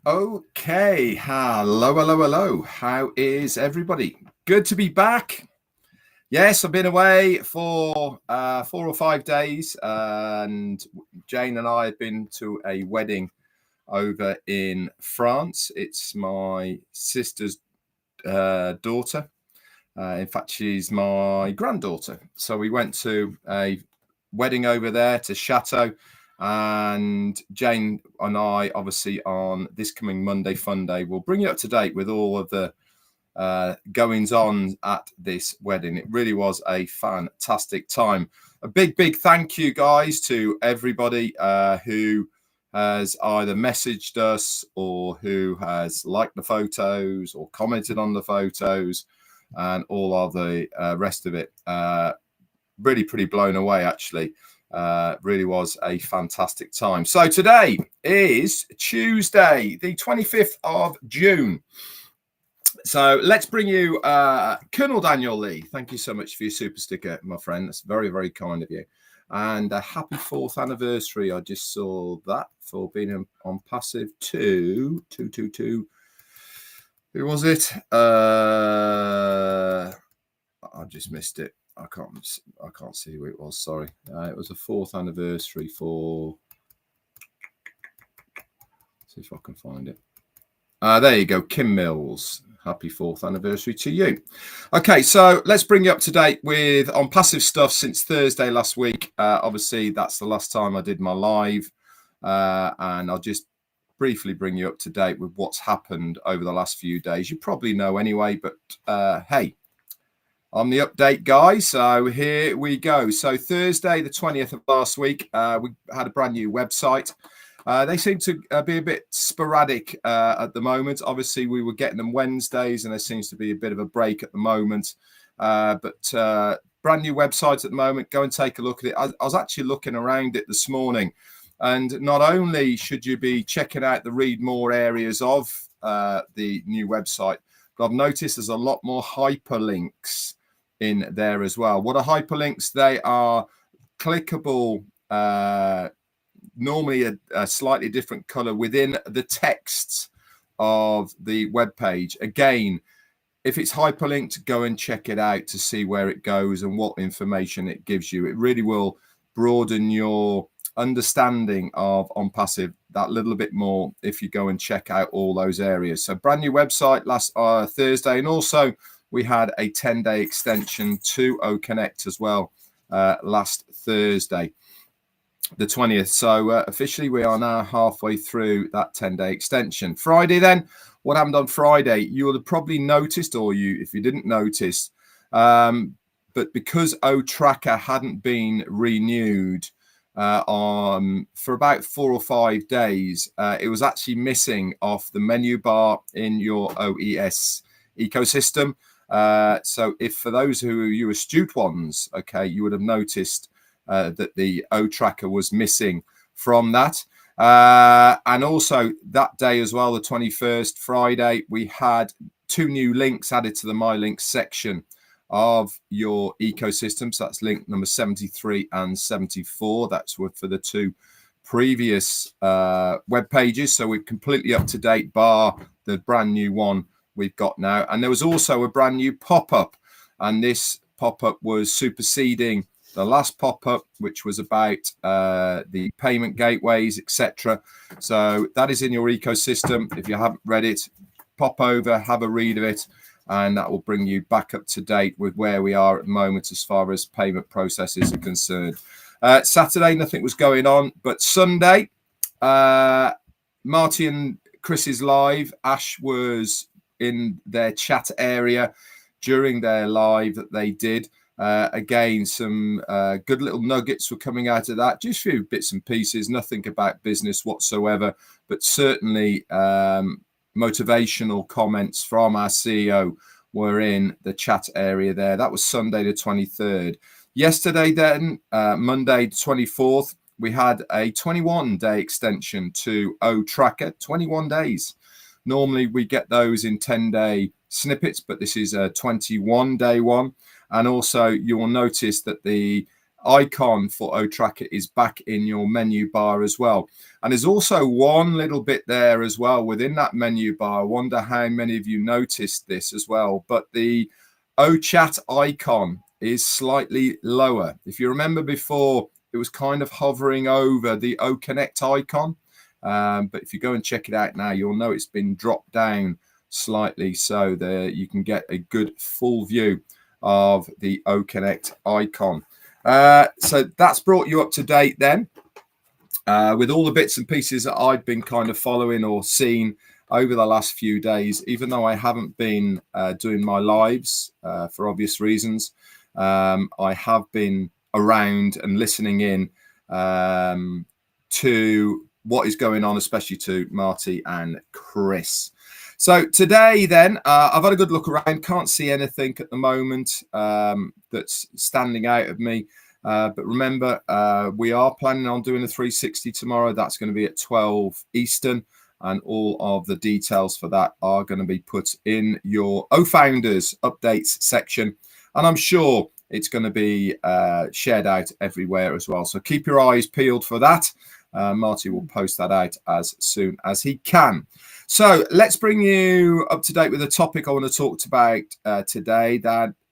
Okay, hello. How is everybody? Good to be back. Yes, I've been away for 4 or 5 days, and Jane and I have been to a wedding over in France. It's my sister's daughter. In fact, she's my granddaughter. So we went to a wedding over there to Chateau. And Jane and I, obviously, on this coming Monday Fun Day, will bring you up to date with all of the goings on at this wedding. It really was a fantastic time. A big thank you, guys, to everybody who has either messaged us or who has liked the photos or commented on the photos and all of the rest of it. Really pretty blown away, actually. Really was a fantastic time. So today is Tuesday, the 25th of June. So let's bring you Colonel Daniel Lee. Thank you so much for your super sticker, my friend. That's very kind of you. And a happy 4th anniversary. I just saw that for being on passive 222. Who was it? I just missed it. I can't see who it was. Sorry. It was a 4th anniversary for. See if I can find it. There you go, Kim Mills. Happy 4th anniversary to you. Okay, so let's bring you up to date with on passive stuff since Thursday last week. Obviously, that's the last time I did my live, and I'll just briefly bring you up to date with what's happened over the last few days. You probably know anyway, but hey, on the update, guys. So here we go. So Thursday, the 20th of last week, we had a brand new website. They seem to be a bit sporadic at the moment. Obviously, we were getting them Wednesdays, and there seems to be a bit of a break at the moment. But brand new website at the moment. Go and take a look at it. I was actually looking around it this morning. And not only should you be checking out the read more areas of the new website, but I've noticed there's a lot more hyperlinks in there as well. What are hyperlinks? They are clickable, normally a slightly different color within the text of the web page. Again, if it's hyperlinked, go and check it out to see where it goes and what information it gives you. It really will broaden your understanding of ONPASSIVE that little bit more if you go and check out all those areas. So brand new website last Thursday, and also we had a 10-day extension to OConnect as well last Thursday, the 20th. So officially we are now halfway through that 10-day extension. Friday then, what happened on Friday? You will have probably noticed, or if you didn't notice, but because OTracker hadn't been renewed for about 4 or 5 days, it was actually missing off the menu bar in your OES ecosystem. So if for those who you astute ones, okay, you would have noticed that the OTracker was missing from that. And also that day as well, the 21st, Friday, we had 2 new links added to the My Links section of your ecosystem. So that's link number 73 and 74. That's for the 2 previous web pages. So we're completely up to date, bar the brand new one we've got now. And there was also a brand new pop-up, and this pop-up was superseding the last pop-up, which was about the payment gateways, etc. So that is in your ecosystem. If you haven't read it, pop over, have a read of it, and that will bring you back up to date with where we are at the moment as far as payment processes are concerned. Saturday, nothing was going on, but Sunday, Marty and Chris's live. Ash was in their chat area during their live that they did. Again, some good little nuggets were coming out of that. Just a few bits and pieces, nothing about business whatsoever, but certainly motivational comments from our CEO were in the chat area there. That was Sunday the 23rd. Yesterday then, Monday the 24th, we had a 21-day extension to OTracker, 21 days. Normally we get those in 10-day snippets, but this is a 21-day one. And also you will notice that the icon for OTracker is back in your menu bar as well. And there's also one little bit there as well within that menu bar. I wonder how many of you noticed this as well, but the OChat icon is slightly lower. If you remember before, it was kind of hovering over the OConnect icon. But if you go and check it out now, you'll know it's been dropped down slightly so that you can get a good full view of the OConnect icon. So that's brought you up to date then with all the bits and pieces that I've been kind of following or seen over the last few days, even though I haven't been doing my lives for obvious reasons. I have been around and listening in to what is going on, especially to Marty and Chris. So today then, I've had a good look around, can't see anything at the moment that's standing out of me. But remember, we are planning on doing a 360 tomorrow. That's going to be at 12 Eastern. And all of the details for that are going to be put in your OFounders updates section. And I'm sure it's going to be shared out everywhere as well. So keep your eyes peeled for that. Marty will post that out as soon as he can. So let's bring you up to date with the topic I want to talk about today.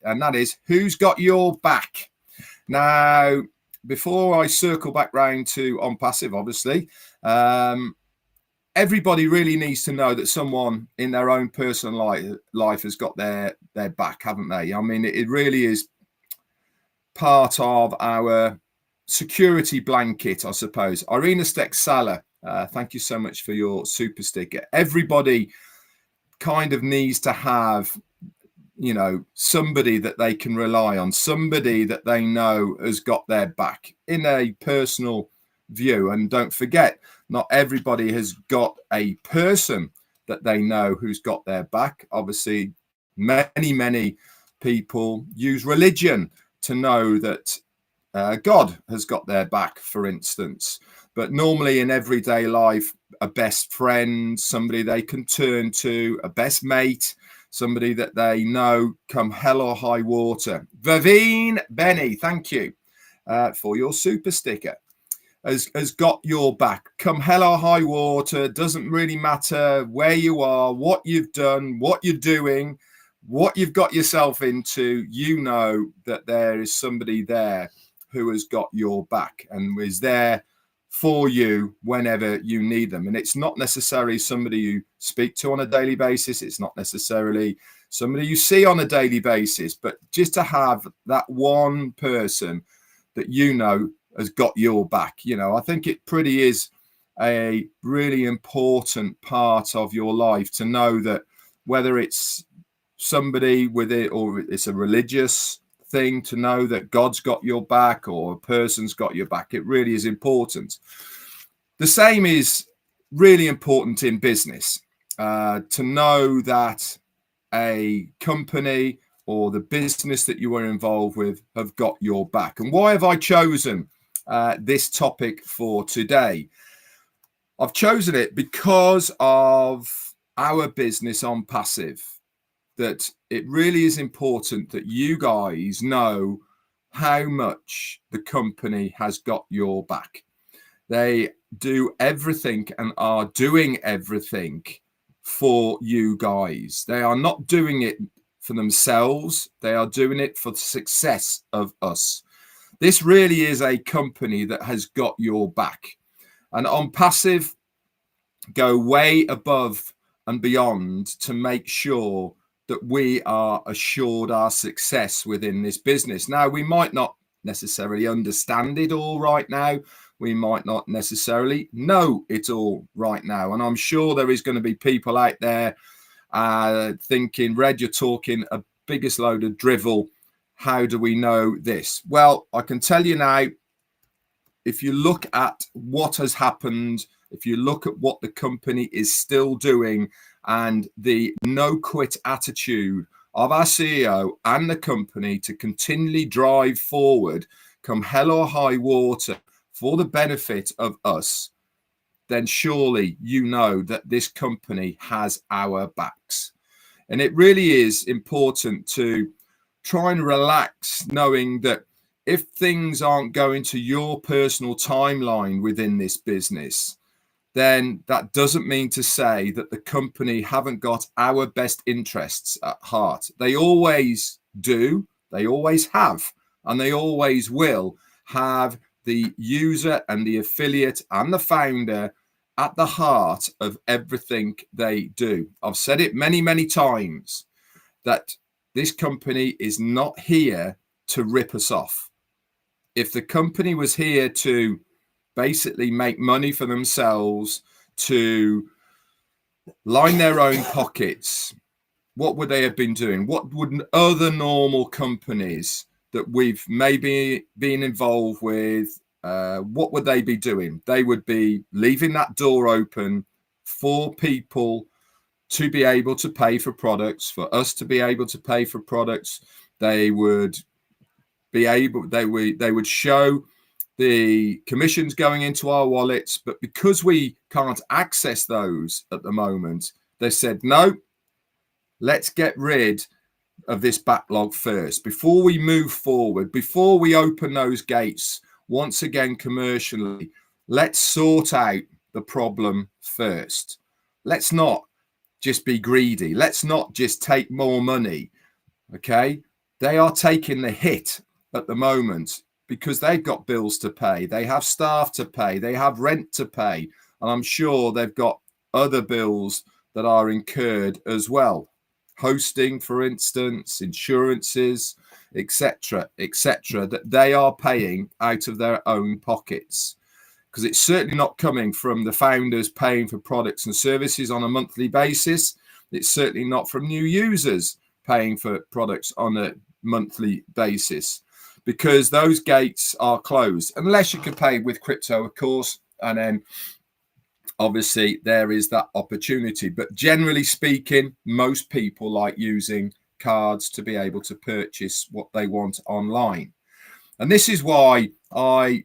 And that is, who's got your back? Now, before I circle back round to ONPASSIVE, obviously, everybody really needs to know that someone in their own personal life has got their back, haven't they? I mean, it really is part of our security blanket, I suppose. Irina Steksala, thank you so much for your super sticker. Everybody kind of needs to have, you know, somebody that they can rely on, somebody that they know has got their back in a personal view. And don't forget, not everybody has got a person that they know who's got their back. Obviously, many people use religion to know that God has got their back, for instance. But normally in everyday life, a best friend, somebody they can turn to, a best mate, somebody that they know come hell or high water. Vaveen Benny, thank you for your super sticker. Has got your back. Come hell or high water, doesn't really matter where you are, what you've done, what you're doing, what you've got yourself into, you know that there is somebody there who has got your back and is there for you whenever you need them. And it's not necessarily somebody you speak to on a daily basis. It's not necessarily somebody you see on a daily basis, but just to have that one person that you know has got your back. You know, I think it pretty is a really important part of your life to know that whether it's somebody with it or it's a religious thing, to know that God's got your back or a person's got your back. It really is important. The same is really important in business, to know that a company or the business that you are involved with have got your back. And why have I chosen this topic for today? I've chosen it because of our business ONPASSIVE, that it really is important that you guys know how much the company has got your back. They do everything and are doing everything for you guys. They are not doing it for themselves. They are doing it for the success of us. This really is a company that has got your back. And ONPASSIVE go way above and beyond to make sure that we are assured our success within this business. Now, we might not necessarily understand it all right now. We might not necessarily know it all right now. And I'm sure there is going to be people out there thinking, Red, you're talking a biggest load of drivel. How do we know this? Well, I can tell you now, if you look at what has happened, if you look at what the company is still doing and the no quit attitude of our CEO and the company to continually drive forward, come hell or high water, for the benefit of us, then surely you know that this company has our backs. And it really is important to try and relax knowing that if things aren't going to your personal timeline within this business, then that doesn't mean to say that the company haven't got our best interests at heart. They always do, they always have, and they always will have the user and the affiliate and the founder at the heart of everything they do. I've said it many, many times that this company is not here to rip us off. If the company was here to basically make money for themselves, to line their own pockets, what would they have been doing? What would other normal companies that we've maybe been involved with, what would they be doing? They would be leaving that door open for people to be able to pay for products, for us to be able to pay for products. They would be able, they would show the commissions going into our wallets, but because we can't access those at the moment, they said, no, let's get rid of this backlog first before we move forward, before we open those gates once again commercially. Let's sort out the problem first. Let's not just be greedy. Let's not just take more money. Okay, they are taking the hit at the moment because they've got bills to pay, they have staff to pay, they have rent to pay, and I'm sure they've got other bills that are incurred as well. Hosting, for instance, insurances, etc., that they are paying out of their own pockets, because it's certainly not coming from the founders paying for products and services on a monthly basis. It's certainly not from new users paying for products on a monthly basis, because those gates are closed unless you can pay with crypto, of course, and then obviously there is that opportunity. But generally speaking, most people like using cards to be able to purchase what they want online. And this is why I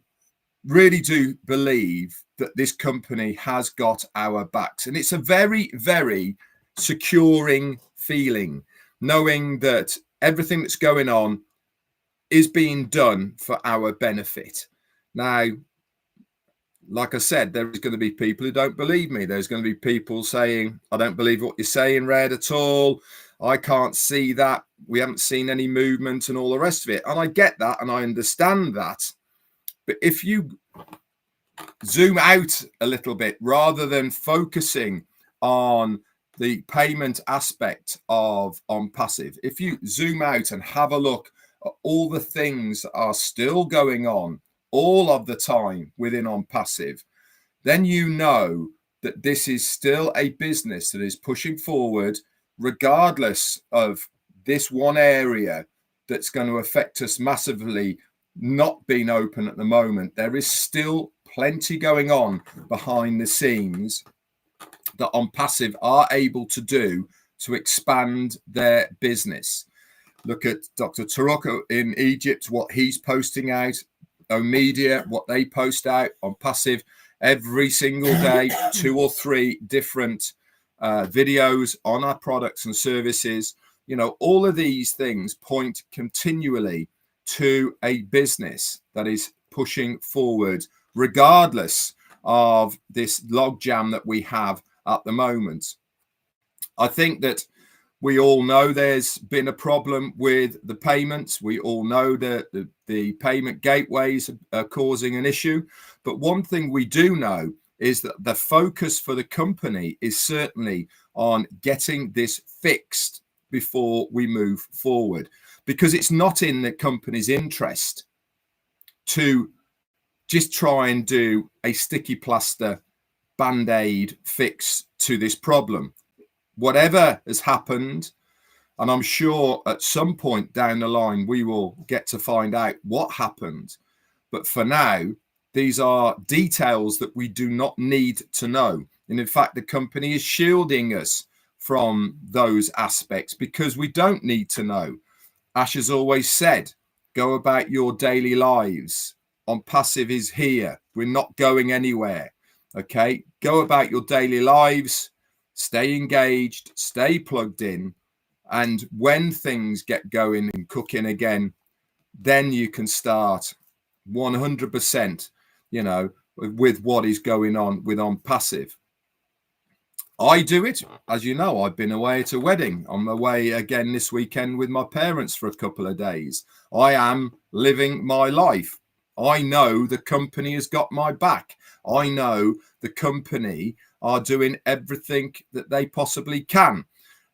really do believe that this company has got our backs. And it's a very, very securing feeling, knowing that everything that's going on is being done for our benefit. Now, like I said, there is going to be people who don't believe me. There's going to be people saying, I don't believe what you're saying, Red, at all. I can't see that. We haven't seen any movement and all the rest of it. And I get that and I understand that. But if you zoom out a little bit, rather than focusing on the payment aspect of ONPASSIVE, if you zoom out and have a look at all the things that are still going on all of the time within ONPASSIVE, then you know that this is still a business that is pushing forward, regardless of this one area that's going to affect us massively not being open at the moment. There is still plenty going on behind the scenes that ONPASSIVE are able to do to expand their business. Look at Dr. Taroko in Egypt, what he's posting out, Omedia, what they post out on ONPASSIVE every single day, 2 or 3 different videos on our products and services. You know, all of these things point continually to a business that is pushing forward, regardless of this logjam that we have at the moment. I think that we all know there's been a problem with the payments. We all know that the payment gateways are causing an issue. But one thing we do know is that the focus for the company is certainly on getting this fixed before we move forward, because it's not in the company's interest to just try and do a sticky plaster band-aid fix to this problem. Whatever has happened, and I'm sure at some point down the line we will get to find out what happened, but for now these are details that we do not need to know. And in fact, the company is shielding us from those aspects because we don't need to know. Ash has always said, go about your daily lives. ONPASSIVE is here. We're not going anywhere. Okay, go about your daily lives, stay engaged, stay plugged in, and when things get going and cooking again, then you can start 100%, you know, with what is going on with ONPASSIVE. I do it, as you know. I've been away at a wedding. I'm away again this weekend with my parents for a couple of days. I am living my life. I know the company has got my back. I know the company are doing everything that they possibly can.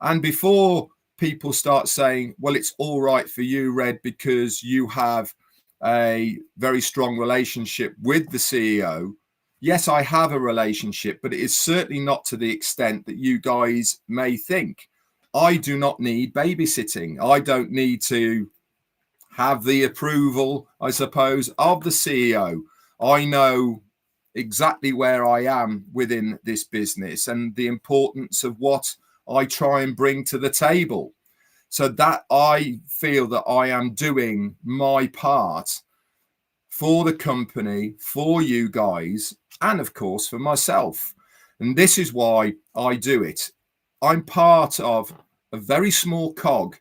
And before people start saying, well, it's all right for you, Red, because you have a very strong relationship with the CEO. Yes, I have a relationship, but it is certainly not to the extent that you guys may think. I do not need babysitting. I don't need to have the approval, I suppose, of the CEO. I know exactly where I am within this business and the importance of what I try and bring to the table. So that I feel that I am doing my part for the company, for you guys, and of course for myself. And this is why I do it. I'm part of a very small cog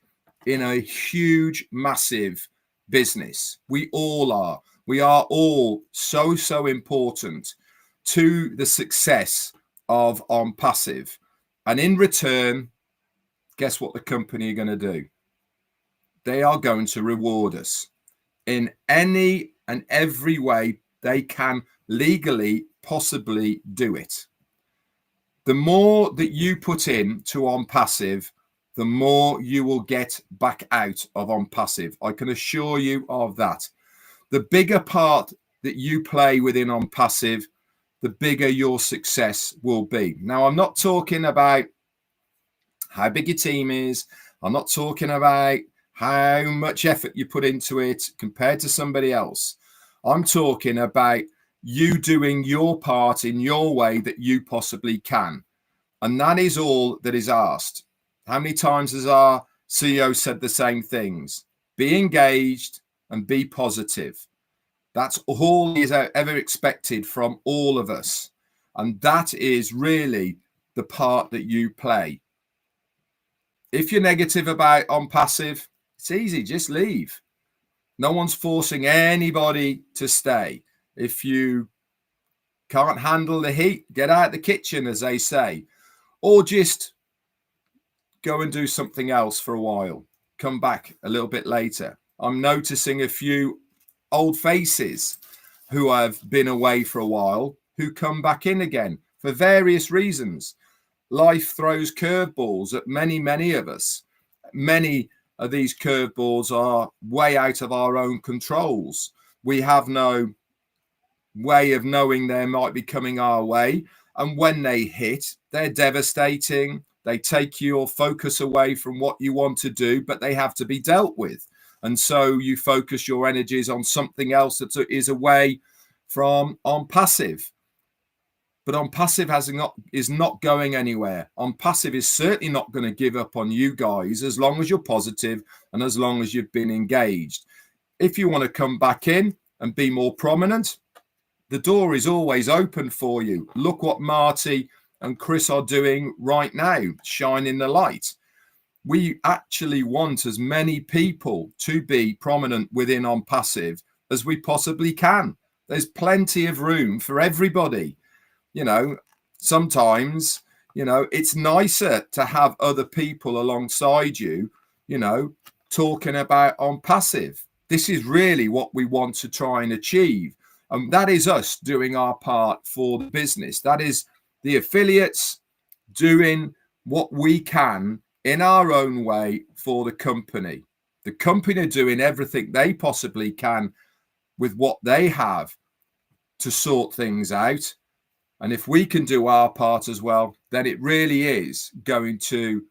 in a huge, massive business. We all are. We are all so important to the success of ONPASSIVE. And in return, guess what the company are going to do? They are going to reward us in any and every way they can legally possibly do it. The more that you put in to ONPASSIVE, the more you will get back out of ONPASSIVE. I can assure you of that. The bigger part that you play within ONPASSIVE, the bigger your success will be. Now, I'm not talking about how big your team is. I'm not talking about how much effort you put into it compared to somebody else. I'm talking about you doing your part in your way that you possibly can. And that is all that is asked. How many times has our CEO said the same things? Be engaged and be positive. That's all is ever expected from all of us. And that is really the part that you play. If you're negative about ONPASSIVE, it's easy, just leave. No one's forcing anybody to stay. If you can't handle the heat, get out the kitchen, as they say, or just go and do something else for a while. Come back a little bit later. I'm noticing a few old faces who have been away for a while who come back in again for various reasons. Life throws curveballs at many of us. Many of these curveballs are way out of our own controls. We have no way of knowing they might be coming our way. And when they hit, they're devastating. They take your focus away from what you want to do, but they have to be dealt with. And so you focus your energies on something else that is away from ONPASSIVE. But ONPASSIVE is not going anywhere. ONPASSIVE is certainly not going to give up on you guys as long as you're positive and as long as you've been engaged. If you want to come back in and be more prominent, the door is always open for you. Look what Marty and Chris are doing right now, shining the light. We actually want as many people to be prominent within ONPASSIVE as we possibly can. There's plenty of room for everybody. You know, sometimes, you know, it's nicer to have other people alongside you, you know, talking about ONPASSIVE. This is really what we want to try and achieve. And that is us doing our part for the business. That is the affiliates doing what we can in our own way for the company. The company are doing everything they possibly can with what they have to sort things out. And if we can do our part as well, then it really is going to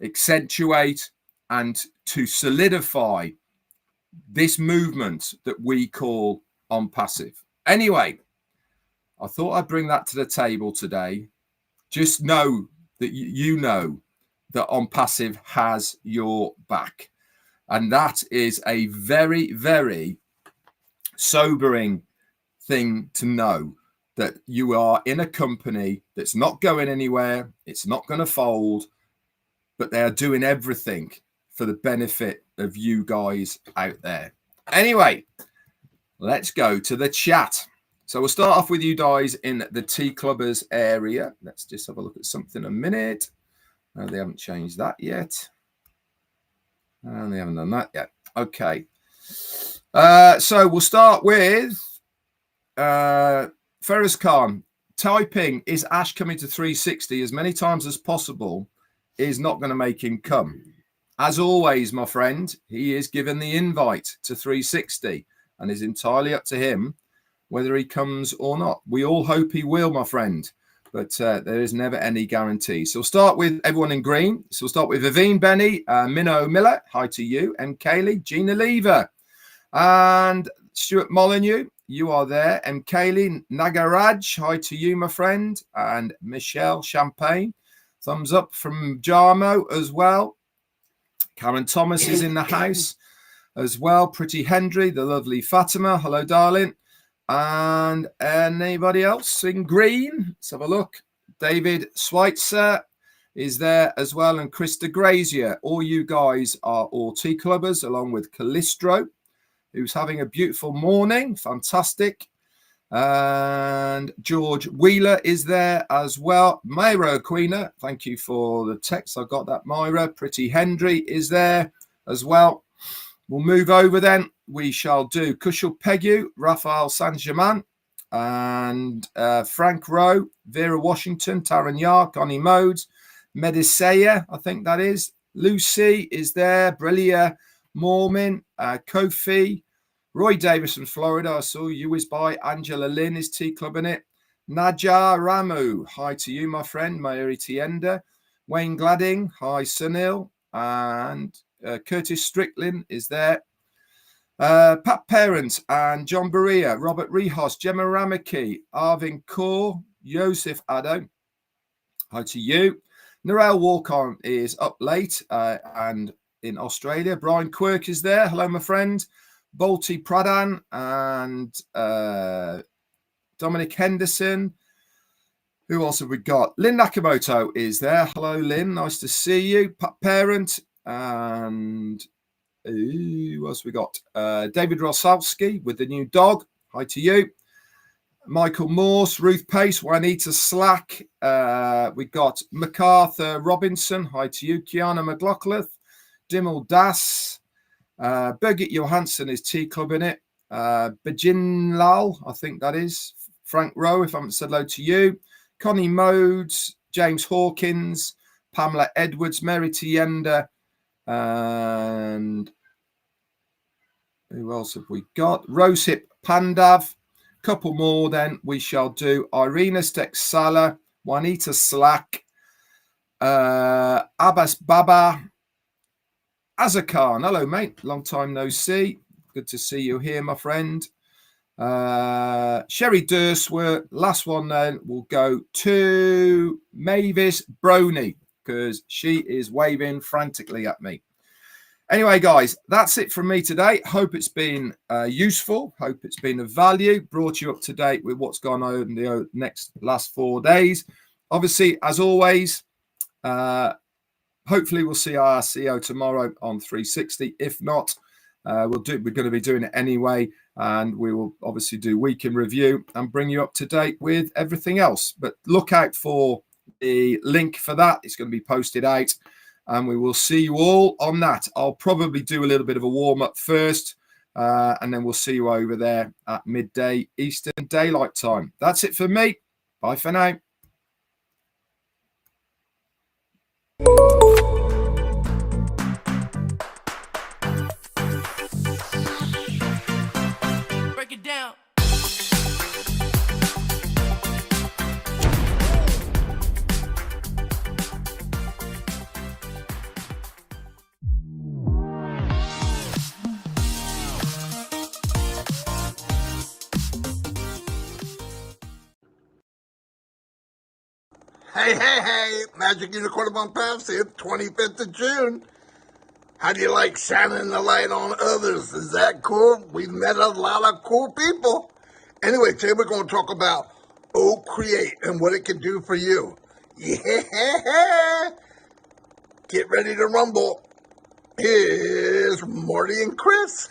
accentuate and to solidify this movement that we call ONPASSIVE. Anyway, I thought I'd bring that to the table today. Just know that you know that ONPASSIVE has your back. And that is a very sobering thing to know, that you are in a company that's not going anywhere. It's not going to fold, but they are doing everything for the benefit of you guys out there. Anyway, let's go to the chat. So we'll start off with you guys in the Tea Clubbers area. Let's just have a look at something a minute. No, they haven't changed that yet. And they haven't done that yet. Okay. So we'll start with Ferris Khan. Typing "is Ash coming to 360" as many times as possible is not going to make him come. As always, my friend, he is given the invite to 360 and is entirely up to him whether he comes or not. We all hope he will, my friend, but there is never any guarantee. So we'll start with everyone in green. So we'll start with Vivine Benny, Minnow Miller, hi to you, M. Kaylee, Gina Lever, and Stuart Molyneux. You are there. M. Kaylee, Nagaraj, hi to you, my friend, and Michelle Champagne. Thumbs up from Jarmo as well. Karen Thomas is in the house as well. Pretty Hendry, the lovely Fatima. Hello, darling. And anybody else in green? Let's have a look. David Schweitzer is there as well, and Krista Grazier. All you guys are all tea clubbers, along with Callistro, who's having a beautiful morning. Fantastic. And George Wheeler is there as well. Myra Queener, thank you for the text. I got that, Myra. Pretty Hendry is there as well. We'll move over then. We shall do Kushal Pegu, Raphael Saint-Germain, and Frank Rowe, Vera Washington, Taran Yar, Connie Modes, Medisea, I think that is. Lucy is there. Brillia Mormin, Kofi, Roy Davis from Florida. I saw you is by. Angela Lynn is tea clubbing it. Naja Ramu, hi to you, my friend. Mayuri Tienda. Wayne Gladding, hi Sunil. And Curtis Strickland is there. Pat Parent and John Berea, Robert Rehos, Gemma Ramaki, Arvin Kaur, Joseph Addo. Hi to you. Narelle Walcon is up late and in Australia. Brian Quirk is there. Hello, my friend. Bolty Pradhan and Dominic Henderson. Who else have we got? Lynn Nakamoto is there. Hello, Lynn. Nice to see you. Pat Parent and who else we got? David Rosowski with the new dog. Hi to you. Michael Morse, Ruth Pace, Juanita Slack. We got MacArthur Robinson. Hi to you. Kiana McLaughlin. Dimmel Das. Birgit Johansson is tea clubbing it. Bajin Lal, I think that is. Frank Rowe, if I haven't said hello to you. Connie Modes, James Hawkins, Pamela Edwards, Mary Tienda, and who else have we got? Rosehip Pandav. Couple more then we shall do. Irina Stexala, Juanita Slack, Abbas Baba, Azarkhan. Hello, mate. Long time no see. Good to see you here, my friend. Sherry Dursworth. Last one then we'll go to Mavis Brony because she is waving frantically at me. Anyway, guys, that's it from me today. Hope it's been useful. Hope it's been of value. Brought you up to date with what's gone on in the last 4 days. Obviously, as always, hopefully we'll see our CEO tomorrow on 360. If not, we're going to be doing it anyway. And we will obviously do week in review and bring you up to date with everything else. But look out for the link for that. It's going to be posted out. And we will see you all on that. I'll probably do a little bit of a warm-up first, and then we'll see you over there at midday Eastern Daylight Time. That's it for me. Bye for now. Break it down. Hey, Magic Unicorn of ONPASSIVE, 25th of June. How do you like shining the light on others? Is that cool? We've met a lot of cool people. Anyway, today we're going to talk about Create and what it can do for you. Yeah! Get ready to rumble. Here's Marty and Chris.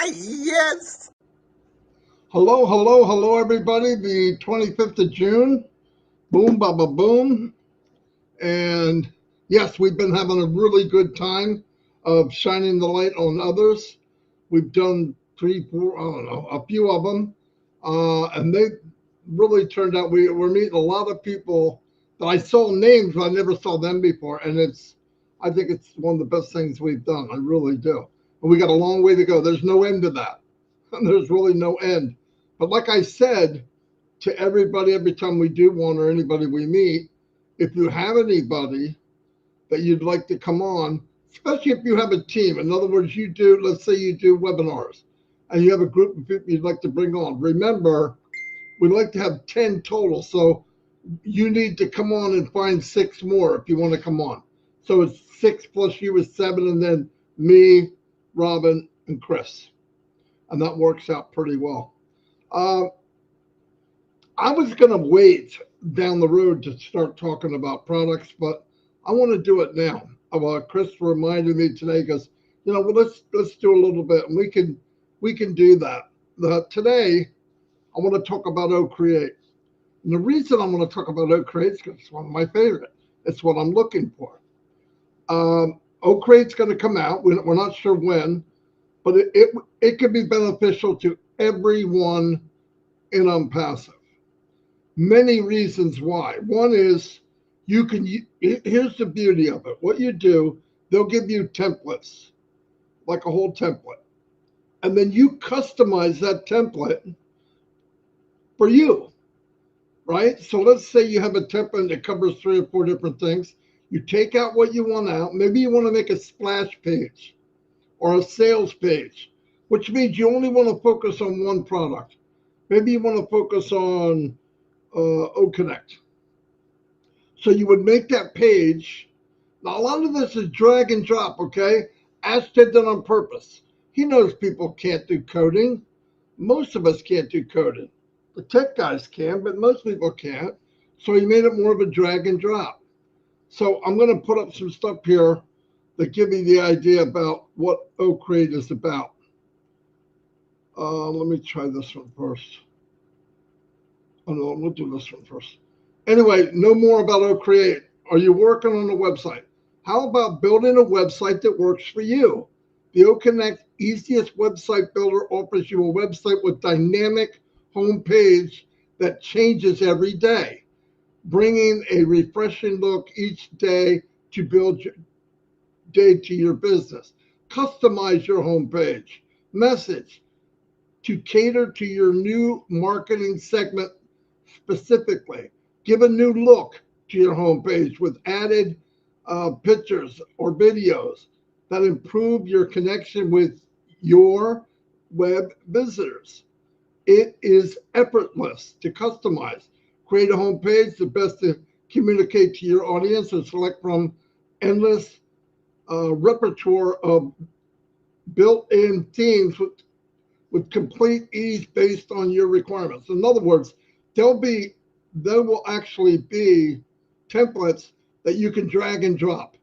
Yes. Hello, hello, hello, everybody. The 25th of June. Boom, baba, boom. And yes, we've been having a really good time of shining the light on others. We've done 3, 4, I don't know, a few of them. And they really turned out, we're meeting a lot of people that I saw names, but I never saw them before. And I think it's one of the best things we've done. I really do. And we got a long way to go. There's no end to that. There's really no end. But like I said to everybody, every time we do one or anybody we meet, if you have anybody that you'd like to come on, especially if you have a team. In other words, let's say you do webinars and you have a group of people you'd like to bring on. Remember, we'd like to have 10 total. So you need to come on and find 6 more if you want to come on. So it's 6 plus you is 7, and then me, Robin, and Chris. And that works out pretty well. I was going to wait down the road to start talking about products, but I want to do it now. Chris reminded me today, because well, let's do a little bit, and we can do that. Today, I want to talk about OCreate. And the reason I want to talk about OCreate is because it's one of my favorite. It's what I'm looking for. OCreate's going to come out. We're not sure when, but it could be beneficial to everyone in ONPASSIVE. Many reasons why. One is here's the beauty of it. What you do, they'll give you templates, like a whole template. And then you customize that template for you, right? So let's say you have a template that covers 3 or 4 different things. You take out what you want out. Maybe you want to make a splash page or a sales page, which means you only want to focus on one product. Maybe you want to focus on OConnect. So you would make that page. Now, a lot of this is drag and drop, okay? Ash did that on purpose. He knows people can't do coding. Most of us can't do coding. The tech guys can, but most people can't. So he made it more of a drag and drop. So I'm going to put up some stuff here that give you the idea about what OCreate is about. Let me try this one first. Oh, no, we'll do this one first. Anyway, know more about OCreate. Are you working on a website? How about building a website that works for you? The OConnect easiest website builder offers you a website with dynamic homepage that changes every day, bringing a refreshing look each day to build your day to your business. Customize your homepage, message to cater to your new marketing segment specifically. Give a new look to your homepage with added pictures or videos that improve your connection with your web visitors. It is effortless to customize. Create a homepage, the best to communicate to your audience and select from endless repertoire of built-in themes with complete ease based on your requirements. In other words, there will actually be templates that you can drag and drop.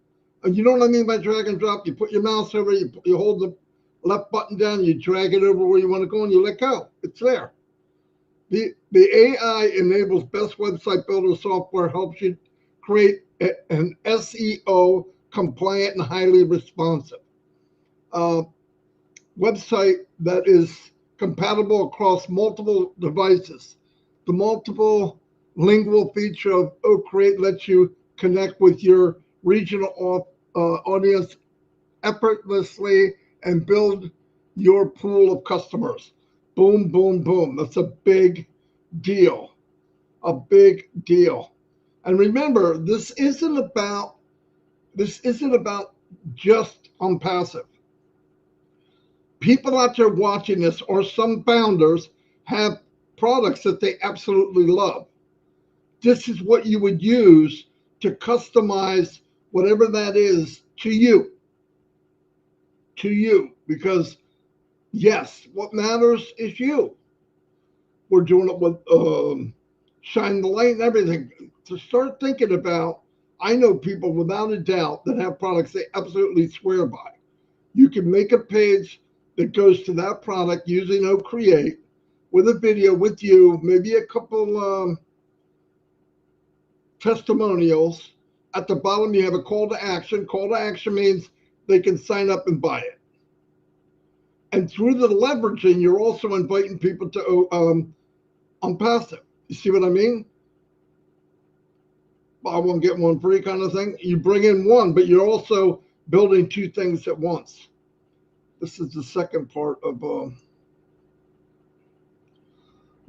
And you know what I mean by drag and drop? You put your mouse over it, you hold the left button down, you drag it over where you want to go, and you let go. It's there. The AI enables best website builder software, helps you create an SEO compliant and highly responsive website that is compatible across multiple devices. The multiple lingual feature of OCreate lets you connect with your regional audience effortlessly and build your pool of customers. Boom, boom, boom. That's a big deal. A big deal. And remember, this isn't about just ONPASSIVE. People out there watching this, or some founders, have products that they absolutely love. This is what you would use to customize whatever that is to you. To you. Because, yes, what matters is you. We're doing it with Shine the Light and everything. To start thinking about, I know people without a doubt that have products they absolutely swear by. You can make a page that goes to that product using OCreate with a video with you, maybe a couple testimonials. At the bottom, you have a call to action. Call to action means they can sign up and buy it. And through the leveraging, you're also inviting people to ONPASSIVE. You see what I mean? Buy one, get one free kind of thing. You bring in one, but you're also building two things at once. This is the second part of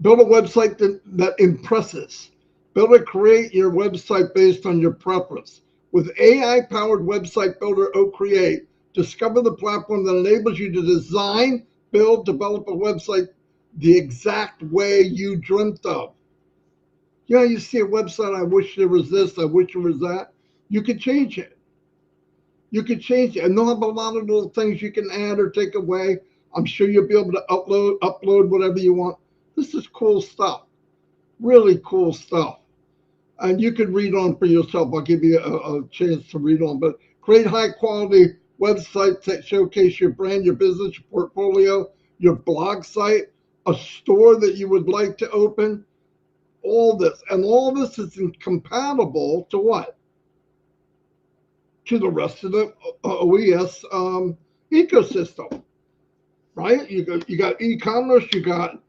build a website that impresses. Build or create your website based on your preference. With AI-powered website builder OCreate, discover the platform that enables you to design, build, develop a website the exact way you dreamt of. You know, you see a website, I wish there was this, I wish there was that. You can change it. You can change it. And they'll have a lot of little things you can add or take away. I'm sure you'll be able to upload whatever you want. This is cool stuff. Really cool stuff. And you can read on for yourself. I'll give you a chance to read on. But create high quality websites that showcase your brand, your business, your portfolio, your blog site, a store that you would like to open. All this. And all this is incompatible to what? To the rest of the OES ecosystem, right? You got e-commerce, you're going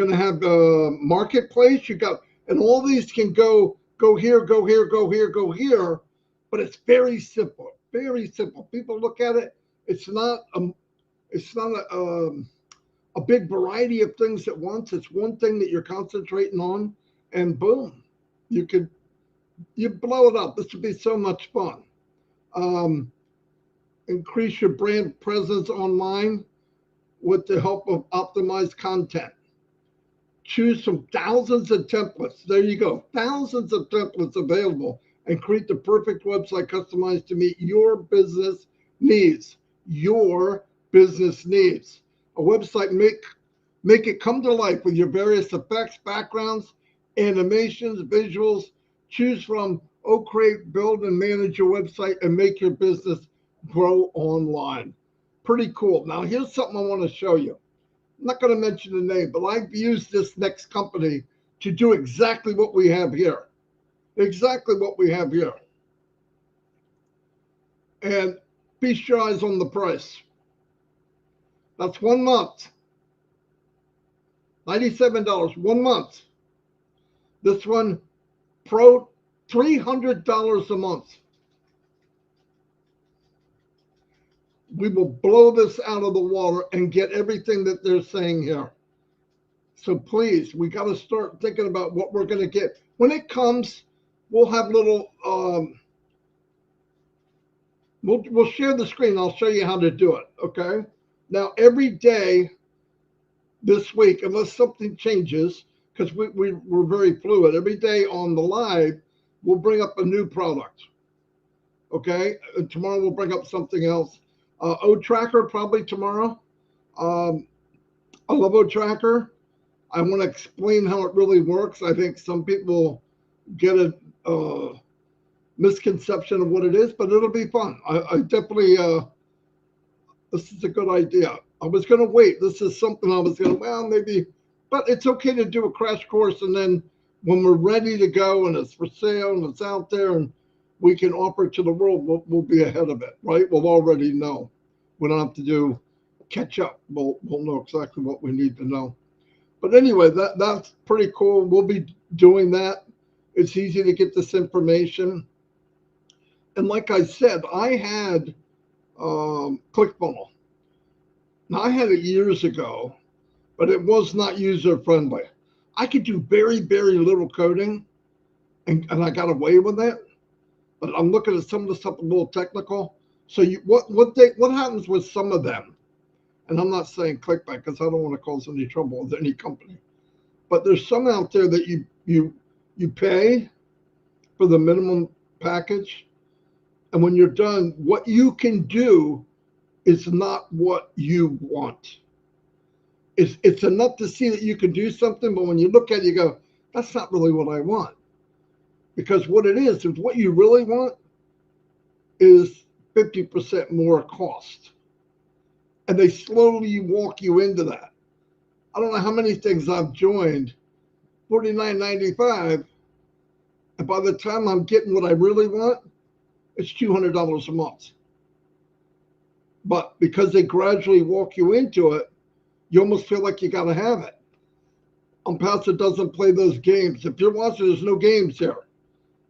to have the marketplace, and all these can go here, go here, go here, go here, but it's very simple, very simple. People look at it, it's not a big variety of things at once. It's one thing that you're concentrating on, and boom, you blow it up. This would be so much fun. Increase your brand presence online with the help of optimized content. Choose from thousands of templates. There you go. Thousands of templates available, and create the perfect website customized to meet your business needs. Your business needs. A website, make it come to life with your various effects, backgrounds, animations, visuals. Choose from OCreate, build and manage your website, and make your business grow online. Pretty cool. Now, here's something I want to show you. I'm not going to mention the name, but I've used this next company to do exactly what we have here. Exactly what we have here. And feast your eyes on the price. That's 1 month. $97, 1 month. This one, Pro, $300 a month. We will blow this out of the water and get everything that they're saying here. So please, we got to start thinking about what we're going to get. When it comes, we'll have little, we'll share the screen. I'll show you how to do it, okay? Now, every day this week, unless something changes, because we're very fluid, every day on the live, we'll bring up a new product, okay? And tomorrow we'll bring up something else. O-Tracker probably tomorrow. I love O-Tracker. I want to explain how it really works. I think some people get a misconception of what it is, but it'll be fun. I definitely, this is a good idea. I was going to wait. This is something I was going to, well, maybe, but it's okay to do a crash course. And then when we're ready to go and it's for sale and it's out there and we can offer it to the world, we'll be ahead of it, right? We'll already know. We don't have to do catch up. We'll know exactly what we need to know. But anyway, that's pretty cool. We'll be doing that. It's easy to get this information. And like I said, I had ClickFunnels. Now, I had it years ago, but it was not user-friendly. I could do very, very little coding, and I got away with it. But I'm looking at some of the stuff a little technical. So what happens with some of them? And I'm not saying clickbait because I don't want to cause any trouble with any company. But there's some out there that you pay for the minimum package, and when you're done, what you can do is not what you want. It's enough to see that you can do something, but when you look at it, you go, that's not really what I want. Because what it is what you really want is 50% more cost. And they slowly walk you into that. I don't know how many things I've joined, $49.95, and by the time I'm getting what I really want, it's $200 a month. But because they gradually walk you into it, you almost feel like you got to have it. ONPASSIVE doesn't play those games. If you're watching, there's no games here.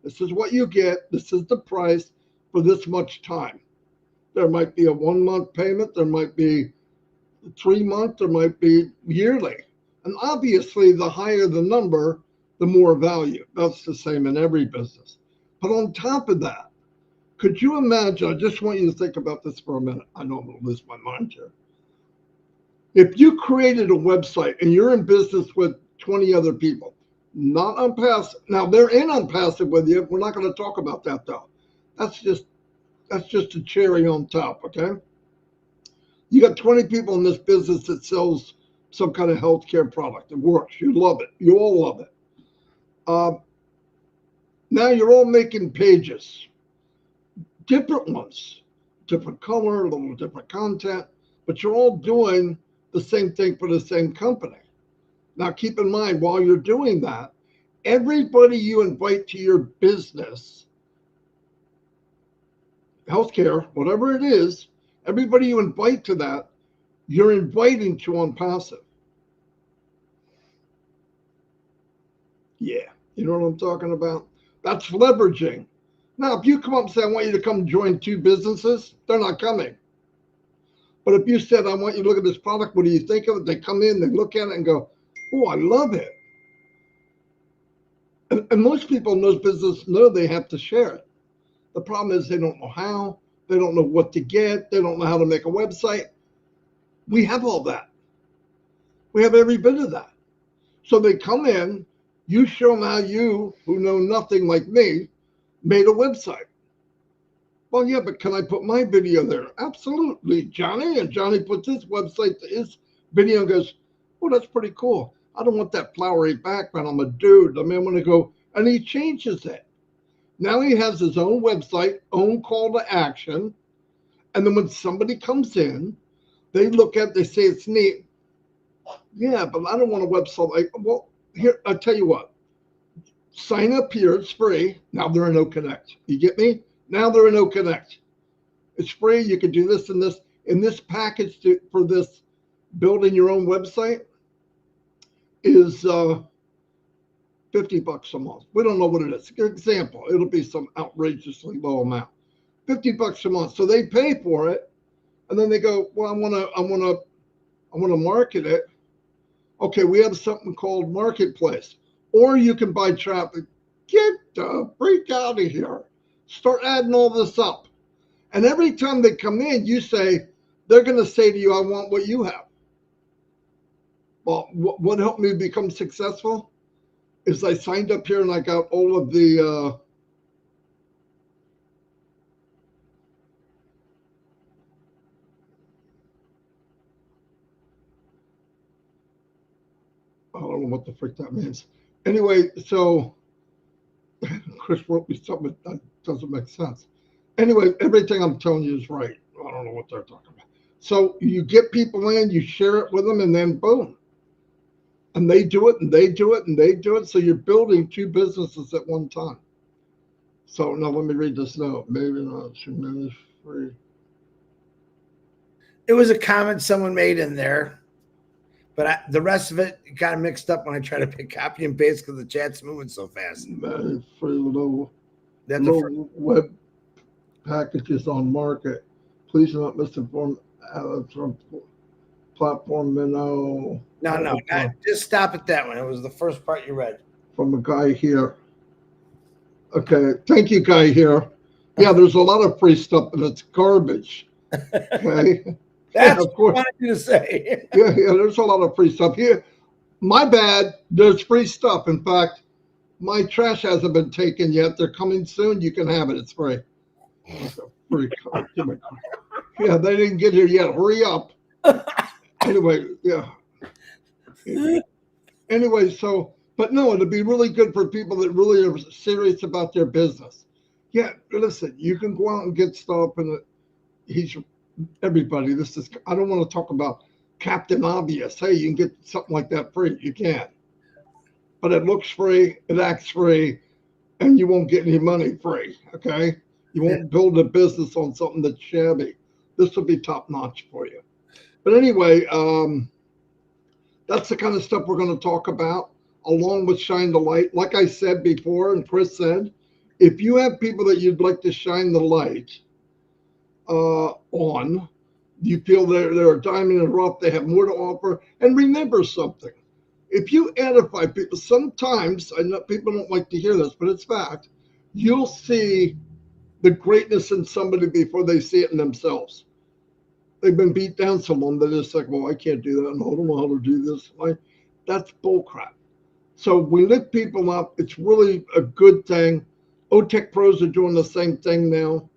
This is what you get. This is the price for this much time. There might be a 1 month payment. There might be 3 months. There might be yearly. And obviously, the higher the number, the more value. That's the same in every business. But on top of that, could you imagine? I just want you to think about this for a minute. I know I'm going to lose my mind here. If you created a website and you're in business with 20 other people, not ONPASSIVE. Now they're in ONPASSIVE with you. We're not going to talk about that though. That's just a cherry on top. Okay. You got 20 people in this business that sells some kind of healthcare product. It works. You love it. You all love it. Now you're all making pages, different ones, different color, a little different content, but you're all doing the same thing for the same company. Now, keep in mind, while you're doing that, everybody you invite to your business, healthcare, whatever it is, everybody you invite to that, you're inviting to ONPASSIVE. Yeah, you know what I'm talking about? That's leveraging. Now, if you come up and say, I want you to come join 2 businesses, they're not coming. But if you said, I want you to look at this product, what do you think of it? They come in, they look at it and go, oh, I love it. And most people in those businesses know they have to share it. The problem is they don't know how. They don't know what to get. They don't know how to make a website. We have all that. We have every bit of that. So they come in, you show them how you, who know nothing like me, made a website. Well, yeah, but can I put my video there? Absolutely, Johnny. And Johnny puts his website to his video and goes, oh, that's pretty cool. I don't want that flowery background. I'm a dude. I mean, I'm going to go, and he changes it. Now he has his own website, own call to action. And then when somebody comes in, they look at it, they say it's neat. Yeah, but I don't want a website like, well, here, I'll tell you what. Sign up here. It's free. Now they're in OConnect. You get me? Now they're in OConnect. It's free. You can do this and this. In this package for this building your own website is $50 a month. We don't know what it is. Example, it'll be some outrageously low amount. $50 a month. So they pay for it, and then they go, well, I want to market it. Okay, we have something called Marketplace, or you can buy traffic. Get the freak out of here. Start adding all this up. And every time they come in, you say, they're going to say to you, I want what you have. Well, what helped me become successful is I signed up here and I got all of the I don't know what the frick that means. Anyway, so Chris wrote me something that doesn't make sense. Anyway, everything I'm telling you is right. I don't know what they're talking about. So you get people in, you share it with them, and then boom. And they do it, and they do it, and they do it. So you're building 2 businesses at one time. So now let me read this note. Maybe not too many free. It was a comment someone made in there, but the rest of it got mixed up when I tried to copy and paste because the chat's moving so fast. Many free low web packages on market. Please do not misinform from platform minnow. No, just stop at that one. It was the first part you read. From a guy here. Okay, thank you, guy here. Yeah, there's a lot of free stuff, and it's garbage. Okay. That's what I wanted you to say. yeah, there's a lot of free stuff here. My bad. There's free stuff. In fact, my trash hasn't been taken yet. They're coming soon. You can have it. It's free. Yeah, they didn't get here yet. Hurry up. Anyway, yeah. Anyway, so, but no, it'd be really good for people that really are serious about their business. Yeah, listen, you can go out and get stuff, and everybody, I don't want to talk about Captain Obvious. Hey, you can get something like that free. You can. But it looks free, it acts free, and you won't get any money free, okay? You won't build a business on something that's shabby. This will be top notch for you. But anyway, that's the kind of stuff we're going to talk about, along with Shine the Light. Like I said before, and Chris said, if you have people that you'd like to shine the light on, you feel they're a diamond in the rough, they have more to offer, and remember something. If you edify people, sometimes, I know people don't like to hear this, but it's fact, you'll see the greatness in somebody before they see it in themselves. They've been beat down so long, they're just like, well, I can't do that, and I don't know how to do this. That's bullcrap. So we lift people up. It's really a good thing. OTech pros are doing the same thing now.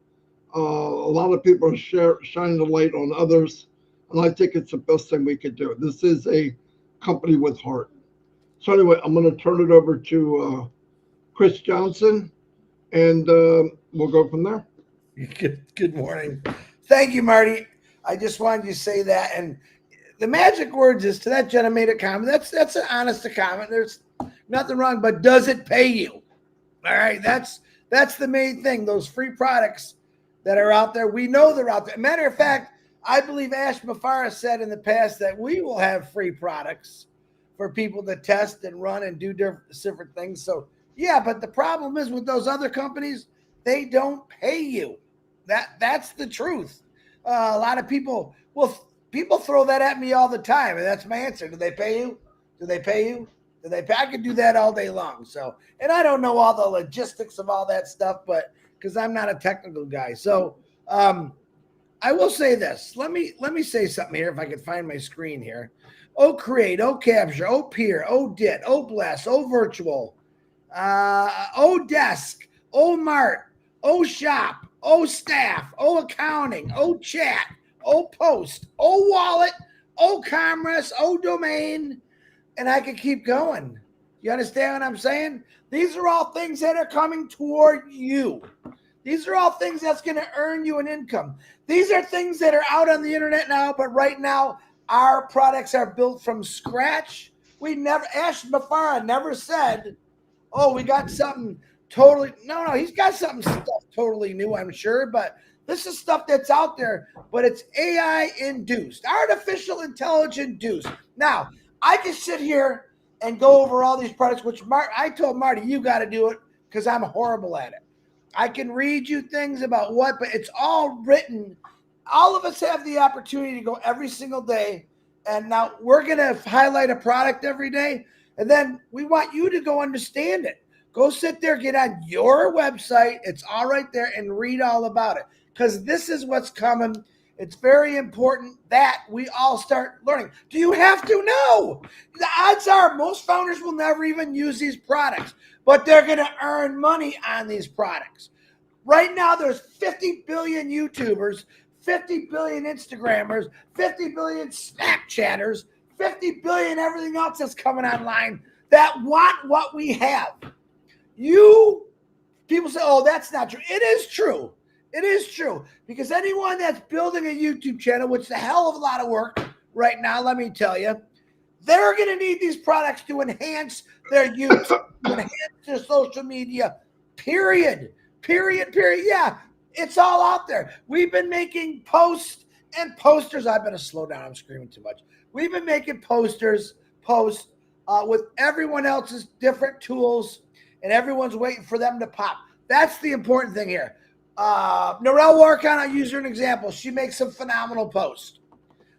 A lot of people are shining the light on others, and I think it's the best thing we could do. This is a company with heart. So anyway, I'm going to turn it over to Chris Johnson, and we'll go from there. Good morning. Thank you, Marty. I just wanted to say that. And the magic words is, to that gentleman made a comment. That's an honest comment. There's nothing wrong, but does it pay you? All right. That's the main thing. Those free products that are out there, we know they're out there. Matter of fact, I believe Ash Mafara said in the past that we will have free products for people to test and run and do different things. So yeah, but the problem is with those other companies, they don't pay you. That's the truth. A lot of people throw that at me all the time, and that's my answer. Do they pay you? Do they pay you? Do they pay? I could do that all day long. So, and I don't know all the logistics of all that stuff, but because I'm not a technical guy. So I will say this. Let me say something here if I can find my screen here. Oh, create, oh, capture, oh, peer, oh, dit, oh, bless, oh, virtual, oh, desk, oh, mart, oh, shop, oh, staff, oh, accounting, oh, chat, oh, post, oh, wallet, oh, commerce, oh, domain, and I could keep going. You understand what I'm saying? These are all things that are coming toward you. These are all things that's going to earn you an income. These are things that are out on the internet now, but right now, our products are built from scratch. Ash Mafara never said, oh, we got something totally, no, he's got stuff totally new, I'm sure, but this is stuff that's out there, but it's AI induced, artificial intelligence induced. Now, I can sit here and go over all these products, which I told Marty, you got to do it because I'm horrible at it. I can read you things about what, but it's all written. All of us have the opportunity to go every single day. And now we're going to highlight a product every day. And then we want you to go understand it. Go sit there, get on your website. It's all right there, and read all about it. Because this is what's coming. It's very important that we all start learning. Do you have to? No. The odds are most founders will never even use these products, but they're going to earn money on these products. Right now, there's 50 billion YouTubers, 50 billion Instagrammers, 50 billion Snapchatters, 50 billion everything else that's coming online that want what we have. People say, oh, that's not true. It is true. It is true. Because anyone that's building a YouTube channel, which is a hell of a lot of work right now, let me tell you, they're going to need these products to enhance their YouTube, to enhance their social media, period. Yeah, it's all out there. We've been making posts and posters. I better slow down. I'm screaming too much. We've been making posts with everyone else's different tools, and everyone's waiting for them to pop. That's the important thing here. Norelle Warcon, I'll use her an example. She makes some phenomenal posts.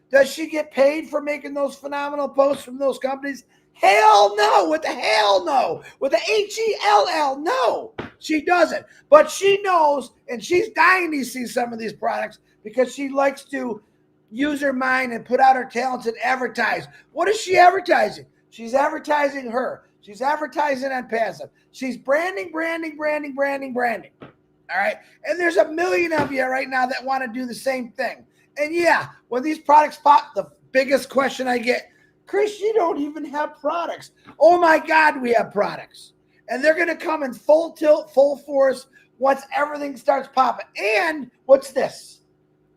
Does she get paid for making those phenomenal posts from those companies? Hell no. With the hell no. With the HELL, no. She doesn't. But she knows, and she's dying to see some of these products because she likes to use her mind and put out her talents and advertise. What is she advertising? She's advertising her. She's advertising on passive. She's branding. All right. And there's a million of you right now that want to do the same thing. And yeah, when these products pop, the biggest question I get, Chris, you don't even have products. Oh my God, we have products. And they're going to come in full tilt, full force once everything starts popping. And what's this?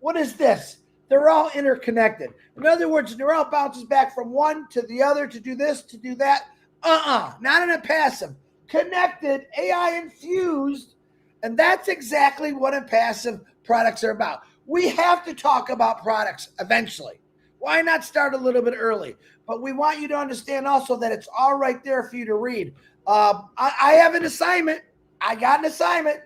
What is this? They're all interconnected. In other words, neural bounces back from one to the other to do this, to do that. Not in a passive. Connected, AI infused, and that's exactly what ONPASSIVE products are about. We have to talk about products eventually. Why not start a little bit early? But we want you to understand also that it's all right there for you to read. I have an assignment. I got an assignment.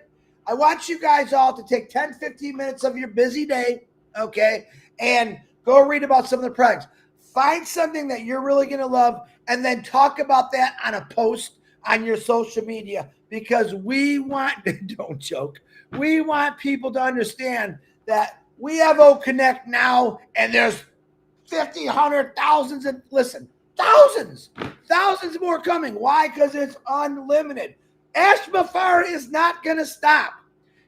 I want you guys all to take 10, 15 minutes of your busy day, okay, and go read about some of the products. Find something that you're really going to love and then talk about that on a post on your social media, because we want, don't joke, we want people to understand that we have O Connect now, and there's 50, 100, thousands, and listen, thousands more coming. Why? Because it's unlimited. Ash Mafar is not going to stop.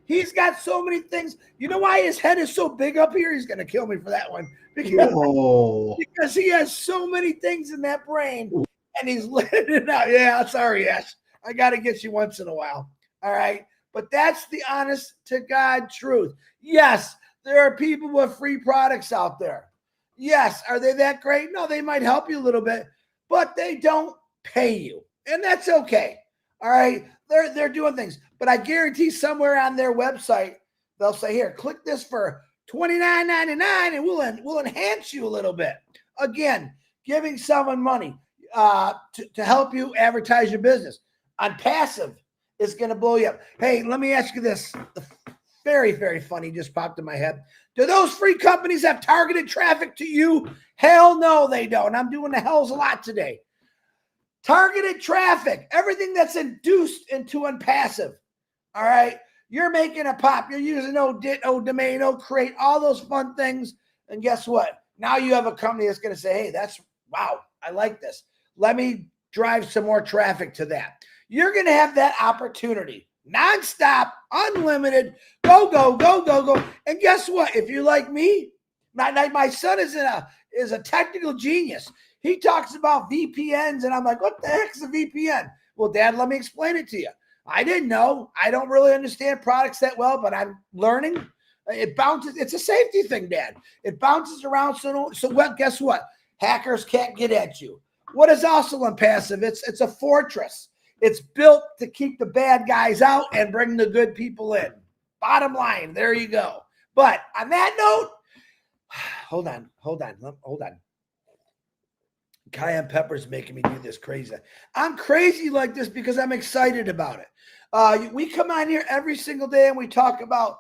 He's got so many things. You know why his head is so big up here? He's going to kill me for that one. Because he has so many things in that brain, and he's letting it out. Yeah, sorry, Ash. I got to get you once in a while. All right? But that's the honest to God truth. Yes, there are people with free products out there. Yes, are they that great? No, they might help you a little bit, but they don't pay you. And that's okay. All right? They're doing things. But I guarantee somewhere on their website, they'll say, here, click this for $29.99 and we'll enhance you a little bit. Again, giving someone money to help you advertise your business. ONPASSIVE is going to blow you up. Hey, let me ask you this. Very, very funny just popped in my head. Do those free companies have targeted traffic to you? Hell no, they don't. I'm doing the hells a lot today. Targeted traffic, everything that's induced into ONPASSIVE. All right. You're making a pop. You're using domain, create all those fun things. And guess what? Now you have a company that's going to say, hey, wow, I like this. Let me drive some more traffic to that. You're going to have that opportunity. Nonstop, unlimited, go. And guess what? If you're like me, my son is a technical genius. He talks about VPNs, and I'm like, what the heck is a VPN? Well, Dad, let me explain it to you. I didn't know. I don't really understand products that well, but I'm learning. It bounces. It's a safety thing, Dad. It bounces around. So well, guess what? Hackers can't get at you. What is also ONPASSIVE? It's a fortress. It's built to keep the bad guys out and bring the good people in. Bottom line, there you go. But on that note, hold on. Cayenne pepper's making me do this crazy. I'm crazy like this because I'm excited about it. We come on here every single day and we talk about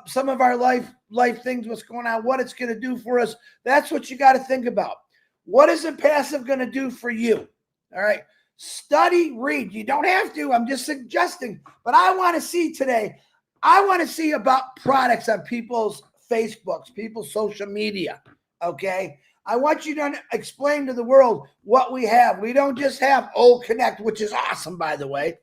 some of our life things, what's going on, what it's going to do for us. That's what you got to think about. What is ONPASSIVE going to do for you? All right. Study, read. You don't have to. I'm just suggesting. But I want to see today, I want to see about products on people's Facebooks, people's social media. Okay. I want you to explain to the world what we have. We don't just have O Connect, which is awesome, by the way,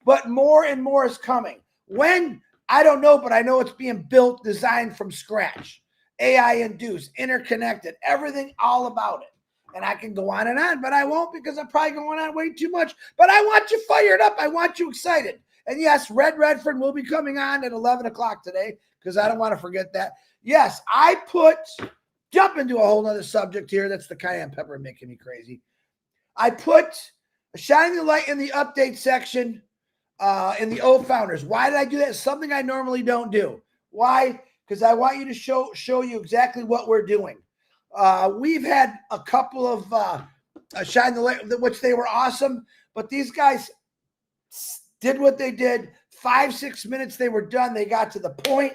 but more and more is coming. When? I don't know, but I know it's being built, designed from scratch. AI induced, interconnected, everything all about it. And I can go on and on, but I won't because I'm probably going on way too much. But I want you fired up. I want you excited. And yes, Red Redford will be coming on at 11 o'clock today because I don't want to forget that. Yes, jump into a whole nother subject here. That's the cayenne pepper making me crazy. I put shining the light in the update section in the O Founders. Why did I do that? It's something I normally don't do. Why? Because I want you to show you exactly what we're doing. We've had a couple of shine the light, which they were awesome, but these guys did what they did. 5-6 minutes, they were done. They got to the point,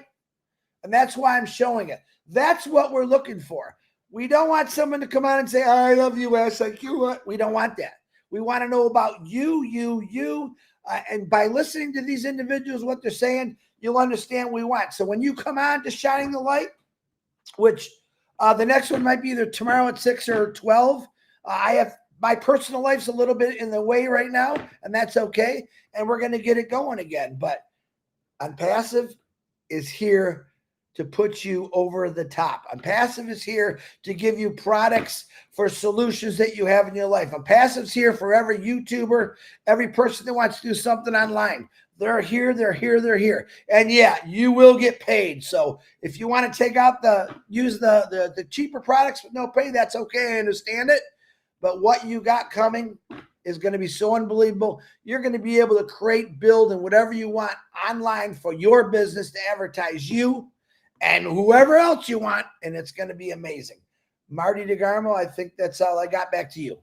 and that's why I'm showing it. That's what we're looking for. We don't want someone to come on and say, I love you, Ash. Like you what? We don't want that. We want to know about you. And by listening to these individuals, what they're saying, you'll understand what we want. So when you come on to Shining the Light, which the next one might be either tomorrow at 6 or 12, I have my personal life's a little bit in the way right now, and that's okay. And we're going to get it going again. But ONPASSIVE is here to put you over the top. ONPASSIVE is here to give you products for solutions that you have in your life. ONPASSIVE's here for every YouTuber, every person that wants to do something online. They're here, they're here, they're here. And yeah, you will get paid. So if you want to take out use the cheaper products with no pay, that's okay. I understand it. But what you got coming is going to be so unbelievable. You're going to be able to create, build, and whatever you want online for your business to advertise you and whoever else you want, and it's going to be amazing. Marty DeGarmo, I think that's all I got. Back to you.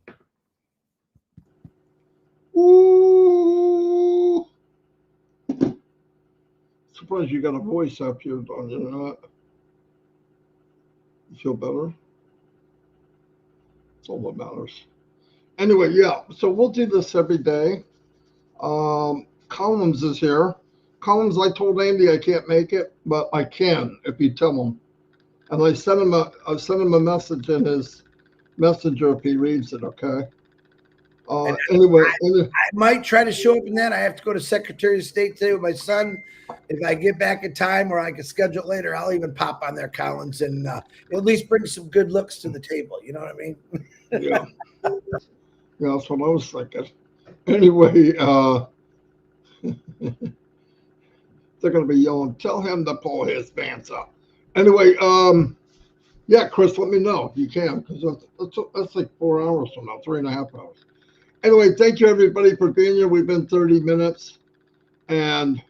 Ooh. Surprised you got a voice up here, Don. You know that? You feel better? That's all that matters. Anyway, yeah, so we'll do this every day. Collins is here. Collins, I told Andy I can't make it, but I can if you tell him. And I sent him a message in his messenger if he reads it, okay? Anyway, I might try to show up in that. I have to go to Secretary of State today with my son. If I get back in time or I can schedule it later, I'll even pop on there, Collins, and at least bring some good looks to the table. You know what I mean? Yeah. Yeah, that's what I was thinking. Anyway, they're going to be yelling, tell him to pull his pants up. Anyway, yeah, Chris, let me know if you can, because that's like 4 hours from now, 3.5 hours. Anyway, thank you, everybody, for being here. We've been 30 minutes, and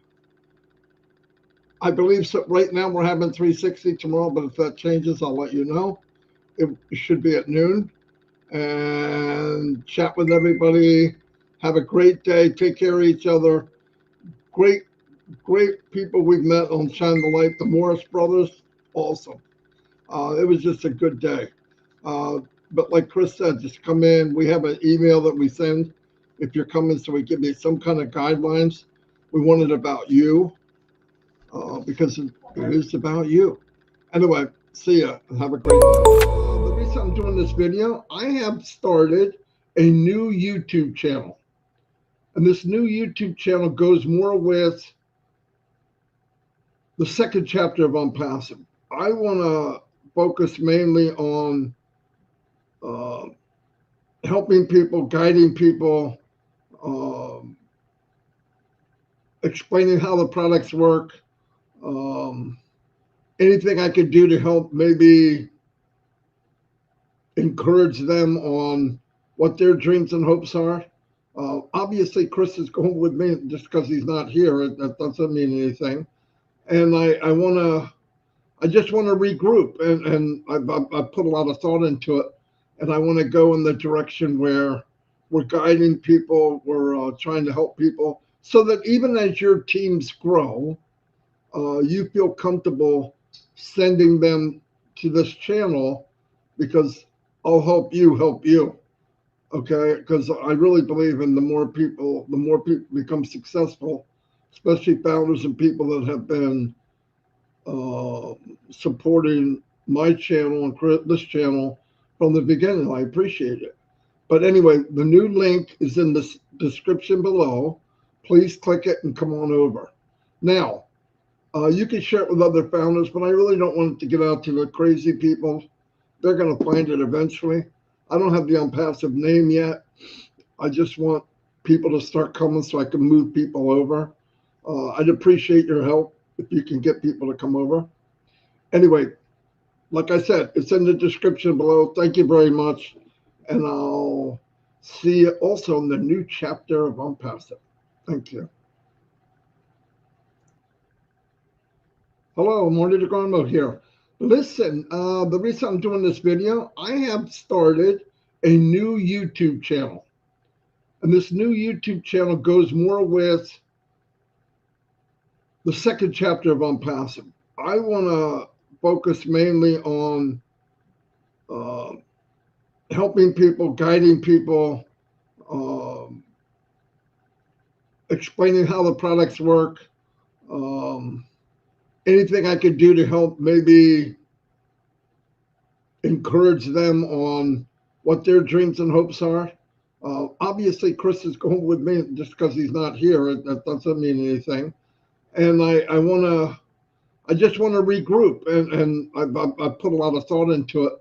I believe so, right now we're having 360 tomorrow, but if that changes, I'll let you know. It should be at noon, and chat with everybody. Have a great day. Take care of each other. Great people we've met on Shine the Light. The Morris brothers, awesome. It was just a good day. But like Chris said, just come in. We have an email that we send if you're coming, so we give you some kind of guidelines. We want it about you because it is about you. Anyway, see ya and have a great day. The reason I'm doing this video, I have started a new YouTube channel. And this new YouTube channel goes more with the second chapter of ONPASSIVE. I want to focus mainly on helping people, guiding people, explaining how the products work, anything I could do to help maybe encourage them on what their dreams and hopes are. Obviously, Chris is going with me just because he's not here. That doesn't mean anything. And I just want to regroup, and I put a lot of thought into it, and I want to go in the direction where we're guiding people, we're trying to help people, so that even as your teams grow, you feel comfortable sending them to this channel, because I'll help you, okay? Because I really believe in the more people become successful, especially founders and people that have been supporting my channel and this channel from the beginning. I appreciate it. But anyway, the new link is in the description below. Please click it and come on over. Now, you can share it with other founders, but I really don't want it to get out to the crazy people. They're going to find it eventually. I don't have the ONPASSIVE name yet. I just want people to start coming so I can move people over. I'd appreciate your help if you can get people to come over. Anyway, like I said, it's in the description below. Thank you very much. And I'll see you also in the new chapter of ONPASSIVE. Thank you. Hello, Marty DeGarmo here. Listen, the reason I'm doing this video, I have started a new YouTube channel. And this new YouTube channel goes more with the second chapter of ONPASSIVE. I want to focus mainly on helping people, guiding people, explaining how the products work, anything I could do to help maybe encourage them on what their dreams and hopes are. Obviously, Chris is going with me just because he's not here. That doesn't mean anything. And I I just want to regroup, and I put a lot of thought into it,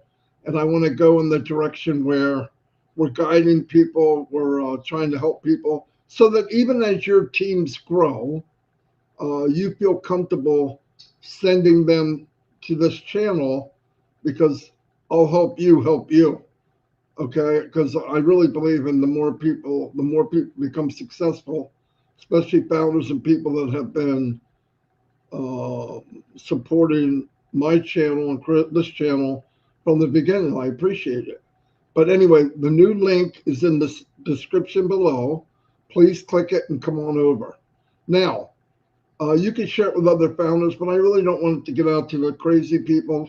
and I want to go in the direction where we're guiding people, we're trying to help people, so that even as your teams grow, you feel comfortable sending them to this channel, because I'll help you. Okay, because I really believe in the more people become successful, especially founders and people that have been supporting my channel and this channel from the beginning. I appreciate it. But anyway, the new link is in the description below. Please click it and come on over. Now, you can share it with other founders, but I really don't want it to get out to the crazy people.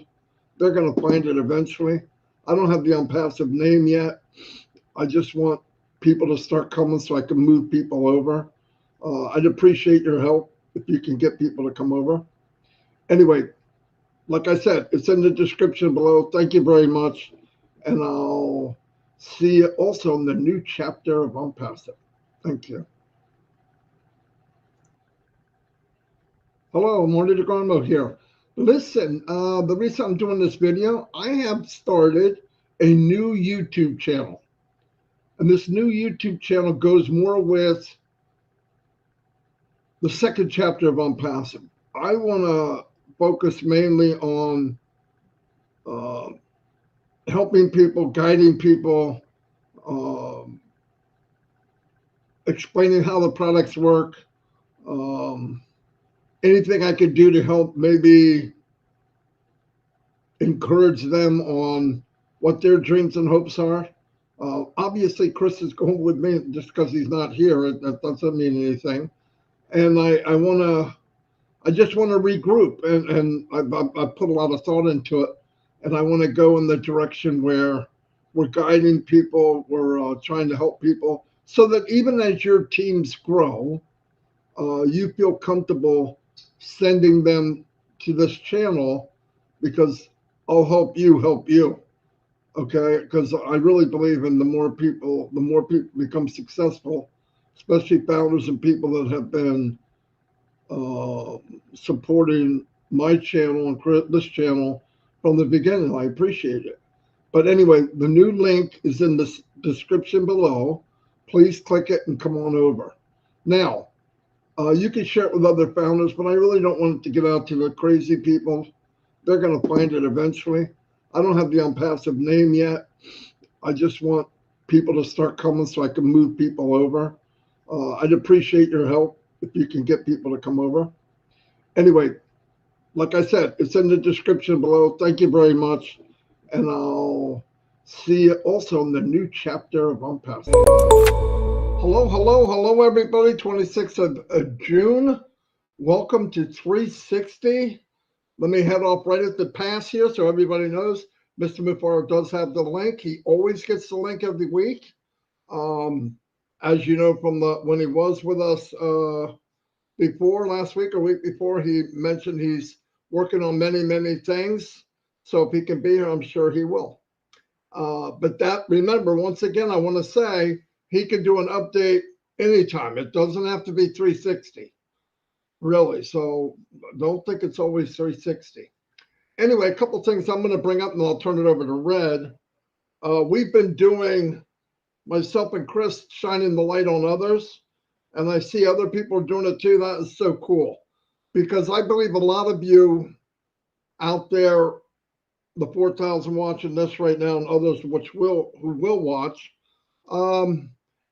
They're going to find it eventually. I don't have the ONPASSIVE name yet. I just want people to start coming so I can move people over. I'd appreciate your help if you can get people to come over. Anyway, like I said, it's in the description below. Thank you very much. And I'll see you also in the new chapter of ONPASSIVE. Thank you. Hello, Marty DeGarmo here. Listen, the reason I'm doing this video, I have started a new YouTube channel. And this new YouTube channel goes more with the second chapter of ONPASSIVE. I want to focus mainly on helping people, guiding people, explaining how the products work, anything I could do to help maybe encourage them on what their dreams and hopes are. Obviously, Chris is going with me just because he's not here. That doesn't mean anything. And I just want to regroup, and I put a lot of thought into it, and I want to go in the direction where we're guiding people, we're trying to help people, so that even as your teams grow, you feel comfortable sending them to this channel, because I'll help you. Okay, because I really believe in the more people become successful, especially founders and people that have been supporting my channel and this channel from the beginning. I appreciate it. But anyway, the new link is in the description below. Please click it and come on over. Now, you can share it with other founders, but I really don't want it to get out to the crazy people. They're going to find it eventually. I don't have the ONPASSIVE name yet. I just want people to start coming so I can move people over. I'd appreciate your help if you can get people to come over. Anyway, like I said, it's in the description below. Thank you very much. And I'll see you also in the new chapter of ONPASSIVE. Hello, everybody. 26th of June. Welcome to 360. Let me head off right at the pass here so everybody knows Mr. Mufaro does have the link. He always gets the link every week. As you know from when he was with us last week or week before, he mentioned he's working on many things. So if he can be here, I'm sure he will. But remember, once again, I want to say he can do an update anytime. It doesn't have to be 360. Really, so don't think it's always 360. Anyway, a couple things I'm going to bring up, and I'll turn it over to Red. We've been doing, myself and Chris, shining the light on others, and I see other people are doing it too. That is so cool, because I believe a lot of you out there, the 4,000 watching this right now, and others who will watch,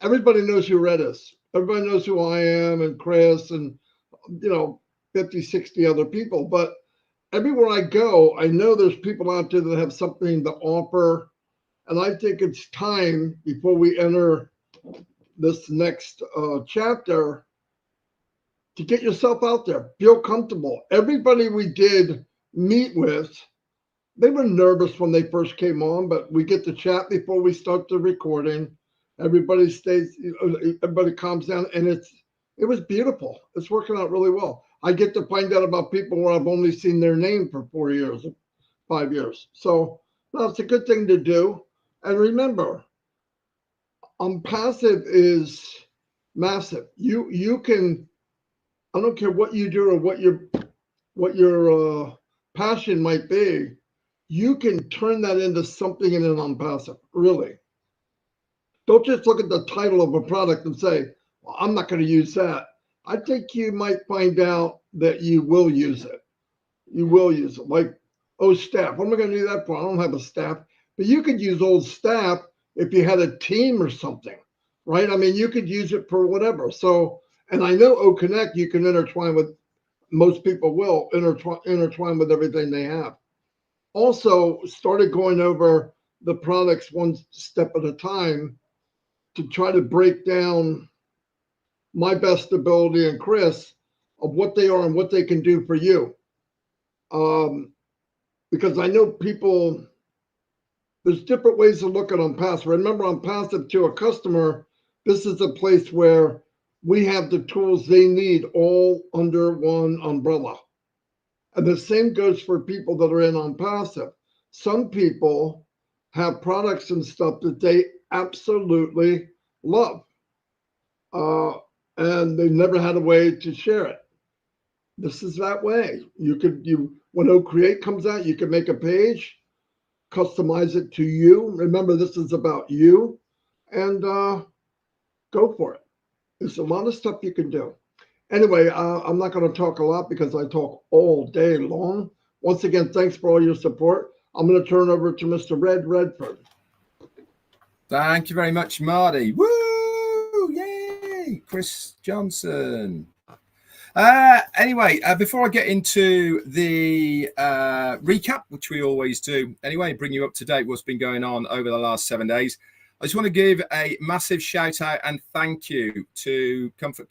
everybody knows who Red is. Everybody knows who I am, and Chris, and 50, 60 other people. But everywhere I go, I know there's people out there that have something to offer. And I think it's time, before we enter this next chapter, to get yourself out there. Feel comfortable. Everybody we did meet with, they were nervous when they first came on, but we get to chat before we start the recording. Everybody calms down, and it was beautiful. It's working out really well. I get to find out about people where I've only seen their name for 4 years, 5 years. So it's a good thing to do. And remember, ONPASSIVE is massive. You can, I don't care what you do or what what your passion might be, you can turn that into something in an ONPASSIVE, really. Don't just look at the title of a product and say, well, I'm not going to use that. I think you might find out that you will use it. You will use it. Like, oh, staff. What am I going to do that for? I don't have a staff. But you could use old staff if you had a team or something, right? I mean, you could use it for whatever. So, and I know O Connect, you can intertwine with, most people will intertwine with everything they have. Also, started going over the products one step at a time to try to break down my best ability and Chris of what they are and what they can do for you. Because I know people, there's different ways to look at ONPASSIVE. Remember, ONPASSIVE to a customer, this is a place where we have the tools they need all under one umbrella. And the same goes for people that are in ONPASSIVE. Some people have products and stuff that they absolutely love. And they've never had a way to share it. This is that way. When OCreate comes out, you can make a page, customize it to you. Remember, this is about you, and go for it. There's a lot of stuff you can do. Anyway, I'm not going to talk a lot because I talk all day long. Once again, thanks for all your support. I'm going to turn over to Mr. Redford. Thank you very much, Marty. Woo! Yay! Chris Johnson. Anyway, before I get into the recap, which we always do, anyway, bring you up to date what's been going on over the last 7 days, I just want to give a massive shout out and thank you to Comfort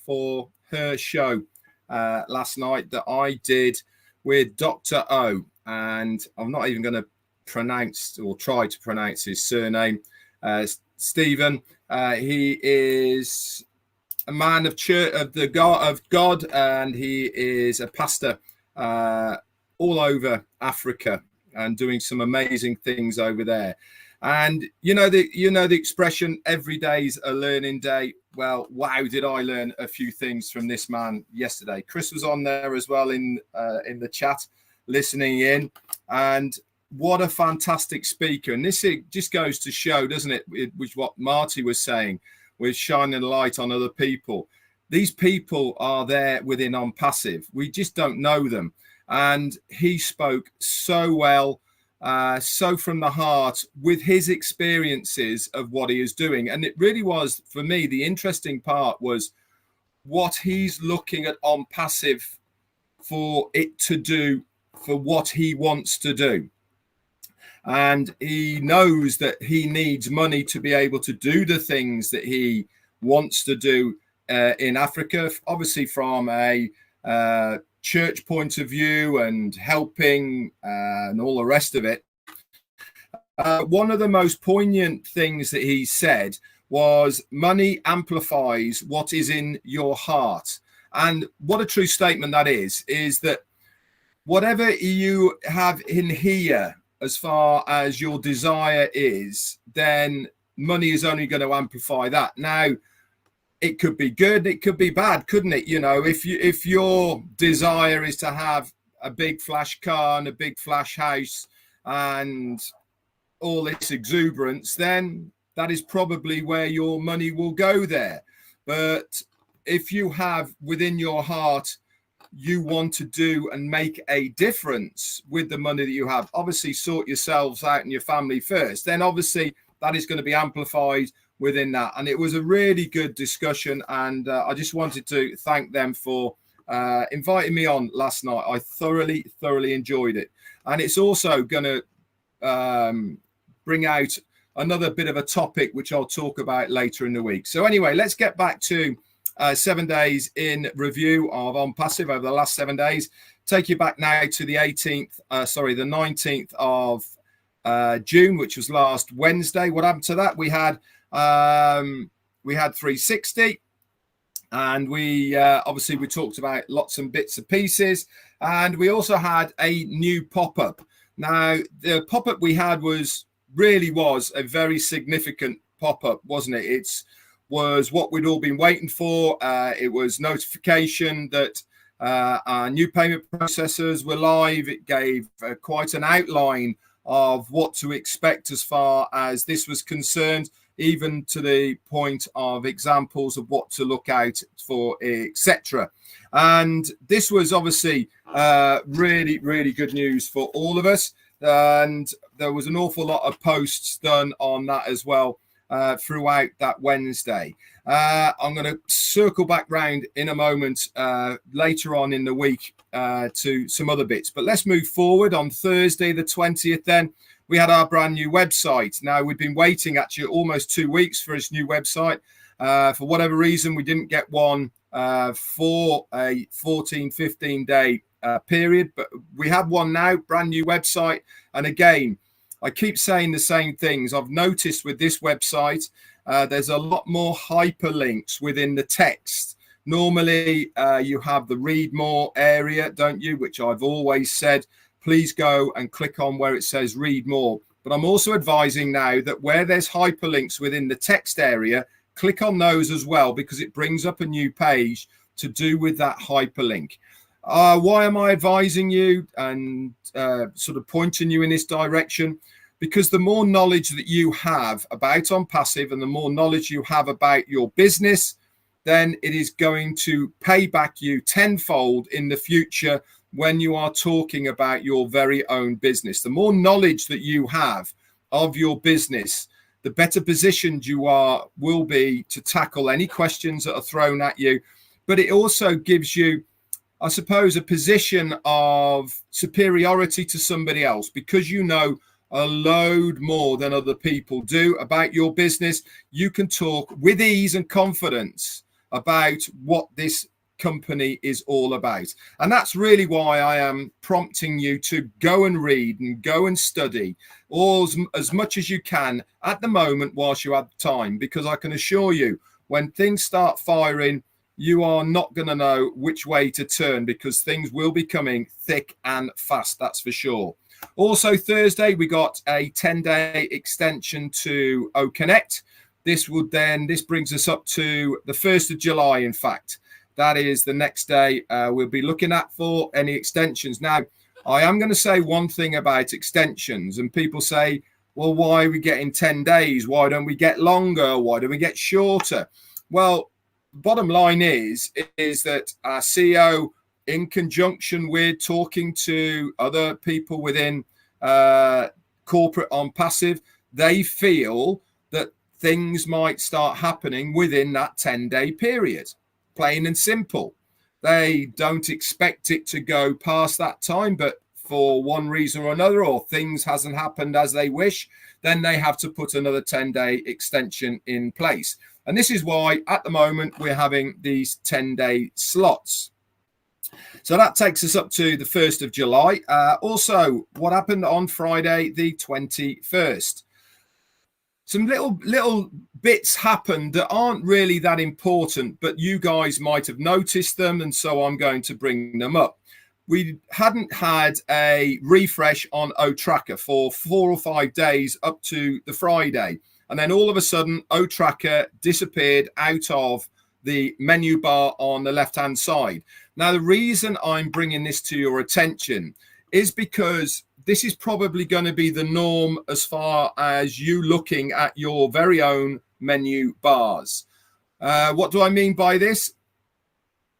for her show last night that I did with Dr. O. And I'm not even going to pronounce or try to pronounce his surname. Stephen, he is a man of church, of God, and he is a pastor all over Africa and doing some amazing things over there. And you know the expression, every day's a learning day. Well, wow, did I learn a few things from this man yesterday. Chris was on there as well in the chat, listening in, and what a fantastic speaker. And this just goes to show, doesn't it, which what Marty was saying, with shining a light on other people. These people are there within ONPASSIVE. We just don't know them. And he spoke so well, so from the heart, with his experiences of what he is doing. And it really was, for me, the interesting part was what he's looking at ONPASSIVE for it to do, for what he wants to do. And he knows that he needs money to be able to do the things that he wants to do in Africa, obviously from a church point of view and helping and all the rest of it. One of the most poignant things that he said was money amplifies what is in your heart. And what a true statement that is that whatever you have in here, as far as your desire is, then money is only going to amplify that. Now, it could be good, it could be bad, couldn't it? You know, if your desire is to have a big flash car and a big flash house and all this exuberance, then that is probably where your money will go there. But if you have within your heart, you want to do and make a difference with the money that you have, obviously sort yourselves out and your family first, then obviously that is going to be amplified within that. And it was a really good discussion, and I just wanted to thank them for inviting me on last night. I thoroughly enjoyed it, and it's also going to bring out another bit of a topic which I'll talk about later in the week. So anyway, let's get back to 7 days in review of ONPASSIVE over the last 7 days. Take you back now to the 19th of June, which was last Wednesday. What happened to that? We had 360, and we obviously we talked about lots and bits and pieces, and we also had a new pop-up. Now, the pop-up we had was a very significant pop-up, wasn't it? Was what we'd all been waiting for. It was notification that Our new payment processors were live. It gave quite an outline of what to expect as far as this was concerned, even to the point of examples of what to look out for, etc. And this was obviously really, really good news for all of us. And there was an awful lot of posts done on that as well throughout that Wednesday. I'm going to circle back round in a moment later on in the week to some other bits. But let's move forward. On Thursday, the 20th, then, we had our brand new website. Now, we've been waiting actually almost 2 weeks for this new website. For whatever reason, we didn't get one for a 14, 15-day period. But we have one now, brand new website. And again, I keep saying the same things. I've noticed with this website, there's a lot more hyperlinks within the text. Normally, you have the read more area, don't you? Which I've always said, please go and click on where it says read more. But I'm also advising now that where there's hyperlinks within the text area, click on those as well, because it brings up a new page to do with that hyperlink. Why am I advising you and sort of pointing you in this direction? Because the more knowledge that you have about ONPASSIVE and the more knowledge you have about your business, then it is going to pay back you tenfold in the future when you are talking about your very own business. The more knowledge that you have of your business, the better positioned you will be to tackle any questions that are thrown at you. But it also gives you, I suppose, a position of superiority to somebody else, because you know a load more than other people do about your business. You can talk with ease and confidence about what this company is all about. And that's really why I am prompting you to go and read and go and study all as much as you can at the moment whilst you have time, because I can assure you, when things start firing, you are not going to know which way to turn, because things will be coming thick and fast, that's for sure. Also, Thursday, we got a 10-day extension to OConnect. This brings us up to the 1st of July, in fact. That is the next day we'll be looking at for any extensions. Now, I am going to say one thing about extensions, and people say, well, why are we getting 10 days? Why don't we get longer? Why don't we get shorter? Well, bottom line is that our CEO, in conjunction with talking to other people within corporate ONPASSIVE, they feel that things might start happening within that 10-day period. Plain and simple. They don't expect it to go past that time, but for one reason or another, or things hasn't happened as they wish, then they have to put another 10-day extension in place. And this is why at the moment we're having these 10-day slots. So that takes us up to the 1st of July. Also, what happened on Friday, the 21st? Some little bits happened that aren't really that important, but you guys might have noticed them, and so I'm going to bring them up. We hadn't had a refresh on OTracker for 4 or 5 days up to the Friday. And then all of a sudden, OTracker disappeared out of the menu bar on the left-hand side. Now, the reason I'm bringing this to your attention is because this is probably going to be the norm as far as you looking at your very own menu bars. What do I mean by this?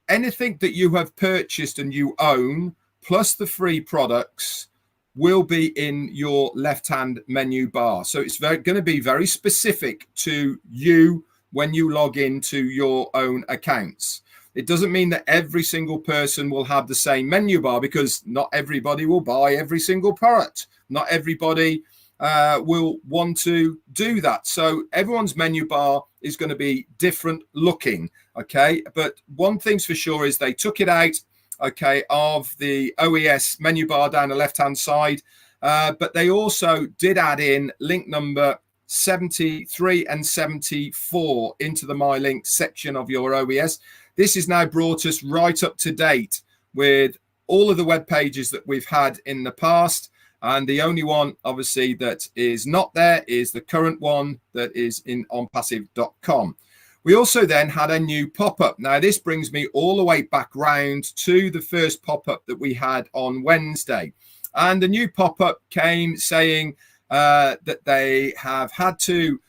Anything that you have purchased and you own, plus the free products, will be in your left-hand menu bar. So it's going to be very specific to you when you log into your own accounts. It doesn't mean that every single person will have the same menu bar, because not everybody will buy every single product. Not everybody will want to do that. So everyone's menu bar is going to be different looking, okay? But one thing's for sure is they took it out, okay, of the OES menu bar down the left-hand side, but they also did add in link number 73 and 74 into the My Link section of your OES. This has now brought us right up to date with all of the web pages that we've had in the past. And the only one, obviously, that is not there is the current one that is in ONPASSIVE.com. We also then had a new pop-up. Now, this brings me all the way back round to the first pop-up that we had on Wednesday. And the new pop-up came saying that they have had to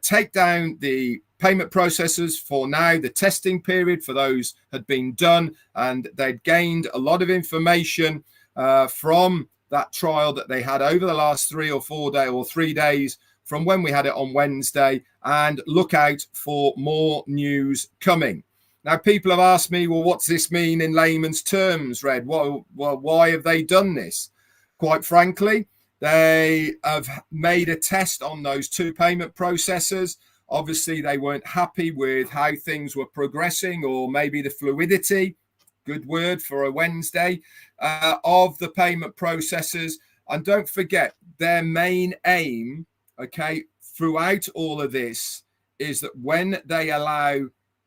take down the payment processors for now. The testing period for those had been done, and they'd gained a lot of information from that trial that they had over the last 3 or 4 days or 3 days from when we had it on Wednesday, and look out for more news coming. Now, people have asked me, well, what's this mean in layman's terms, Red? Well, why have they done this? Quite frankly, they have made a test on those 2 payment processors. Obviously, they weren't happy with how things were progressing, or maybe the fluidity, good word for a Wednesday, of the payment processors. And don't forget, their main aim, okay, throughout all of this, is that when they allow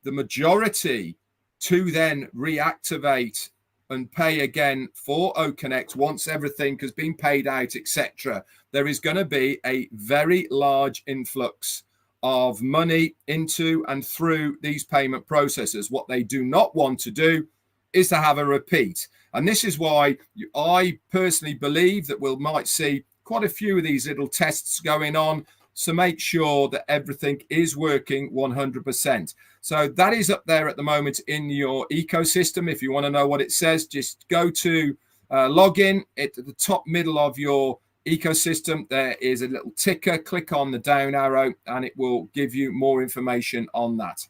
the majority to then reactivate and pay again for OConnect, once everything has been paid out, etc., there is going to be a very large influx of money into and through these payment processors. What they do not want to do is to have a repeat. And this is why I personally believe that we might see quite a few of these little tests going on, so make sure that everything is working 100%. So that is up there at the moment in your ecosystem. If you want to know what it says, just go to login. At the top middle of your ecosystem, there is a little ticker. Click on the down arrow and it will give you more information on that.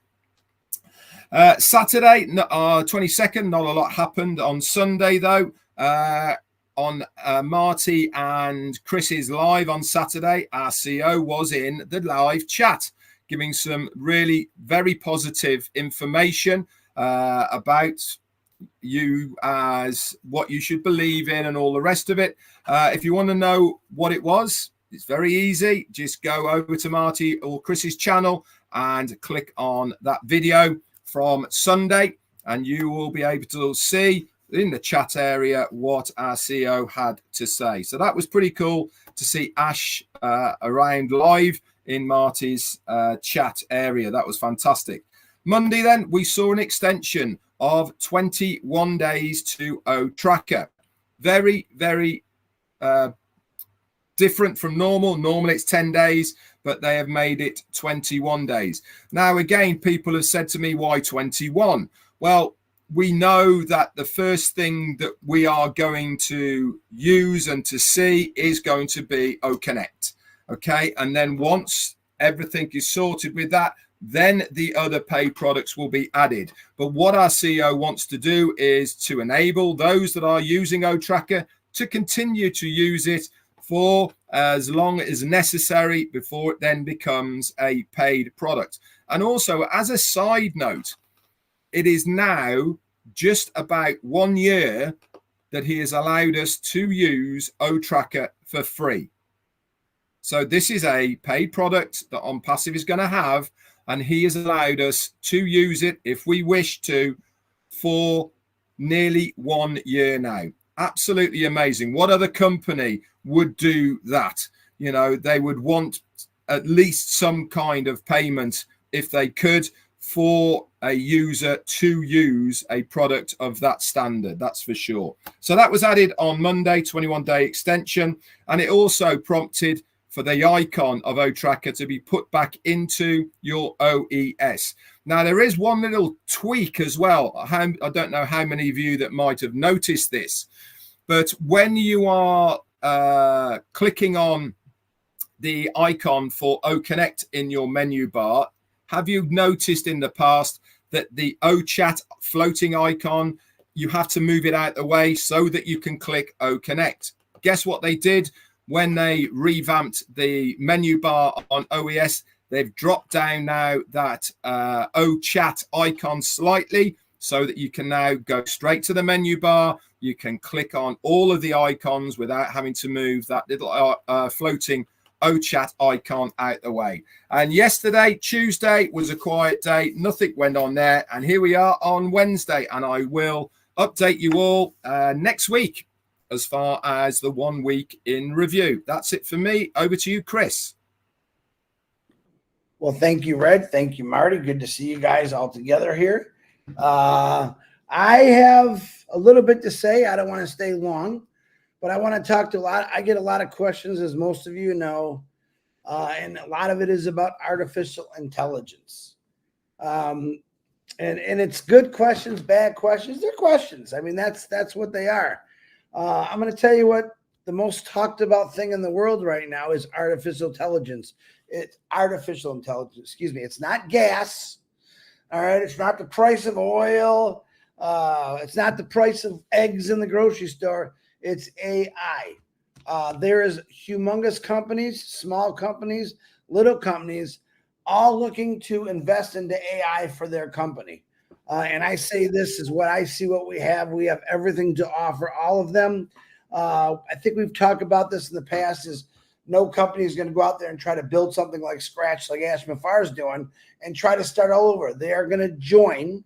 Saturday, 22nd, not a lot happened. On Sunday, though, on Marty and Chris's live on Saturday, our CEO was in the live chat, giving some really very positive information about you as what you should believe in and all the rest of it. If you want to know what it was, it's very easy. Just go over to Marty or Chris's channel and click on that video from Sunday, and you will be able to see in the chat area what our CEO had to say. So that was pretty cool to see Ash around live in Marty's chat area. That was fantastic. Monday, then, we saw an extension of 21 days to OTracker. Very, very different from normal. Normally it's 10 days, but they have made it 21 days. Now, again, people have said to me, why 21? Well, we know that the first thing that we are going to use and to see is going to be OConnect. Okay. And then once everything is sorted with that, then the other paid products will be added. But what our CEO wants to do is to enable those that are using OTracker to continue to use it for as long as necessary before it then becomes a paid product. And also, as a side note, it is now just about 1 year that he has allowed us to use OTracker for free. So this is a paid product that ONPASSIVE is going to have, and he has allowed us to use it if we wish to for nearly 1 year now. Absolutely amazing. What other company would do that? You know, they would want at least some kind of payment if they could for a user to use a product of that standard. That's for sure. So that was added on Monday, 21-day extension. And it also prompted for the icon of OTracker to be put back into your OES. Now, there is one little tweak as well. I don't know how many of you that might have noticed this, but when you are clicking on the icon for OConnect in your menu bar, have you noticed in the past that the OChat floating icon, you have to move it out the way so that you can click OConnect? Guess what they did when they revamped the menu bar on OES? They've dropped down now that OChat icon slightly so that you can now go straight to the menu bar. You can click on all of the icons without having to move that little floating OChat icon out the way. And yesterday, Tuesday, was a quiet day. Nothing went on there. And here we are on Wednesday. And I will update you all next week as far as the 1 week in review. That's it for me. Over to you, Chris. Well, thank you, Red. Thank you, Marty. Good to see you guys all together here. I have a little bit to say. I don't want to stay long, but I want to talk to a lot. I get a lot of questions, as most of you know, and a lot of it is about artificial intelligence. And it's good questions, bad questions. They're questions. I mean, that's what they are. I'm going to tell you what the most talked about thing in the world right now is artificial intelligence. It's artificial intelligence. Excuse me. It's not gas. All right. It's not the price of oil. It's not the price of eggs in the grocery store. It's AI. There is humongous companies, small companies, little companies, all looking to invest into AI for their company. And I say this is what I see what we have. We have everything to offer all of them. I think we've talked about this in the past is no company is going to go out there and try to build something like scratch like Ashman Farr is doing and try to start all over. They are going to join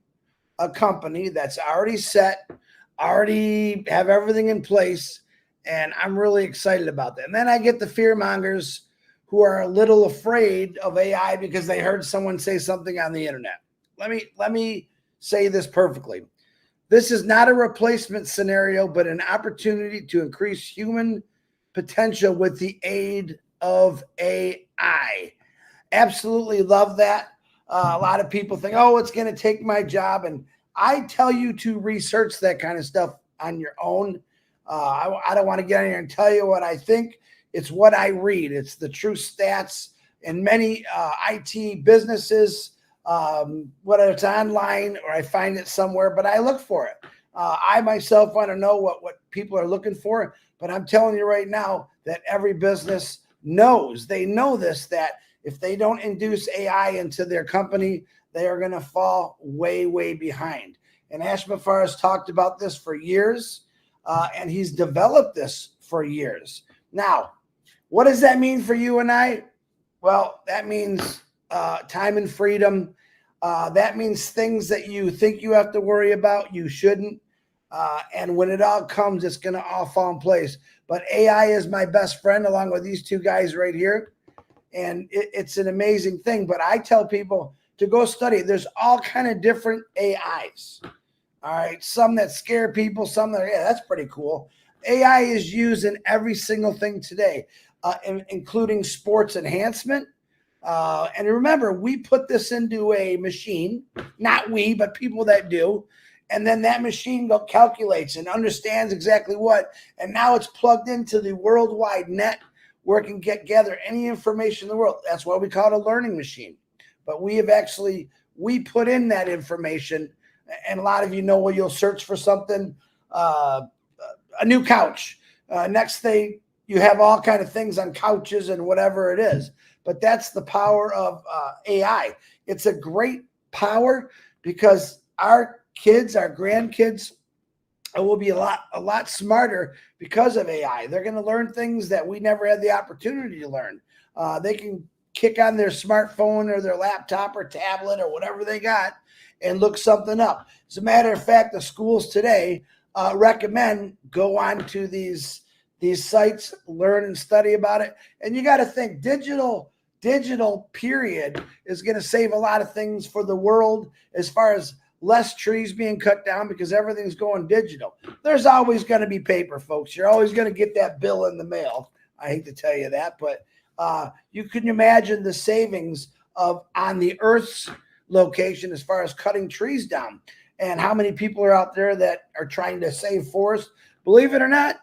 a company that's already set, already have everything in place. And I'm really excited about that. And then I get the fear mongers who are a little afraid of AI because they heard someone say something on the internet. Let me say this perfectly. This is not a replacement scenario, but an opportunity to increase human potential with the aid of AI. Absolutely love that. A lot of people think, oh, it's going to take my job. And I tell you to research that kind of stuff on your own. I don't want to get in here and tell you what I think. It's what I read. It's the true stats in many IT businesses, whether it's online or I find it somewhere, but I look for it. I myself want to know what people are looking for, but I'm telling you right now that every business knows, they know this, that if they don't induce AI into their company, they are going to fall way, way behind. And Ashman Farr has talked about this for years, and he's developed this for years. Now, what does that mean for you and I? Well, that means time and freedom. That means things that you think you have to worry about, you shouldn't. And when it all comes, it's going to all fall in place. But AI is my best friend along with these two guys right here. And it's an amazing thing. But I tell people to go study. There's all kind of different AIs. All right. Some that scare people, some that, yeah, that's pretty cool. AI is used in every single thing today, including sports enhancement. And remember, we put this into a machine, not we, but people that do. And then that machine calculates and understands exactly what. And now it's plugged into the worldwide net where it can gather any information in the world. That's why we call it a learning machine. But we put in that information. And a lot of you know where you'll search for something, a new couch. Next thing, you have all kind of things on couches and whatever it is. But that's the power of AI. It's a great power because our kids, our grandkids will be a lot smarter because of AI. They're going to learn things that we never had the opportunity to learn. They can kick on their smartphone or their laptop or tablet or whatever they got and look something up. As a matter of fact, the schools today recommend go on to these sites, learn and study about it. And you got to think digital period is going to save a lot of things for the world as far as less trees being cut down because everything's going digital. There's always going to be paper, folks. You're always going to get that bill in the mail. I hate to tell you that, but you can imagine the savings on the Earth's location as far as cutting trees down and how many people are out there that are trying to save forest. Believe it or not,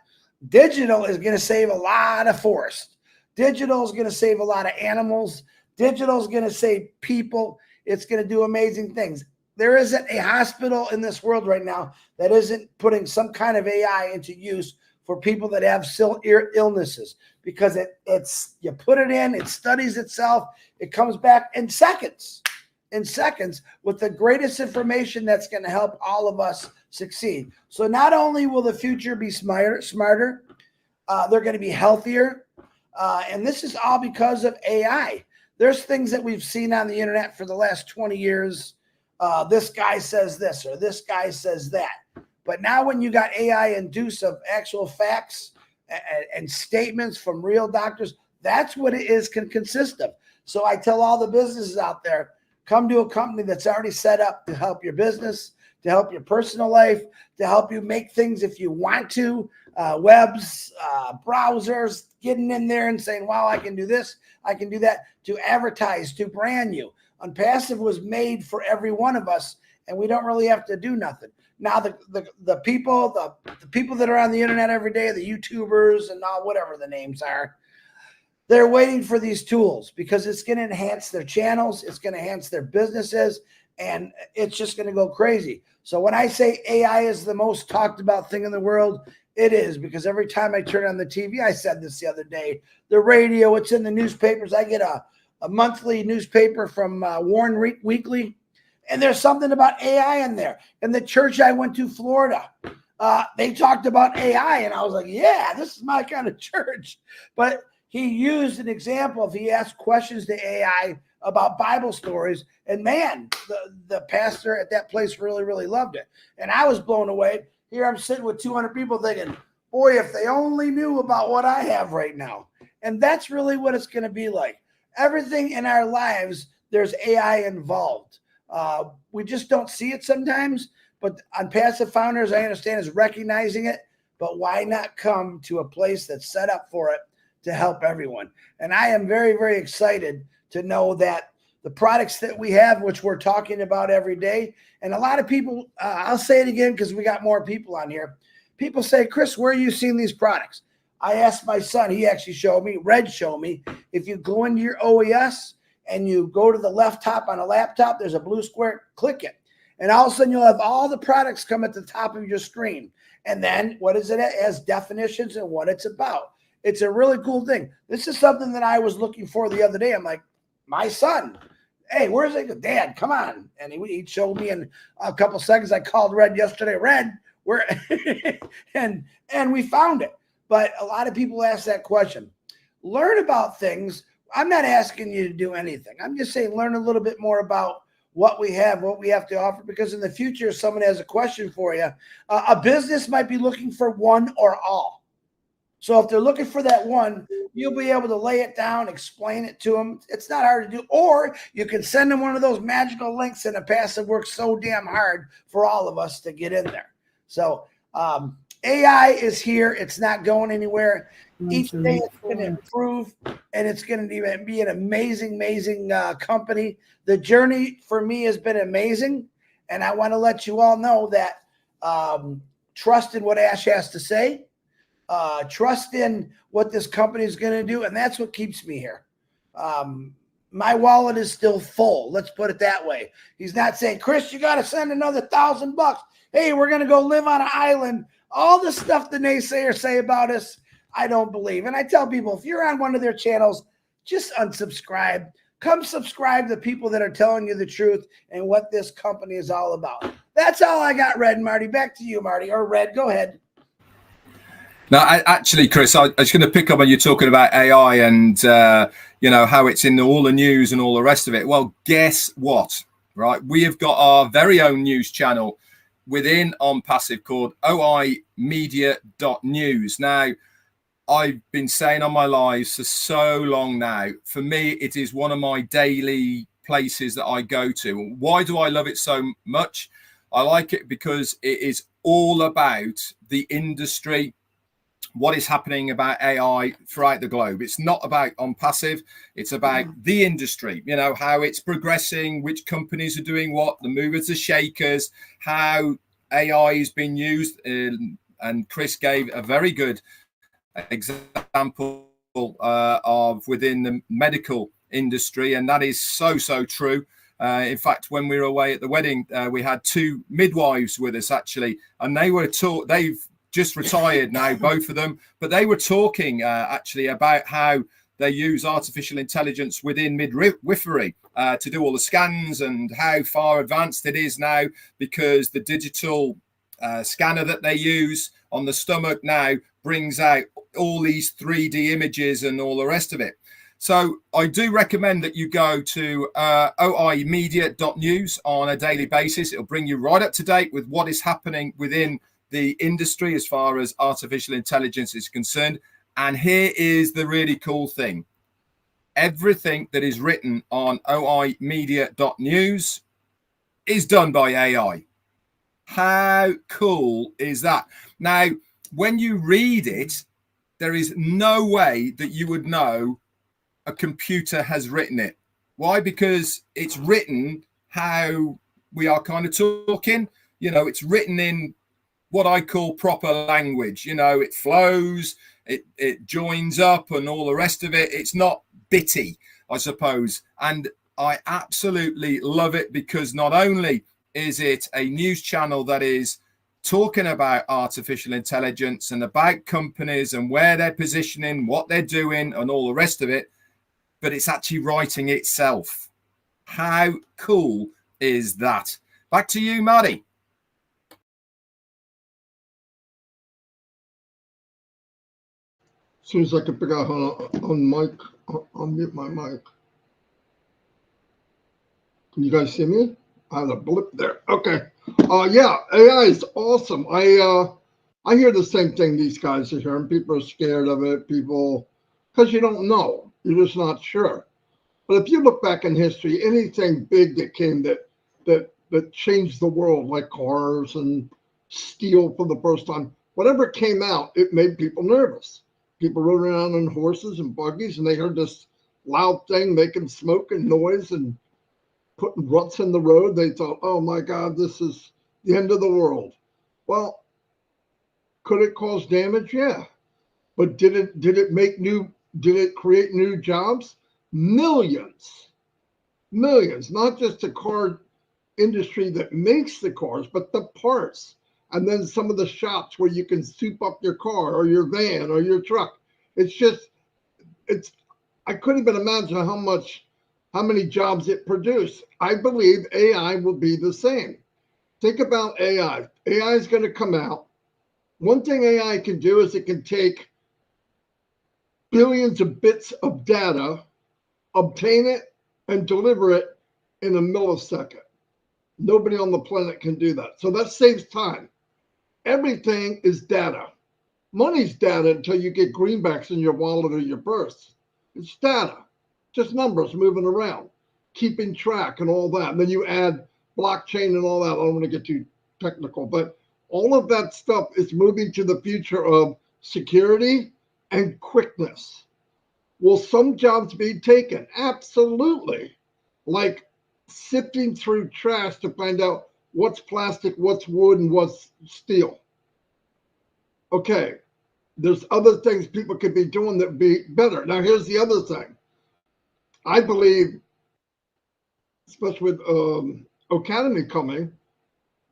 digital is going to save a lot of forest. Digital is going to save a lot of animals. Digital is going to save people. It's going to do amazing things. There isn't a hospital in this world right now that isn't putting some kind of AI into use for people that have illnesses because it's you put it in, it studies itself, it comes back in seconds with the greatest information that's going to help all of us succeed. So not only will the future be smarter, they're going to be healthier. And this is all because of AI. There's things that we've seen on the internet for the last 20 years. This guy says this or this guy says that. But now when you got AI induced of actual facts and statements from real doctors, that's what it can consist of. So I tell all the businesses out there, come to a company that's already set up to help your business, to help your personal life, to help you make things if you want to, webs, browsers, getting in there and saying, wow, I can do this, I can do that, to advertise, to brand you. ONPASSIVE was made for every one of us, and we don't really have to do nothing. Now, the people that are on the internet every day, the YouTubers and all whatever the names are, they're waiting for these tools because it's going to enhance their channels, it's going to enhance their businesses, and it's just going to go crazy. So when I say AI is the most talked about thing in the world, it is, because every time I turn on the TV, I said this the other day, the radio, it's in the newspapers. I get a monthly newspaper from Warren Weekly, and there's something about AI in there. In the church I went to, Florida, they talked about AI, and I was like, yeah, this is my kind of church. But he used an example of, he asked questions to AI about Bible stories, and man, the pastor at that place really, really loved it. And I was blown away. Here I'm sitting with 200 people thinking, boy, if they only knew about what I have right now. And that's really what it's going to be like. Everything in our lives, there's AI involved. We just don't see it sometimes, but ONPASSIVE founders, I understand, is recognizing it. But why not come to a place that's set up for it to help everyone? And I am very, very excited to know that the products that we have, which we're talking about every day, and a lot of people, I'll say it again because we got more people on here. People say, Chris, where are you seeing these products? I asked my son, he actually showed me, Red showed me, if you go into your OES and you go to the left top on a laptop, there's a blue square, click it. And all of a sudden you'll have all the products come at the top of your screen. And then what is it? It has definitions and what it's about. It's a really cool thing. This is something that I was looking for the other day. I'm like, my son, hey, where's it? Dad, come on. And he showed me in a couple seconds. I called Red yesterday. Red, where? and we found it. But a lot of people ask that question. Learn about things. I'm not asking you to do anything. I'm just saying learn a little bit more about what we have to offer, because in the future, if someone has a question for you, a business might be looking for one or all. So if they're looking for that one, you'll be able to lay it down, explain it to them. It's not hard to do. Or you can send them one of those magical links, and ONPASSIVE works so damn hard for all of us to get in there. So AI is here. It's not going anywhere. Each day it's going to improve, and it's going to be an amazing, amazing company. The journey for me has been amazing, and I want to let you all know that trust in what Ash has to say. Trust in what this company is going to do, and that's what keeps me here. My wallet is still full. Let's put it that way. He's not saying, Chris, you got to send another $1,000. Hey, we're going to go live on an island. All the stuff the naysayers say about us, I don't believe. And I tell people, if you're on one of their channels, just unsubscribe. Come subscribe to people that are telling you the truth and what this company is all about. That's all I got, Red and Marty. Back to you, Marty. Or Red, go ahead. Now, actually, Chris, I was going to pick up on you talking about AI and, how it's in all the news and all the rest of it. Well, guess what, right? We have got our very own news channel within ONPASSIVE called oimedia.news. Now, I've been saying on my lives for so long now, for me, it is one of my daily places that I go to. Why do I love it so much? I like it because it is all about the industry, what is happening about AI throughout the globe. It's not about ONPASSIVE. It's about the industry, how it's progressing, which companies are doing what, the movers, the shakers, how AI is being used. And Chris gave a very good example of within the medical industry. And that is so, so true. In fact, when we were away at the wedding, we had two midwives with us, actually, and they were taught, they've just retired now, both of them, but they were talking actually about how they use artificial intelligence within midwifery to do all the scans, and how far advanced it is now, because the digital scanner that they use on the stomach now brings out all these 3D images and all the rest of it. So I do recommend that you go to oimedia.news on a daily basis. It'll bring you right up to date with what is happening within the industry as far as artificial intelligence is concerned. And here is the really cool thing. everything that is written on oimedia.news is done by AI. How cool is that? Now, when you read it, there is no way that you would know a computer has written it. Why? Because it's written how we are kind of talking. You know, it's written in what I call proper language. You know, it flows, it joins up and all the rest of it. It's not bitty, I suppose. And I absolutely love it, because not only is it a news channel that is talking about artificial intelligence and about companies and where they're positioning, what they're doing and all the rest of it, but it's actually writing itself. How cool is that? Back to you, Marty. As soon as I can figure out how to unmute my mic. Can you guys see me? I had a blip there. Okay. Yeah, AI is awesome. I hear the same thing these guys are hearing. People are scared of it. People, because you don't know. You're just not sure. But if you look back in history, anything big that came that changed the world, like cars and steel for the first time, whatever came out, it made people nervous. People rode around on horses and buggies, and they heard this loud thing making smoke and noise and putting ruts in the road. They thought, oh my God, this is the end of the world. Well, could it cause damage? Yeah. But did it create new jobs? Millions, not just the car industry that makes the cars, but the parts. And then some of the shops where you can soup up your car or your van or your truck. I couldn't even imagine how many jobs it produced. I believe AI will be the same. Think about AI. AI is going to come out. One thing AI can do is it can take billions of bits of data, obtain it, and deliver it in a millisecond. Nobody on the planet can do that. So that saves time. Everything is data. Money's data until you get greenbacks in your wallet or your purse. It's data, just numbers moving around, keeping track and all that. And then you add blockchain and all that. I don't want to get too technical, but all of that stuff is moving to the future of security and quickness. Will some jobs be taken? Absolutely. Like sifting through trash to find out what's plastic, what's wood, and what's steel. Okay, there's other things people could be doing that would be better. Now, here's the other thing. I believe, especially with Academy coming,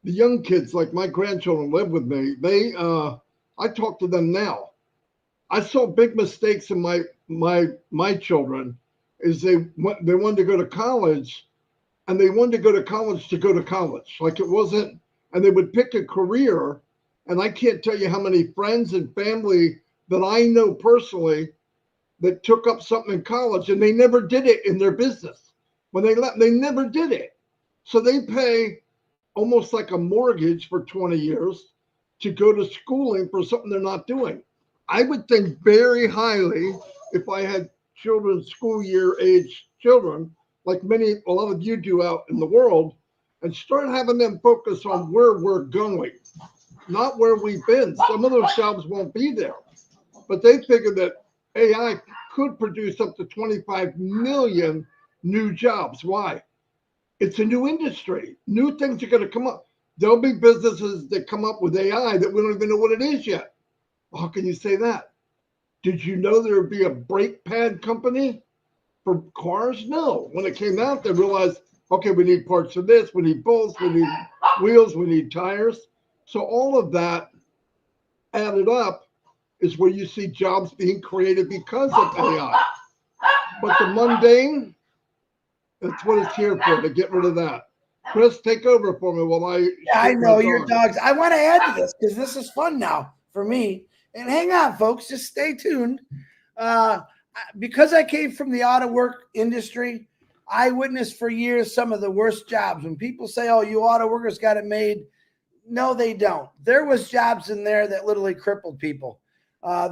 the young kids, like my grandchildren live with me, I talk to them now. I saw big mistakes in my children is they wanted to go to college, and they wanted to go to college. Like it wasn't, and they would pick a career. And I can't tell you how many friends and family that I know personally that took up something in college and they never did it in their business. When they left, they never did it. So they pay almost like a mortgage for 20 years to go to schooling for something they're not doing. I would think very highly if I had children, school year age children, like a lot of you do out in the world, and start having them focus on where we're going, not where we've been. Some of those jobs won't be there, but they figure that AI could produce up to 25 million new jobs. Why? It's a new industry. New things are going to come up. There'll be businesses that come up with AI that we don't even know what it is yet. How can you say that? Did you know there would be a brake pad company for cars? No. When it came out, they realized, okay, we need parts for this, we need bolts, we need wheels, we need tires. So all of that added up is where you see jobs being created because of AI. But the mundane, that's what it's here for, to get rid of that. Chris, take over for me while I know your dogs. I want to add to this because this is fun now for me. And hang on, folks, just stay tuned. Because I came from the auto work industry, I witnessed for years some of the worst jobs. When people say, oh, you auto workers got it made. No, they don't. There was jobs in there that literally crippled people.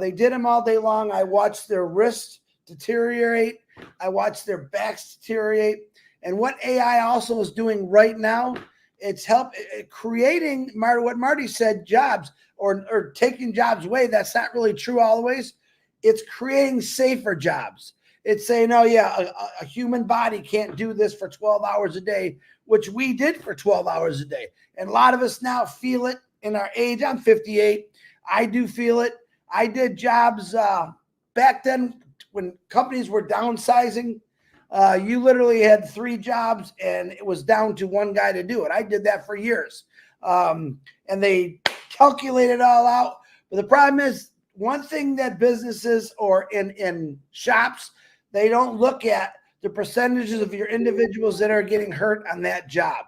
They did them all day long. I watched their wrists deteriorate. I watched their backs deteriorate. And what AI also is doing right now, it's creating, what Marty said, jobs or taking jobs away. That's not really true always. It's creating safer jobs. It's saying, oh yeah, a human body can't do this for 12 hours a day, which we did for 12 hours a day. And a lot of us now feel it in our age. I'm 58. I do feel it. I did jobs back then when companies were downsizing. You literally had 3 jobs and it was down to one guy to do it. I did that for years. And they calculate it all out. But the problem is, one thing that businesses or in shops, they don't look at the percentages of your individuals that are getting hurt on that job.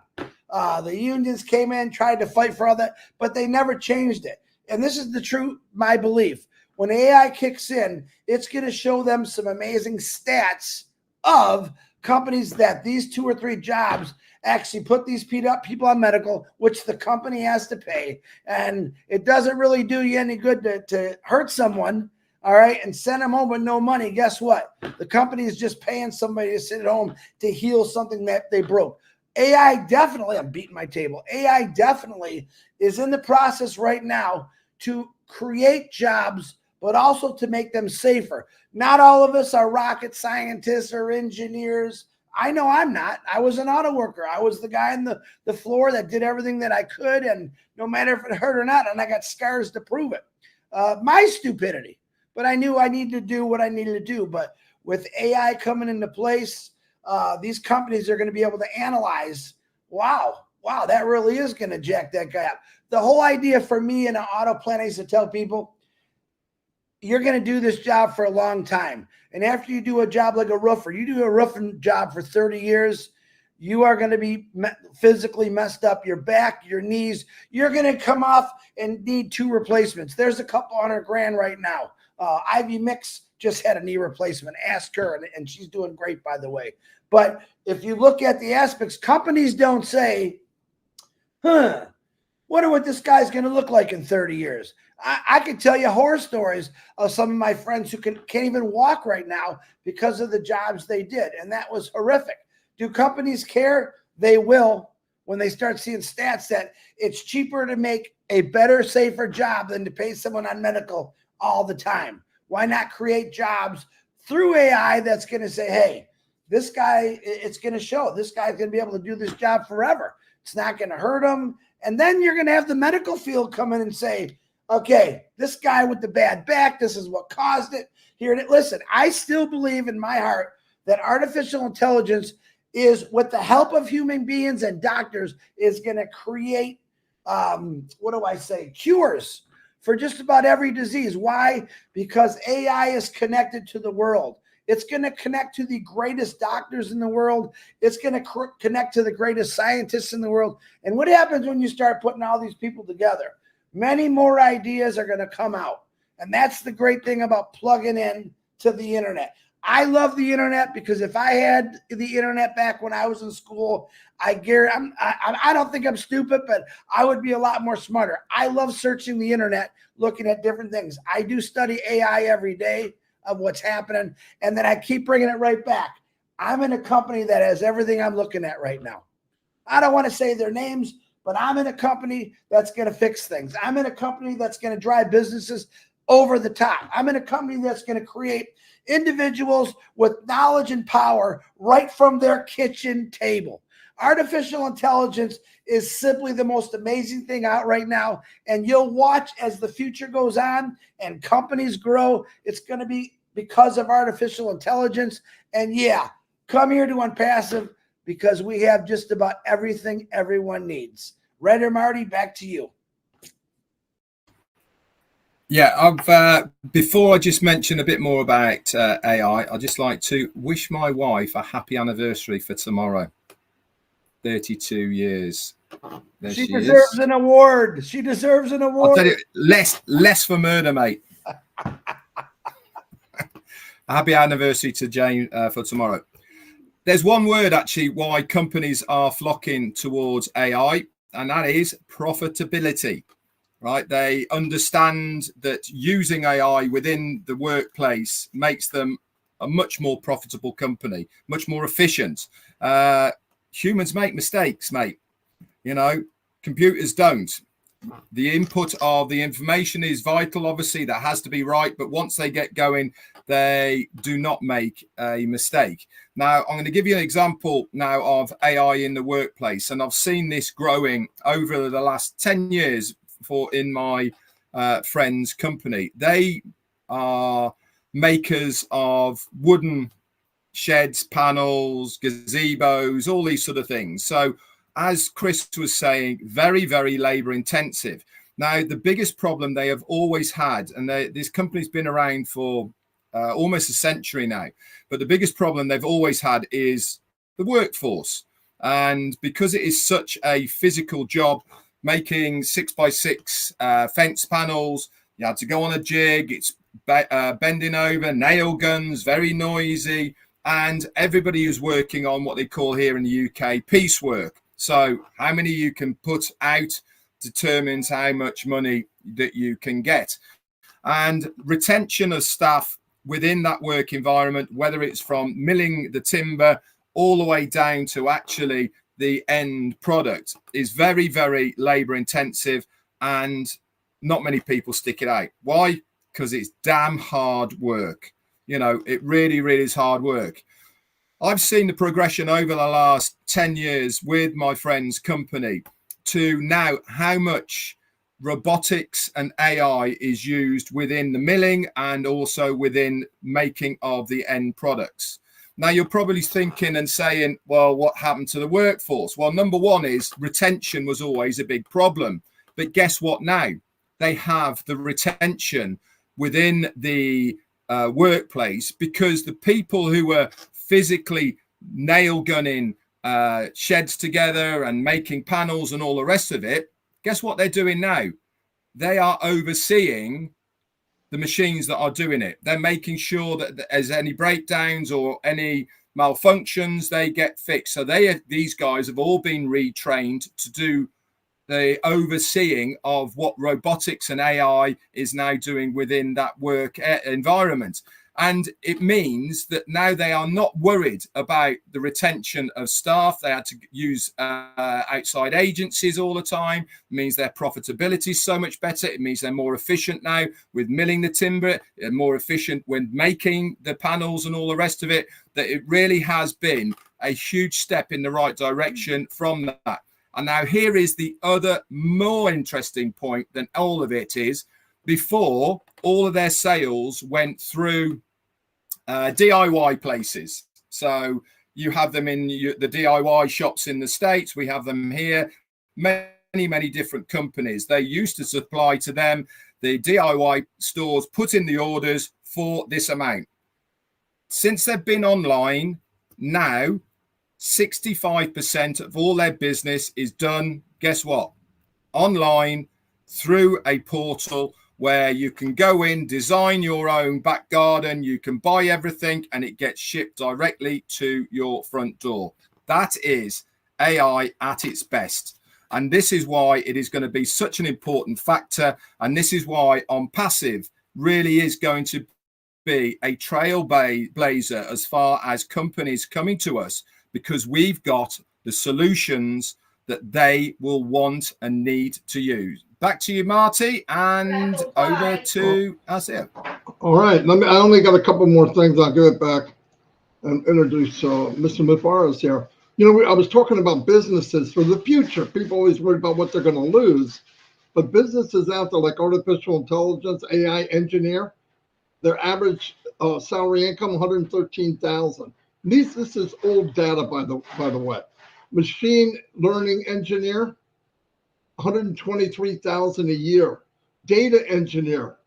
The unions came in, tried to fight for all that, but they never changed it. And this is the truth, my belief. When AI kicks in, it's going to show them some amazing stats of companies that these 2 or 3 jobs actually put these people on medical, which the company has to pay. And it doesn't really do you any good to hurt someone, all right, and send them home with no money. Guess what? The company is just paying somebody to sit at home to heal something that they broke. AI definitely, I'm beating my table, AI definitely is in the process right now to create jobs, but also to make them safer. Not all of us are rocket scientists or engineers. I know I'm not. I was an auto worker. I was the guy on the floor that did everything that I could, and no matter if it hurt or not, and I got scars to prove it. My stupidity. But I knew I needed to do what I needed to do. But with AI coming into place, these companies are going to be able to analyze, wow, that really is going to jack that guy up. The whole idea for me in an auto planning is to tell people, you're going to do this job for a long time. And after you do a job like a roofer, you do a roofing job for 30 years, you are going to be physically messed up. Your back, your knees, you're going to come off and need 2 replacements. There's a couple $100,000 right now. Ivy Mix just had a knee replacement. Ask her, and she's doing great, by the way. But if you look at the aspects, companies don't say, wonder what this guy's going to look like in 30 years. I could tell you horror stories of some of my friends who can't even walk right now because of the jobs they did. And that was horrific. Do companies care? They will when they start seeing stats that it's cheaper to make a better, safer job than to pay someone on medical all the time. Why not create jobs through AI that's going to say, hey, this guy, it's going to show this guy's going to be able to do this job forever. It's not going to hurt him. And then you're going to have the medical field come in and say, okay, this guy with the bad back, this is what caused it. Here, listen, I still believe in my heart that artificial intelligence is, with the help of human beings and doctors, is going to create, cures for just about every disease. Why? Because AI is connected to the world. It's going to connect to the greatest doctors in the world. It's going to connect to the greatest scientists in the world. And what happens when you start putting all these people together? Many more ideas are going to come out. And that's the great thing about plugging in to the internet. I love the internet because if I had the internet back when I was in school, I don't think I'm stupid, but I would be a lot more smarter. I love searching the internet, looking at different things. I do study AI every day of what's happening, and then I keep bringing it right back. I'm in a company that has everything I'm looking at right now. I don't want to say their names, but I'm in a company that's going to fix things. I'm in a company that's going to drive businesses over the top. I'm in a company that's going to create individuals with knowledge and power right from their kitchen table. Artificial intelligence is simply the most amazing thing out right now. And you'll watch as the future goes on and companies grow. It's going to be because of artificial intelligence. And yeah, come here to ONPASSIVE because we have just about everything everyone needs. Red or Marty, back to you. Yeah, before I just mention a bit more about AI, I'd just like to wish my wife a happy anniversary for tomorrow. 32 years. There she deserves an award. She deserves an award. I'll tell you, less for murder, mate. Happy anniversary to Jane for tomorrow. There's one word actually why companies are flocking towards AI, and that is profitability. Right? They understand that using AI within the workplace makes them a much more profitable company, much more efficient. Humans make mistakes, mate. You know, computers don't. The input of the information is vital. Obviously, that has to be right. But once they get going, they do not make a mistake. Now, I'm going to give you an example now of AI in the workplace. And I've seen this growing over the last 10 years in my friend's company. They are makers of wooden sheds, panels, gazebos, all these sort of things. So as Chris was saying, very, very labor intensive. Now, the biggest problem they have always had, and this company's been around for almost a century now, but the biggest problem they've always had is the workforce. And because it is such a physical job, making 6x6 fence panels, you had to go on a jig, it's bending over, nail guns, very noisy, and everybody is working on what they call here in the UK piecework. So how many you can put out determines how much money that you can get. And retention of staff within that work environment, whether it's from milling the timber all the way down to actually the end product, is very, very labor intensive, and not many people stick it out. Why? Because it's damn hard work. You know, it really, really is hard work. I've seen the progression over the last 10 years with my friend's company to now how much robotics and AI is used within the milling and also within making of the end products. Now, you're probably thinking and saying, well, what happened to the workforce? Well, number one is retention was always a big problem. But guess what now? They have the retention within the workplace, because the people who were physically nail gunning sheds together and making panels and all the rest of it, guess what they're doing now? They are overseeing the machines that are doing it. They're making sure that there's any breakdowns or any malfunctions, they get fixed. So these guys have all been retrained to do the overseeing of what robotics and AI is now doing within that work environment. And it means that now they are not worried about the retention of staff. They had to use outside agencies all the time. It means their profitability is so much better. It means they're more efficient now with milling the timber, more efficient when making the panels and all the rest of it, that it really has been a huge step in the right direction from that. And now here is the other more interesting point than all of it is, before all of their sales went through DIY places. So you have them in the DIY shops in the States. We have them here. Many different companies. They used to supply to them. The DIY stores put in the orders for this amount. Since they've been online, now 65% of all their business is done, guess what? Online through a portal where you can go in, design your own back garden, you can buy everything, and it gets shipped directly to your front door. That is AI at its best. And this is why it is going to be such an important factor. And this is why ONPASSIVE really is going to be a trailblazer as far as companies coming to us, because we've got the solutions that they will want and need to use. Back to you, Marty, and over to Azir. All right. I only got a couple more things. I'll give it back and introduce Mr. Mufaras here. You know, I was talking about businesses for the future. People always worry about what they're going to lose. But businesses out there like artificial intelligence, AI engineer, their average salary income, $113,000. This is old data, by the way. Machine learning engineer, $123,000 a year. Data engineer,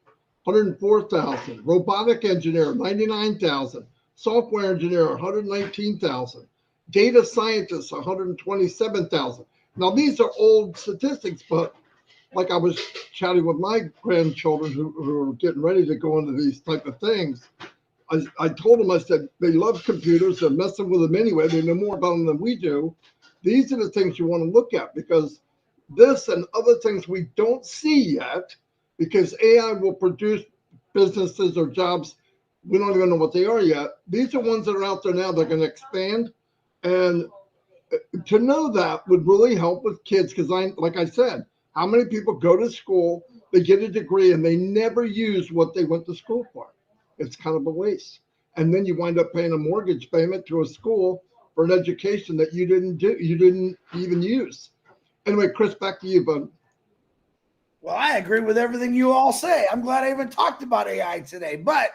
$104,000. Robotic engineer, $99,000. Software engineer, $119,000. Data scientist, $127,000. Now these are old statistics, but like I was chatting with my grandchildren who are getting ready to go into these type of things, I told them, I said, they love computers, they're messing with them anyway, they know more about them than we do. These are the things you want to look at, because this and other things we don't see yet, because AI will produce businesses or jobs we don't even know what they are yet. These are ones that are out there now that are going to expand. And to know that would really help with kids, because like I said, how many people go to school, they get a degree, and they never use what they went to school for? It's kind of a waste. And then you wind up paying a mortgage payment to a school for an education that you didn't even use. Anyway, Chris, back to you, bud. Well, I agree with everything you all say. I'm glad I even talked about AI today. But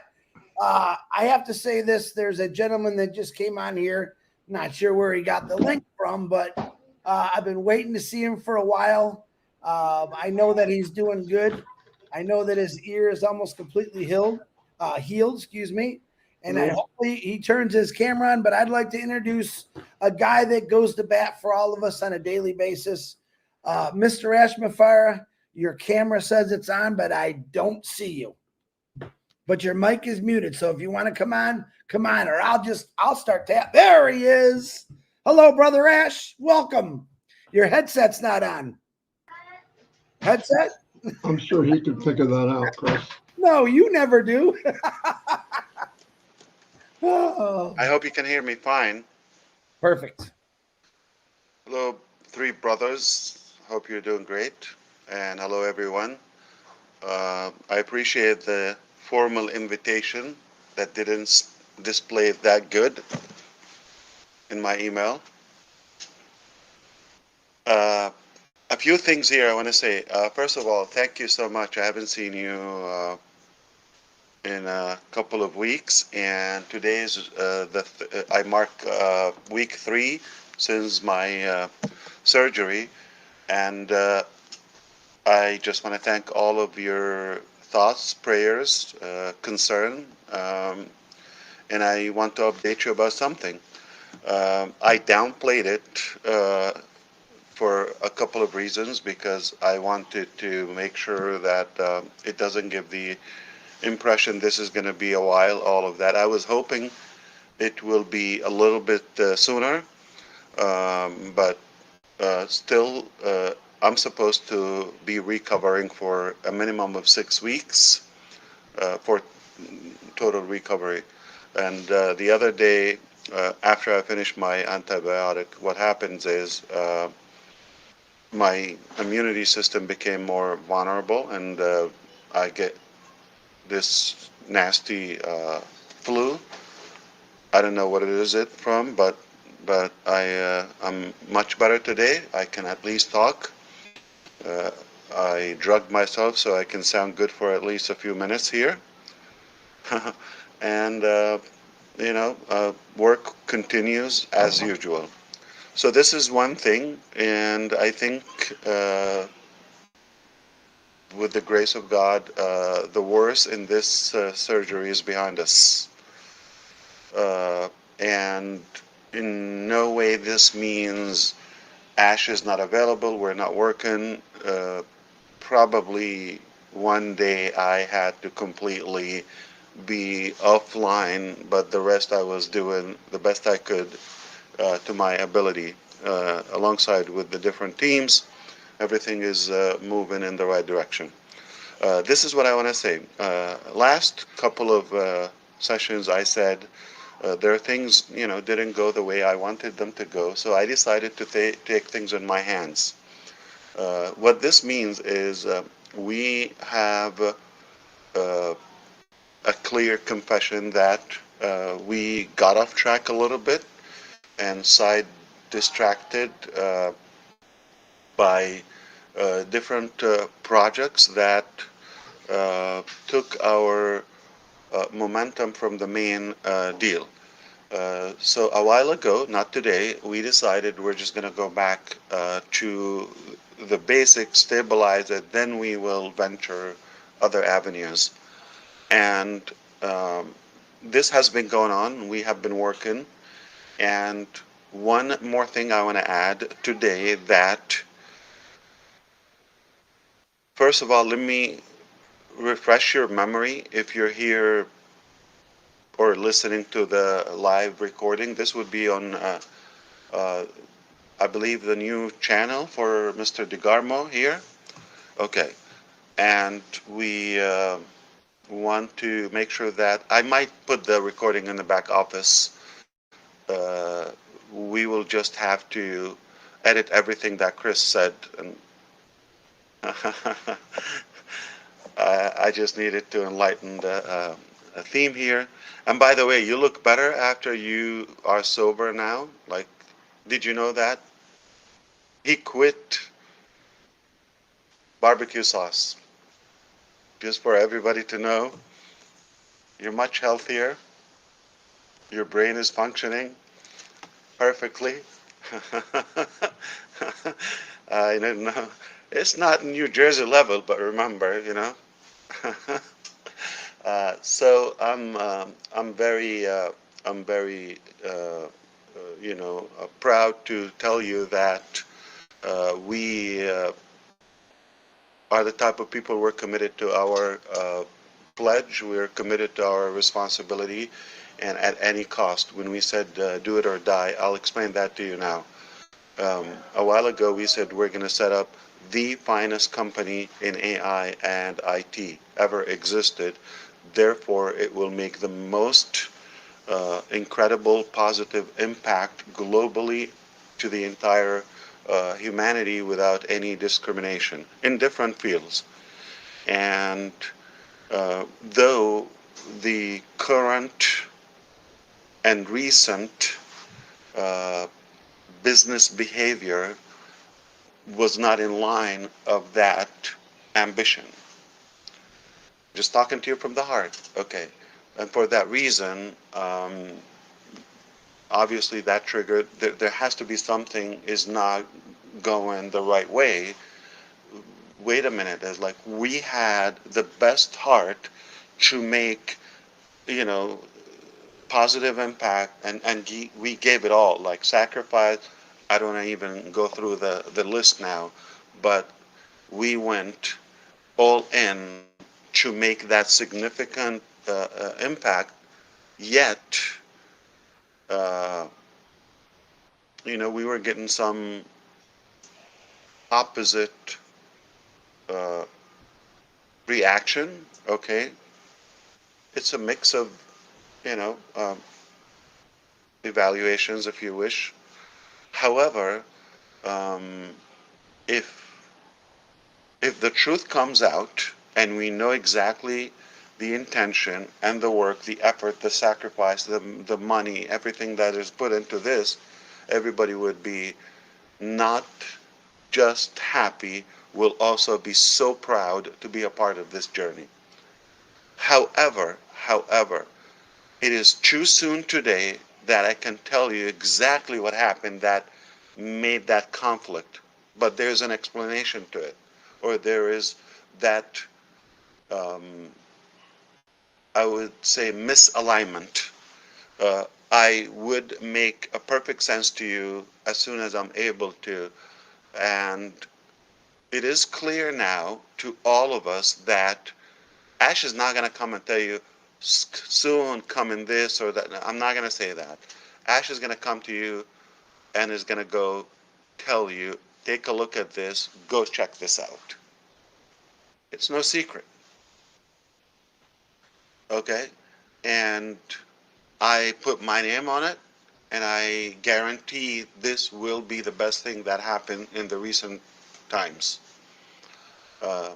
I have to say this. There's a gentleman that just came on here. Not sure where he got the link from, but I've been waiting to see him for a while. I know that he's doing good. I know that his ear is almost completely healed, excuse me. And hopefully he turns his camera on. But I'd like to introduce a guy that goes to bat for all of us on a daily basis. Mr. Ashmafara, your camera says it's on, but I don't see you. But your mic is muted. So if you want to come on, or I'll start tap. There he is. Hello, Brother Ash. Welcome. Your headset's not on. Headset? I'm sure he could figure that out, Chris. No, you never do. Oh. I hope you can hear me fine. Perfect. Hello, three brothers. Hope you're doing great. And hello, everyone. I appreciate the formal invitation that didn't display that good in my email. A few things here I want to say. First of all, thank you so much. I haven't seen you in a couple of weeks, and today is I mark week 3 since my surgery, and I just want to thank all of your thoughts, prayers, concern, and I want to update you about something. I downplayed it for a couple of reasons, because I wanted to make sure that it doesn't give the impression this is going to be a while, all of that. I was hoping it will be a little bit sooner, but still I'm supposed to be recovering for a minimum of 6 weeks for total recovery. And the other day, after I finish my antibiotic, what happens is my immunity system became more vulnerable, and I get this nasty flu. I don't know what it is from, but I'm much better today. I can at least talk. I drugged myself so I can sound good for at least a few minutes here. And work continues as usual. So this is one thing, and I think with the grace of God, the worst in this surgery is behind us. And in no way this means Ash is not available, we're not working. Probably one day I had to completely be offline, but the rest I was doing the best I could to my ability, alongside with the different teams. Everything is moving in the right direction. This is what I want to say. Last couple of sessions I said there are things, didn't go the way I wanted them to go, so I decided to take things in my hands. What this means is we have a clear confession that we got off track a little bit and side distracted by different projects that took our momentum from the main deal. So a while ago, not today, we decided we're just going to go back to the basics, stabilize it, then we will venture other avenues. And this has been going on. We have been working. And one more thing I want to add today, that first of all, let me refresh your memory. If you're here or listening to the live recording, this would be on I believe the new channel for Mr. DeGarmo here. Okay. And we want to make sure that I might put the recording in the back office. We will just have to edit everything that Chris said, and I just needed to enlighten the a theme here. And by the way, you look better after you are sober now. Like, did you know that? He quit barbecue sauce. Just for everybody to know, you're much healthier. Your brain is functioning perfectly. I don't know. It's not New Jersey level, but remember, you know. So I'm very proud to tell you that we are the type of people. We're committed to our pledge. We're committed to our responsibility, and at any cost. When we said do it or die, I'll explain that to you now. A while ago, we said we're going to set up the finest company in AI and IT ever existed. Therefore, it will make the most incredible positive impact globally to the entire humanity without any discrimination in different fields. And though the current and recent uh, business behavior was not in line of that ambition. Just talking to you from the heart. Okay. And for that reason, obviously that triggered, there has to be something is not going the right way. Wait a minute. It's like we had the best heart to make, you know, positive impact, and we gave it all, like sacrifice. I don't even go through the list now, but we went all in to make that significant impact. Yet, uh, we were getting some opposite uh, reaction. Okay, it's a mix of you know um, evaluations, if you wish. However, um, if the truth comes out and we know exactly the intention and the work, the effort, the sacrifice, the money, everything that is put into this, everybody would be not just happy, will also be so proud to be a part of this journey. However, it is too soon today that I can tell you exactly what happened that made that conflict. But there's an explanation to it, or there is that, um, I would say, misalignment. I would make a perfect sense to you as soon as I'm able to. And it is clear now to all of us that Ash is not going to come and tell you soon come in this or that. I'm not going to say that. Ash is going to come to you and is going to go tell you, take a look at this, go check this out. It's no secret. Okay? And I put my name on it, and I guarantee this will be the best thing that happened in the recent times. Uh,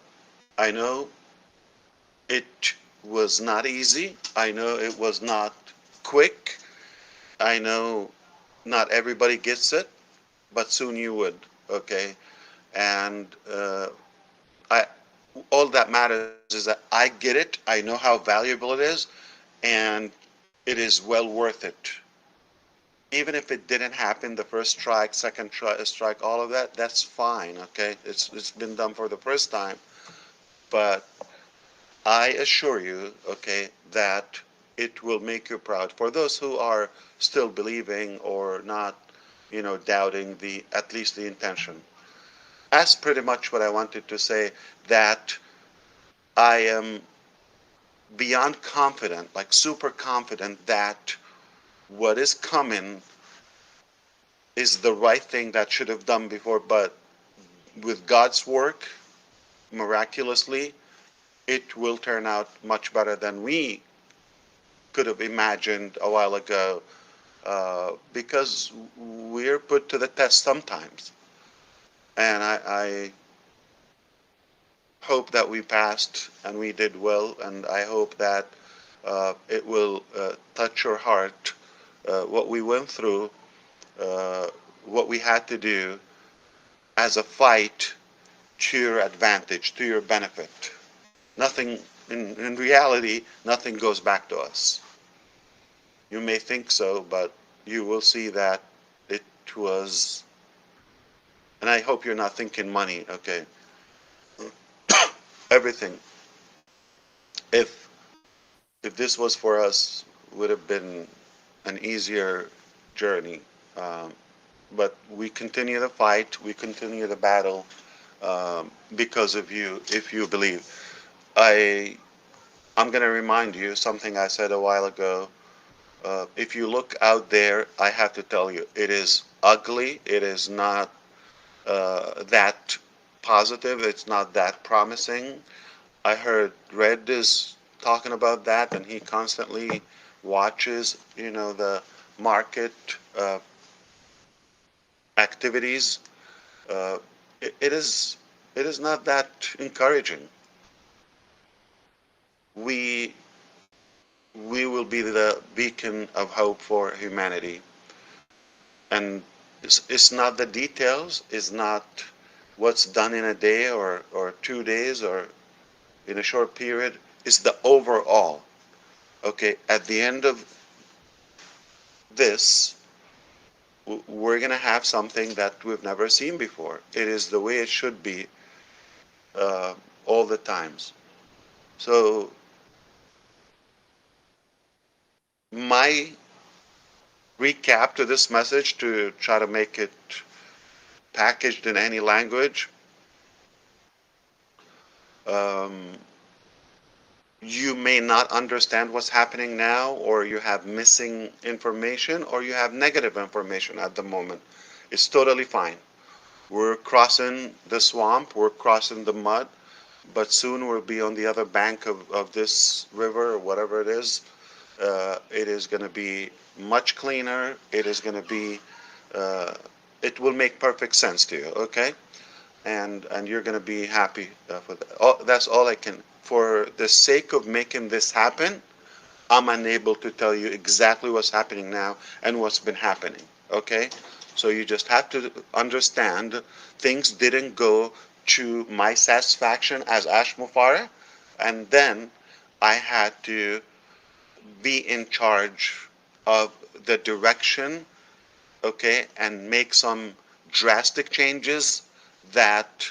I know it was not easy. I know it was not quick. I know not everybody gets it, but soon you would. Okay? And I, all that matters is that I get it. I know how valuable it is, and it is well worth it. Even if it didn't happen the first strike, second strike, all of that, that's fine. Okay, it's been done for the first time, but I assure you, okay, that it will make you proud. For those who are still believing or not, doubting the at least the intention. That's pretty much what I wanted to say. That I am beyond confident, like super confident, that what is coming is the right thing that should have done before, but with God's work, miraculously, it will turn out much better than we could have imagined a while ago, because we're put to the test sometimes. And I hope that we passed and we did well, and I hope that it will touch your heart, what we went through, what we had to do as a fight to your advantage, to your benefit. Nothing, in reality, nothing goes back to us. You may think so, but you will see that it was, and I hope you're not thinking money, okay? Everything. If if this was for us, would have been an easier journey. Um, but we continue the fight, we continue the battle, because of you, if you believe. I I'm going to remind you something I said a while ago. If you look out there, I have to tell you, it is ugly. It is not that positive. It's not that promising. I heard Red is talking about that, and he constantly watches, the market activities. Uh, it is not that encouraging. We we will be the beacon of hope for humanity, and it's not the details. It's not what's done in a day or 2 days or in a short period. It's the overall. Okay, at the end of this, we're going to have something that we've never seen before. It is the way it should be, uh, all the times. So my recap to this message, to try to make it packaged in any language, um, you may not understand what's happening now, or you have missing information, or you have negative information at the moment. It's totally fine. We're crossing the swamp, we're crossing the mud, but soon we'll be on the other bank of this river or whatever it is. It is going to be much cleaner. It is going to be, uh, it will make perfect sense to you, okay? And you're going to be happy for that. That's all I can. For the sake of making this happen, I'm unable to tell you exactly what's happening now and what's been happening. Okay? So you just have to understand things didn't go to my satisfaction as Ash Mufara, and then I had to be in charge of the direction, okay, and make some drastic changes that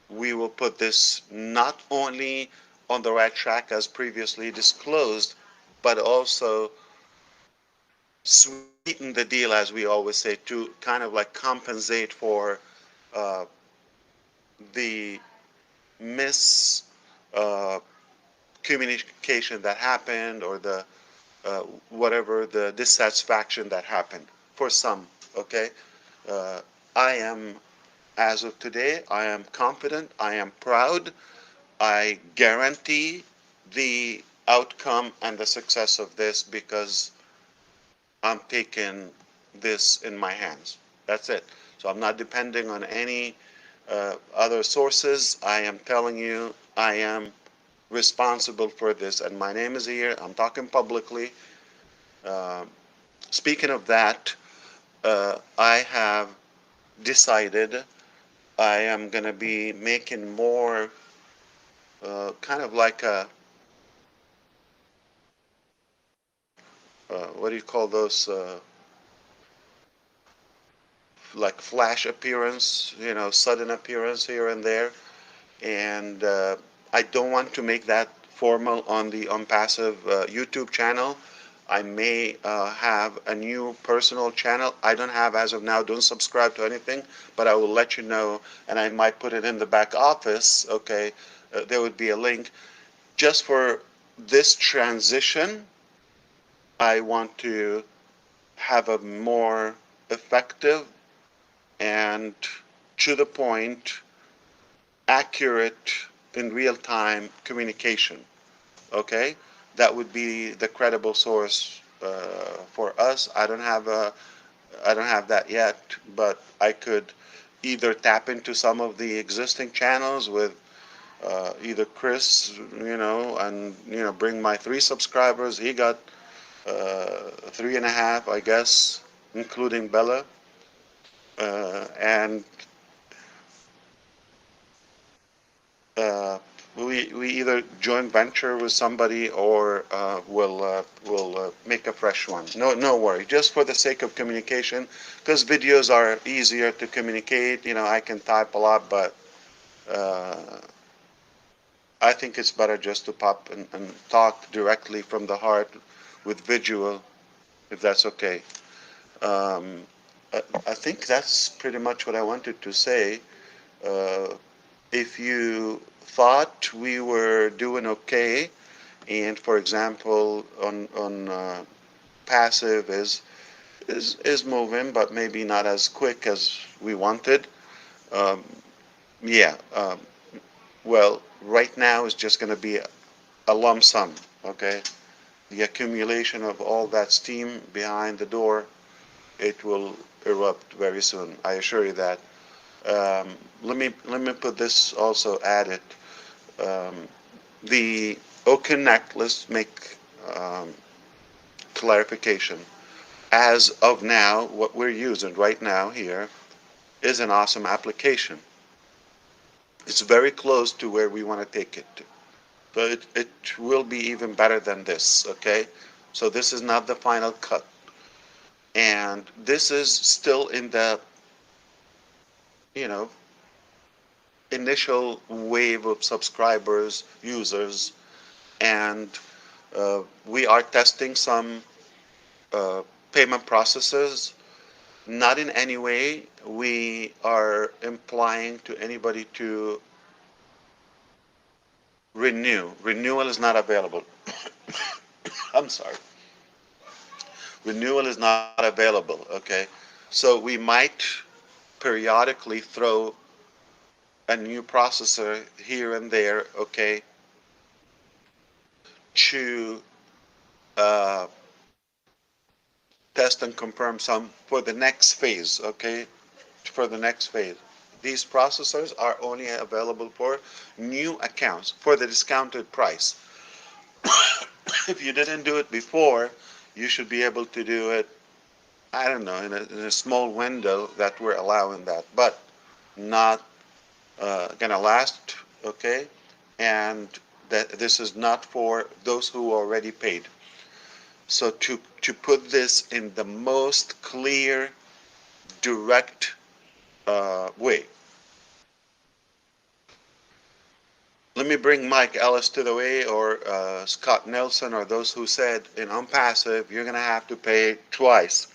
we will put this not only on the right track as previously disclosed, but also sweeten the deal, as we always say, to kind of like compensate for uh, the mis communication that happened, or the whatever, the dissatisfaction that happened for some. Okay, uh, I am, as of today, I am confident, I am proud, I guarantee the outcome and the success of this, because I'm taking this in my hands. That's it. So I'm not depending on any other sources. I am telling you, I am responsible for this, and my name is here. I'm talking publicly. Uh, Speaking of that, I have decided I am going to be making more kind of like a, what do you call those, like flash appearance, sudden appearance here and there. And I don't want to make that formal on the ONPASSIVE YouTube channel. I may have a new personal channel. I don't have as of now, don't subscribe to anything, but I will let you know, and I might put it in the back office, okay? There would be a link. Just for this transition, I want to have a more effective and to the point, accurate in real-time communication. Okay, that would be the credible source for us. I don't have that yet, but I could either tap into some of the existing channels with either Chris, and bring my 3 subscribers. He got 3.5, I guess, including Bella, and we either joint venture with somebody or we'll make a fresh one. No worry. Just for the sake of communication, because videos are easier to communicate. I can type a lot, but I think it's better just to pop and talk directly from the heart with visual, if that's okay. Um, I think that's pretty much what I wanted to say. Uh, if you thought we were doing okay, and for example, on passive is moving, but maybe not as quick as we wanted. Um, yeah. Well, right now is just going to be a lump sum. Okay. The accumulation of all that steam behind the door, it will erupt very soon. I assure you that. Let me put this also added. The OConnect, let's make clarification. As of now, what we're using right now here is an awesome application. It's very close to where we want to take it to. But it will be even better than this, okay? So this is not the final cut. And this is still in the, you know, initial wave of subscribers, users, and we are testing some uh, payment processes. Not in any way we are implying to anybody to renew. Renewal is not available. I'm sorry. Renewal is not available, okay? So we might periodically throw a new processor here and there, okay, to uh, test and confirm some for the next phase, okay, for the next phase. These processors are only available for new accounts for the discounted price. If you didn't do it before, you should be able to do it, I don't know, in a small window that we're allowing that, but not gonna last, okay? And that this is not for those who already paid. So to put this in the most clear, direct way, let me bring Mike Ellis to the way, or Scott Nelson, or those who said in ONPASSIVE you're gonna have to pay twice.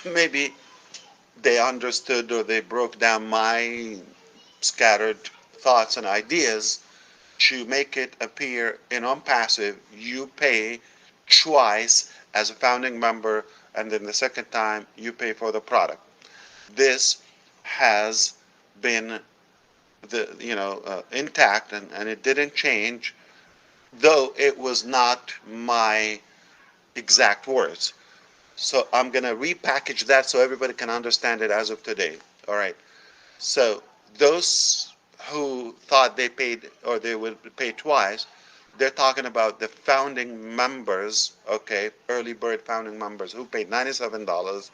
Maybe they understood or they broke down my scattered thoughts and ideas to make it appear in ONPASSIVE you pay twice as a founding member, and then the second time you pay for the product. This has been intact, and it didn't change, though it was not my exact words. So I'm going to repackage that so everybody can understand it as of today. All right. So those who thought they paid or they would pay twice, they're talking about the founding members, okay, early bird founding members who paid $97.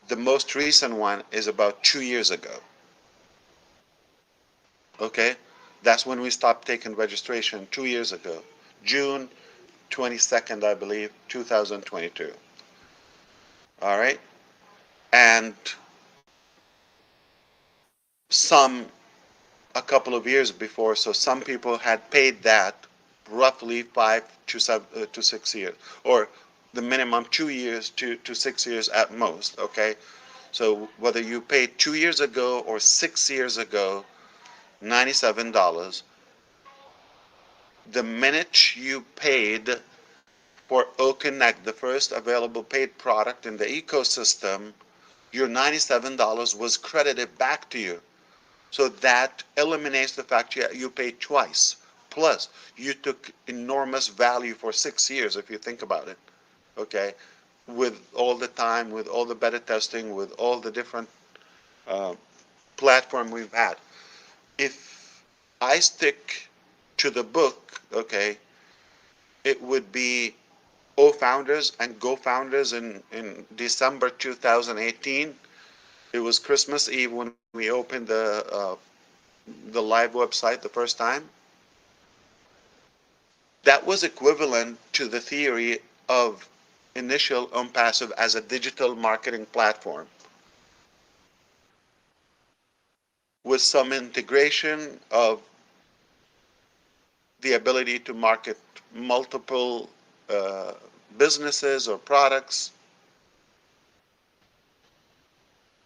The most recent one is about 2 years ago. Okay, that's when we stopped taking registration 2 years ago, June 22nd, I believe, 2022. All right, and some a couple of years before, so some people had paid that roughly 5 to 6 years, or the minimum 2 years to 6 years at most. Okay, so whether you paid 2 years ago or 6 years ago, $97. The minute you paid for OConnect, the first available paid product in the ecosystem, your $97 was credited back to you. So that eliminates the fact you paid twice. Plus, you took enormous value for 6 years, if you think about it. Okay, with all the time, with all the beta testing, with all the different uh, platform we've had. If I stick to the book, okay, it would be O Founders and Go Founders in December 2018. It was Christmas Eve when we opened the live website the first time. That was equivalent to the theory of initial ONPASSIVE as a digital marketing platform with some integration of the ability to market multiple uh, businesses or products.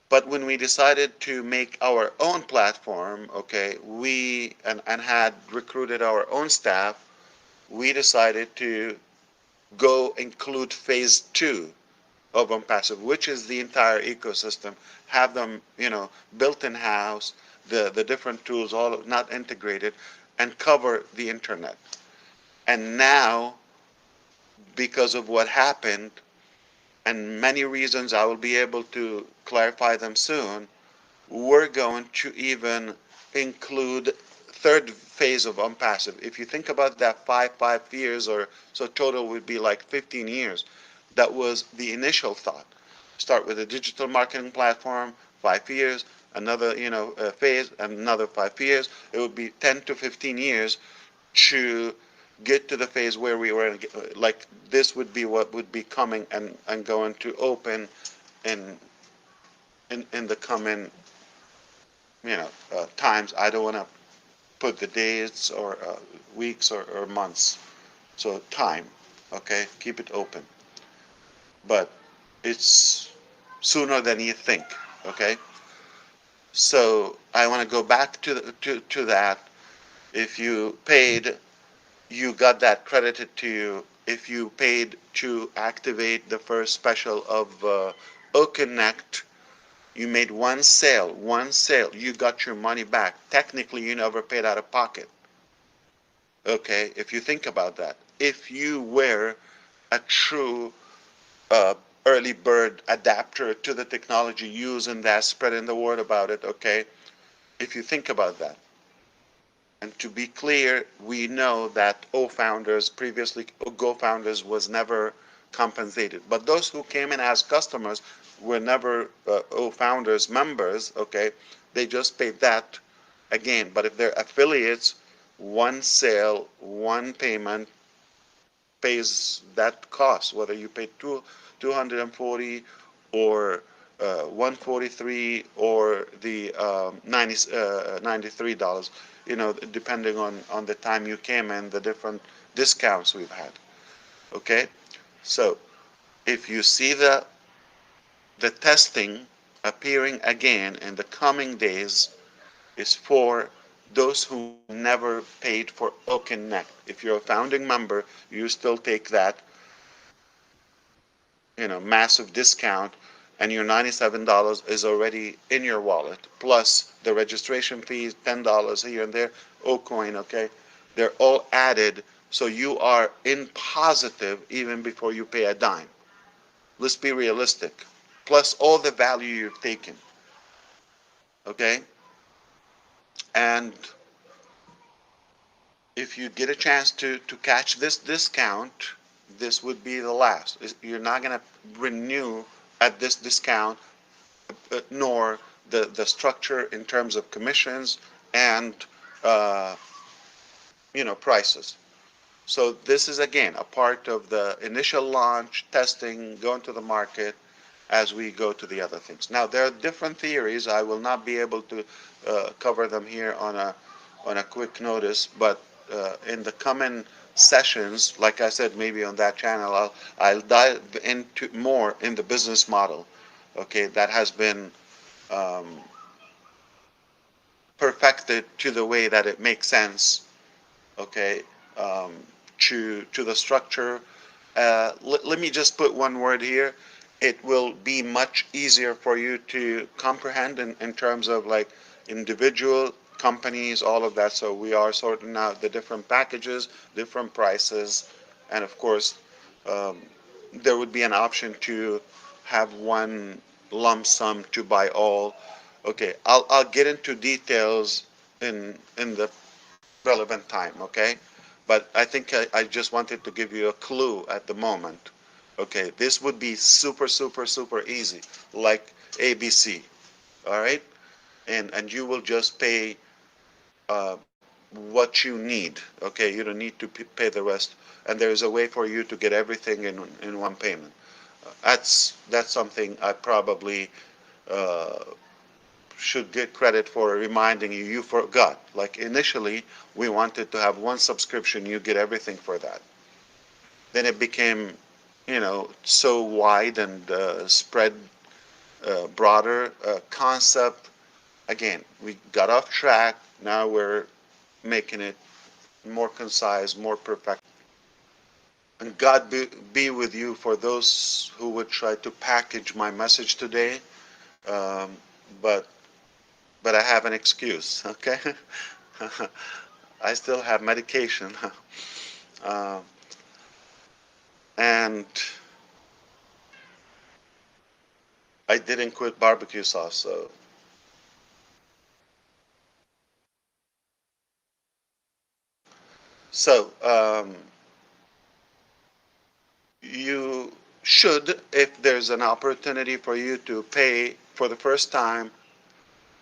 But when we decided to make our own platform, okay, and had recruited our own staff, we decided to go include phase 2 of ONPASSIVE, which is the entire ecosystem, have them, built in house, the different tools, all not integrated, and cover the internet. And now, because of what happened, and many reasons I will be able to clarify them soon, we're going to even include third phase of ONPASSIVE. If you think about that 5 years, or so total would be like 15 years. That was the initial thought. Start with a digital marketing platform, 5 years, another phase, another 5 years. It would be 10 to 15 years to get to the phase where we were like this would be what would be coming and going to open in in the coming times. I don't want to put the days or weeks or months. So time, okay, keep it open. But it's sooner than you think, okay. So I want to go back to that. If you paid, you got that credited to you. If you paid to activate the first special of OConnect, you made one sale, you got your money back. Technically, you never paid out of pocket. Okay, if you think about that. If you were a true uh, early bird adapter to the technology, using that, spreading the word about it, okay, if you think about that. And to be clear, we know that O Founders, previously Go Founders, was never compensated. But those who came in as customers were never O Founders members, okay? They just paid that again. But if they're affiliates, one sale, one payment pays that cost, whether you pay 240 or 143 or the $93, depending on the time you came in, the different discounts we've had. Okay, so if you see the testing appearing again in the coming days, is for those who never paid for OConnect. If you're a founding member, you still take that, massive discount, and your $97 is already in your wallet, plus the registration fees, $10 here and there, OCoin, okay? They're all added, so you are in positive even before you pay a dime. Let's be realistic. Plus all the value you've taken, okay? And if you get a chance to catch this discount, this would be the last. You're not going to renew at this discount, nor the structure in terms of commissions and uh, prices. So this is again a part of the initial launch, testing, going to the market as we go to the other things. Now there are different theories. I will not be able to cover them here on a quick notice, but in the coming sessions, like I said, maybe on that channel, I'll dive into more in the business model. Okay, that has been um, perfected to the way that it makes sense. Okay, um, to the structure. Let me just put one word here. It will be much easier for you to comprehend in terms of like individual companies, all of that. So we are sorting out the different packages, different prices, and of course, um, there would be an option to have one lump sum to buy all. Okay, I'll get into details in the relevant time. Okay, but I think I just wanted to give you a clue at the moment. Okay, this would be super, super, super easy, like ABC. All right, and you will just pay uh, what you need. Okay, you don't need to pay the rest, and there's a way for you to get everything in one payment. That's something I probably uh, should get credit for reminding you. You forgot. Like initially, we wanted to have one subscription. You get everything for that. Then it became, so wide and spread broader concept. Again, we got off track. Now we're making it more concise, more perfect. And God be with you for those who would try to package my message today. Um, but but I have an excuse. Okay, I still have medication, uh, and I didn't quit barbecue sauce. So you should, if there's an opportunity for you to pay for the first time,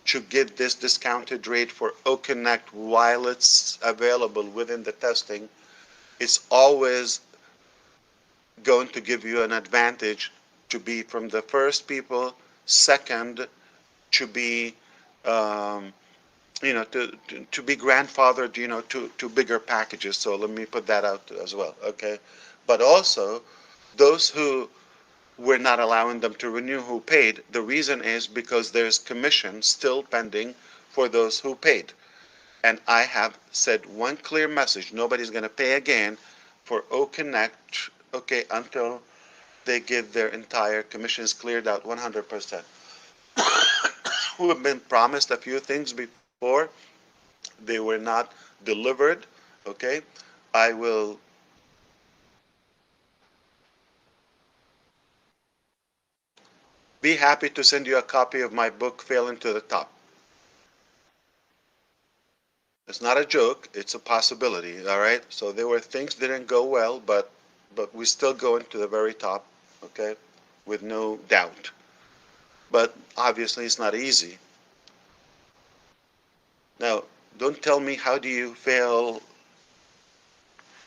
to get this discounted rate for OConnect while it's available within the testing, it's always going to give you an advantage to be from the first people. Second, to be to be grandfathered, to bigger packages. So let me put that out as well. Okay, but also those who we're not allowing them to renew who paid. The reason is because there's commission still pending for those who paid. And I have said one clear message: nobody's going to pay again for OConnect, okay, until they get their entire commissions cleared out 100%. Who have been promised a few things before, they were not delivered, okay? I will be happy to send you a copy of my book, Failing to the Top. It's not a joke, it's a possibility, all right? So there were things that didn't go well, but we still going to the very top, okay? With no doubt. But obviously it's not easy. Now, don't tell me how do you fail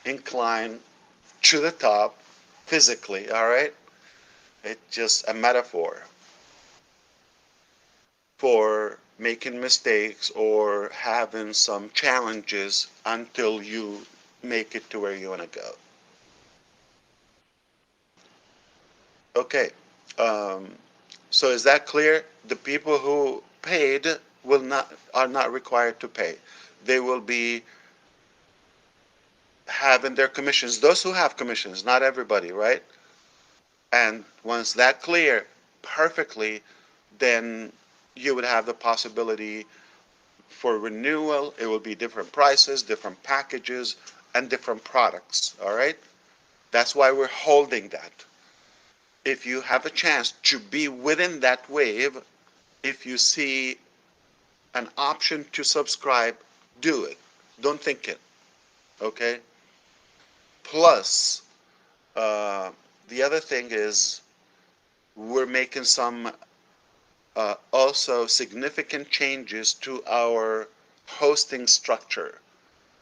incline to the top physically, all right? It's just a metaphor for making mistakes or having some challenges until you make it to where you want to go. Okay, um, so is that clear? The people who paid are not required to pay. They will be having their commissions. Those who have commissions, not everybody, right? And once that clear perfectly, then you would have the possibility for renewal. It will be different prices, different packages, and different products. All right? That's why we're holding that. If you have a chance to be within that wave, if you see an option to subscribe, do it. Don't think it. Okay? Plus, uh, the other thing is we're making some also significant changes to our hosting structure.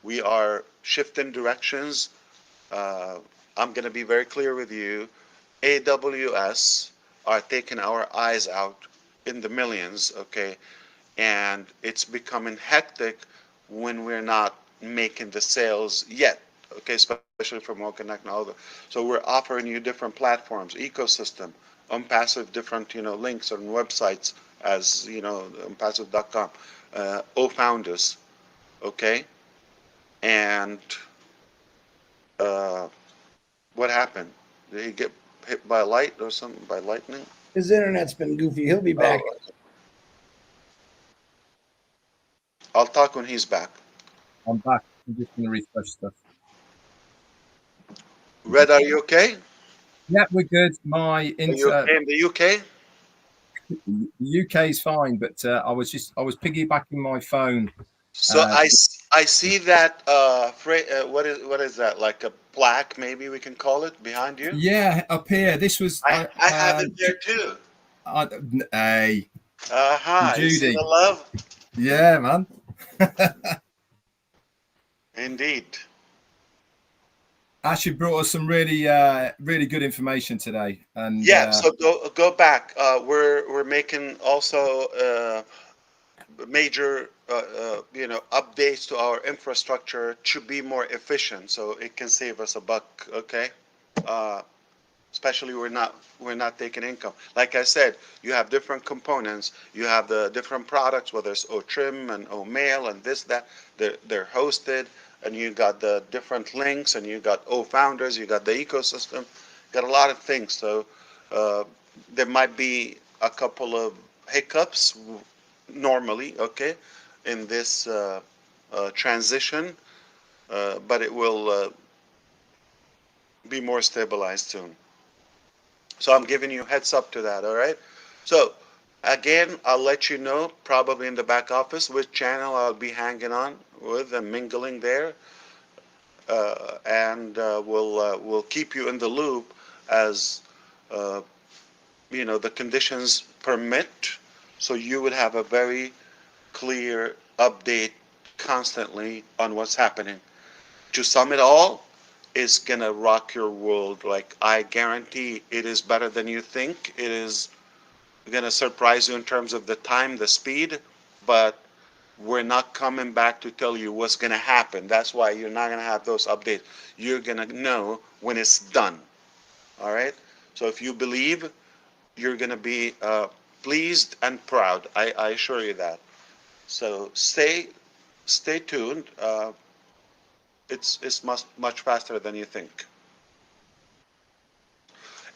We are shifting directions. Uh, I'm going to be very clear with you. AWS are taking our eyes out in the millions, okay? And it's becoming hectic when we're not making the sales yet, okay? Especially from OConnect and all that. So we're offering you different platforms, ecosystem, ONPASSIVE, different, links on websites as, ONPASSIVE.com, OFounders, okay? And uh, what happened? Did he get hit by light or something, by lightning? His internet's been goofy. He'll be back. Oh, I'll talk when he's back. I'm back. I'm just going to refresh stuff. Red, are you okay? Yeah, we're good. My Are you okay in the UK? the UK is fine, but I was piggybacking my phone. So I see that what is that, like a plaque, maybe we can call it, behind you? Yeah, up here. This was I have it there too. hey, Aha, you see Judy. the love? Yeah, man. Indeed. Actually brought us some really really good information today. And Yeah, so go back. We're making also major updates to our infrastructure to be more efficient, so it can save us a buck. Okay, especially we're not taking income. Like I said, you have different components. You have the different products, whether it's O-Trim and O-Mail and this that. They're hosted, and you got the different links, and you got O-Founders. You got the ecosystem. Got a lot of things. So uh, there might be a couple of hiccups normally, okay, in this transition, but it will be more stabilized soon. So I'm giving you heads up to that, all right? So again, I'll let you know probably in the back office which channel I'll be hanging on with and mingling there, and we'll keep you in the loop as uh, the conditions permit, so you would have a very clear update constantly on what's happening. To sum it all, it's gonna rock your world. Like, I guarantee it is better than you think. It is gonna surprise you in terms of the time, the speed, but we're not coming back to tell you what's gonna happen. That's why you're not gonna have those updates. You're gonna know when it's done. All right? So if you believe, you're gonna be pleased and proud. I assure you that. So stay tuned. It's much faster than you think.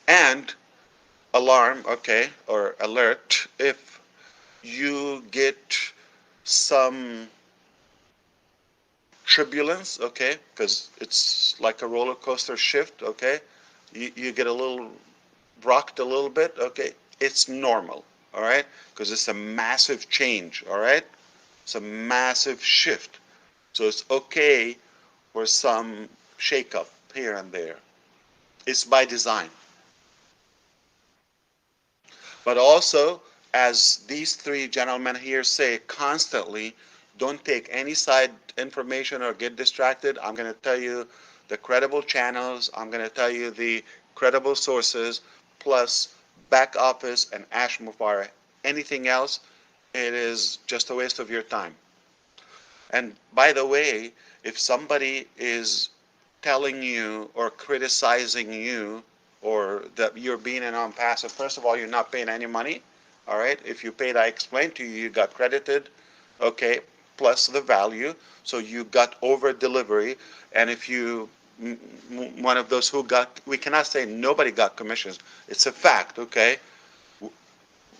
And alarm, okay, or alert if you get some turbulence, okay, because it's like a roller coaster shift, okay. You get a little rocked a little bit, okay. It's normal, all right, because it's a massive change, all right. It's a massive shift, so it's okay for some shake-up here and there. It's by design. But also, as these three gentlemen here say constantly, don't take any side information or get distracted. I'm going to tell you the credible channels. I'm going to tell you the credible sources, plus back office and Ashmore. Anything else, it is just a waste of your time. And by the way, if somebody is telling you or criticizing you, or that you're being an ONPASSIVE, first of all, you're not paying any money. All right. If you paid, I explained to you, you got credited, okay, plus the value. So you got over delivery. And if you, one of those who got, we cannot say nobody got commissions. It's a fact, okay?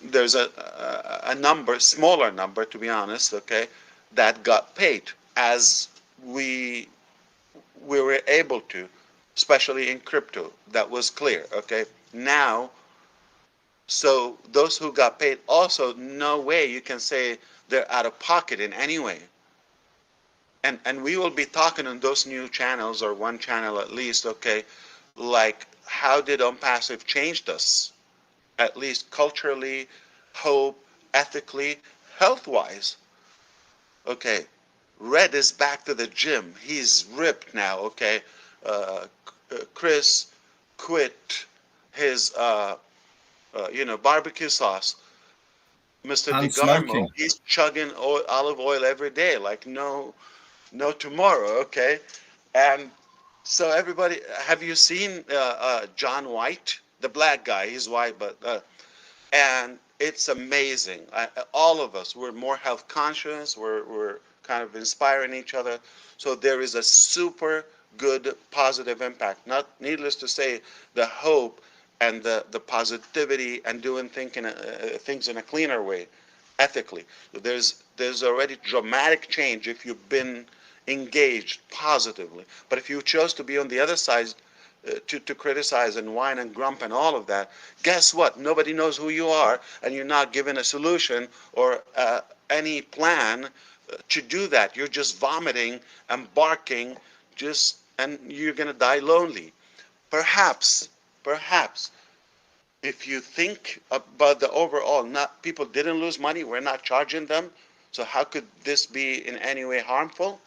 There's a number, smaller number, to be honest, okay, that got paid as we we were able to, especially in crypto. That was clear, okay? Now, so those who got paid also, no way you can say they're out of pocket in any way. And we will be talking on those new channels, or one channel at least, okay, like how did ONPASSIVE changed us, at least culturally, hope, ethically, health-wise. Okay, Red is back to the gym. He's ripped now. Okay, uh, Chris quit his barbecue sauce. Mr. and DeGarmo, smoking. he's chugging olive oil every day like no tomorrow. Okay, and so everybody, have you seen John White, the black guy? He's white, but and it's amazing. All of us, we're more health conscious. We're kind of inspiring each other. So there is a super good positive impact. Not needless to say, the hope and the positivity and doing things in a cleaner way. ethically. There's already dramatic change if you've been engaged positively. But if you chose to be on the other side, to criticize and whine and grump and all of that, guess what? Nobody knows who you are, and you're not given a solution or any plan to do that. You're just vomiting and barking, and you're gonna die lonely. Perhaps if you think about the overall, not people didn't lose money, we're not charging them, so how could this be in any way harmful?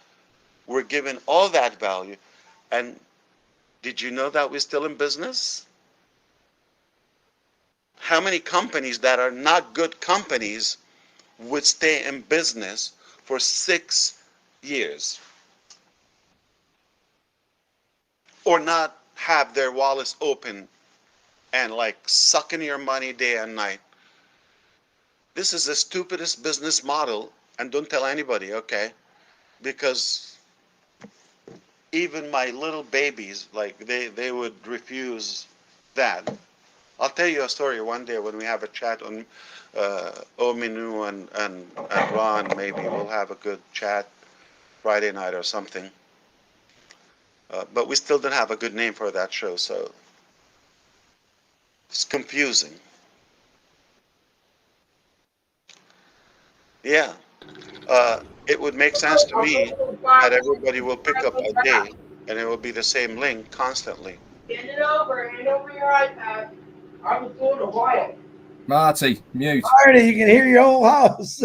We're given all that value. And did you know that we're still in business? How many companies that are not good companies would stay in business for 6 years or not have their wallets open and like sucking your money day and night? This is the stupidest business model, and don't tell anybody, okay? Because even my little babies, like they would refuse that. I'll tell you a story one day when we have a chat on Ominu and Ron. Maybe we'll have a good chat Friday night or something. But we still don't have a good name for that show, so it's confusing. Yeah. It would make sense to me that everybody will pick up a day and it will be the same link constantly. Hand over your iPad. I was doing a while. Marty, mute. Marty, you can hear your whole house.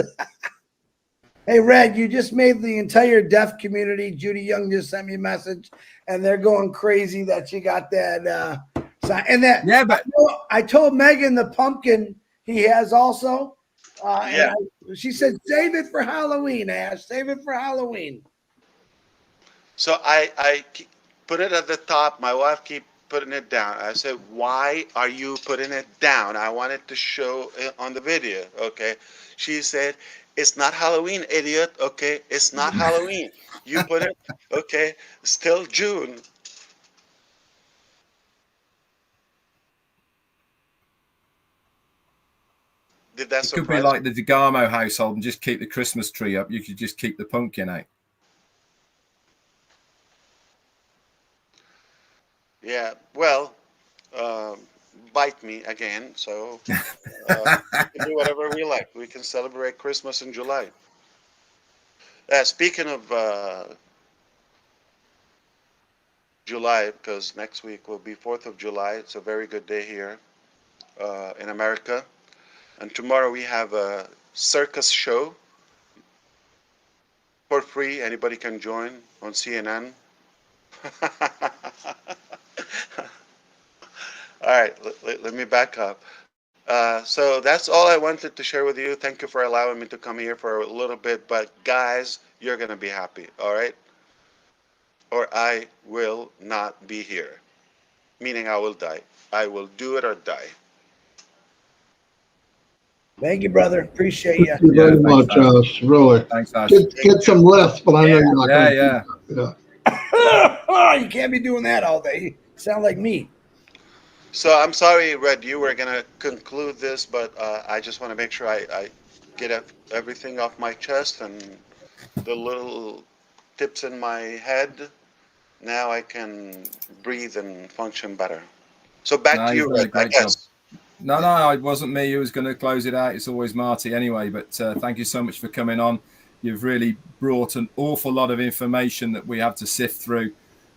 Hey, Red, you just made the entire deaf community. Judy Young just sent me a message, and they're going crazy that you got that sign. And that, Yeah, but I told Megan the pumpkin he has also. Yeah. She said, save it for Halloween, Ash. Save it for Halloween. So I put it at the top. My wife keep putting it down. I said, why are you putting it down? I wanted to show it on the video. Okay. She said, it's not Halloween, idiot. Okay. It's not Halloween. You put it, okay. Still June. Did that it could be surprise like the DeGarmo household and just keep the Christmas tree up. You could just keep the pumpkin out. you? Yeah. Well, bite me again. So we can do whatever we like. We can celebrate Christmas in July. Speaking of July, because next week will be 4th of July. It's a very good day here in America. And tomorrow we have a circus show for free. Anybody can join on CNN. All right, let me back up. So that's all I wanted to share with you. Thank you for allowing me to come here for a little bit. But guys, you're going to be happy, all right? Or I will not be here, meaning I will die. I will do it or die. Thank you, brother. Appreciate you. Thank you very much, Ash. Really. Thanks, Ash. Get some rest, but I know you're not Yeah, going yeah. to. Yeah. You can't be doing that all day. You sound like me. So I'm sorry, Red, you were going to conclude this, but I just want to make sure I get everything off my chest and the little tips in my head. Now I can breathe and function better. So back No, to you've you, done a Red, I great job. guess. No, it wasn't me who was going to close it out. It's always Marty anyway. But thank you so much for coming on. You've really brought an awful lot of information that we have to sift through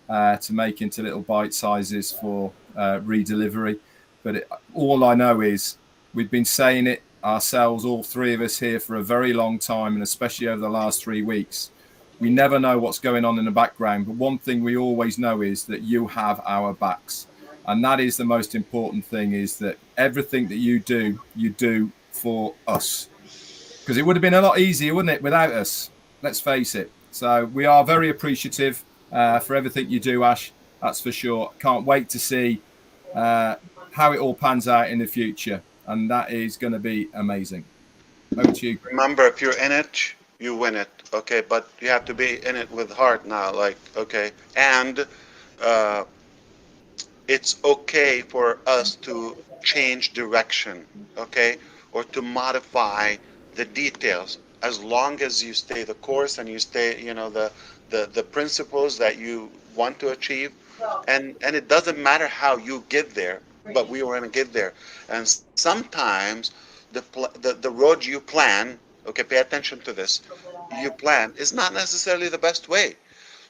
to make into little bite sizes for redelivery. But all I know is we've been saying it ourselves, all three of us here, for a very long time, and especially over the last 3 weeks. We never know what's going on in the background. But one thing we always know is that you have our backs. And that is the most important thing, is that everything that you do for us. Because it would have been a lot easier, wouldn't it, without us? Let's face it. So we are very appreciative for everything you do, Ash. That's for sure. Can't wait to see how it all pans out in the future. And that is going to be amazing. Over to you. Remember, if you're in it, you win it. Okay, but you have to be in it with heart now. Like, okay, and it's okay for us to change direction, okay, or to modify the details, as long as you stay the course and you stay, you know, the principles that you want to achieve, and it doesn't matter how you get there, but we want to get there. And sometimes the road you plan, okay, pay attention to this, you plan is not necessarily the best way.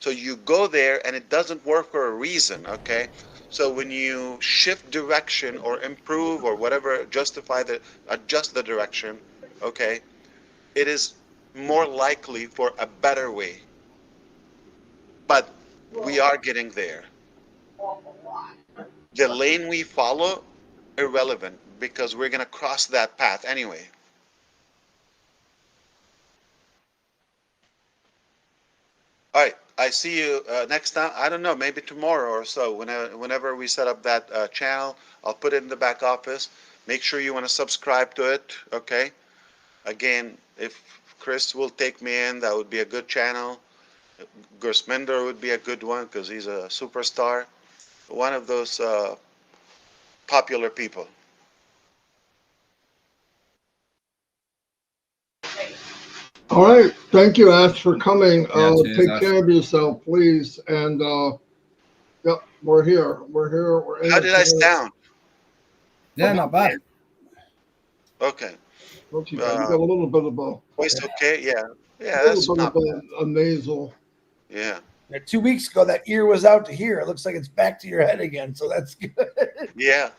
So you go there and it doesn't work for a reason, okay? So when you shift direction or improve or whatever, adjust the direction, okay, it is more likely for a better way. But we are getting there. The lane we follow, irrelevant, because we're going to cross that path anyway. All right, I see you next time. I don't know, maybe tomorrow or so. Whenever we set up that channel, I'll put it in the back office. Make sure you want to subscribe to it, okay? Again, if Chris will take me in, that would be a good channel. Gersminder would be a good one because he's a superstar. One of those popular people. All right. Thank you, Ash, for coming. Yeah, cheers, Take Ash. care of yourself, please. And yep, we're here. We're here. We're in How it did I tonight. sound? Yeah, not bad. Okay. Not too bad. You got a little bit of Voice okay? Yeah. Yeah, a that's little bit not of bad. a nasal. Yeah. Yeah, 2 weeks ago, that ear was out to here. It looks like it's back to your head again, so that's good. Yeah.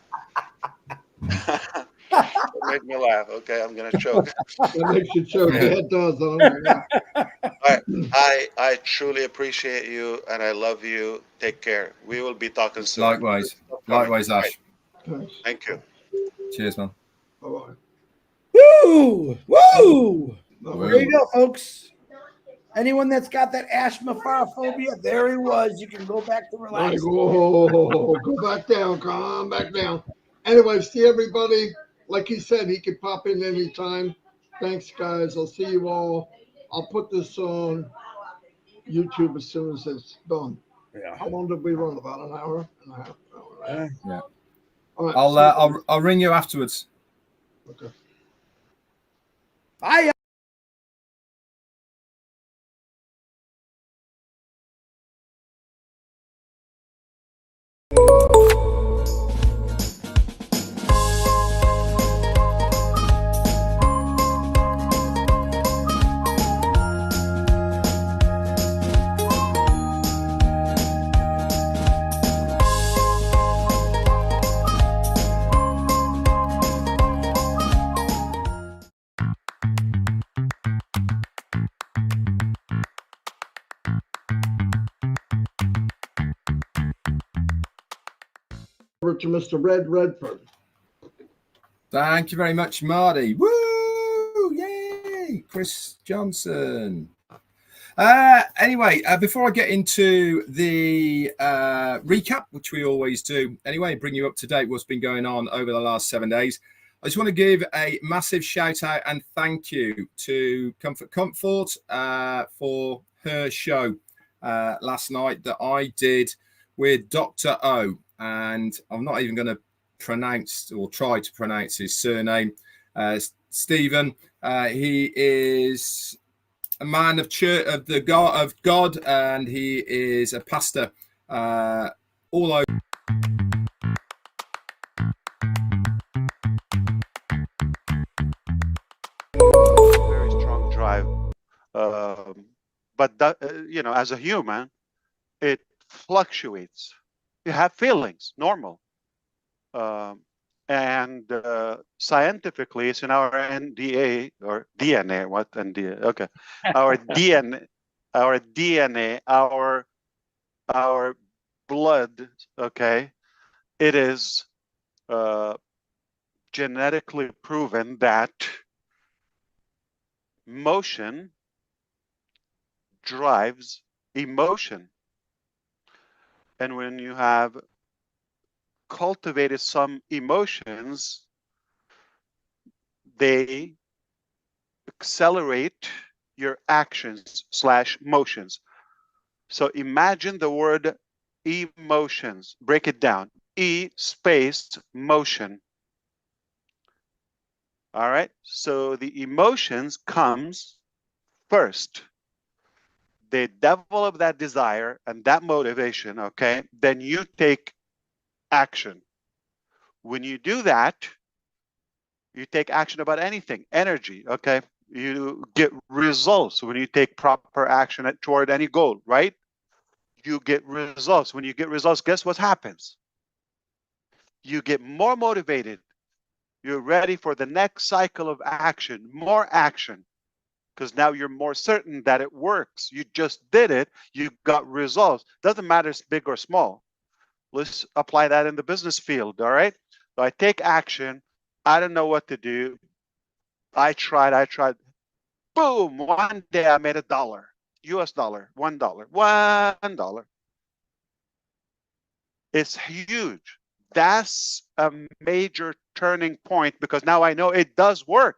Don't make me laugh. Okay, I'm gonna choke. That makes you choke. Yeah, it does. Yeah. All right. I truly appreciate you and I love you. Take care. We will be talking soon. Likewise. Likewise, Ash. Thanks. Thank you. Cheers, man. Bye-bye. Woo! Woo! Bye-bye. There you go, folks. Anyone that's got that ashmaphobia, there he was. You can go back to Like, relax. whoa, go back down. Calm back down. Anyway, see everybody. Like he said, he could pop in anytime. Thanks, guys. I'll see you all. I'll put this on YouTube as soon as it's done. Yeah. How long did we run? About an hour and a half. Yeah. All right. I'll ring you afterwards. Okay. Bye. Over to Mr. Red Redford. Thank you very much, Marty. Woo! Yay! Chris Johnson. Anyway, before I get into the recap, which we always do, anyway, bring you up to date what's been going on over the last 7 days, I just want to give a massive shout out and thank you to Comfort for her show last night that I did with Dr. O. And I'm not even going to pronounce or try to pronounce his surname. Stephen, he is a man of church, of God, and he is a pastor all over. Very strong drive. But that, you know, as a human, it fluctuates. You have feelings, normal. And scientifically, it's in our NDA or DNA. What NDA? Okay, our DNA, our blood. Okay, it is genetically proven that motion drives emotion, and when you have cultivated some emotions, they accelerate your actions / motions. So imagine the word emotions. Break it down. E space motion. All right. So the emotions comes first. They develop that desire and that motivation. Okay. Then you take action. When you do that, you take action about anything, energy. Okay. You get results when you take proper action toward any goal, right? You get results. When you get results, guess what happens? You get more motivated. You're ready for the next cycle of action, more action, because now you're more certain that it works. You just did it. You got results. Doesn't matter if it's big or small. Let's apply that in the business field, all right? So I take action. I don't know what to do. I tried. Boom, one day I made $1, US dollar, $1. It's huge. That's a major turning point because now I know it does work.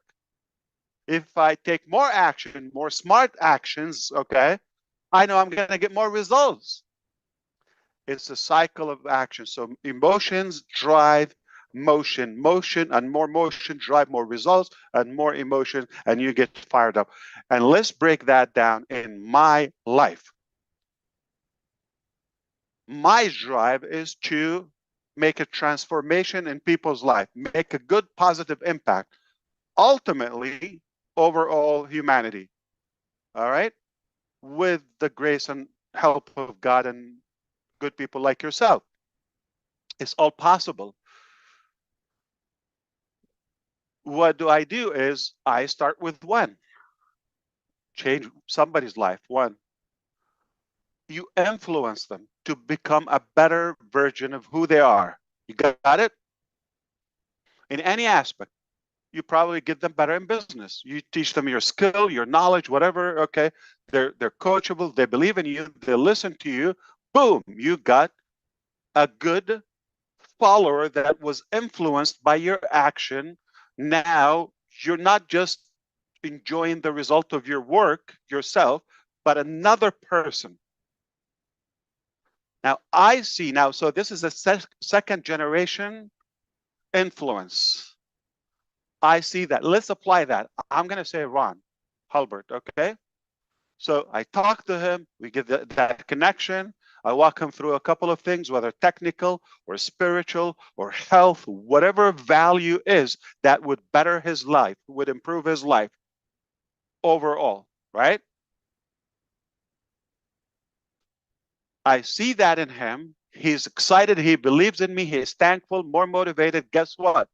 If I take more action, more smart actions, okay, I know I'm going to get more results. It's a cycle of action. So emotions drive motion, motion and more motion drive more results and more emotion, and you get fired up. And let's break that down in my life. My drive is to make a transformation in people's life, make a good positive impact, ultimately overall humanity. All right, with the grace and help of God and good people like yourself. It's all possible. What do I do is I start with one. Change somebody's life, one. You influence them to become a better version of who they are. You got it? In any aspect. You probably get them better in business. You teach them your skill, your knowledge, whatever, okay? They're coachable, they believe in you, they listen to you. Boom, you got a good follower that was influenced by your action. Now you're not just enjoying the result of your work yourself, but another person. Now I see now, so this is a second generation influence. I see that. Let's apply that. I'm going to say Ron Hulbert, okay? So I talk to him, we get that connection. I walk him through a couple of things, whether technical or spiritual or health, whatever value is that would better his life, would improve his life overall, right? I see that in him. He's excited. He believes in me. He is thankful, more motivated. Guess what?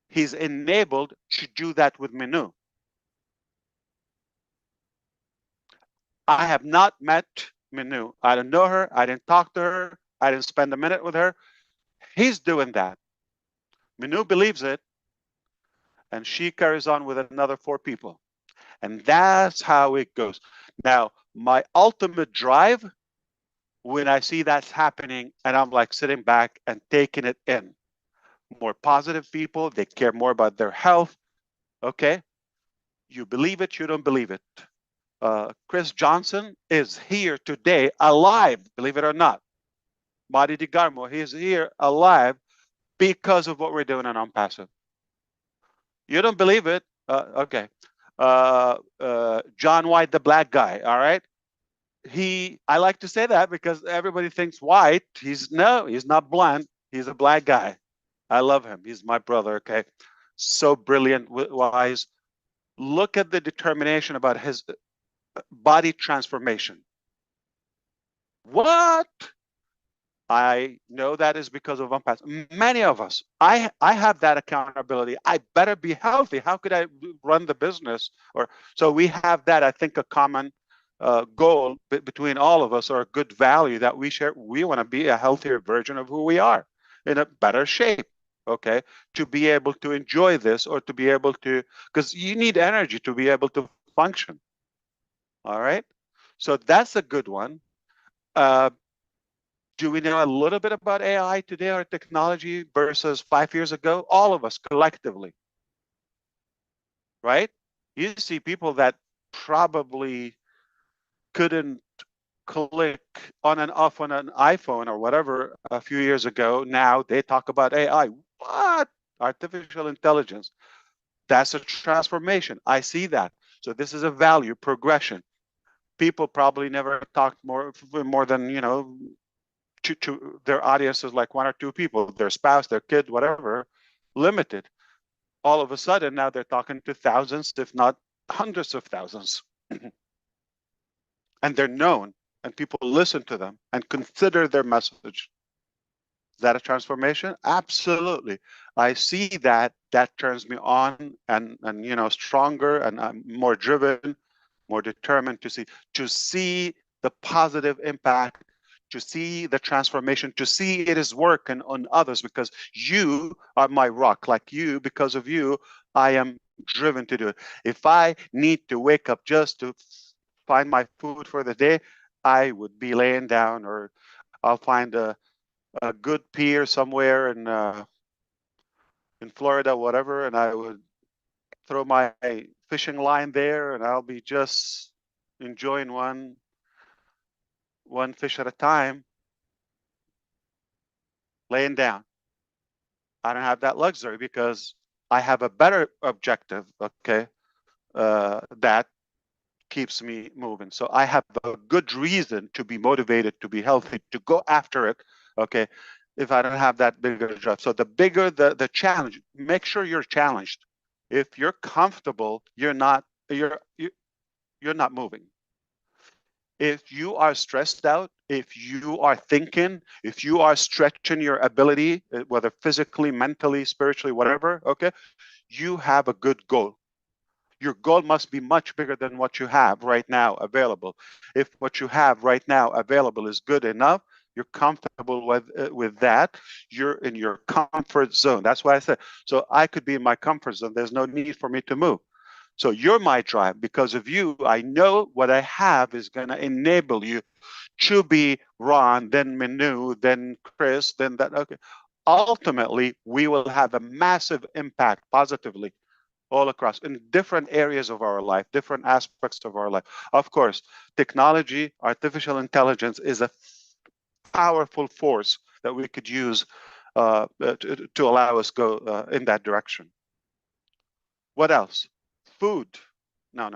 He's enabled to do that with Minu. I have not met Minu. I don't know her. I didn't talk to her. I didn't spend a minute with her. He's doing that. Minu believes it, and she carries on with another 4 people. And that's how it goes. Now, my ultimate drive, when I see that's happening, and I'm like sitting back and taking it in. More positive people, they care more about their health. Okay? You believe it, you don't believe it. Chris Johnson is here today, alive, believe it or not. Madi DiGarmo, he's here alive because of what we're doing on ONPASSIVE. You don't believe it? Okay. John White, the black guy, all right? I like to say that because everybody thinks white. He's not blonde. He's a black guy. I love him. He's my brother, okay? So brilliant, wise. Look at the determination about his body transformation. What? I know that is because of ONPASSIVE. Many of us, I have that accountability. I better be healthy. How could I run the business? So we have that, I think, a common goal between all of us, or a good value that we share. We want to be a healthier version of who we are, in a better shape, okay? To be able to enjoy this, or to be able to, because you need energy to be able to function, all right? So that's a good one. Do we know a little bit about AI today, or technology, versus 5 years ago? All of us collectively, right? You see people that probably couldn't click on and off on an iPhone or whatever a few years ago. Now they talk about AI. What? Artificial intelligence. That's a transformation. I see that. So this is a value progression. People probably never talked more than, you know, to their audience is like 1 or 2 people, their spouse, their kid, whatever, limited. All of a sudden, now they're talking to thousands, if not hundreds of thousands. And they're known, and people listen to them and consider their message. Is that a transformation? Absolutely. I see that. That turns me on and you know, stronger, and I'm more driven, more determined to see the positive impact, to see the transformation, to see it is working on others, because you are my rock. Like you, because of you, I am driven to do it. If I need to wake up just to find my food for the day, I would be laying down, or I'll find a good pier somewhere in Florida, whatever, and I would throw my fishing line there, and I'll be just enjoying one fish at a time, laying down. I don't have that luxury because I have a better objective, okay, that keeps me moving. So I have a good reason to be motivated, to be healthy, to go after it, okay, if I don't have that bigger drive. So the bigger the challenge, make sure you're challenged. If you're comfortable, you're not moving. If you are stressed out, if you are thinking, if you are stretching your ability, whether physically, mentally, spiritually, whatever, okay, you have a good goal. Your goal must be much bigger than what you have right now available. If what you have right now available is good enough, you're comfortable with that, you're in your comfort zone. That's why I said, so I could be in my comfort zone. There's no need for me to move. So you're my drive. Because of you, I know what I have is going to enable you to be Ron, then Manu, then Chris, then that. Okay. Ultimately, we will have a massive impact positively all across in different areas of our life, different aspects of our life. Of course, technology, artificial intelligence is a powerful force that we could use to allow us go in that direction. What else? Food. No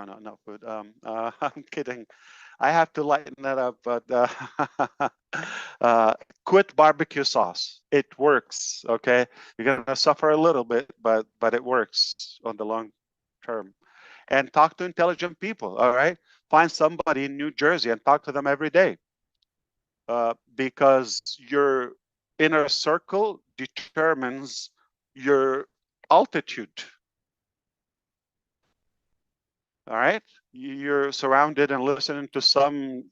food. I'm kidding. I have to lighten that up, but quit barbecue sauce. It works, okay? You're gonna suffer a little bit, but it works on the long term. And talk to intelligent people, all right? Find somebody in New Jersey and talk to them every day, because your inner circle determines your altitude. All right, you're surrounded and listening to some.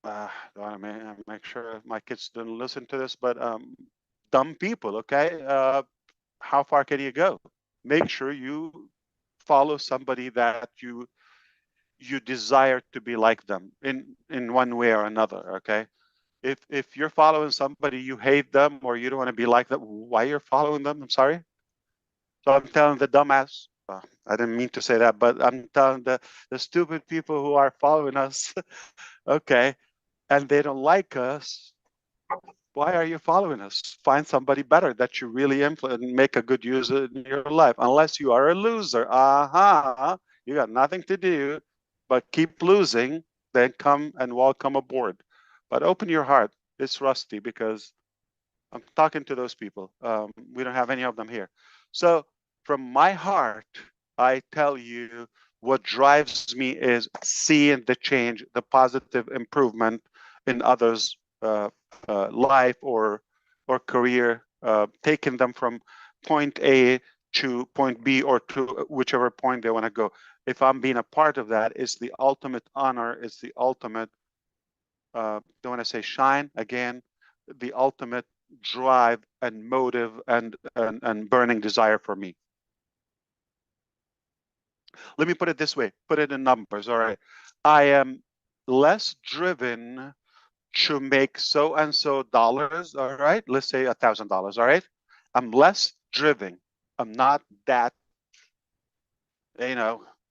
I want to make sure my kids don't listen to this, but dumb people. Okay, how far can you go? Make sure you follow somebody that you desire to be like them in one way or another. Okay, if you're following somebody you hate them or you don't want to be like them, why you're following them? I'm sorry. So I'm telling the dumbass. I didn't mean to say that, but I'm telling the stupid people who are following us, okay, and they don't like us. Why are you following us? Find somebody better that you really influence and make a good use in your life. Unless you are a loser, you got nothing to do but keep losing. Then come and welcome aboard. But open your heart. It's rusty because I'm talking to those people. We don't have any of them here. So from my heart, I tell you, what drives me is seeing the change, the positive improvement in others' life or career, taking them from point A to point B or to whichever point they want to go. If I'm being a part of that, it's the ultimate honor. It's the ultimate, don't want to say shine again, the ultimate drive and motive and burning desire for me. Let me put it this way, put it in numbers. All right, I am less driven to make so and so dollars. All right, let's say $1,000. All right, I'm less driven. I'm not that,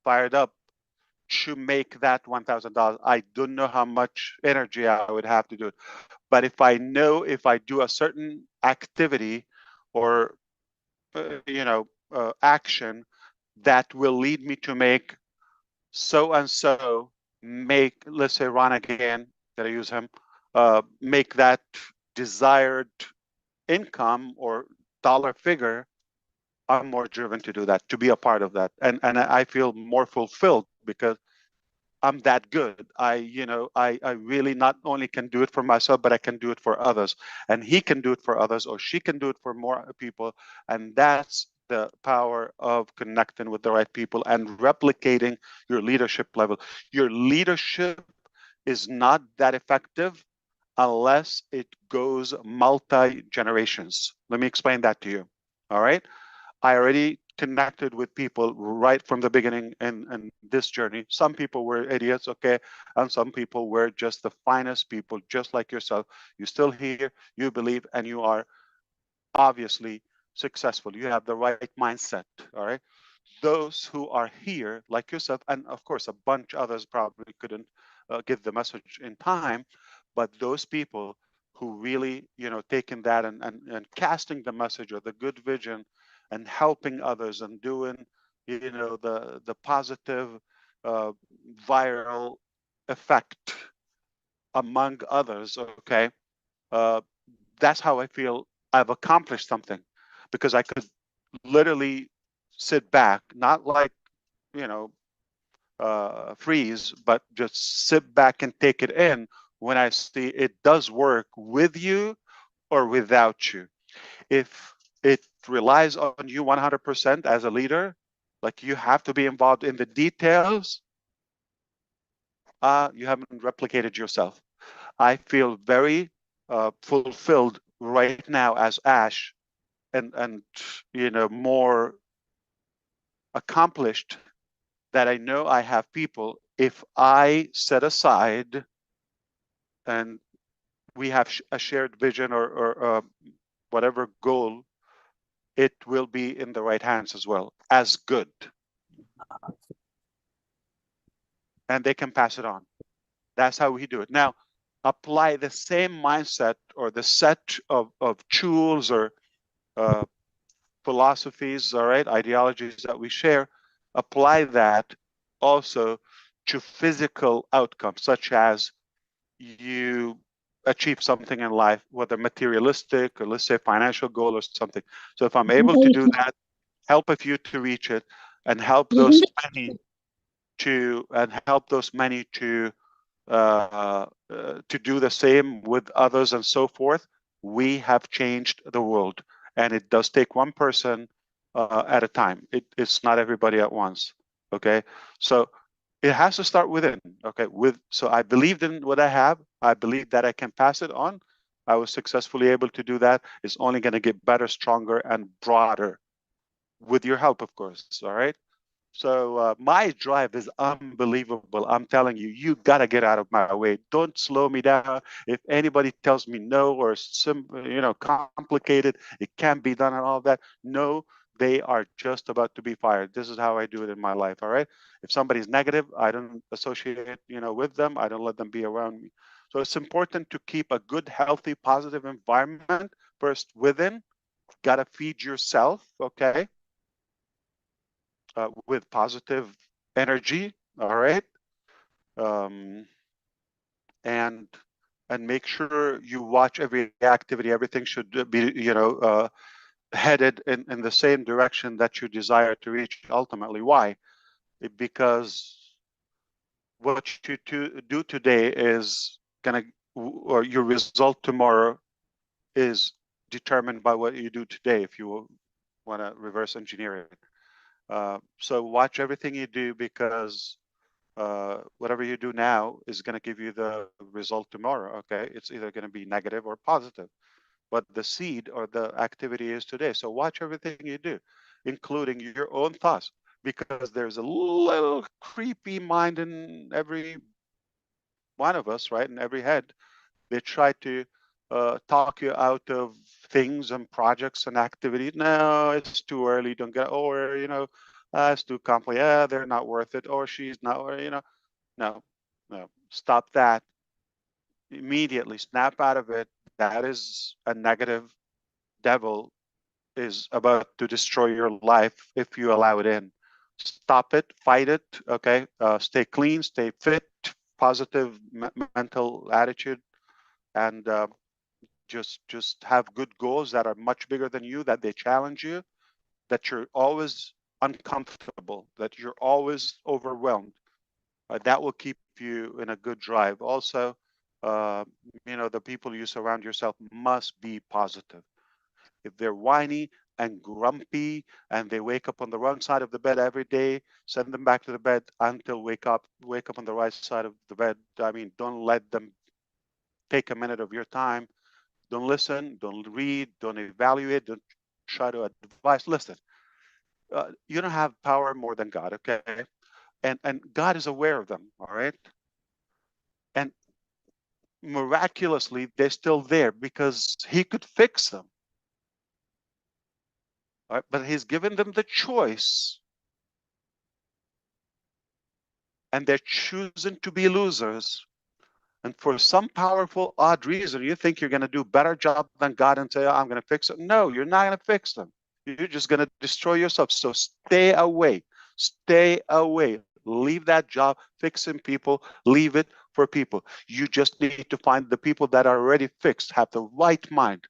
fired up to make that $1,000. I don't know how much energy I would have to do it. But if I know if I do a certain activity or action, that will lead me to make so and so make, let's say Ron again, that I use him, make that desired income or dollar figure, I'm more driven to do that, to be a part of that. And I feel more fulfilled because I'm that good. I really not only can do it for myself, but I can do it for others. And he can do it for others, or she can do it for more people. And that's the power of connecting with the right people and replicating your leadership level. Your leadership is not that effective unless it goes multi-generations. Let me explain that to you. All right. I already connected with people right from the beginning in this journey. Some people were idiots, okay, and some people were just the finest people, just like yourself. You're still here, you believe, and you are obviously successful. You have the right mindset, all right? Those who are here, like yourself, and of course, a bunch others probably couldn't give the message in time, but those people who really, taking that and casting the message or the good vision and helping others and doing, the positive uh, viral effect among others, okay? Uh, that's how I feel I've accomplished something, because I could literally sit back, not like, you know, freeze, but just sit back and take it in when I see it does work with you or without you. If it relies on you 100% as a leader, like you have to be involved in the details, you haven't replicated yourself. I feel very fulfilled right now as Ash, and more accomplished, that I know I have people. If I set aside and we have a shared vision or whatever goal, it will be in the right hands as well as good, and they can pass it on. That's how we do it. Now, apply the same mindset or the set of tools or philosophies, all right, ideologies that we share, apply that also to physical outcomes, such as you achieve something in life, whether materialistic or, let's say, financial goal or something. So if I'm able to do that, help a few to reach it, and help those many to do the same with others and so forth, we have changed the world. And it does take one person at a time. It's not everybody at once. Okay, so it has to start within. Okay, so I believed in what I have. I believe that I can pass it on. I was successfully able to do that. It's only going to get better, stronger, and broader with your help, of course. All right. So my drive is unbelievable. I'm telling you, you got to get out of my way. Don't slow me down. If anybody tells me no or complicated, it can't be done and all that, no, they are just about to be fired. This is how I do it in my life. All right. If somebody's negative, I don't associate it, with them. I don't let them be around me. So it's important to keep a good, healthy, positive environment first within. Got to feed yourself. Okay. With positive energy, all right, um, and make sure you watch every activity. Everything should be, headed in the same direction that you desire to reach ultimately. Why? Because what you do today is gonna, or your result tomorrow is determined by what you do today. If you want to reverse engineer it. So watch everything you do, because whatever you do now is going to give you the result tomorrow. Okay, it's either going to be negative or positive, but the seed or the activity is today. So watch everything you do, including your own thoughts, because there's a little creepy mind in every one of us, right? In every head, they try to talk you out of things and projects and activities. No, it's too early. Don't get, or it's too complicated. Yeah, they're not worth it, or she's not, or no, no. Stop that immediately. Snap out of it. That is a negative. Devil is about to destroy your life if you allow it in. stop it, fight it. Okay, stay clean, stay fit, positive mental attitude, and just have good goals that are much bigger than you, that they challenge you, that you're always uncomfortable, that you're always overwhelmed. That will keep you in a good drive. Also, the people you surround yourself must be positive. If they're whiny and grumpy and they wake up on the wrong side of the bed every day, send them back to the bed until wake up on the right side of the bed. I mean, don't let them take a minute of your time. Don't listen, don't read, don't evaluate, don't try to advise. Listen, you don't have power more than God, okay? And God is aware of them, all right? And miraculously, they're still there because he could fix them. All right? But he's given them the choice, and they're choosing to be losers. And for some powerful, odd reason, you think you're going to do a better job than God and say, I'm going to fix it. No, you're not going to fix them. You're just going to destroy yourself. So stay away. Stay away. Leave that job fixing people. Leave it for people. You just need to find the people that are already fixed, have the right mind,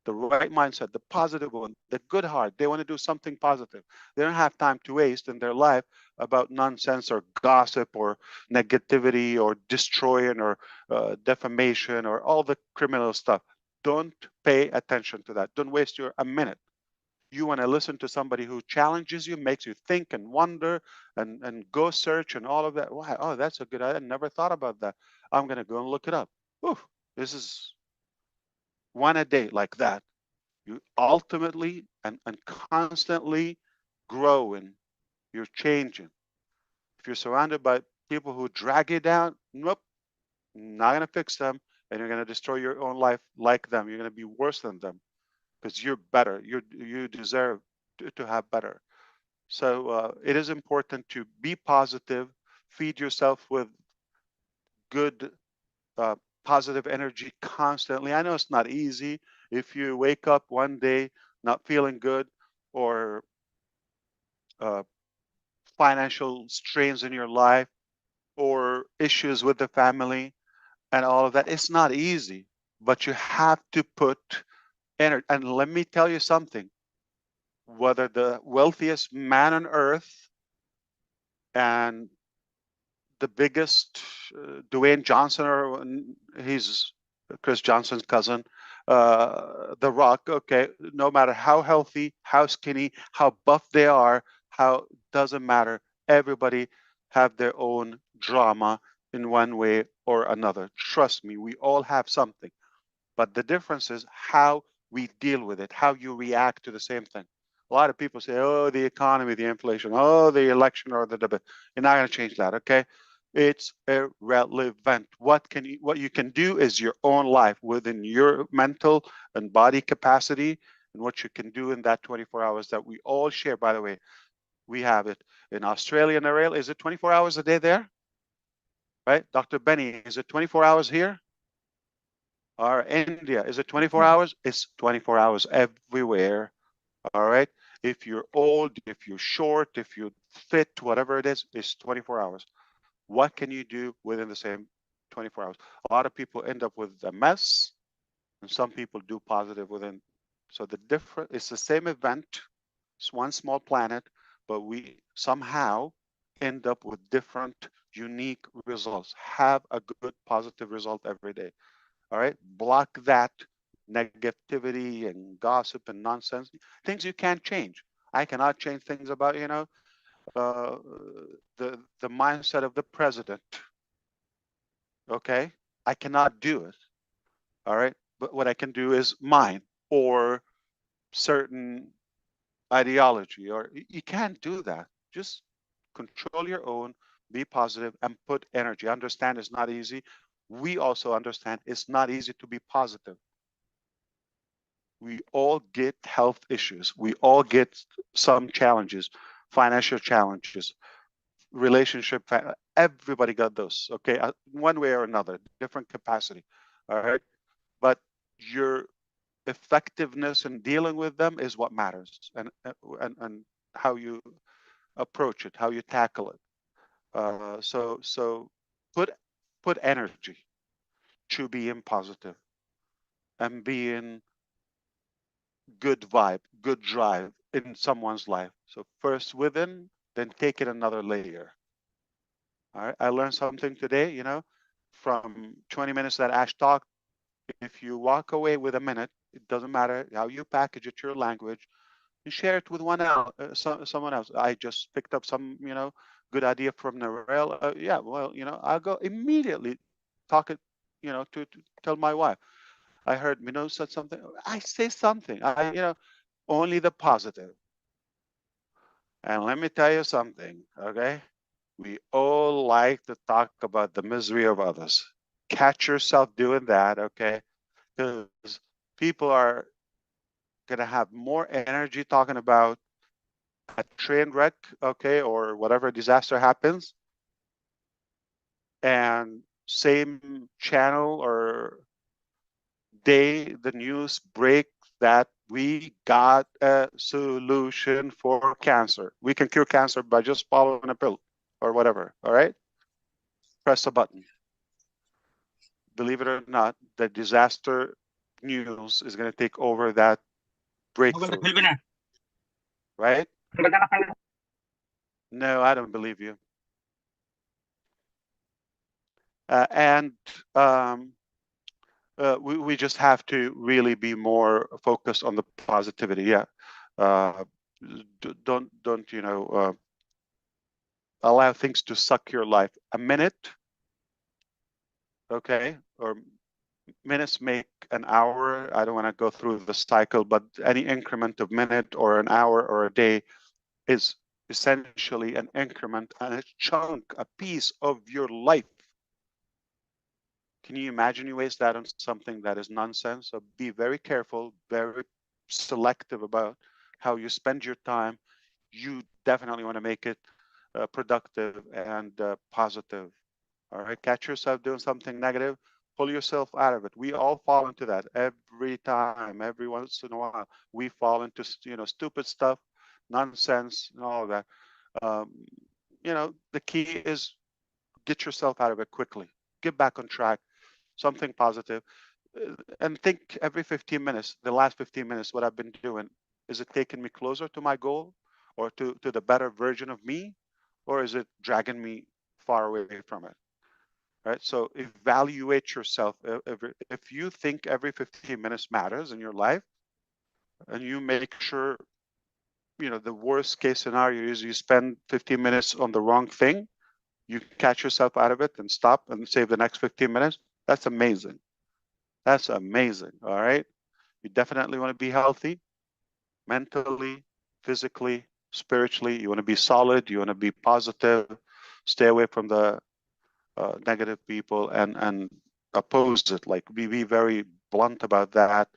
the right mindset, the positive one, the good heart. They want to do something positive. They don't have time to waste in their life about nonsense or gossip or negativity or destroying or defamation or all the criminal stuff. Don't pay attention to that. Don't waste a minute. You want to listen to somebody who challenges you, makes you think and wonder and go search and all of that. Why? Oh, that's a good idea. I never thought about that. I'm going to go and look it up. Oof, this is one a day like that. You ultimately and constantly growing. You're changing. If you're surrounded by people who drag you down, nope, not going to fix them. And you're going to destroy your own life like them. You're going to be worse than them because you're better. You deserve to have better. So it is important to be positive, feed yourself with good, uh, positive energy constantly. I know it's not easy. If you wake up one day not feeling good or uh, financial strains in your life or issues with the family and all of that, it's not easy, but you have to put energy. And let me tell you something, whether the wealthiest man on earth and the biggest Dwayne Johnson, or he's Chris Johnson's cousin, The Rock. Okay, no matter how healthy, how skinny, how buff they are, how doesn't matter. Everybody have their own drama in one way or another. Trust me, we all have something. But the difference is how we deal with it, how you react to the same thing. A lot of people say, oh, the economy, the inflation, oh, the election or the debate. You're not going to change that, okay? It's irrelevant. What you can do is your own life within your mental and body capacity, and what you can do in that 24 hours that we all share. By the way, we have it in Australia and Israel. Is it 24 hours a day there? Right? Dr. Benny, is it 24 hours here? Or India, is it 24 hours? It's 24 hours everywhere. All right. If you're old, if you're short, if you're fit, whatever it is, it's 24 hours. What can you do within the same 24 hours? A lot of people end up with a mess, and some people do positive within. So it's the same event. It's one small planet, but we somehow end up with different, unique results. Have a good, positive result every day. All right, block that negativity and gossip and nonsense, things you can't change. I cannot change things about uh, the mindset of the president. Okay, I cannot do it. All right, but what I can do is mine or certain ideology. Or you can't do that. Just control your own, be positive, and put energy. Understand it's not easy. We also understand it's not easy to be positive. We all get health issues. We all get some challenges, financial challenges, relationship. Everybody got those. Okay, one way or another, different capacity. All right, but your effectiveness in dealing with them is what matters, and how you approach it, how you tackle it. So put energy to being positive and being good vibe, good drive in someone's life. So first within, then take it another layer. All right, I learned something today, you know, from 20 minutes that Ash talked. If you walk away with a minute, it doesn't matter how you package it, your language, you share it with someone else. I just picked up some, you know, good idea from Narelle. Yeah, well, you know, I'll go immediately talk it, you know, to tell my wife. I heard Minnow said something. I say something. You know, only the positive. And let me tell you something, okay? We all like to talk about the misery of others. Catch yourself doing that, okay? Because people are gonna have more energy talking about a train wreck, okay, or whatever disaster happens, and same channel or day the news break that we got a solution for cancer. We can cure cancer by just following a pill or whatever. All right, press a button. Believe it or not, the disaster news is going to take over that breakthrough, right? No, I don't believe you. And we just have to really be more focused on the positivity. Yeah, don't you know, allow things to suck your life. A minute, okay, or minutes make an hour. I don't want to go through the cycle, but any increment of minute or an hour or a day is essentially an increment and a chunk, a piece of your life. Can you imagine you waste that on something that is nonsense? So be very careful, very selective about how you spend your time. You definitely want to make it productive and positive. All right, catch yourself doing something negative, pull yourself out of it. We all fall into that every time, every once in a while. We fall into, you know, stupid stuff, nonsense, and all of that. You know, the key is get yourself out of it quickly. Get back on track, something positive. And think every 15 minutes, the last 15 minutes, what I've been doing, is it taking me closer to my goal or to the better version of me? Or is it dragging me far away from it? Right? So evaluate yourself. If you think every 15 minutes matters in your life, and you make sure, you know, the worst case scenario is you spend 15 minutes on the wrong thing, you catch yourself out of it and stop and save the next 15 minutes. That's amazing. That's amazing. All right. You definitely want to be healthy mentally, physically, spiritually. You want to be solid. You want to be positive. Stay away from the negative people and oppose it. Like be very blunt about that.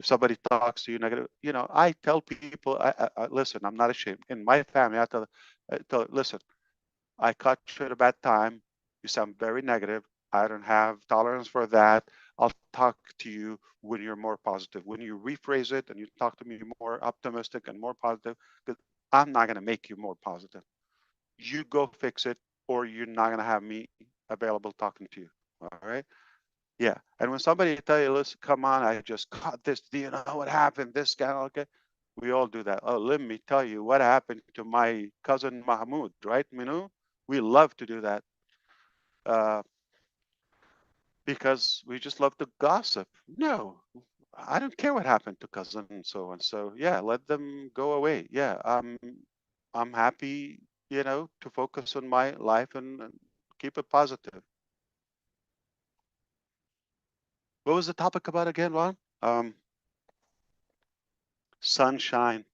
If somebody talks to you negative, you know, I tell people, I listen. I'm not ashamed. In my family, I tell listen, I caught you at a bad time. You sound very negative. I don't have tolerance for that. I'll talk to you when you're more positive. When you rephrase it and you talk to me more optimistic and more positive, because I'm not going to make you more positive. You go fix it, or you're not going to have me available talking to you. All right. Yeah. And when somebody tell you, listen, come on, I just caught this. Do you know what happened? This guy, okay. We all do that. Oh, let me tell you what happened to my cousin Mahmoud, right, Minu? We love to do that because we just love to gossip. No, I don't care what happened to cousin and so on. So yeah, let them go away. Yeah, I'm happy, you know, to focus on my life and keep it positive. What was the topic about again, Ron? Sunshine.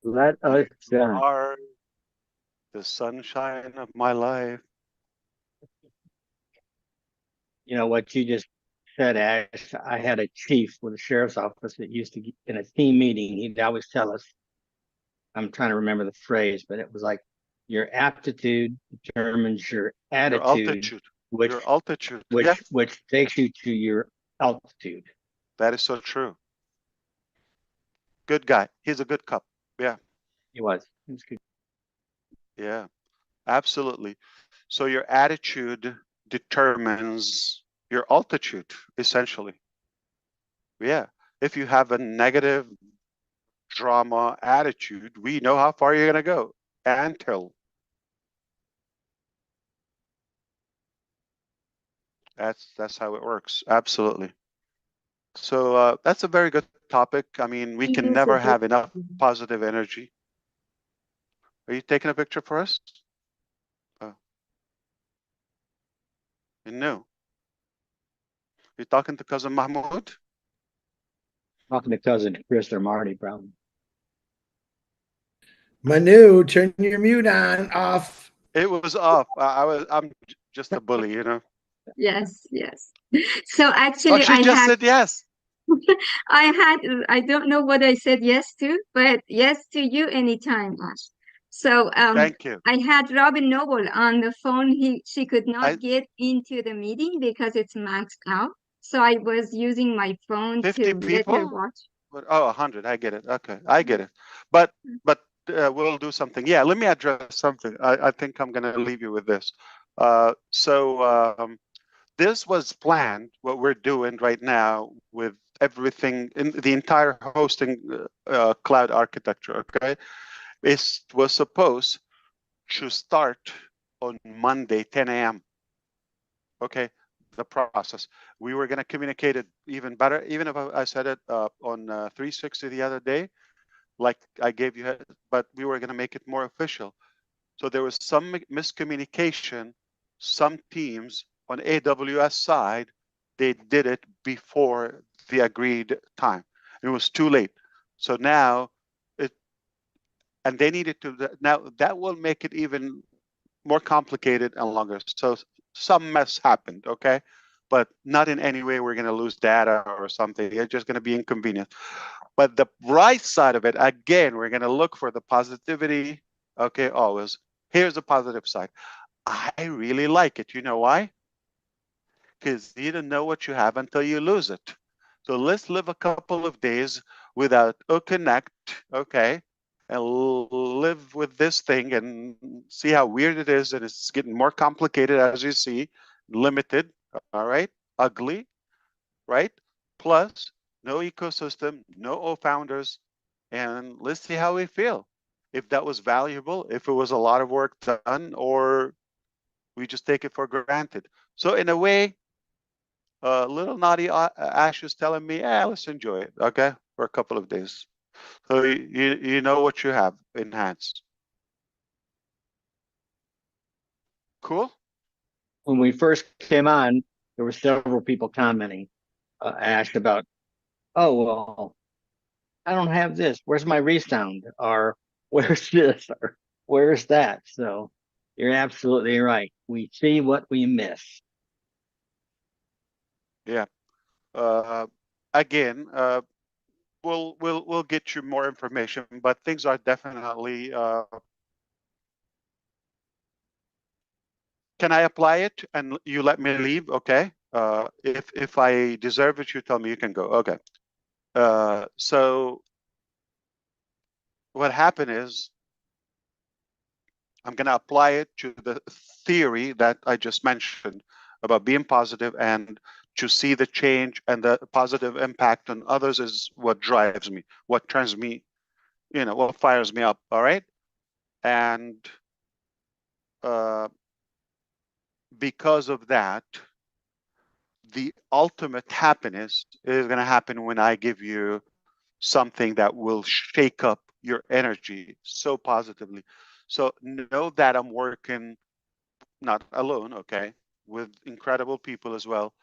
Let us You are the sunshine of my life. you know what you just said, Ash. I had a chief with the sheriff's office that used to, in a team meeting, he'd always tell us, I'm trying to remember the phrase, but it was like, your aptitude determines your attitude, altitude, your altitude, yeah, which takes you to your altitude. That is so true. Good guy. He's a good cop. Yeah. He was good. Yeah, absolutely. So your attitude determines your altitude, essentially. Yeah. If you have a negative drama attitude, we know how far you're going to go until. That's how it works. Absolutely. So that's a very good topic. I mean, we can never have enough positive energy. Are you taking a picture for us? Oh, no. You're talking to cousin Mahmoud? Talking to cousin Chris or Marty, probably. Manu, turn your mute on, off. It was off. I'm just a bully, you know. Yes, yes. So Oh, actually, she just said yes. I don't know what I said yes to, but yes to you anytime, Ash. So Thank you. I had Robin Noble on the phone. She could not I get into the meeting because it's maxed out. So I was using my phone 50 to let her people? watch. Oh, 100. I get it. Okay, I get it. But we'll do something. Yeah, let me address something. I think I'm going to leave you with this. So this was planned. What we're doing right now with everything in the entire hosting cloud architecture. Okay, it was supposed to start on Monday, 10 a.m. Okay, the process. We were going to communicate it even better, even if I said it on 360 the other day, like I gave you, but we were going to make it more official. So there was some miscommunication. Some teams on AWS side, they did it before the agreed time. It was too late. So now and they needed to, now that will make it even more complicated and longer. So some mess happened, okay? But not in any way we're going to lose data or something. It's just going to be inconvenient. But the right side of it, again, we're going to look for the positivity, okay, always. Here's the positive side. I really like it. You know why? Because you don't know what you have until you lose it. So let's live a couple of days without a connect, okay, and live with this thing and see how weird it is. And it's getting more complicated as you see, limited, all right, ugly, right? Plus, no ecosystem, no founders, and let's see how we feel. If that was valuable, if it was a lot of work done, or we just take it for granted. So in a way, little naughty Ash is telling me, let's enjoy it, okay, for a couple of days. So you know what you have in hands. Cool. When we first came on, there were several people commenting, Ash, about, oh, well, I don't have this. Where's my resound? Or where's this? Or where's that? So you're absolutely right. We see what we miss. Yeah. Again, we'll get you more information, but things are definitely. Can I apply it and you let me leave? Okay. If I deserve it, you tell me you can go. Okay. So what happened is I'm going to apply it to the theory that I just mentioned about being positive, and to see the change and the positive impact on others is what drives me, what turns me, what fires me up. All right. And because of that, the ultimate happiness is going to happen when I give you something that will shake up your energy so positively. So know that I'm working not alone, okay, with incredible people as well,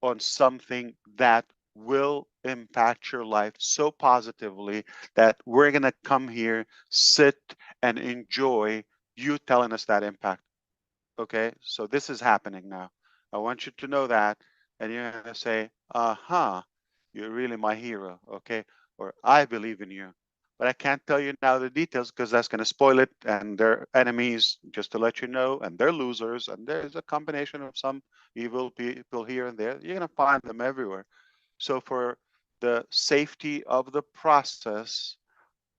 on something that will impact your life so positively that we're going to come here, sit, and enjoy you telling us that impact. Okay, so this is happening now. I want you to know that, and you're going to say, you're really my hero, okay? Or I believe in you. But I can't tell you now the details because that's going to spoil it, and they're enemies, just to let you know, and they're losers, and there's a combination of some evil people here and there. You're going to find them everywhere. So for the safety of the process,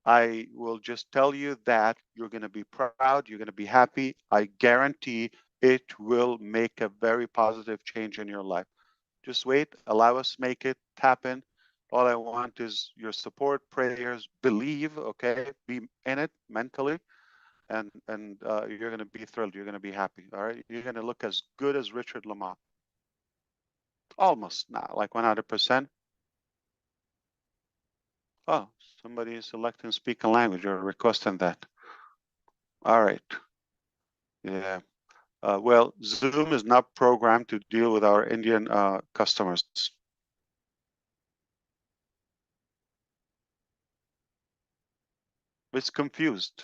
I will just tell you that you're going to be proud, you're going to be happy. I guarantee it will make a very positive change in your life. Just wait, allow us make it happen. All I want is your support, prayers, believe, okay? Be in it mentally, and you're going to be thrilled. You're going to be happy, all right? You're going to look as good as Richard Lamont. Almost, not like 100%. Oh, somebody is selecting speak a language or requesting that. All right. Yeah. Well, Zoom is not programmed to deal with our Indian customers. It's confused.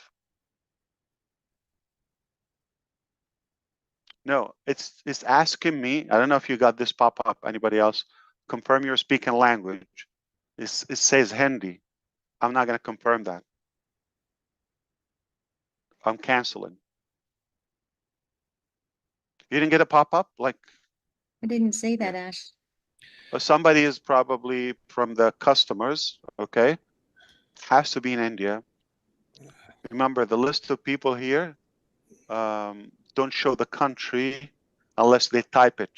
No, it's asking me. I don't know if you got this pop up. Anybody else? Confirm your speaking language. It says Hindi. I'm not going to confirm that. I'm canceling. You didn't get a pop up like? I didn't say that, Ash. Somebody is probably from the customers. Okay, has to be in India. Remember, the list of people here don't show the country unless they type it.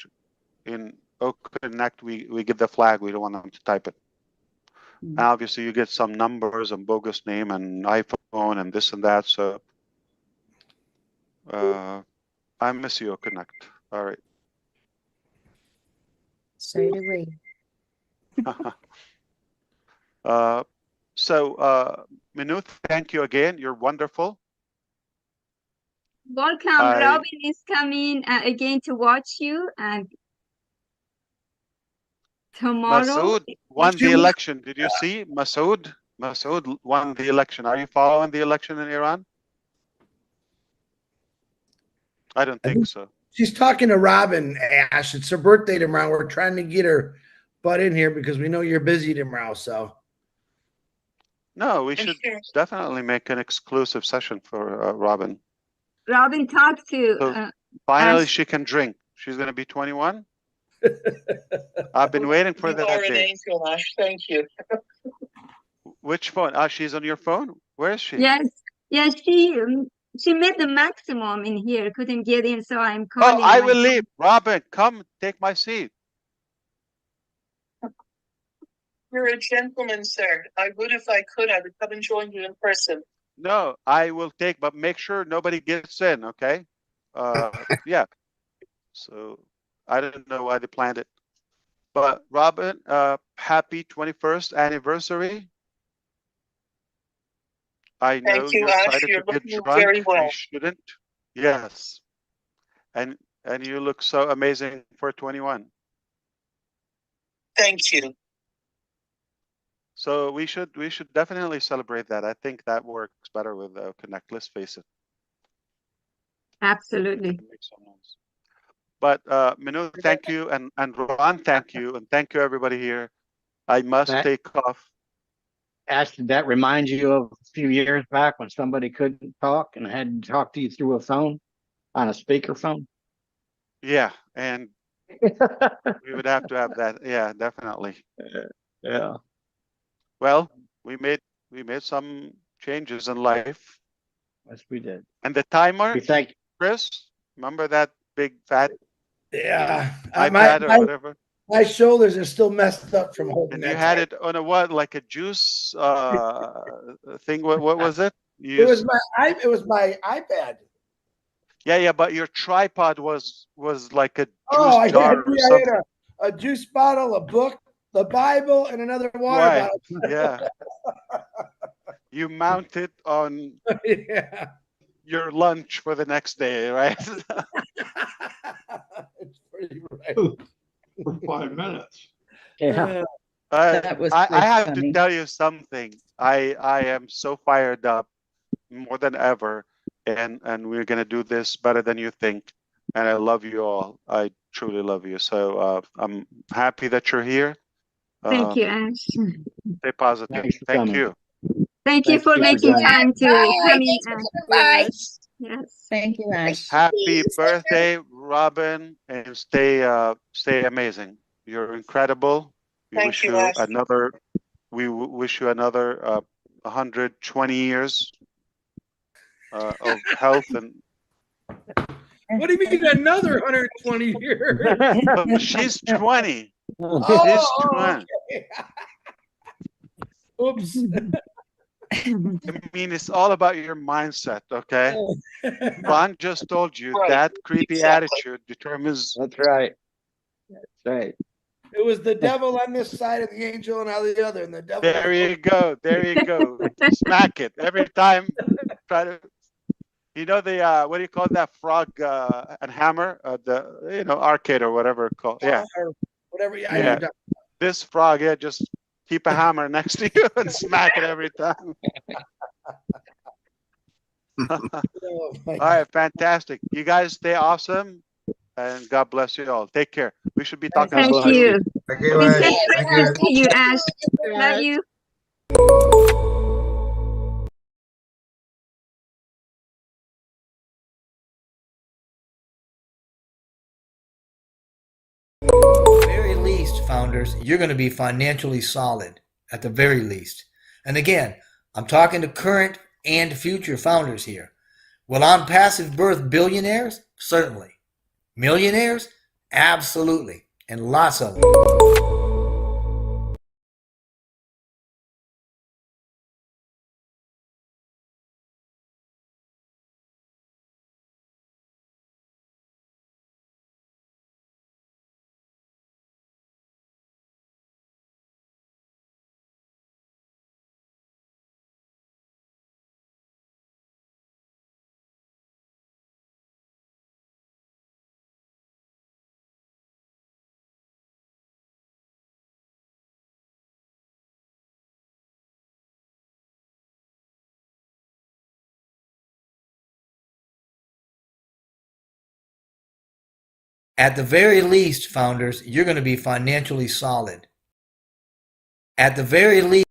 In OConnect, we give the flag. We don't want them to type it. And obviously, you get some numbers and bogus name and iPhone and this and that. So I miss you, OConnect. All right. So do we. Minu, thank you again. You're wonderful. Welcome. Robin is coming again to watch you, and tomorrow. Masood won the election. Did you see? Masood won the election. Are you following the election in Iran? I don't think so. She's talking to Robin, Ash. It's her birthday tomorrow. We're trying to get her butt in here because we know you're busy tomorrow. So, no, we should definitely make an exclusive session for Robin. Robin talked to. So finally, she can drink. She's going to be 21. I've been waiting for that day. Angel, Ash. Thank you. Which phone? She's on your phone. Where is she? Yes, yes. She made the maximum in here. Couldn't get in, so I'm calling. Oh, I will leave. Robin, come take my seat. You're a gentleman, sir. I would if I could. I would come and join you in person. No, I will take, but make sure nobody gets in, okay? Yeah. So I don't know why they planned it. But Robin, happy 21st anniversary. I know Thank you, you're Ash. excited You're to get looking drunk. very well. You shouldn't. Yes. And you look so amazing for 21. Thank you. So we should definitely celebrate that. I think that works better with Connect. Let's face it. Absolutely. But Minu, thank you, and Ron, thank you, and thank you everybody here. I must take off. Ash, did that remind you of a few years back when somebody couldn't talk and had to talk to you through a phone on a speakerphone? Yeah, and we would have to have that. Yeah, definitely. Yeah. Well, we made some changes in life. Yes, we did. And the timer, We thank Chris. Remember that big fat iPad or whatever? My shoulders are still messed up from holding And that. you had it on a what, like a juice thing? What was it? It was my iPad. Yeah, but your tripod was like a juice I jar had or something. a juice bottle, a book, the Bible, and another water Right. bottle. Yeah. You mount it on your lunch for the next day, right? It's pretty right. For 5 minutes. Yeah. That was I have funny. to tell you something. I am so fired up more than ever, and we're gonna do this better than you think. And I love you all. I truly love you. So I'm happy that you're here. Thank you, Ash. Stay positive. Thank you. Thank you for making time to come in. Bye. Yes. Thank you, Ash. Happy birthday, Robin, and stay amazing. You're incredible. We wish you another 120 years of health and. What do you mean another 120 years? But she's 20. Oh, She's 20. okay. Oops. I mean, it's all about your mindset, okay? Ron just told you Right. that creepy Exactly. attitude determines. That's right. That's right. It was the devil on this side and the angel on the other, and the devil. There you go. There you go. Smack it every time. Try to. You know the what do you call that frog and hammer? The arcade or whatever it's called. Yeah. Or whatever. Yeah. Yeah. This frog, yeah, just keep a hammer next to you and smack it every time. Oh, all right, fantastic. You guys stay awesome, and God bless you all. Take care. We should be talking. Thank about this. you. Thank you, And Ash. safe Thank travels you. to you, Ash. Love you. Very least, founders, you're going to be financially solid at the very least. And again, I'm talking to current and future founders here. Will ONPASSIVE birth billionaires? Certainly. Millionaires? Absolutely. And lots of them. At the very least, founders, you're going to be financially solid. At the very least.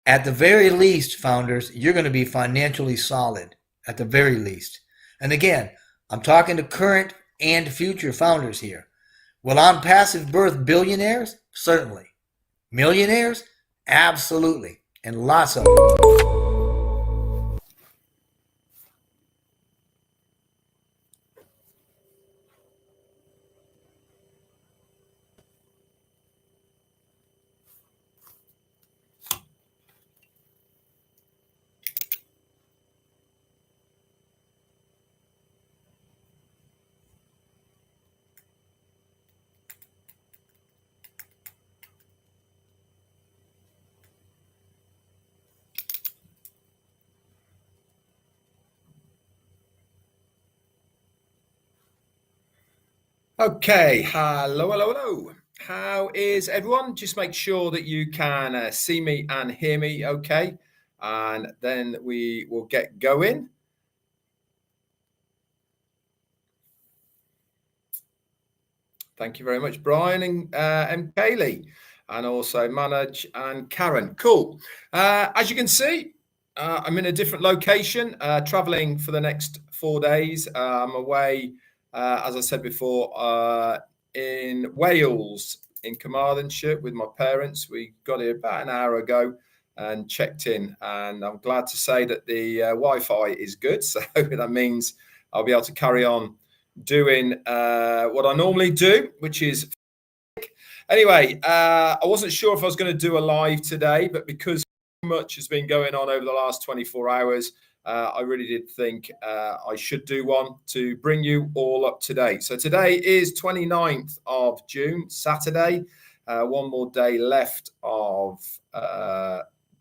At the very least, founders, you're going to be financially solid. At the very least. And again, I'm talking to current and future founders here. Will ONPASSIVE birth billionaires? Certainly. Millionaires? Absolutely. And lots of them. Okay, hello. How is everyone? Just make sure that you can see me and hear me, okay? And then we will get going. Thank you very much, Brian and Kaylee, and also Manoj and Karen. Cool. As you can see, I'm in a different location, traveling for the next 4 days. I'm away, as I said before, in Wales, in Carmarthenshire, with my parents. We got here about an hour ago and checked in, and I'm glad to say that the Wi-Fi is good, so that means I'll be able to carry on doing what I normally do, which is anyway. I wasn't sure if I was going to do a live today, but because so much has been going on over the last 24 hours, I really did think I should do one to bring you all up to date. So today is 29th of June, Saturday. One more day left of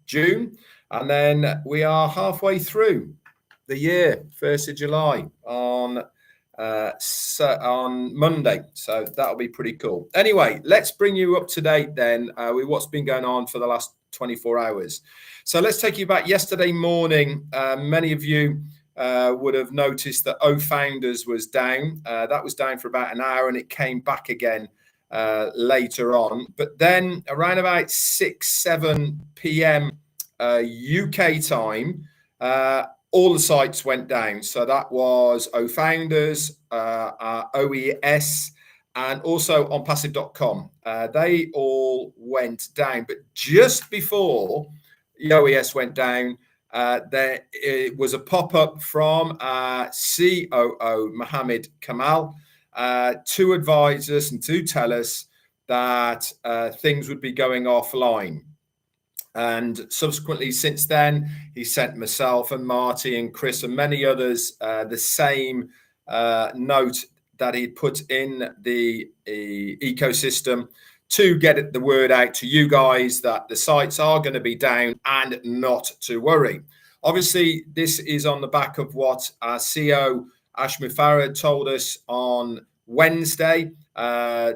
June. And then we are halfway through the year, 1st of July on Monday. So that'll be pretty cool. Anyway, let's bring you up to date then with what's been going on for the last 24 hours. So let's take you back yesterday morning. Many of you would have noticed that Founders was down. That was down for about an hour and it came back again later on. But then around about 6-7 p.m. UK time, all the sites went down. So that was Founders, OES, and also ONPASSIVE.com. They all went down. But just before the OES went down, there it was a pop-up from COO Mohammed Kamal to advise us and to tell us that things would be going offline. And subsequently, since then, he sent myself and Marty and Chris and many others the same note that he'd put in the ecosystem to get the word out to you guys that the sites are going to be down and not to worry. Obviously, this is on the back of what our CEO Ash Mufarad told us on Wednesday.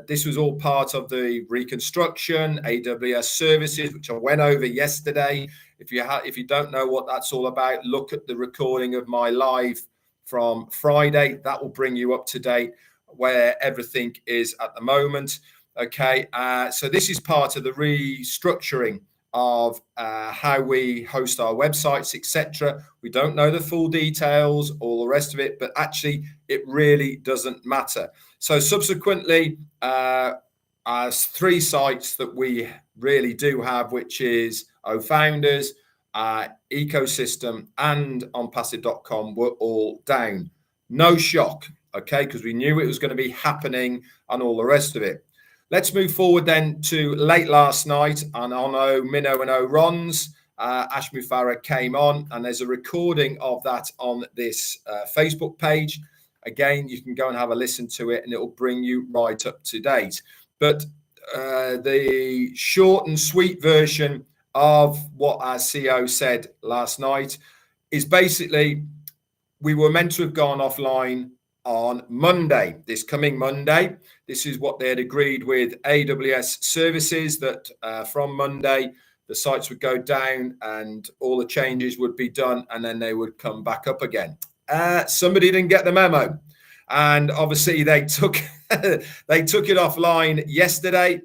This was all part of the reconstruction, AWS services, which I went over yesterday. If you don't know what that's all about, look at the recording of my live from Friday. That will bring you up to date where everything is at the moment. Okay, so this is part of the restructuring of how we host our websites, etc. We don't know the full details, all the rest of it, but actually it really doesn't matter. So subsequently, as 3 sites that we really do have, which is Founders, Ecosystem, and OnPassive.com, were all down. No shock, okay, because we knew it was going to be happening and all the rest of it. Let's move forward then to late last night, and on Minnow and O'Ron's, Ash Mufarad came on, and there's a recording of that on this Facebook page. Again, you can go and have a listen to it, and it will bring you right up to date. But the short and sweet version of what our CEO said last night is basically we were meant to have gone offline on Monday, this coming Monday. This is what they had agreed with AWS services, that from Monday, the sites would go down and all the changes would be done, and then they would come back up again. Somebody didn't get the memo, and obviously they took they took it offline yesterday.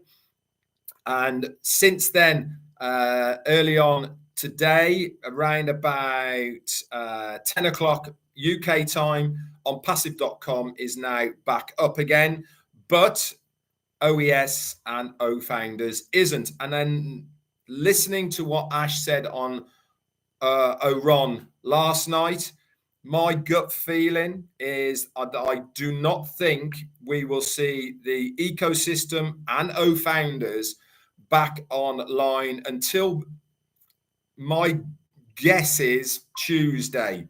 And since then, early on today, around about 10 o'clock UK time, OnPassive.com is now back up again, but OES and Founders isn't. And then listening to what Ash said on O'Ron last night, my gut feeling is I do not think we will see the ecosystem and Founders back online until, my guess is Tuesday,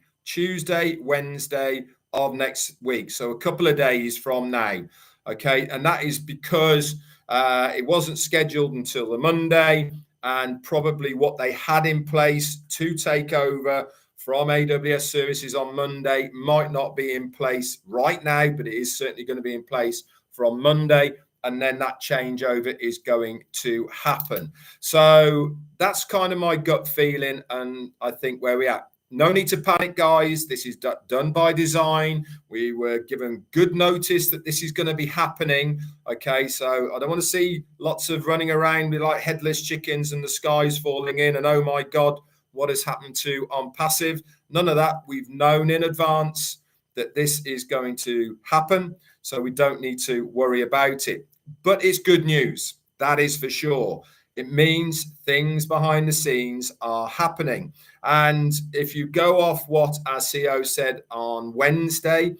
Wednesday of next week. So a couple of days from now. Okay. And that is because it wasn't scheduled until the Monday, and probably what they had in place to take over from AWS services on Monday might not be in place right now, but it is certainly going to be in place from Monday. And then that changeover is going to happen. So that's kind of my gut feeling, and I think where we are. No need to panic, guys. This is done by design. We were given good notice that this is going to be happening. Okay, so I don't want to see lots of running around with like headless chickens and the sky's falling in and oh my God, what has happened to OnPassive? None of that. We've known in advance that this is going to happen, so we don't need to worry about it. But it's good news, that is for sure. It means things behind the scenes are happening. And if you go off what our CEO said on Wednesday,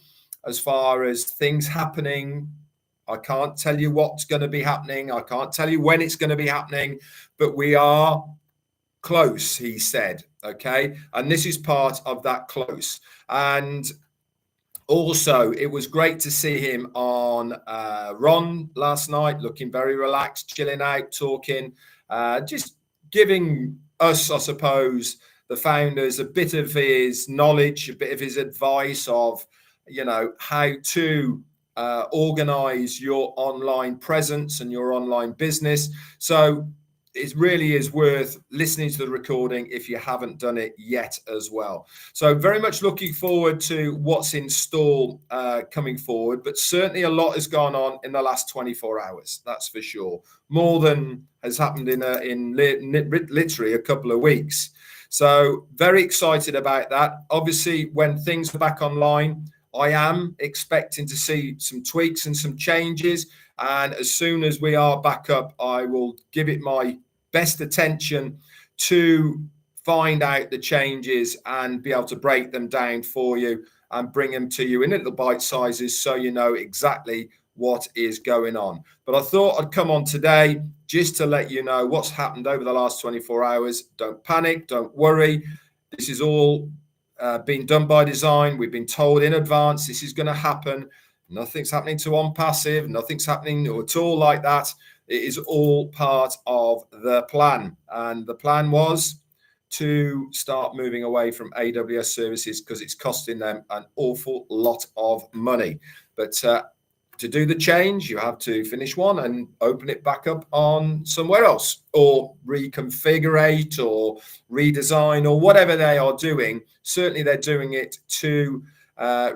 as far as things happening, I can't tell you what's going to be happening. I can't tell you when it's going to be happening, but we are close, he said. Okay. And this is part of that close. And also, it was great to see him on Ron last night, looking very relaxed, chilling out, talking, just giving us, I suppose, the founders, a bit of his knowledge, a bit of his advice of, how to organize your online presence and your online business. So it really is worth listening to the recording if you haven't done it yet as well. So very much looking forward to what's in store coming forward, but certainly a lot has gone on in the last 24 hours. That's for sure. More than has happened in literally a couple of weeks. So very excited about that. Obviously, when things are back online, I am expecting to see some tweaks and some changes. And as soon as we are back up, I will give it my best attention to find out the changes and be able to break them down for you and bring them to you in little bite sizes so you know exactly what is going on. But I thought I'd come on today just to let you know what's happened over the last 24 hours. Don't panic, don't worry. This is all been done by design. We've been told in advance this is going to happen. Nothing's happening to ONPASSIVE. Nothing's happening at all like that. It is all part of the plan. And the plan was to start moving away from AWS services because it's costing them an awful lot of money. But to do the change, you have to finish one and open it back up on somewhere else, or reconfigure or redesign or whatever they are doing. Certainly they're doing it to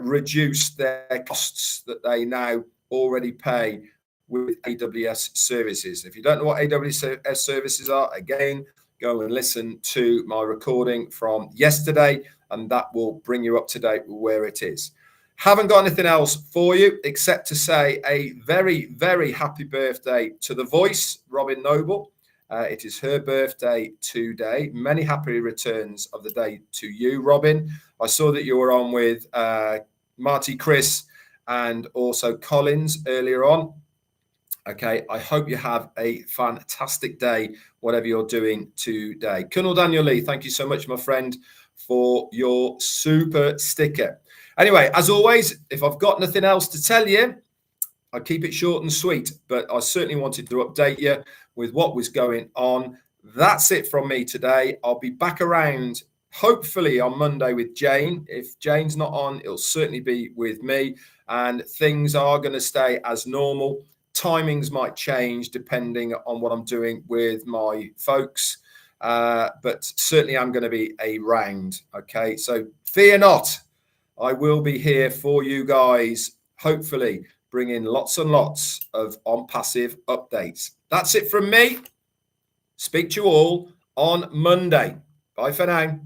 reduce their costs that they now already pay with AWS services. If you don't know what AWS services are, again, go and listen to my recording from yesterday, and that will bring you up to date with where it is. Haven't got anything else for you except to say a very, very happy birthday to the voice, Robin Noble. It is her birthday today. Many happy returns of the day to you, Robin. I saw that you were on with Marty, Chris, and also Collins earlier on. Okay, I hope you have a fantastic day, whatever you're doing today. Colonel Daniel Lee, thank you so much, my friend, for your super sticker. Anyway, as always, if I've got nothing else to tell you, I keep it short and sweet, but I certainly wanted to update you with what was going on. That's it from me today. I'll be back around hopefully on Monday with Jane. If Jane's not on, it'll certainly be with me, and things are going to stay as normal. Timings might change depending on what I'm doing with my folks, but certainly I'm going to be around. Okay, so fear not. I will be here for you guys, hopefully bringing lots and lots of ONPASSIVE updates. That's it from me. Speak to you all on Monday. Bye for now.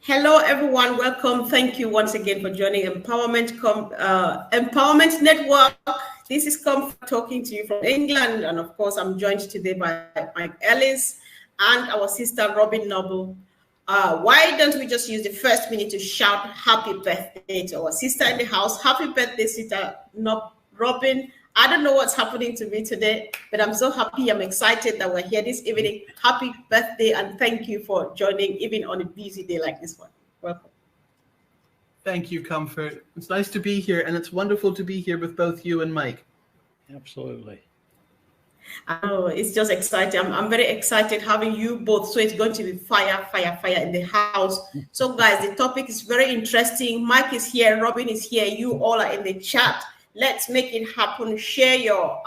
Hello, everyone. Welcome. Thank you once again for joining Empowerment Network. This is Comfort talking to you from England. And of course, I'm joined today by Mike Ellis and our sister, Robin Noble. Why don't we just use the first minute to shout happy birthday to our sister in the house. Happy birthday, sister Robin. I don't know what's happening to me today, but I'm so happy. I'm excited that we're here this evening. Happy birthday, and thank you for joining, even on a busy day like this one. Welcome. Thank you, Comfort. It's nice to be here, and it's wonderful to be here with both you and Mike. Absolutely. Oh, it's just exciting. I'm very excited having you both. So it's going to be fire in the house. So guys, the topic is very interesting. Mike is here, Robin is here. You all are in the chat. Let's make it happen. Share your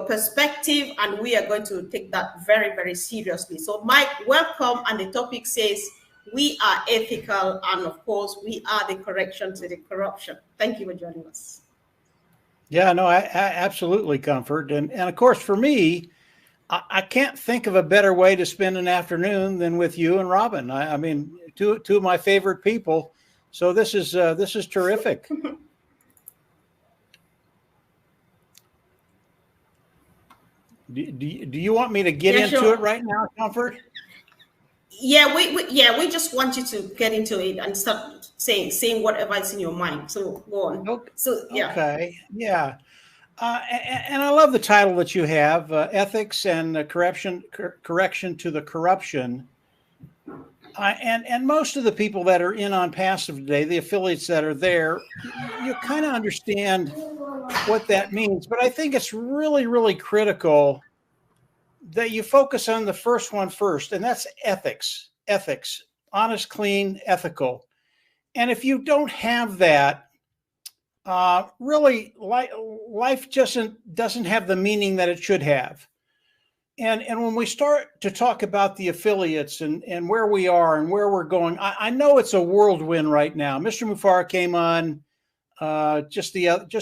perspective, and we are going to take that very, very seriously. So Mike, welcome. And the topic says, we are ethical, and of course, we are the correction to the corruption. Thank you for joining us. Yeah, no, absolutely, Comfort. And of course, for me, I can't think of a better way to spend an afternoon than with you and Robin. I mean, two of my favorite people. So this is terrific. Do you want me to get into it right now, Comfort? Yeah, we just want you to get into it and start saying whatever is in your mind. So go on. Okay. So yeah. Okay. Yeah. And I love the title that you have, Ethics and Correction to the Corruption. And most of the people that are in ONPASSIVE today, the affiliates that are there, you kind of understand what that means. But I think it's really, really critical that you focus on the first one first, and that's ethics, honest, clean, ethical. And if you don't have that, really, life just doesn't have the meaning that it should have. And when we start to talk about the affiliates and where we are and where we're going, I know it's a whirlwind right now. Mr. Mufareh came on just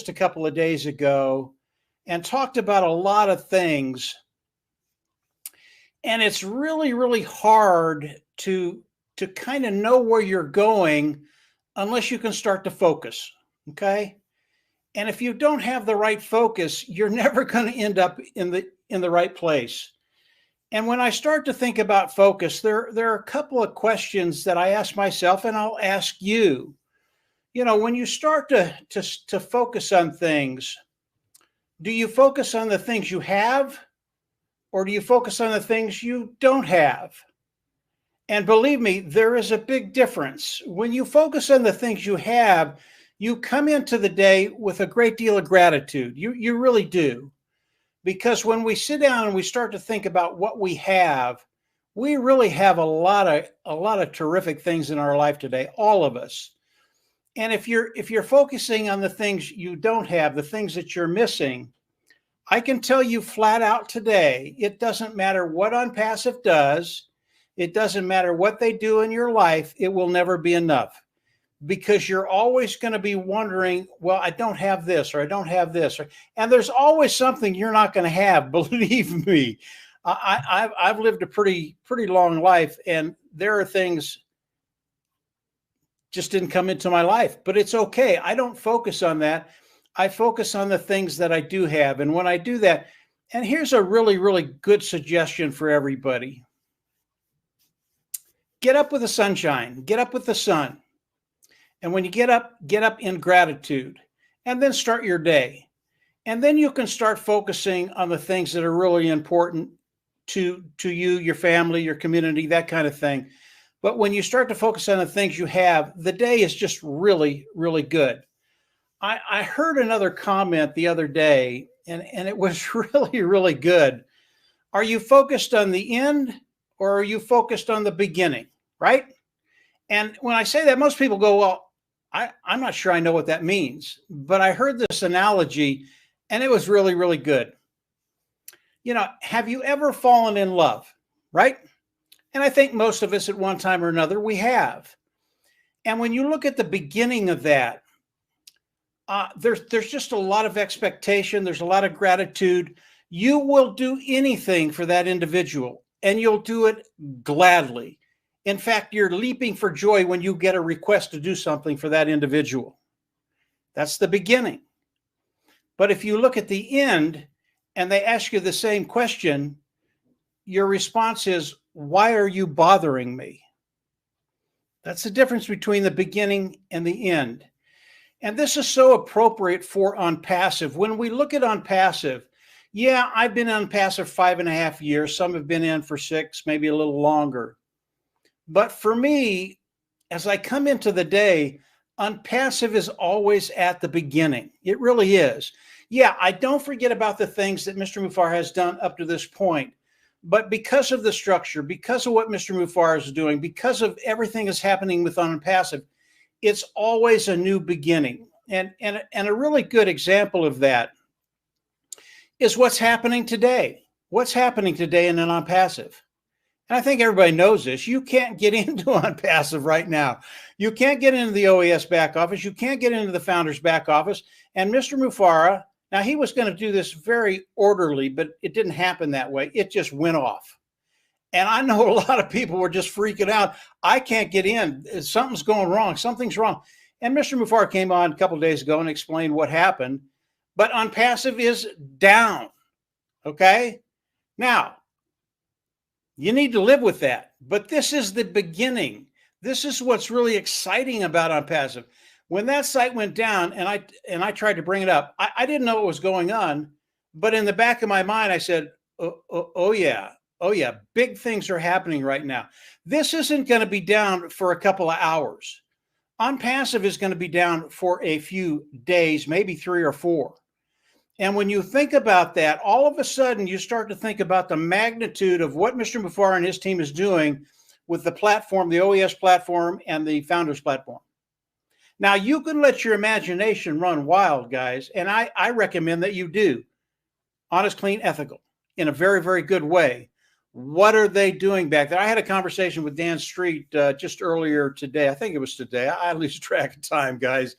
a couple of days ago and talked about a lot of things. And it's really, really hard to kind of know where you're going unless you can start to focus. Okay. And if you don't have the right focus, you're never going to end up in the right place. And when I start to think about focus, there are a couple of questions that I ask myself, and I'll ask you. You know, when you start to focus on things, do you focus on the things you have, or do you focus on the things you don't have? And believe me, there is a big difference. When you focus on the things you have, you come into the day with a great deal of gratitude. You really do. Because when we sit down and we start to think about what we have, we really have a lot of terrific things in our life today, all of us. And if you're focusing on the things you don't have, the things that you're missing, I can tell you flat out today, it doesn't matter what ONPASSIVE does. It doesn't matter what they do in your life. It will never be enough, because you're always going to be wondering, well, I don't have this, or I don't have this. And there's always something you're not going to have. Believe me, I've lived a pretty long life, and there are things just didn't come into my life, but it's okay. I don't focus on that. I focus on the things that I do have. And when I do that, and here's a really, really good suggestion for everybody. Get up with the sunshine, get up with the sun. And when you get up in gratitude, and then start your day. And then you can start focusing on the things that are really important to you, your family, your community, that kind of thing. But when you start to focus on the things you have, the day is just really, really good. I heard another comment the other day, and it was really, really good. Are you focused on the end, or are you focused on the beginning, right? And when I say that, most people go, well, I'm not sure I know what that means. But I heard this analogy, and it was really, really good. You know, have you ever fallen in love, right? And I think most of us at one time or another, we have. And when you look at the beginning of that, there's just a lot of expectation. There's a lot of gratitude. You will do anything for that individual, and you'll do it gladly. In fact, you're leaping for joy when you get a request to do something for that individual. That's the beginning. But if you look at the end and they ask you the same question, your response is, why are you bothering me? That's the difference between the beginning and the end. And this is so appropriate for ONPASSIVE. When we look at ONPASSIVE, yeah, I've been on ONPASSIVE 5.5 years. Some have been in for 6, maybe a little longer. But for me, as I come into the day, ONPASSIVE is always at the beginning. It really is. Yeah, I don't forget about the things that Mr. Mufareh has done up to this point. But because of the structure, because of what Mr. Mufareh is doing, because of everything that's happening with ONPASSIVE, it's always a new beginning. And a really good example of that is what's happening today. What's happening today in an ONPASSIVE? And I think everybody knows this. You can't get into ONPASSIVE right now. You can't get into the OES back office. You can't get into the founder's back office. And Mr. Mufareh Now, he was going to do this very orderly, but it didn't happen that way. It just went off. And I know a lot of people were just freaking out. I can't get in. Something's going wrong. Something's wrong. And Mr. Mufareh came on a couple of days ago and explained what happened. But ONPASSIVE is down. Okay? Now, you need to live with that. But this is the beginning. This is what's really exciting about ONPASSIVE. When that site went down and I tried to bring it up, I didn't know what was going on. But in the back of my mind, I said, oh yeah. Oh, yeah, big things are happening right now. This isn't going to be down for a couple of hours. ONPASSIVE is going to be down for a few days, maybe 3 or 4. And when you think about that, all of a sudden you start to think about the magnitude of what Mr. Mufareh and his team is doing with the platform, the OES platform and the Founders platform. Now, you can let your imagination run wild, guys, and I recommend that you do. Honest, clean, ethical, in a very, very good way. What are they doing back there? I had a conversation with Dan Street just earlier today. I think it was today. I lose track of time, guys.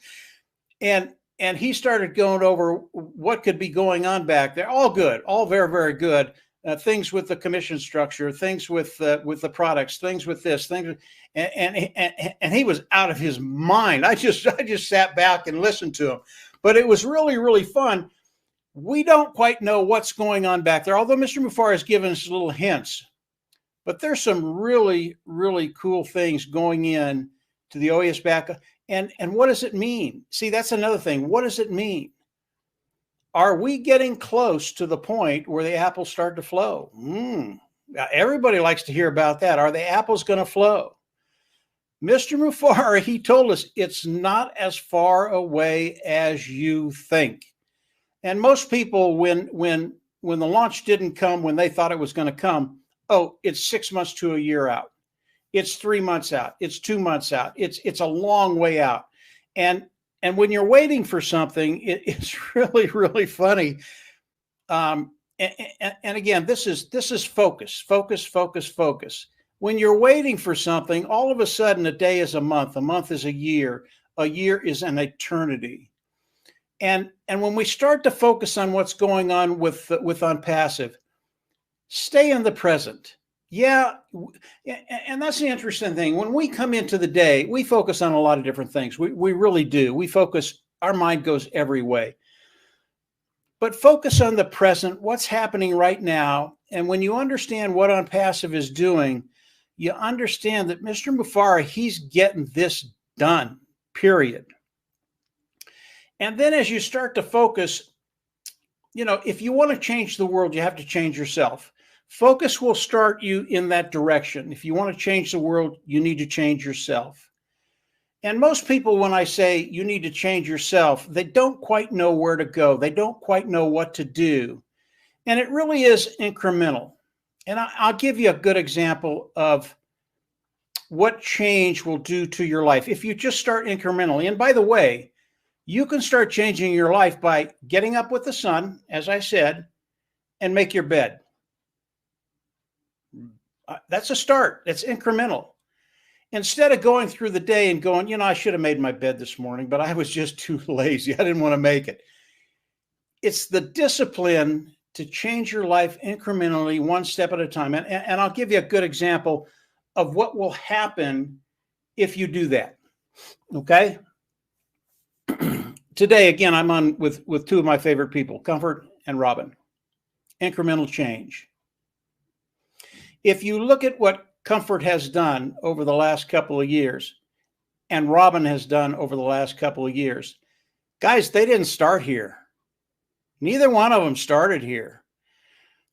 And he started going over what could be going on back there. All good, all very, very good. Things with the commission structure, things with the products, things with this, things. And he was out of his mind. I just sat back and listened to him. But it was really, really fun. We don't quite know what's going on back there, although Mr. Mufareh has given us little hints. But there's some really, really cool things going in to the OES backup. And what does it mean? See, that's another thing. What does it mean? Are we getting close to the point where the apples start to flow? Everybody likes to hear about that. Are the apples going to flow? Mr. Mufareh, he told us it's not as far away as you think. And most people, when the launch didn't come when they thought it was going to come, oh, it's 6 months to a year out. It's 3 months out. It's 2 months out. It's a long way out. And when you're waiting for something, it's really, really funny. And again, this is focus. When you're waiting for something, all of a sudden a day is a month is a year is an eternity. And when we start to focus on what's going on with ONPASSIVE, stay in the present. Yeah, and that's the interesting thing. When we come into the day, we focus on a lot of different things. We really do. We focus, our mind goes every way. But focus on the present, what's happening right now. And when you understand what ONPASSIVE is doing, you understand that Mr. Mufareh, he's getting this done, period. And then as you start to focus, if you want to change the world, you have to change yourself. Focus will start you in that direction. If you want to change the world, you need to change yourself. And most people, when I say you need to change yourself, they don't quite know where to go. They don't quite know what to do. And it really is incremental. And I'll give you a good example of what change will do to your life if you just start incrementally. And by the way, you can start changing your life by getting up with the sun, as I said, and make your bed. That's a start. That's incremental. Instead of going through the day and going, I should have made my bed this morning, but I was just too lazy. I didn't want to make it. It's the discipline to change your life incrementally, one step at a time. And I'll give you a good example of what will happen if you do that. Okay? Today, again, I'm on with two of my favorite people, Comfort and Robin. Incremental change. If you look at what Comfort has done over the last couple of years and Robin has done over the last couple of years, guys, they didn't start here. Neither one of them started here.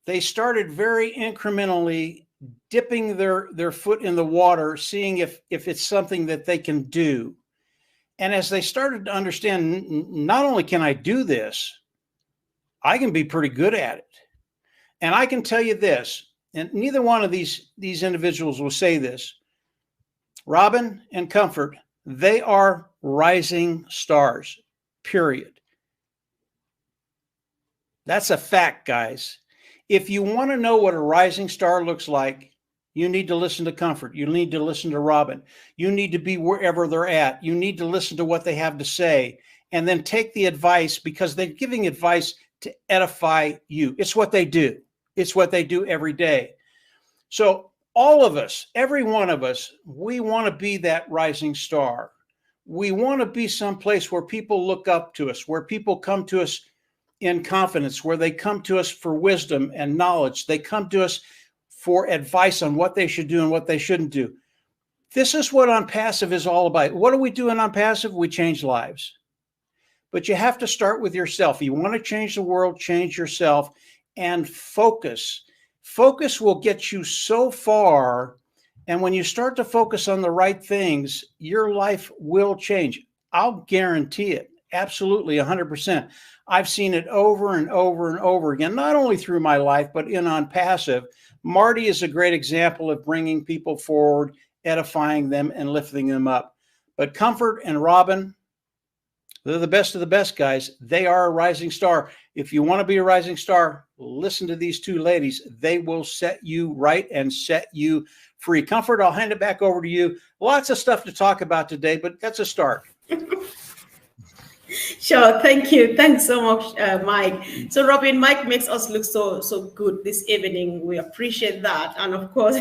They started very incrementally dipping their foot in the water, seeing if it's something that they can do. And as they started to understand, not only can I do this, I can be pretty good at it. And I can tell you this, and neither one of these individuals will say this, Robin and Comfort, they are rising stars, period. That's a fact, guys. If you want to know what a rising star looks like, you need to listen to Comfort. You need to listen to Robin. You need to be wherever they're at. You need to listen to what they have to say. and then take the advice because they're giving advice to edify you. It's what they do. It's what they do every day. So all of us, every one of us, we want to be that rising star. We want to be someplace where people look up to us, where people come to us in confidence, where they come to us for wisdom and knowledge. They come to us for advice on what they should do and what they shouldn't do. This is what ONPASSIVE is all about. What do we do in ONPASSIVE? We change lives. But you have to start with yourself. You want to change the world, change yourself, and focus. Focus will get you so far. And when you start to focus on the right things, your life will change. I'll guarantee it. Absolutely, 100%. I've seen it over and over and over again, not only through my life, but in ONPASSIVE. Marty is a great example of bringing people forward, edifying them, and lifting them up. But Comfort and Robin, they're the best of the best, guys. They are a rising star. If you want to be a rising star, listen to these two ladies. They will set you right and set you free. Comfort, I'll hand it back over to you. Lots of stuff to talk about today, but that's a start. Sure, thank you. Thanks so much, Mike. So, Robin, Mike makes us look so good this evening. We appreciate that. And of course,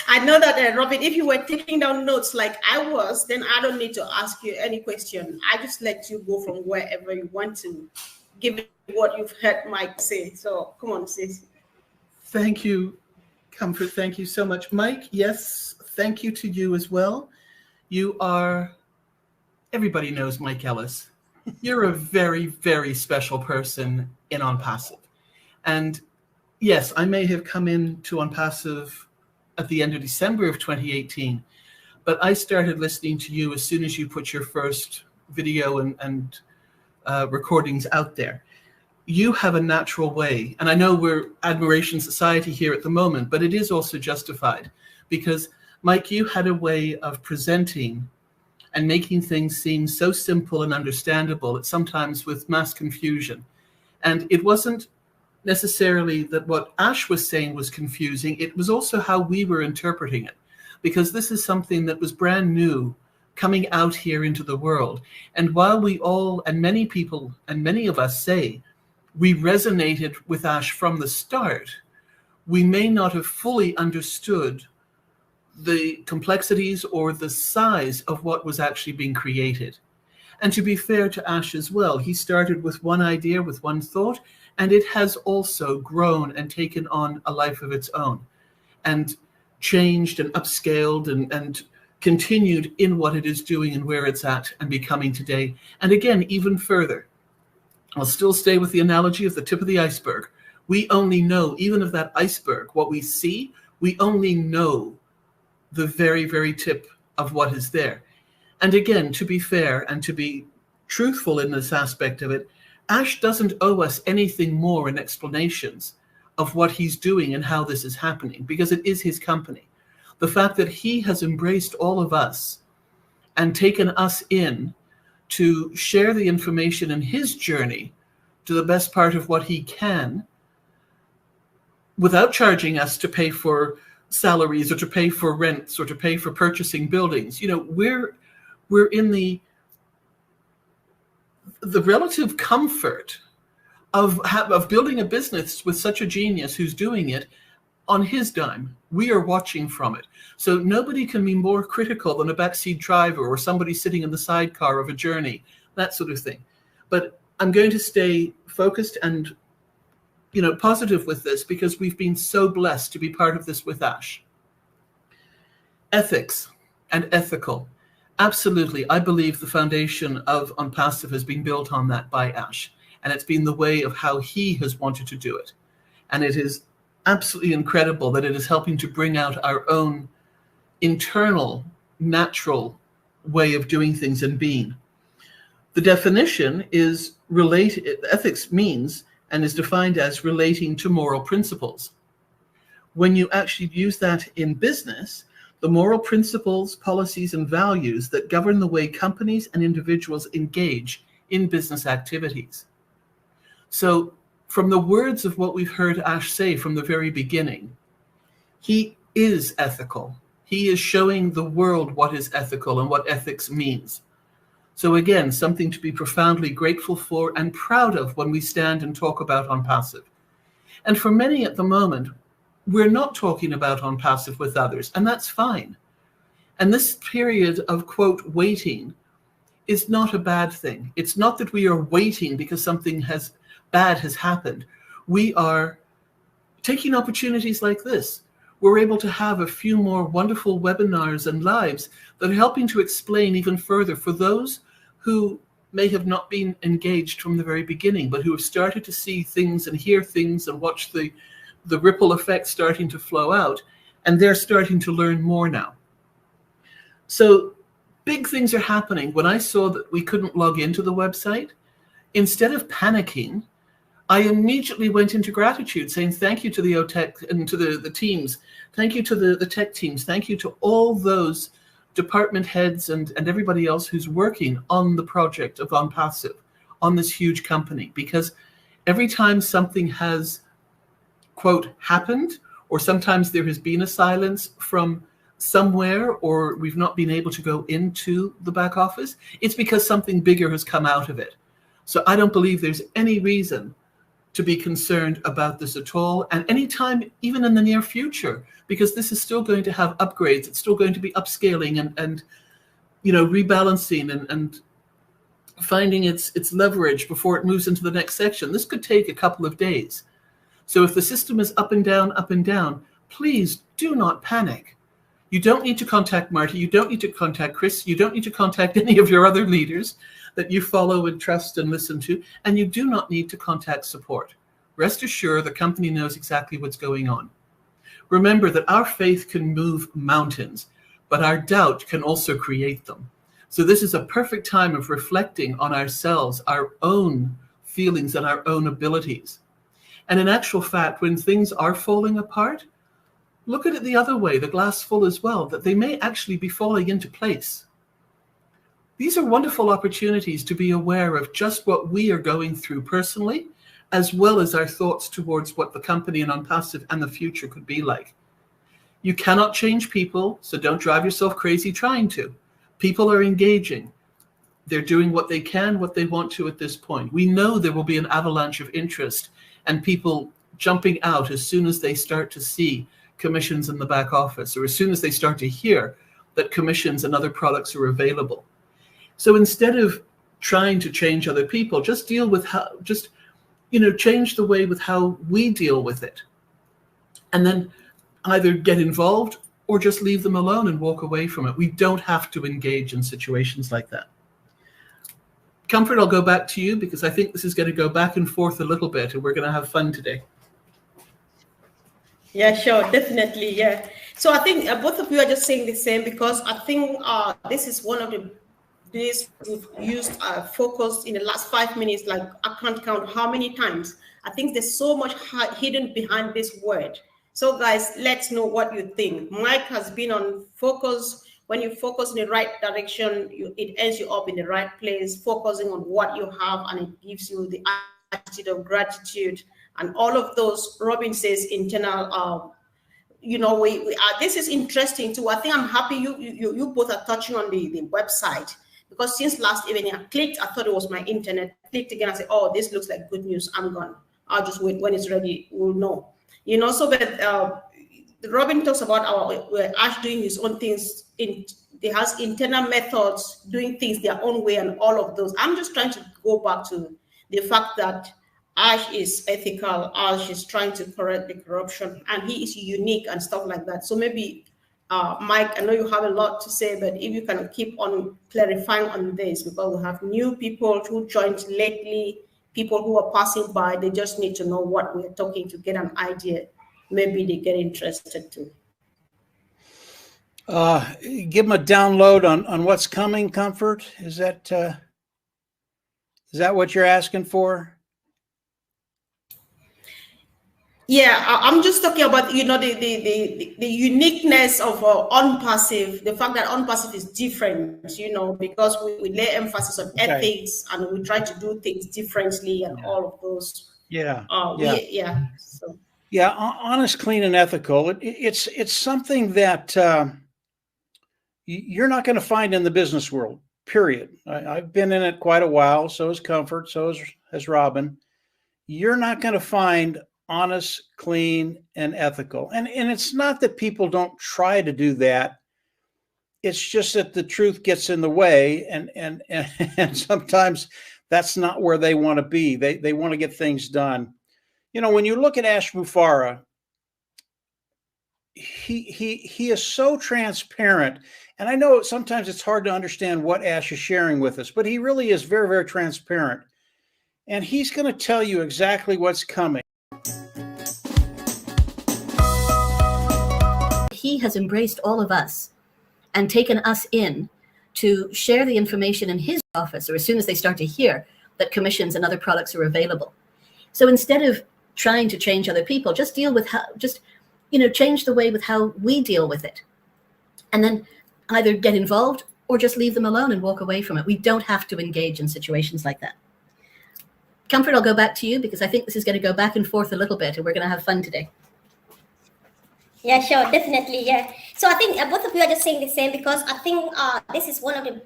I know that, Robin, if you were taking down notes like I was, then I don't need to ask you any question. I just let you go from wherever you want to, given what you've heard Mike say. So, come on, sis. Thank you, Comfort. Thank you so much. Mike, yes, thank you to you as well. You are... Everybody knows Mike Ellis. You're a very, very special person in ONPASSIVE. And yes, I may have come into ONPASSIVE at the end of December of 2018, but I started listening to you as soon as you put your first video and recordings out there. You have a natural way, and I know we're Admiration Society here at the moment, but it is also justified because, Mike, you had a way of presenting and making things seem so simple and understandable that sometimes with mass confusion. And it wasn't necessarily that what Ash was saying was confusing, it was also how we were interpreting it, because this is something that was brand new coming out here into the world. And while we all, and many people, and many of us say, we resonated with Ash from the start, we may not have fully understood the complexities or the size of what was actually being created. And to be fair to Ash as well, he started with one idea, with one thought, and it has also grown and taken on a life of its own and changed and upscaled and continued in what it is doing and where it's at and becoming today. And again, even further, I'll still stay with the analogy of the tip of the iceberg. We only know, even of that iceberg, what we see, we only know the very, very tip of what is there. And again, to be fair and to be truthful in this aspect of it, Ash doesn't owe us anything more in explanations of what he's doing and how this is happening, because it is his company. The fact that he has embraced all of us and taken us in to share the information in his journey to the best part of what he can, without charging us to pay for salaries or to pay for rents or to pay for purchasing buildings. You know, we're in the relative comfort of building a business with such a genius who's doing it on his dime. We are watching from it. So nobody can be more critical than a backseat driver or somebody sitting in the sidecar of a journey, that sort of thing. But I'm going to stay focused and positive with this because we've been so blessed to be part of this with Ash. Ethics and ethical. Absolutely. I believe the foundation of ONPASSIVE has been built on that by Ash. And it's been the way of how he has wanted to do it. And it is absolutely incredible that it is helping to bring out our own internal, natural way of doing things and being. The definition is ethics means and is defined as relating to moral principles. When you actually use that in business, the moral principles, policies, and values that govern the way companies and individuals engage in business activities. So from the words of what we've heard Ash say from the very beginning, he is ethical. He is showing the world what is ethical and what ethics means. So again, something to be profoundly grateful for and proud of when we stand and talk about ONPASSIVE. And for many at the moment, we're not talking about ONPASSIVE with others, and that's fine. And this period of, quote, waiting is not a bad thing. It's not that we are waiting because something bad has happened. We are taking opportunities like this. We're able to have a few more wonderful webinars and lives that are helping to explain even further for those who may have not been engaged from the very beginning, but who have started to see things and hear things and watch the ripple effect starting to flow out, and they're starting to learn more now. So big things are happening. When I saw that we couldn't log into the website, instead of panicking, I immediately went into gratitude, saying thank you to the OTEC and to the teams. Thank you to the tech teams. Thank you to all those department heads and everybody else who's working on the project of ONPASSIVE, on this huge company. Because every time something has, quote, happened, or sometimes there has been a silence from somewhere, or we've not been able to go into the back office, it's because something bigger has come out of it. So I don't believe there's any reason to be concerned about this at all, and anytime, even in the near future, because this is still going to have upgrades. It's still going to be upscaling and you know, rebalancing and finding its leverage before it moves into the next section. This could take a couple of days. So if the system is up and down, please do not panic. You don't need to contact Marty. You don't need to contact Chris. You don't need to contact any of your other leaders that you follow and trust and listen to. And you do not need to contact support. Rest assured, the company knows exactly what's going on. Remember that our faith can move mountains, but our doubt can also create them. So this is a perfect time of reflecting on ourselves, our own feelings and our own abilities. And in actual fact, when things are falling apart, look at it the other way, the glass full as well, that they may actually be falling into place. These are wonderful opportunities to be aware of just what we are going through personally, as well as our thoughts towards what the company and ONPASSIVE and the future could be like. You cannot change people, so don't drive yourself crazy trying to. People are engaging. They're doing what they can, what they want to at this point. We know there will be an avalanche of interest and people jumping out as soon as they start to see commissions in the back office, or as soon as they start to hear that commissions and other products are available. So instead of trying to change other people, just deal with how, change the way with how we deal with it. And then either get involved or just leave them alone and walk away from it. We don't have to engage in situations like that. Comfort, I'll go back to you because I think this is going to go back and forth a little bit and we're going to have fun today. Yeah, sure, definitely, yeah. So I think both of you are just saying the same because I think this is one of the days we've used focus in the last 5 minutes, like I can't count how many times. I think there's so much hidden behind this word. So guys, let's know what you think. Mike has been on focus. When you focus in the right direction, it ends you up in the right place, focusing on what you have, and it gives you the attitude of gratitude. And all of those, Robin says, internal, this is interesting too. I think I'm happy you both are touching on the website, because since last evening I clicked, I thought it was my internet. I clicked again, I said, oh, this looks like good news. I'm gone. I'll just wait. When it's ready, we'll know. So but Robin talks about Ash doing his own things. He has internal methods, doing things their own way, and all of those. I'm just trying to go back to the fact that Ash is ethical. Ash is trying to correct the corruption, and he is unique and stuff like that. So maybe, Mike, I know you have a lot to say, but if you can keep on clarifying on this, because we have new people who joined lately, people who are passing by, they just need to know what we're talking to get an idea. Maybe they get interested too. Give them a download on what's coming, Comfort. Is that what you're asking for? Yeah, I'm just talking about, the uniqueness of ONPASSIVE, the fact that ONPASSIVE is different, because we lay emphasis on ethics and we try to do things differently and all of those. Yeah. So. Yeah, honest, clean, and ethical. It's something that you're not going to find in the business world. period. I've been in it quite a while. So is Comfort. So has Robin. You're not going to find honest, clean, and ethical. And it's not that people don't try to do that. It's just that the truth gets in the way, and sometimes that's not where they want to be. They want to get things done. You know, when you look at Ash Mufareh, he is so transparent. And I know sometimes it's hard to understand what Ash is sharing with us, but he really is very, very transparent. And he's going to tell you exactly what's coming. He has embraced all of us and taken us in to share the information in his office, or as soon as they start to hear that commissions and other products are available. So instead of trying to change other people, just deal with how, change the way with how we deal with it. And then either get involved or just leave them alone and walk away from it. We don't have to engage in situations like that. Comfort, I'll go back to you because I think this is going to go back and forth a little bit and we're going to have fun today. Yeah, sure, definitely, yeah. So I think both of you are just saying the same because I think this is one of the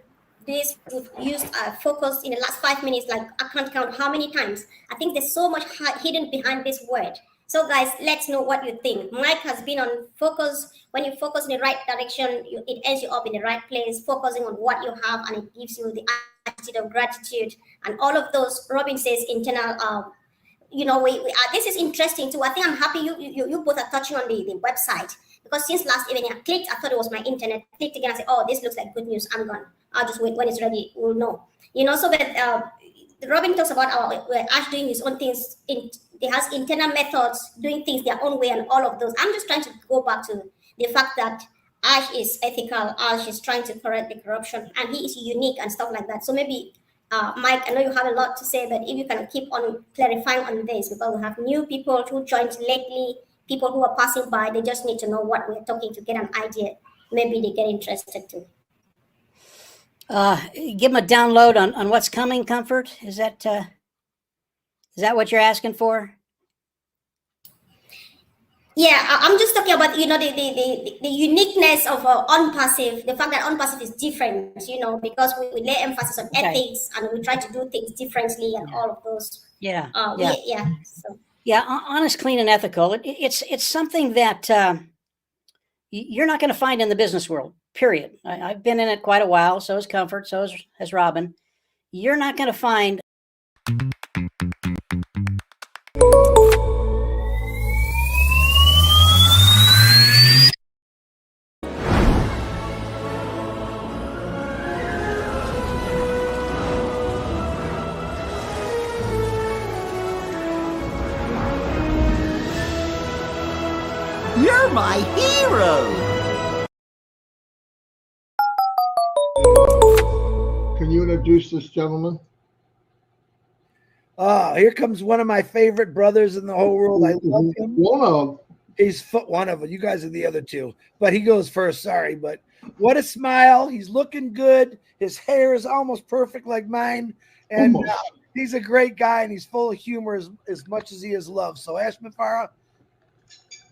days we've used focus in the last 5 minutes, like I can't count how many times. I think there's so much hidden behind this word. So guys, let's know what you think. Mike has been on focus. When you focus in the right direction, it ends you up in the right place, focusing on what you have, and it gives you the attitude of gratitude. And all of those, Robin says, internal this is interesting too. I think I'm happy you both are touching on the website, because since last evening I clicked, I thought it was my internet. Clicked again, I said, oh, this looks like good news. I'm gone. I'll just wait when it's ready. We'll know. So that Robin talks about Ash doing his own things. He has internal methods, doing things their own way, and all of those. I'm just trying to go back to the fact that Ash is ethical. Ash is trying to correct the corruption, and he is unique and stuff like that. So maybe. Mike, I know you have a lot to say, but if you can keep on clarifying on this, because we have new people who joined lately, people who are passing by, they just need to know what we're talking to get an idea. Maybe they get interested too. Give them a download on what's coming, Comfort. Is that what you're asking for? Yeah, I'm just talking about, the uniqueness of ONPASSIVE, the fact that ONPASSIVE is different, because we lay emphasis on ethics and we try to do things differently and all of those. Yeah. So. Yeah, honest, clean, and ethical. It's something that you're not going to find in the business world, period. I've been in it quite a while. So has Comfort. So has Robin. You're not going to find. You're my hero! Can you introduce this gentleman? Here comes one of my favorite brothers in the whole world. I love him. One of. He's one of them. You guys are the other two. But he goes first. Sorry. But what a smile. He's looking good. His hair is almost perfect like mine. And he's a great guy, and he's full of humor as much as he is love. So Ash Mufareh,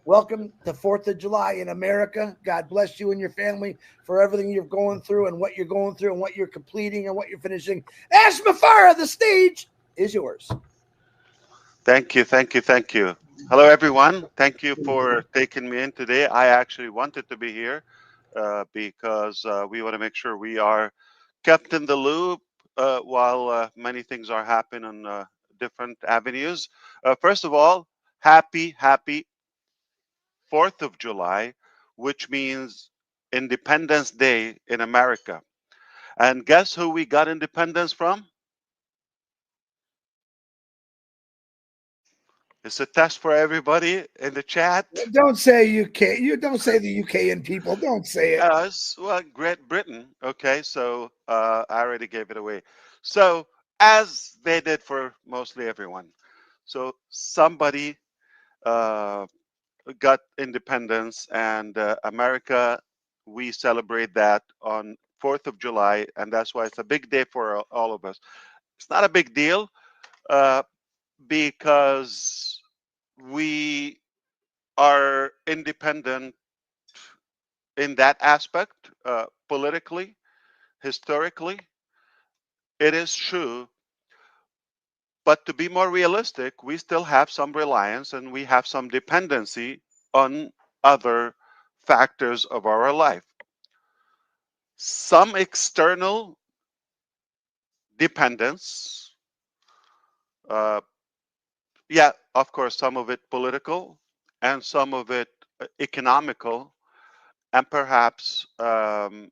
welcome to 4th of July in America. God bless you and your family for everything you're going through and what you're going through and what you're completing and what you're finishing. Ash Mufareh, the stage is yours. Thank you. Hello, everyone. Thank you for taking me in today. I actually wanted to be here because we want to make sure we are kept in the loop while many things are happening on different avenues. First of all, happy 4th of July, which means Independence Day in America. And guess who we got independence from? It's a test for everybody in the chat. Don't say UK. You don't say the UKian people. Don't say it. Well, Great Britain. Okay, so I already gave it away. So as they did for mostly everyone. So somebody got independence, and America, we celebrate that on 4th of July, and that's why it's a big day for all of us. It's not a big deal because we are independent in that aspect, politically, historically, it is true. But to be more realistic, we still have some reliance and we have some dependency on other factors of our life. Some external dependence, yeah, of course, some of it political and some of it economical, and perhaps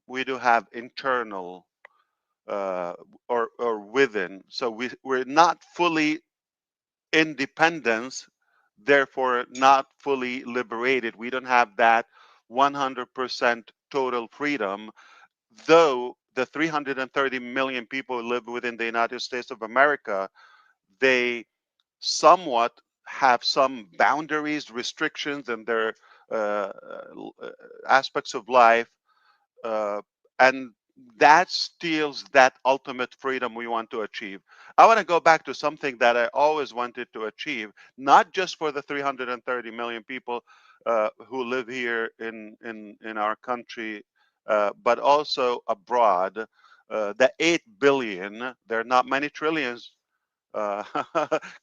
we do have internal or within. So we're not fully independence, therefore not fully liberated. We don't have that 100% total freedom, though the 330 million people who live within the United States of America, they somewhat have some boundaries, restrictions in their uh, aspects of life, uh, and that steals that ultimate freedom we want to achieve. I want to go back to something that I always wanted to achieve, not just for the 330 million people who live here in our country, but also abroad. The 8 billion, there are not many trillions, uh,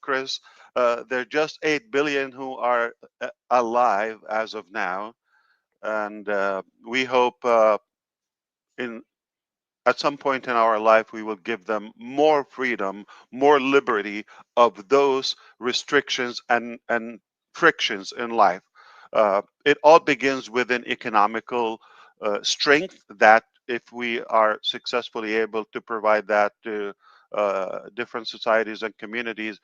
Chris. There are just 8 billion who are alive as of now. And we hope in at some point in our life, we will give them more freedom, more liberty of those restrictions and frictions in life. It all begins with an economical strength that if we are successfully able to provide that to different societies and communities,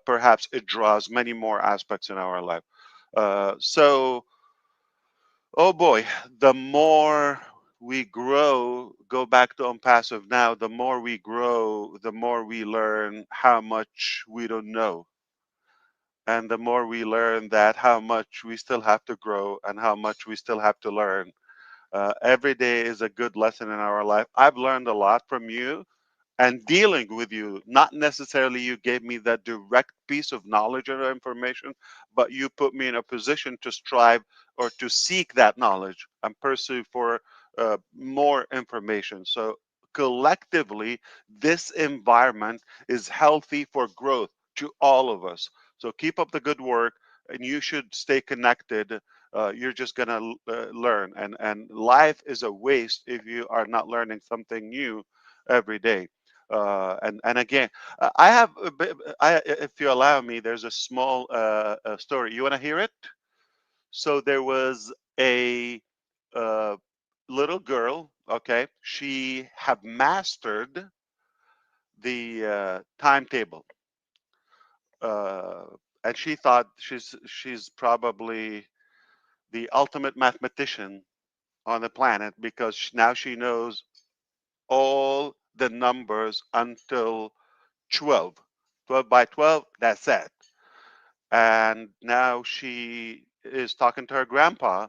perhaps it draws many more aspects in our life. So, oh boy, the more we grow, go back to ONPASSIVE now, the more we grow, the more we learn how much we don't know. And the more we learn that how much we still have to grow and how much we still have to learn. Every day is a good lesson in our life. I've learned a lot from you and dealing with you. Not necessarily you gave me that direct piece of knowledge or information, but you put me in a position to strive or to seek that knowledge and pursue for more information. So collectively, this environment is healthy for growth to all of us. So keep up the good work, and you should stay connected. You're just gonna learn, and life is a waste if you are not learning something new every day. And again, I have, if you allow me, there's a small story. You want to hear it? So there was a uh, little girl. Okay, she have mastered the timetable, uh, and she thought she's probably the ultimate mathematician on the planet because now she knows all the numbers until 12. 12 by 12, that's it. And now she is talking to her grandpa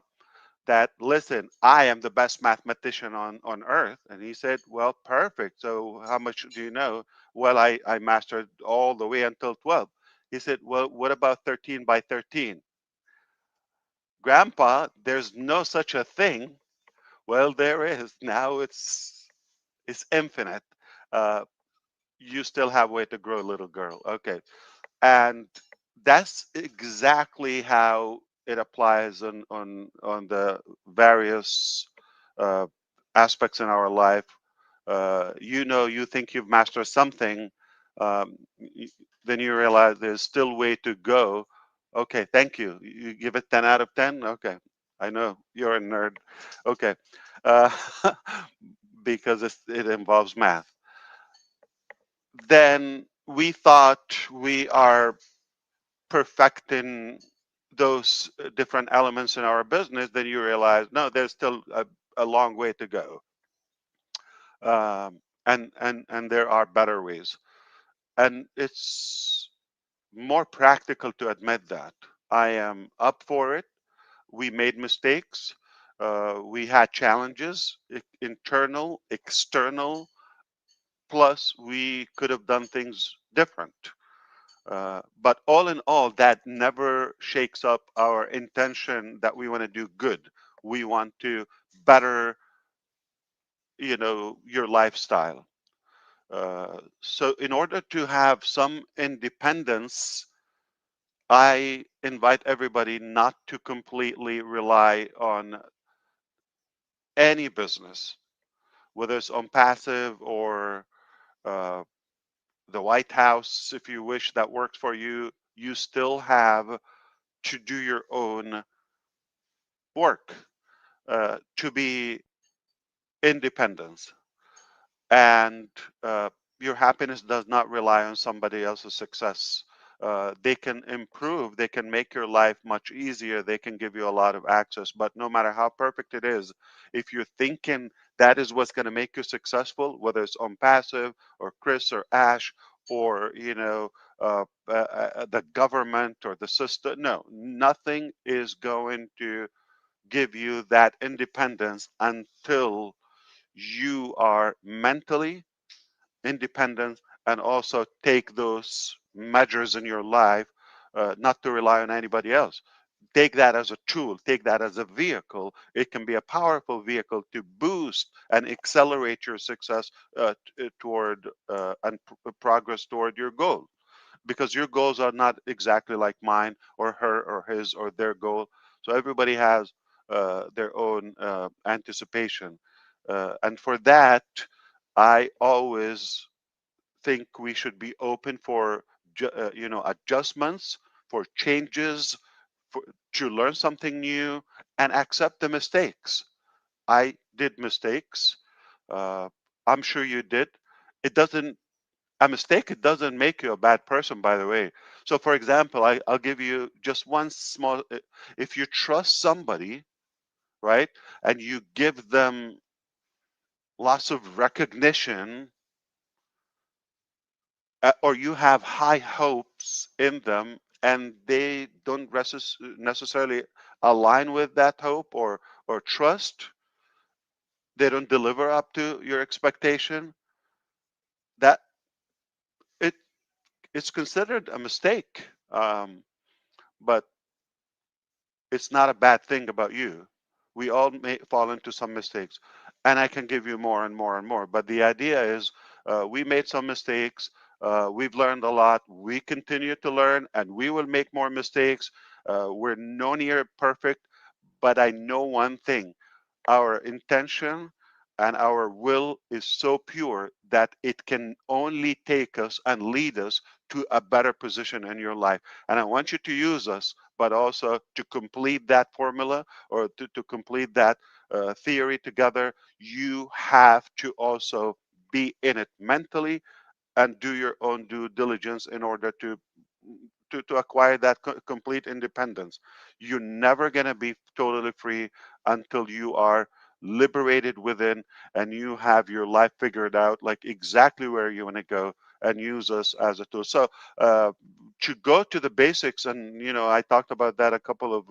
that, listen, I am the best mathematician on earth. And he said, well, perfect. So how much do you know? Well, I mastered all the way until 12. He said, well, what about 13 by 13? Grandpa, there's no such a thing. Well, there is. Now it's infinite. Uh, you still have way to grow, little girl. Okay. And that's exactly how it applies on the various uh, aspects in our life. You think you've mastered something, um, then you realize there's still way to go. Okay, thank you. You give it 10 out of 10. Okay, I know you're a nerd. Okay, uh, because it involves math. Then we thought we are perfecting those different elements in our business, then you realize no, there's still a long way to go, and there are better ways, and it's more practical to admit that. I am up for it. We made mistakes. We had challenges, internal, external. Plus, we could have done things different. But all in all, that never shakes up our intention that we want to do good. We want to better, your lifestyle. So in order to have some independence, I invite everybody not to completely rely on any business, whether it's ONPASSIVE or the White House, if you wish, that works for you. You still have to do your own work to be independent. And your happiness does not rely on somebody else's success. They can improve, they can make your life much easier, they can give you a lot of access, but no matter how perfect it is, if you're thinking that is what's going to make you successful, whether it's ONPASSIVE or Chris or Ash or the government or the system, no, nothing is going to give you that independence until you are mentally independent and also take those measures in your life, not to rely on anybody else. Take that as a tool, take that as a vehicle. It can be a powerful vehicle to boost and accelerate your success toward and progress toward your goal, because your goals are not exactly like mine or her or his or their goal. So everybody has their own anticipation. And for that, I always think we should be open for adjustments, for changes, for, to learn something new and accept the mistakes. I did mistakes. Uh, I'm sure you did. It doesn't a mistake. It doesn't make you a bad person, by the way. So, for example, I'll give you just one small. If you trust somebody, right, and you give them lots of recognition, or you have high hopes in them, and they don't necessarily align with that hope or trust, they don't deliver up to your expectation, that it it's considered a mistake. But it's not a bad thing about you. We all may fall into some mistakes, and I can give you more and more and more. But the idea is, we made some mistakes. We've learned a lot. We continue to learn, and we will make more mistakes. We're no near perfect, but I know one thing: our intention and our will is so pure that it can only take us and lead us to a better position in your life. And I want you to use us, but also to complete that formula, or to complete that theory together. You have to also be in it mentally and do your own due diligence in order to acquire that complete independence. You're never going to be totally free until you are liberated within and you have your life figured out, like exactly where you want to go, and use us as a tool. So to go to the basics, and I talked about that a couple of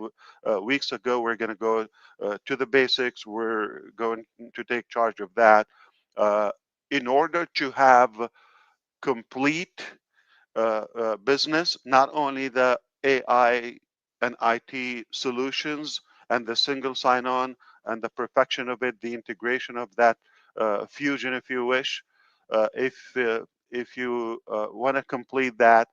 weeks ago. We're going to go to the basics. We're going to take charge of that in order to have complete business, not only the AI and IT solutions and the single sign-on and the perfection of it, the integration of that fusion, if you wish. If you want to complete that,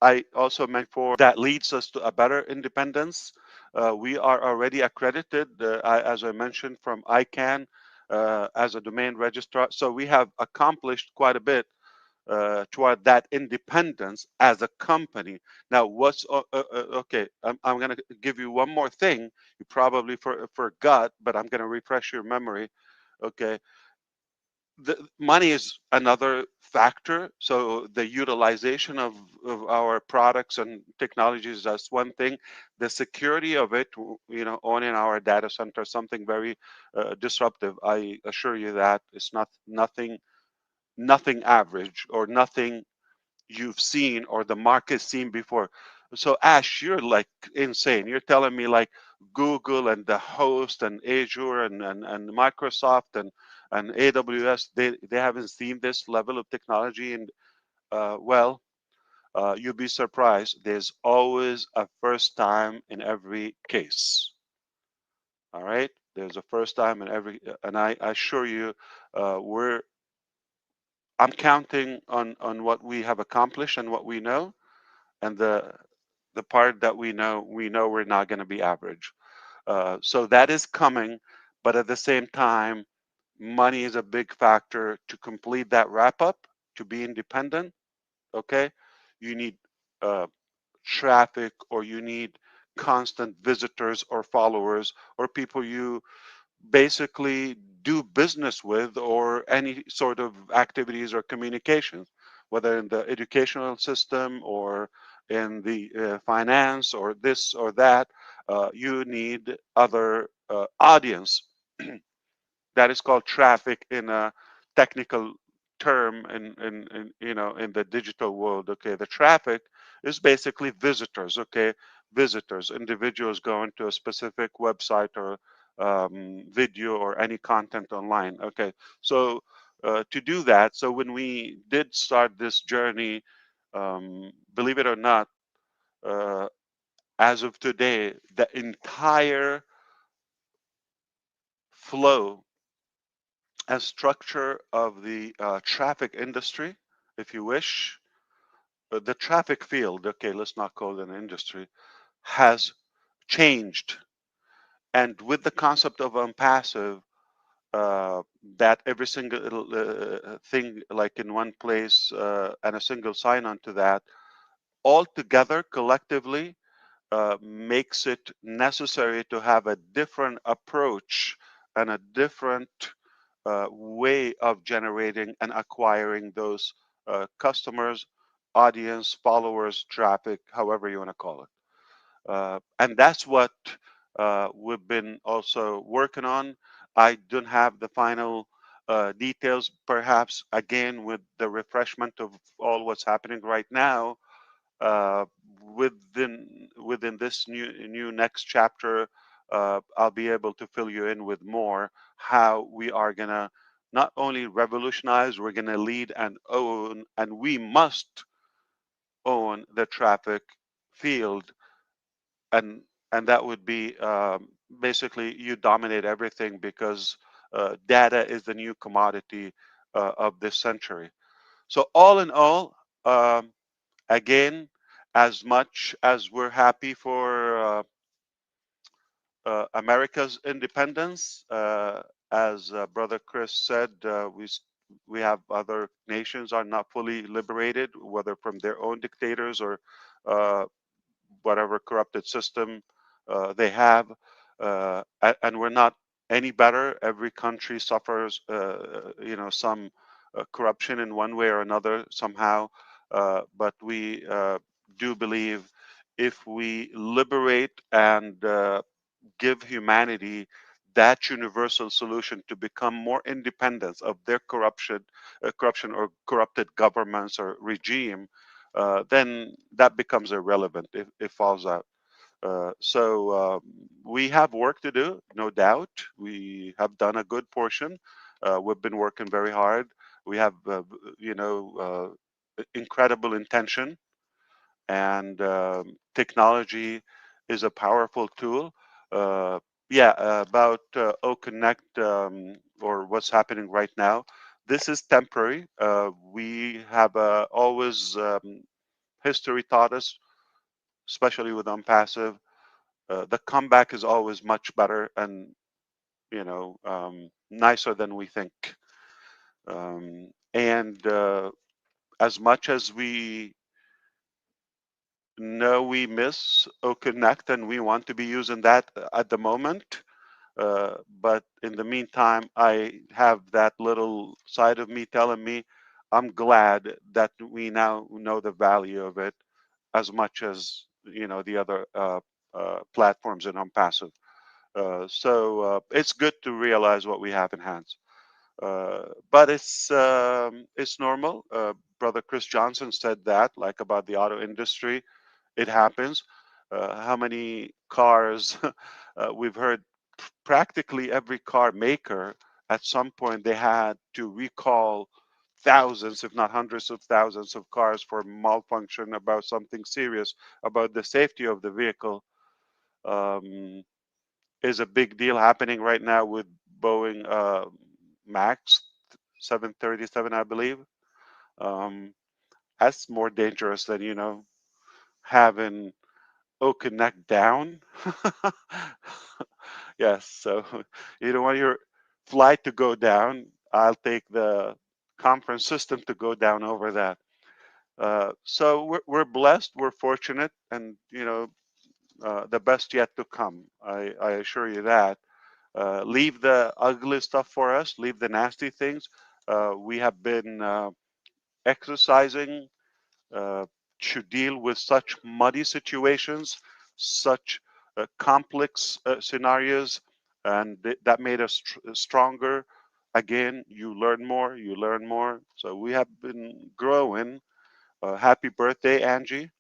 I also meant for that leads us to a better independence. We are already accredited, as I mentioned, from ICANN as a domain registrar. So we have accomplished quite a bit toward that independence as a company. Now, what's okay? I'm going to give you one more thing. You probably forgot, but I'm going to refresh your memory. Okay, the money is another factor. So the utilization of our products and technologies, that's one thing. The security of it, owning our data center, something very disruptive. I assure you that it's nothing average or nothing you've seen or the market's seen before. So Ash, you're like insane. You're telling me like Google and the host and Azure and Microsoft and AWS, they haven't seen this level of technology. And you'll be surprised. There's always a first time in every case. All right. There's a first time, and I assure you, I'm counting on what we have accomplished and what we know, and the part that we know we're not going to be average. So that is coming, but at the same time, money is a big factor to complete that wrap up, to be independent. Okay, you need traffic, or you need constant visitors or followers or people you basically do business with, or any sort of activities or communications, whether in the educational system or in the finance or this or that. You need other audience. That is called traffic in a technical term in the digital world. Okay, the traffic is basically visitors. Okay, visitors, individuals going to a specific website or video or any content online. Okay, so to do that, so when we did start this journey, believe it or not, as of today, the entire flow and structure of the traffic industry, if you wish, the traffic field, okay, let's not call it an industry, has changed. And with the concept of ONPASSIVE, that every single thing like in one place and a single sign on to that, all together collectively makes it necessary to have a different approach and a different way of generating and acquiring those customers, audience, followers, traffic, however you want to call it. And that's what we've been also working on. I don't have the final details, perhaps again with the refreshment of all what's happening right now. Uh, within this new next chapter, I'll be able to fill you in with more how we are gonna not only revolutionize, we're gonna lead and own, and we must own the traffic field, and that would be basically you dominate everything, because data is the new commodity of this century. So all in all, again, as much as we're happy for America's independence, as Brother Chris said, we have other nations are not fully liberated, whether from their own dictators or uh, whatever corrupted system they have, and we're not any better. Every country suffers, some corruption in one way or another somehow, but we do believe if we liberate and give humanity that universal solution to become more independent of their corruption or corrupted governments or regime, then that becomes irrelevant. It falls out. So we have work to do, no doubt. We have done a good portion. We've been working very hard. We have, incredible intention, and technology is a powerful tool. About OConnect, or what's happening right now. This is temporary. We have always history taught us, especially with ONPASSIVE, the comeback is always much better and nicer than we think. And as much as we know we miss OConnect and we want to be using that at the moment, but in the meantime, I have that little side of me telling me I'm glad that we now know the value of it as much as the other platforms in ONPASSIVE. So it's good to realize what we have in hands. But it's normal. Brother Chris Johnson said that, like about the auto industry, it happens. How many cars we've heard? Practically every car maker at some point they had to recall thousands, if not hundreds of thousands of cars for malfunction, about something serious, about the safety of the vehicle. is a big deal happening right now with Boeing Max 737, I believe. That's more dangerous than, having Oak neck down. Yes, so you don't want your flight to go down. I'll take the conference system to go down over that. So we're blessed, we're fortunate, and the best yet to come. I assure you that. Leave the ugly stuff for us. Leave the nasty things. We have been exercising to deal with such muddy situations, such complex scenarios, and that made us stronger. Again, you learn more, you learn more. So we have been growing. Happy birthday, Angie.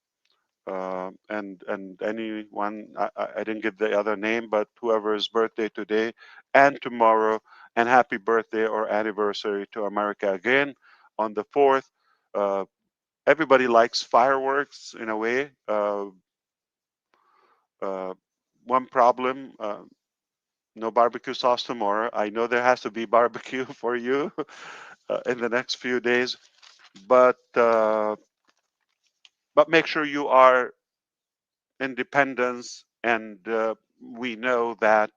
And anyone, I didn't give the other name, but whoever's birthday today and tomorrow, and happy birthday or anniversary to America again on the 4th. Everybody likes fireworks in a way. One problem, no barbecue sauce tomorrow. I know there has to be barbecue for you in the next few days, but make sure you are independence, and we know that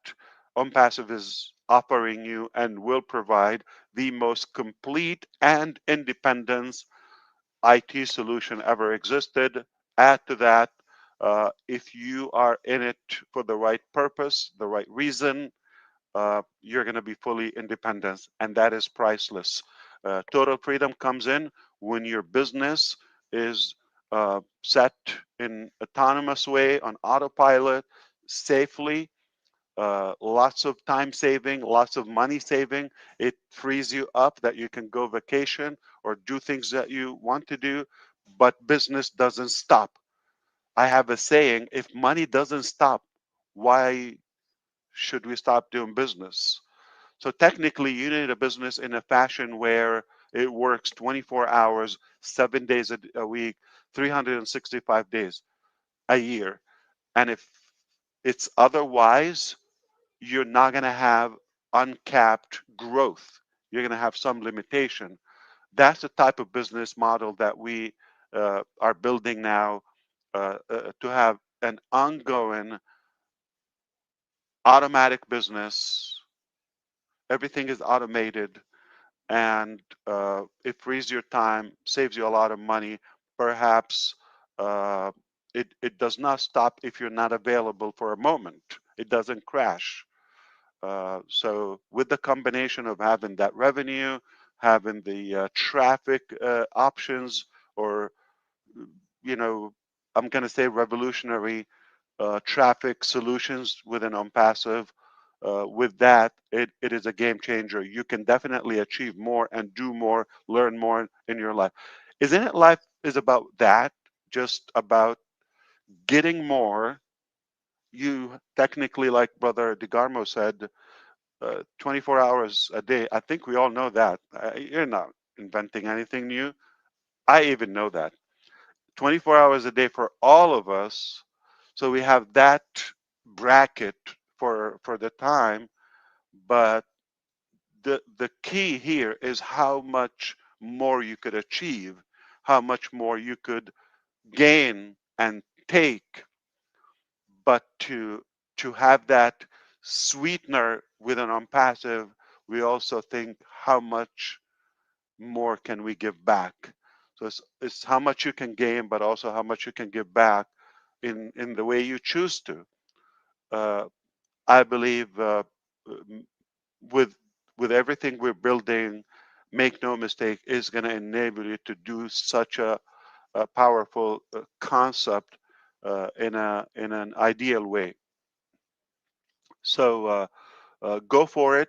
ONPASSIVE is offering you and will provide the most complete and independence IT solution ever existed. Add to that, if you are in it for the right purpose, the right reason, you're going to be fully independent, and that is priceless. Total freedom comes in when your business is set in autonomous way on autopilot, safely, lots of time saving, lots of money saving. It frees you up that you can go vacation or do things that you want to do, but business doesn't stop. I have a saying, if money doesn't stop, why should we stop doing business? So technically, you need a business in a fashion where it works 24 hours, 7 days a week, 365 days a year. And if it's otherwise, you're not going to have uncapped growth. You're going to have some limitation. That's the type of business model that we are building now, to have an ongoing automatic business. Everything is automated, and it frees your time, saves you a lot of money. Perhaps it does not stop if you're not available for a moment. It doesn't crash. So with the combination of having that revenue, having the traffic options, or, I'm going to say revolutionary traffic solutions within ONPASSIVE, with that, it is a game changer. You can definitely achieve more and do more, learn more in your life. Isn't it life is about that? Just about getting more. You technically, like Brother DeGarmo said, 24 hours a day. I think we all know that. You're not inventing anything new. I even know that. 24 hours a day for all of us. So we have that bracket for the time, but the key here is how much more you could achieve, how much more you could gain and take. But to have that sweetener with an ONPASSIVE, we also think how much more can we give back. So it's how much you can gain, but also how much you can give back in the way you choose to. I believe with everything we're building, make no mistake, is going to enable you to do such a powerful concept in an ideal way. So go for it.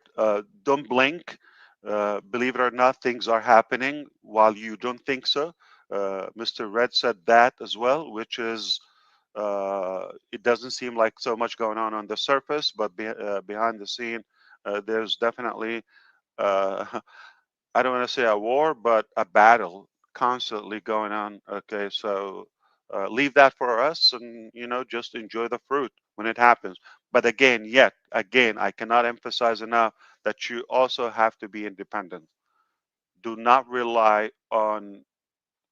Don't blink. Believe it or not, things are happening while you don't think so. Mr. Red said that as well, which is it doesn't seem like so much going on the surface, but behind the scene, there's definitely, I don't want to say a war, but a battle constantly going on. Okay, so leave that for us, and just enjoy the fruit. when it happens. But again, I cannot emphasize enough that you also have to be independent. Do not rely on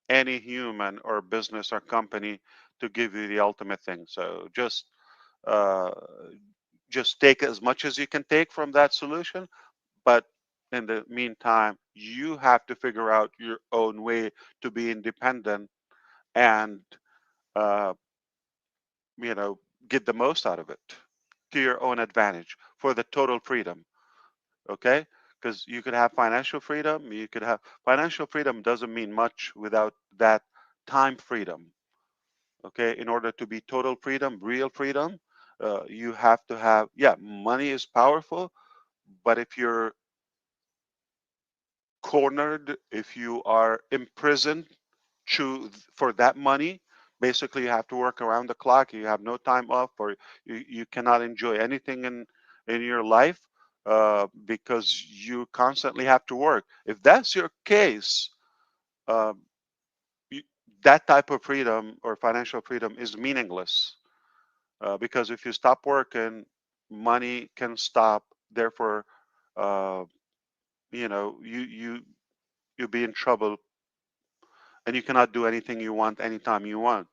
any human or business or company to give you the ultimate thing. So uh, just take as much as you can take from that solution, but in the meantime, you have to figure out your own way to be independent and uh, get the most out of it to your own advantage for the total freedom. Okay, because you could have financial freedom. Financial freedom doesn't mean much without that time freedom. Okay, in order to be total freedom, real freedom, you have to have, money is powerful, but if you're cornered, if you are imprisoned for that money, basically you have to work around the clock. You have no time off, or you cannot enjoy anything in your life because you constantly have to work. If that's your case, uh, that type of freedom or financial freedom is meaningless because if you stop working, money can stop. Therefore, uh, you'll be in trouble, and you cannot do anything you want anytime you want.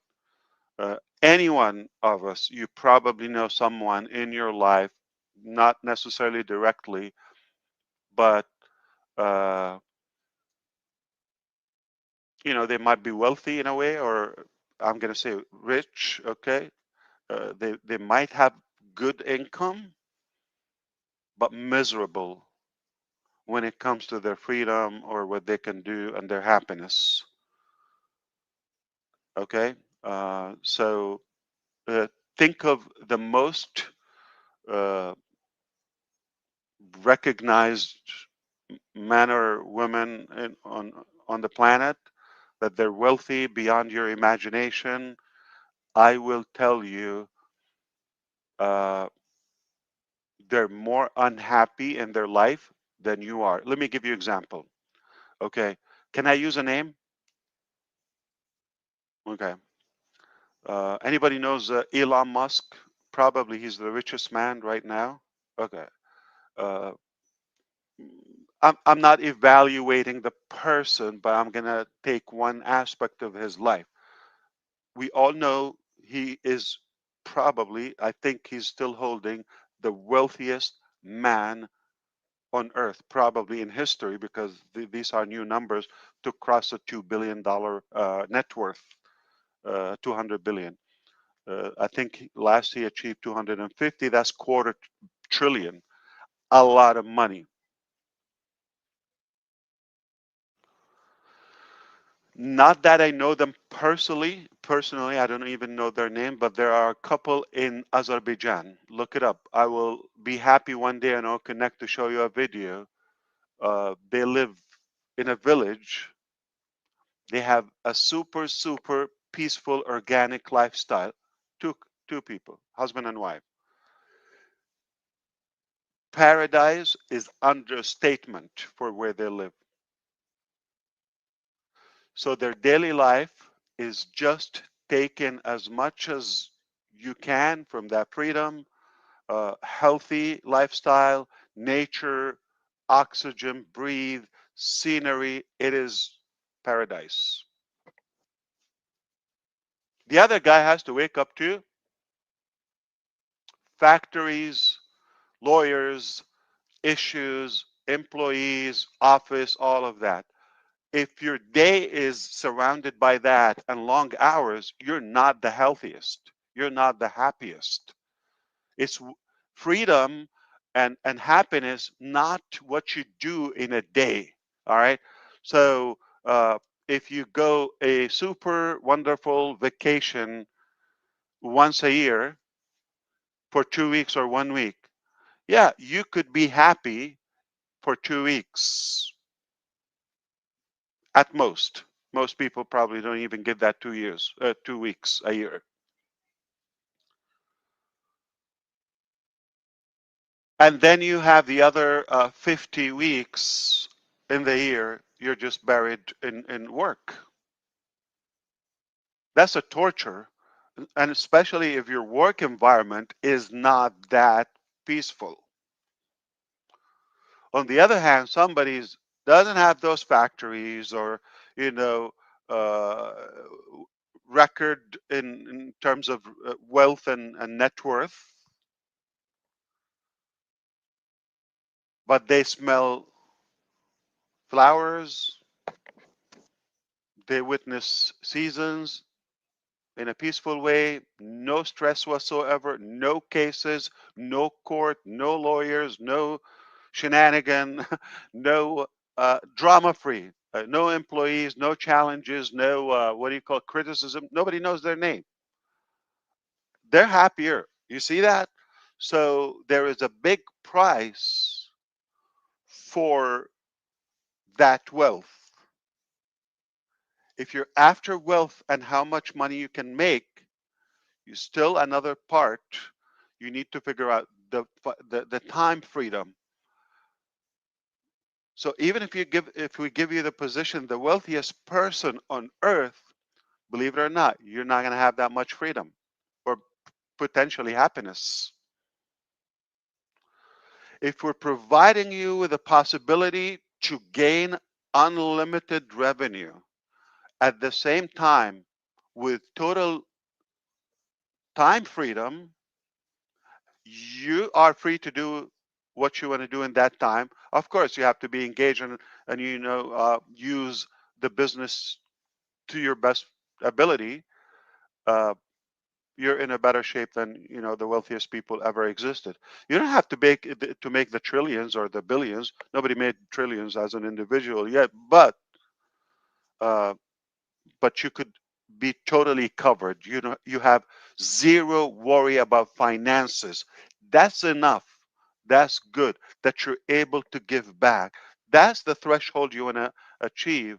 Any one of us, you probably know someone in your life, not necessarily directly, but they might be wealthy in a way, or I'm going to say rich. Okay, they might have good income, but miserable when it comes to their freedom or what they can do and their happiness. Okay, so think of the most recognized men or women on the planet, that they're wealthy beyond your imagination. I will tell you, they're more unhappy in their life than you are. Let me give you an example. Okay, can I use a name? Okay. Anybody knows Elon Musk? Probably he's the richest man right now. Okay. Uh, I'm not evaluating the person, but I'm gonna take one aspect of his life. We all know he is probably, I think he's still holding the wealthiest man on earth, probably in history, because these are new numbers to cross a $2 billion net worth, 200 billion. I think last he achieved 250. That's quarter trillion, a lot of money. Not that I know them personally. Personally, I don't even know their name, but there are a couple in Azerbaijan. Look it up. I will be happy one day and I'll connect to show you a video. They live in a village. They have a super, super peaceful, organic lifestyle. Two people, husband and wife. Paradise is understatement for where they live. So their daily life is just taking as much as you can from that freedom, healthy lifestyle, nature, oxygen, breathe, scenery. It is paradise. The other guy has to wake up to factories, lawyers, issues, employees, office, all of that. If your day is surrounded by that and long hours, you're not the healthiest. You're not the happiest. It's freedom and happiness, not what you do in a day. All right. So if you go a super wonderful vacation once a year for 2 weeks or 1 week, yeah, you could be happy for 2 weeks at most. Most people probably don't even get that 2 weeks a year. And then you have the other 50 weeks in the year, you're just buried in work. That's a torture. and especially if your work environment is not that peaceful. On the other hand, somebody doesn't have those factories or, you know, uh, record in terms of wealth and net worth, but they smell flowers, they witness seasons in a peaceful way, no stress whatsoever, no cases, no court, no lawyers, no shenanigan, no drama free, no employees, no challenges, no what do you call criticism. Nobody knows their name. They're happier. You see that? So there is a big price for that wealth. If you're after wealth and how much money you can make, you still another part. You need to figure out the time freedom. So even if we give you the position, the wealthiest person on earth, believe it or not, you're not going to have that much freedom or potentially happiness. If we're providing you with a possibility to gain unlimited revenue at the same time with total time freedom, you are free to do what you want to do in that time. Of course, you have to be engaged and you know, use the business to your best ability. You're in a better shape than, you know, the wealthiest people ever existed. You don't have to make the trillions or the billions. Nobody made trillions as an individual yet, but you could be totally covered. You know, you have zero worry about finances. That's enough. That's good that you're able to give back. That's the threshold you want to achieve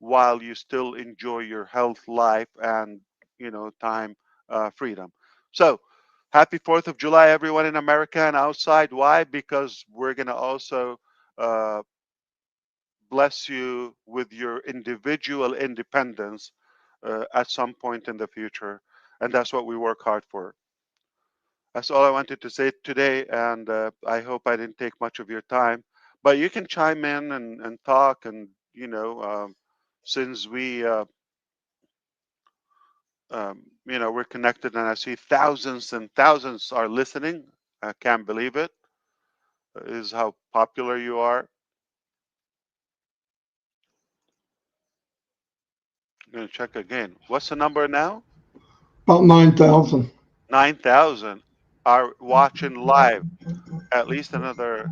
while you still enjoy your health, life, and, you know, time freedom. So happy 4th of July, everyone in America and outside. Why? Because we're going to also bless you with your individual independence at some point in the future. And that's what we work hard for. That's all I wanted to say today. And I hope I didn't take much of your time. But you can chime in and talk. And, you know, since we, you know, we're connected and I see thousands and thousands are listening. I can't believe it. Is how popular you are. I'm going to check again. What's the number now? About 9,000. 9,000 are watching live. At least another,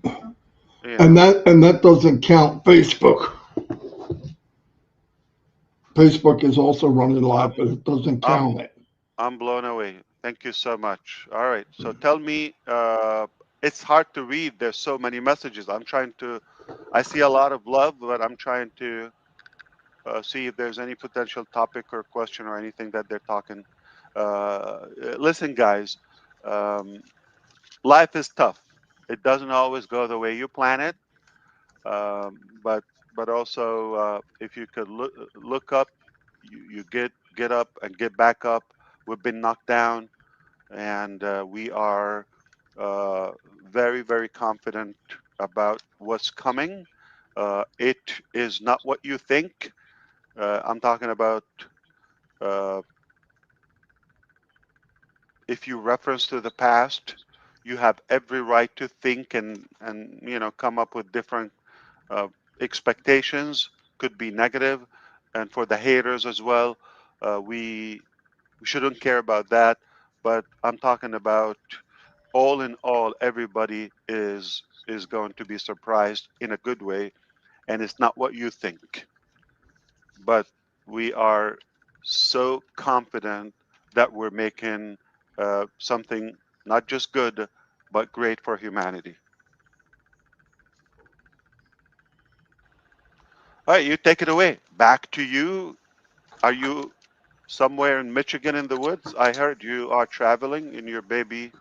you And know. that doesn't count Facebook. Facebook is also running live, but it doesn't count it. I'm blown away. Thank you so much. All right. So tell me, it's hard to read. There's so many messages. I see a lot of love, but I'm trying to see if there's any potential topic or question or anything that they're talking. Listen, guys, life is tough. It doesn't always go the way you plan it. But also, if you could look up, you get up and get back up. We've been knocked down, and we are very, very confident about what's coming. It is not what you think. I'm talking about if you reference to the past, you have every right to think and you know, come up with different expectations. Could be negative, and for the haters as well, we shouldn't care about that. But I'm talking about all in all, everybody is going to be surprised in a good way, and it's not what you think. But we are so confident that we're making something not just good, but great for humanity. All right, you take it away. Back to you. Are you somewhere in Michigan in the woods? I heard you are traveling in your baby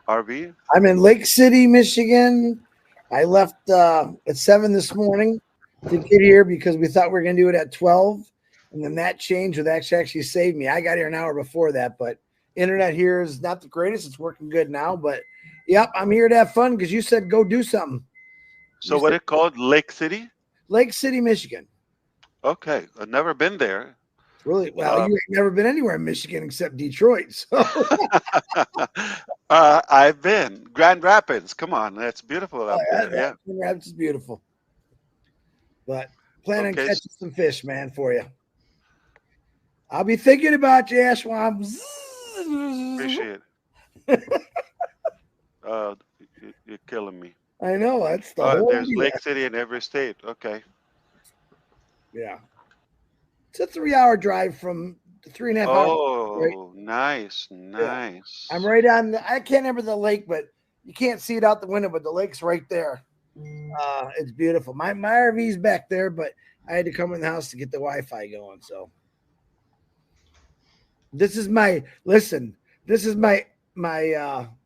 RV. I'm in Lake City, Michigan. I left at 7 this morning to get here because we thought we were going to do it at 12. And then that change would actually saved me. I got here an hour before that, but internet here is not the greatest. It's working good now, but yep, I'm here to have fun because you said go do something. So what it called? Lake City? Lake City, Michigan. Okay. I've never been there. Really? Well, you ain't never been anywhere in Michigan except Detroit. So I've been. Grand Rapids. Come on. That's beautiful up there. Yeah. Grand Rapids is beautiful. But plan on Okay. catching some fish, man, for you. I'll be thinking about you, Ashwam. Appreciate it. You're killing me. I know. That's the whole there's idea. Lake City in every state. Okay. Yeah. It's a 3-hour drive from 3.5 hours. Oh, right? nice. Nice. I'm right on I can't remember the lake, but you can't see it out the window, but the lake's right there. It's beautiful. My RV's back there, but I had to come in the house to get the Wi-Fi going. So this is my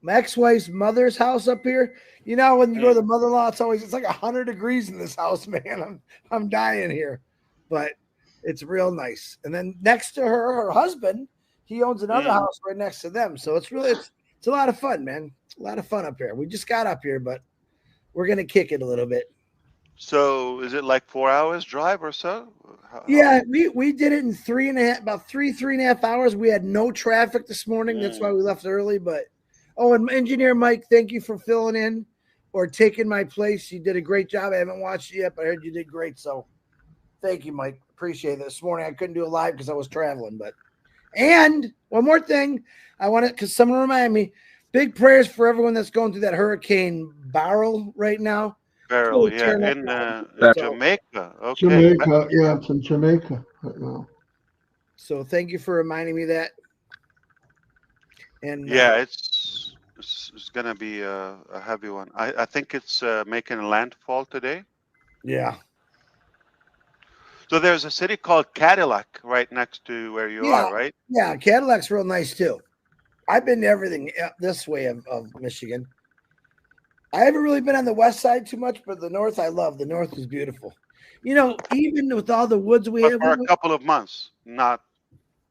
ex-wife's mother's house up here. You know, when you go to the mother-in-law, it's like 100 degrees in this house, man. I'm dying here, but it's real nice. And then next to her husband, he owns another house right next to them. So it's a lot of fun, man. It's a lot of fun up here. We just got up here, but we're gonna kick it a little bit. So is it like 4 hours drive or so? Yeah, we did it in 3.5 hours. We had no traffic this morning. That's why we left early. But and engineer Mike, thank you for filling in or taking my place. You did a great job. I haven't watched it yet, but I heard you did great. So thank you, Mike. Appreciate it. This morning I couldn't do it live because I was traveling. And one more thing, I want to, because someone reminded me, big prayers for everyone that's going through that Hurricane Beryl right now. Beryl, yeah, in Jamaica. Okay. Jamaica, yeah, it's in Jamaica right now. So thank you for reminding me that. And yeah, it's gonna be a heavy one. I think it's making a landfall today. Yeah. So there's a city called Cadillac right next to where you are, right? Yeah, Cadillac's real nice too. I've been to everything this way of Michigan. I haven't really been on the west side too much, but the north I love. The north is beautiful. You know, even with all the woods we have. For a couple of months, not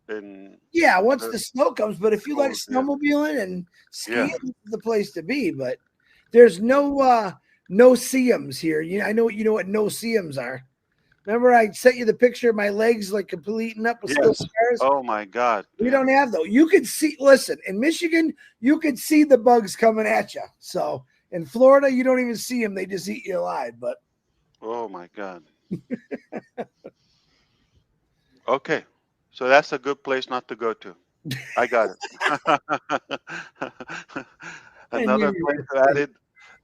in. Yeah, once the snow comes. But if you like snowmobiling and skiing, this is the place to be. But there's no no-see-ums here. I know what no-see-ums are. Remember, I sent you the picture of my legs like completely eaten up with still scars? Oh my God. We don't have though. You could see. Listen, in Michigan, you could see the bugs coming at you. So. In Florida, you don't even see them; they just eat you alive. But oh my God! Okay, so that's a good place not to go to. I got it. Another place added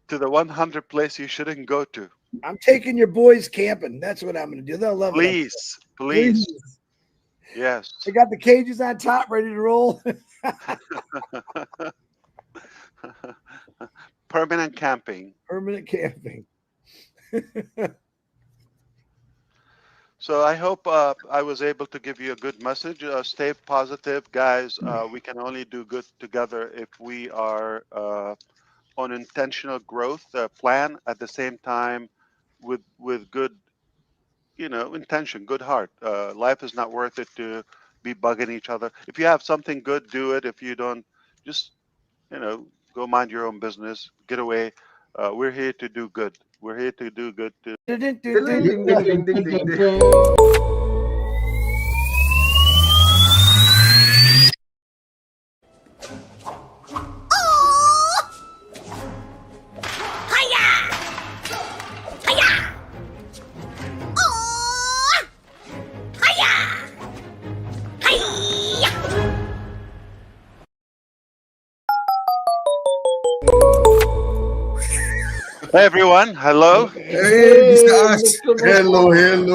to the 100 place you shouldn't go to. I'm taking your boys camping. That's what I'm going to do. They'll love it. Please. Yes. They got the cages on top, ready to roll. Permanent camping. Permanent camping. So I hope I was able to give you a good message. Stay positive, guys. We can only do good together if we are on intentional growth plan at the same time with good, intention, good heart. Life is not worth it to be bugging each other. If you have something good, do it. If you don't, just, go mind your own business. Get away. We're here to do good. We're here to do good. Hey everyone, hello. Hey, Mr. Ash. Hello,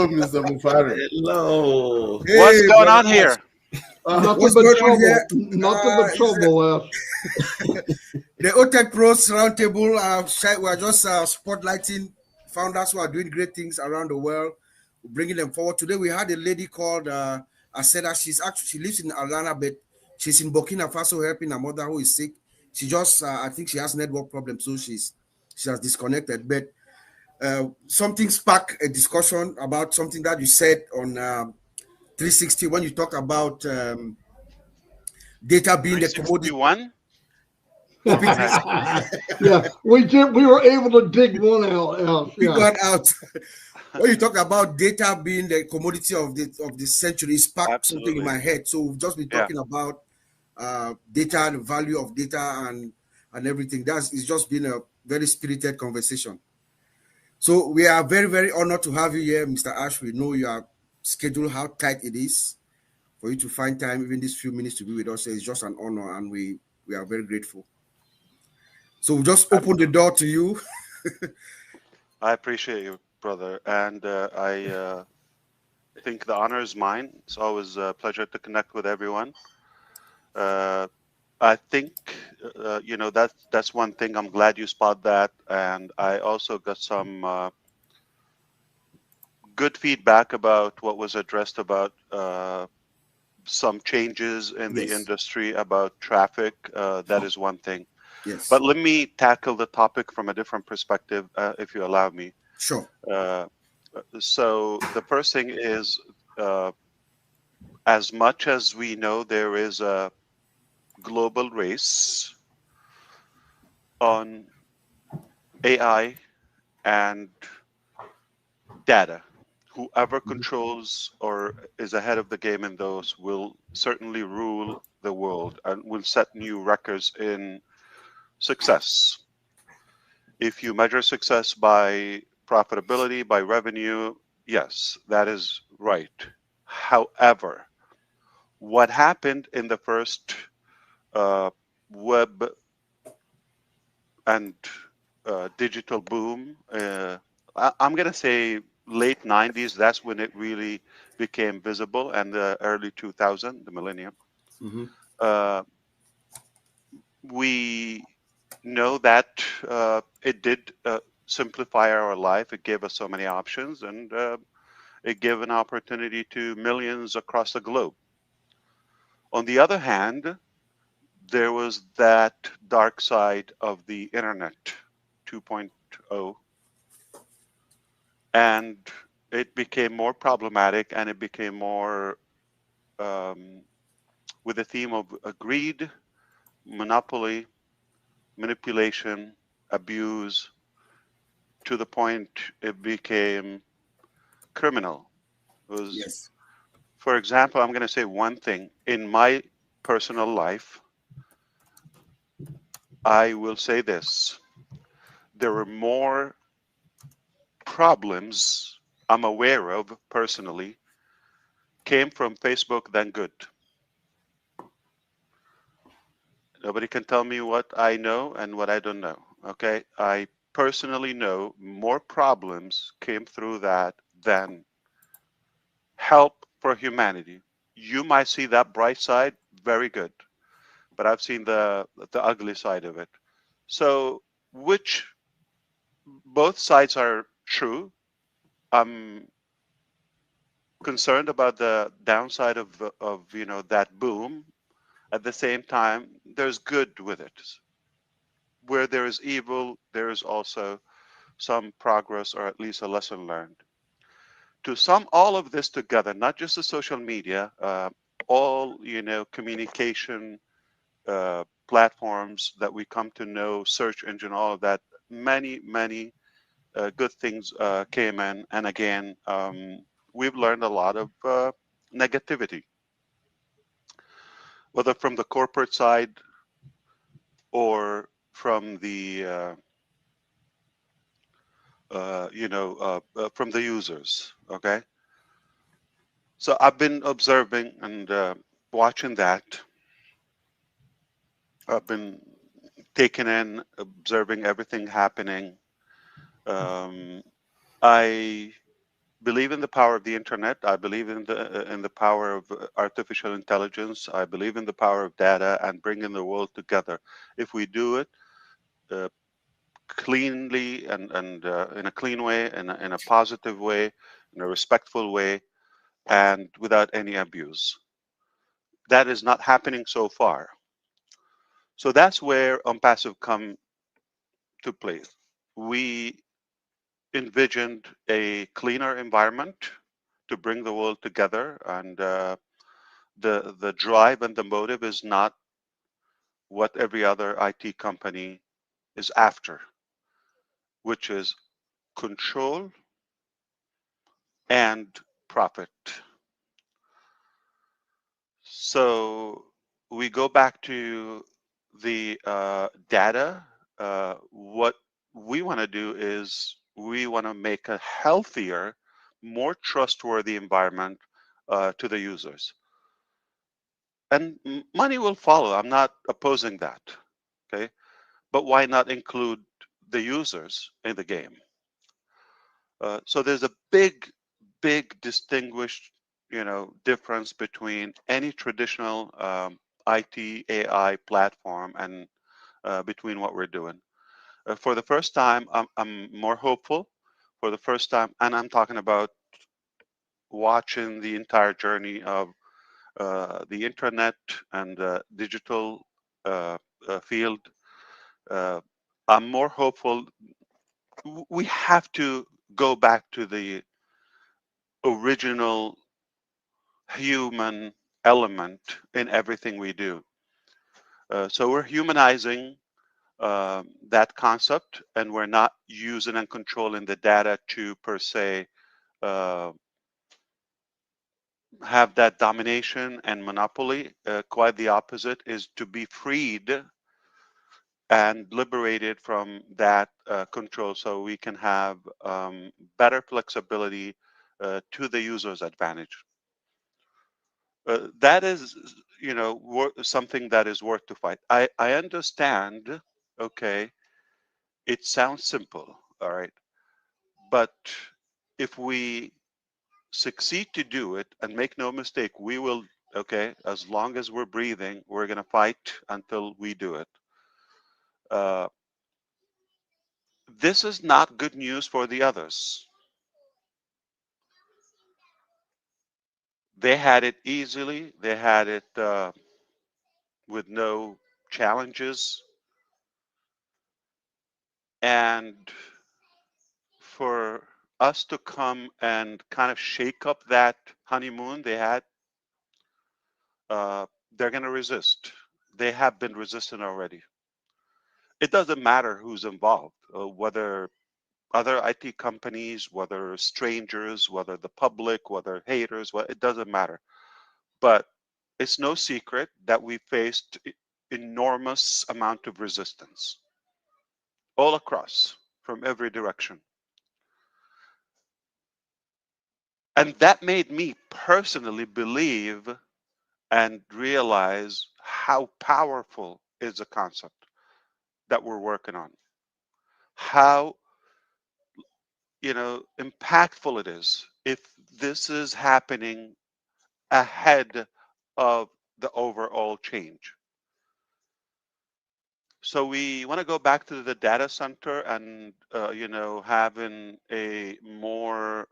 Mr. Mufari. Hello. What's going on here? Nothing but trouble. Nothing but trouble. The OTEC Pros Roundtable, we're just spotlighting founders who are doing great things around the world, bringing them forward. Today we had a lady called Aseda. She lives in Atlanta, but she's in Burkina Faso helping her mother who is sick. She just, I think she has network problems, so she has disconnected. But something sparked a discussion about something that you said on 360 when you talk about data being the commodity. 361? Yeah, we were able to dig one out. Dig Yeah. one out. When you talk about data being the commodity of the century, it sparked something in my head. So we've just been talking about data, the value of data, and everything. It's just been a very spirited conversation. So we are very, very honored to have you here, Mr. Ash. We know your schedule, how tight it is for you to find time, even these few minutes, to be with us. It's just an honor, and we are very grateful. So we'll just open the door to you. I appreciate you, brother, and I think the honor is mine. It's always a pleasure to connect with everyone. I think you know, that's one thing. I'm glad you spot that, and I also got some good feedback about what was addressed about some changes in the industry about traffic. That is one thing. Yes. But let me tackle the topic from a different perspective, if you allow me. Sure. So the first thing is, as much as we know there is a global race on AI and data, whoever controls or is ahead of the game in those will certainly rule the world and will set new records in success. If you measure success by profitability, by revenue, yes, that is right. However, what happened in the first web and digital boom, I'm going to say late 90s, that's when it really became visible, and the early 2000, the millennium. We know that it did simplify our life. It gave us so many options, and it gave an opportunity to millions across the globe. On the other hand, there was that dark side of the internet 2.0, and it became more problematic, and it became more with the theme of greed, monopoly, manipulation, abuse, to the point it became criminal. It was, for example, I'm going to say one thing. In my personal life, I will say this. There were more problems I'm aware of personally came from Facebook than good. Nobody can tell me what I know and what I don't know. Okay, I personally know more problems came through that than help for humanity. You might see that bright side, very good, but I've seen the ugly side of it. So, which both sides are true. I'm concerned about the downside of you know, that boom. At the same time, there's good with it. Where there is evil, there is also some progress, or at least a lesson learned. To sum all of this together, not just the social media, all, you know, communication platforms that we come to know, search engine, all of that, many good things came in, and again, we've learned a lot of negativity, whether from the corporate side or from the you know, from the users. Okay, so I've been observing and watching that. I've been taking in, observing everything happening. I believe in the power of the internet. I believe in the power of artificial intelligence. I believe in the power of data and bringing the world together. If we do it cleanly and in a clean way, in a positive way, in a respectful way, and without any abuse. That is not happening so far. So that's where ONPASSIVE come to play. We envisioned a cleaner environment to bring the world together, and the drive and the motive is not what every other IT company is after, which is control and profit. So we go back to the data. What we want to do is we want to make a healthier, more trustworthy environment to the users. And money will follow. I'm not opposing that. Okay. But why not include the users in the game? So there's a big distinguished, difference between any traditional IT AI platform and between what we're doing. For the first time, I'm more hopeful. For the first time, and I'm talking about watching the entire journey of the internet and digital field. I'm more hopeful. We have to go back to the original human element in everything we do. So we're humanizing that concept, and we're not using and controlling the data to per se have that domination and monopoly. Quite the opposite is to be freed and liberated from that control, so we can have better flexibility to the user's advantage. That is, something that is worth to fight. I understand, okay, it sounds simple, all right, but if we succeed to do it, and make no mistake, we will, okay, as long as we're breathing, we're going to fight until we do it. This is not good news for the others. They had it easily. They had it with no challenges. And for us to come and kind of shake up that honeymoon they had, they're going to resist. They have been resistant already. It doesn't matter who's involved, whether other IT companies, whether strangers, whether the public, whether haters, it doesn't matter. But it's no secret that we faced enormous amount of resistance all across from every direction. And that made me personally believe and realize how powerful is the concept that we're working on. How, impactful it is if this is happening ahead of the overall change. So we want to go back to the data center and, having a more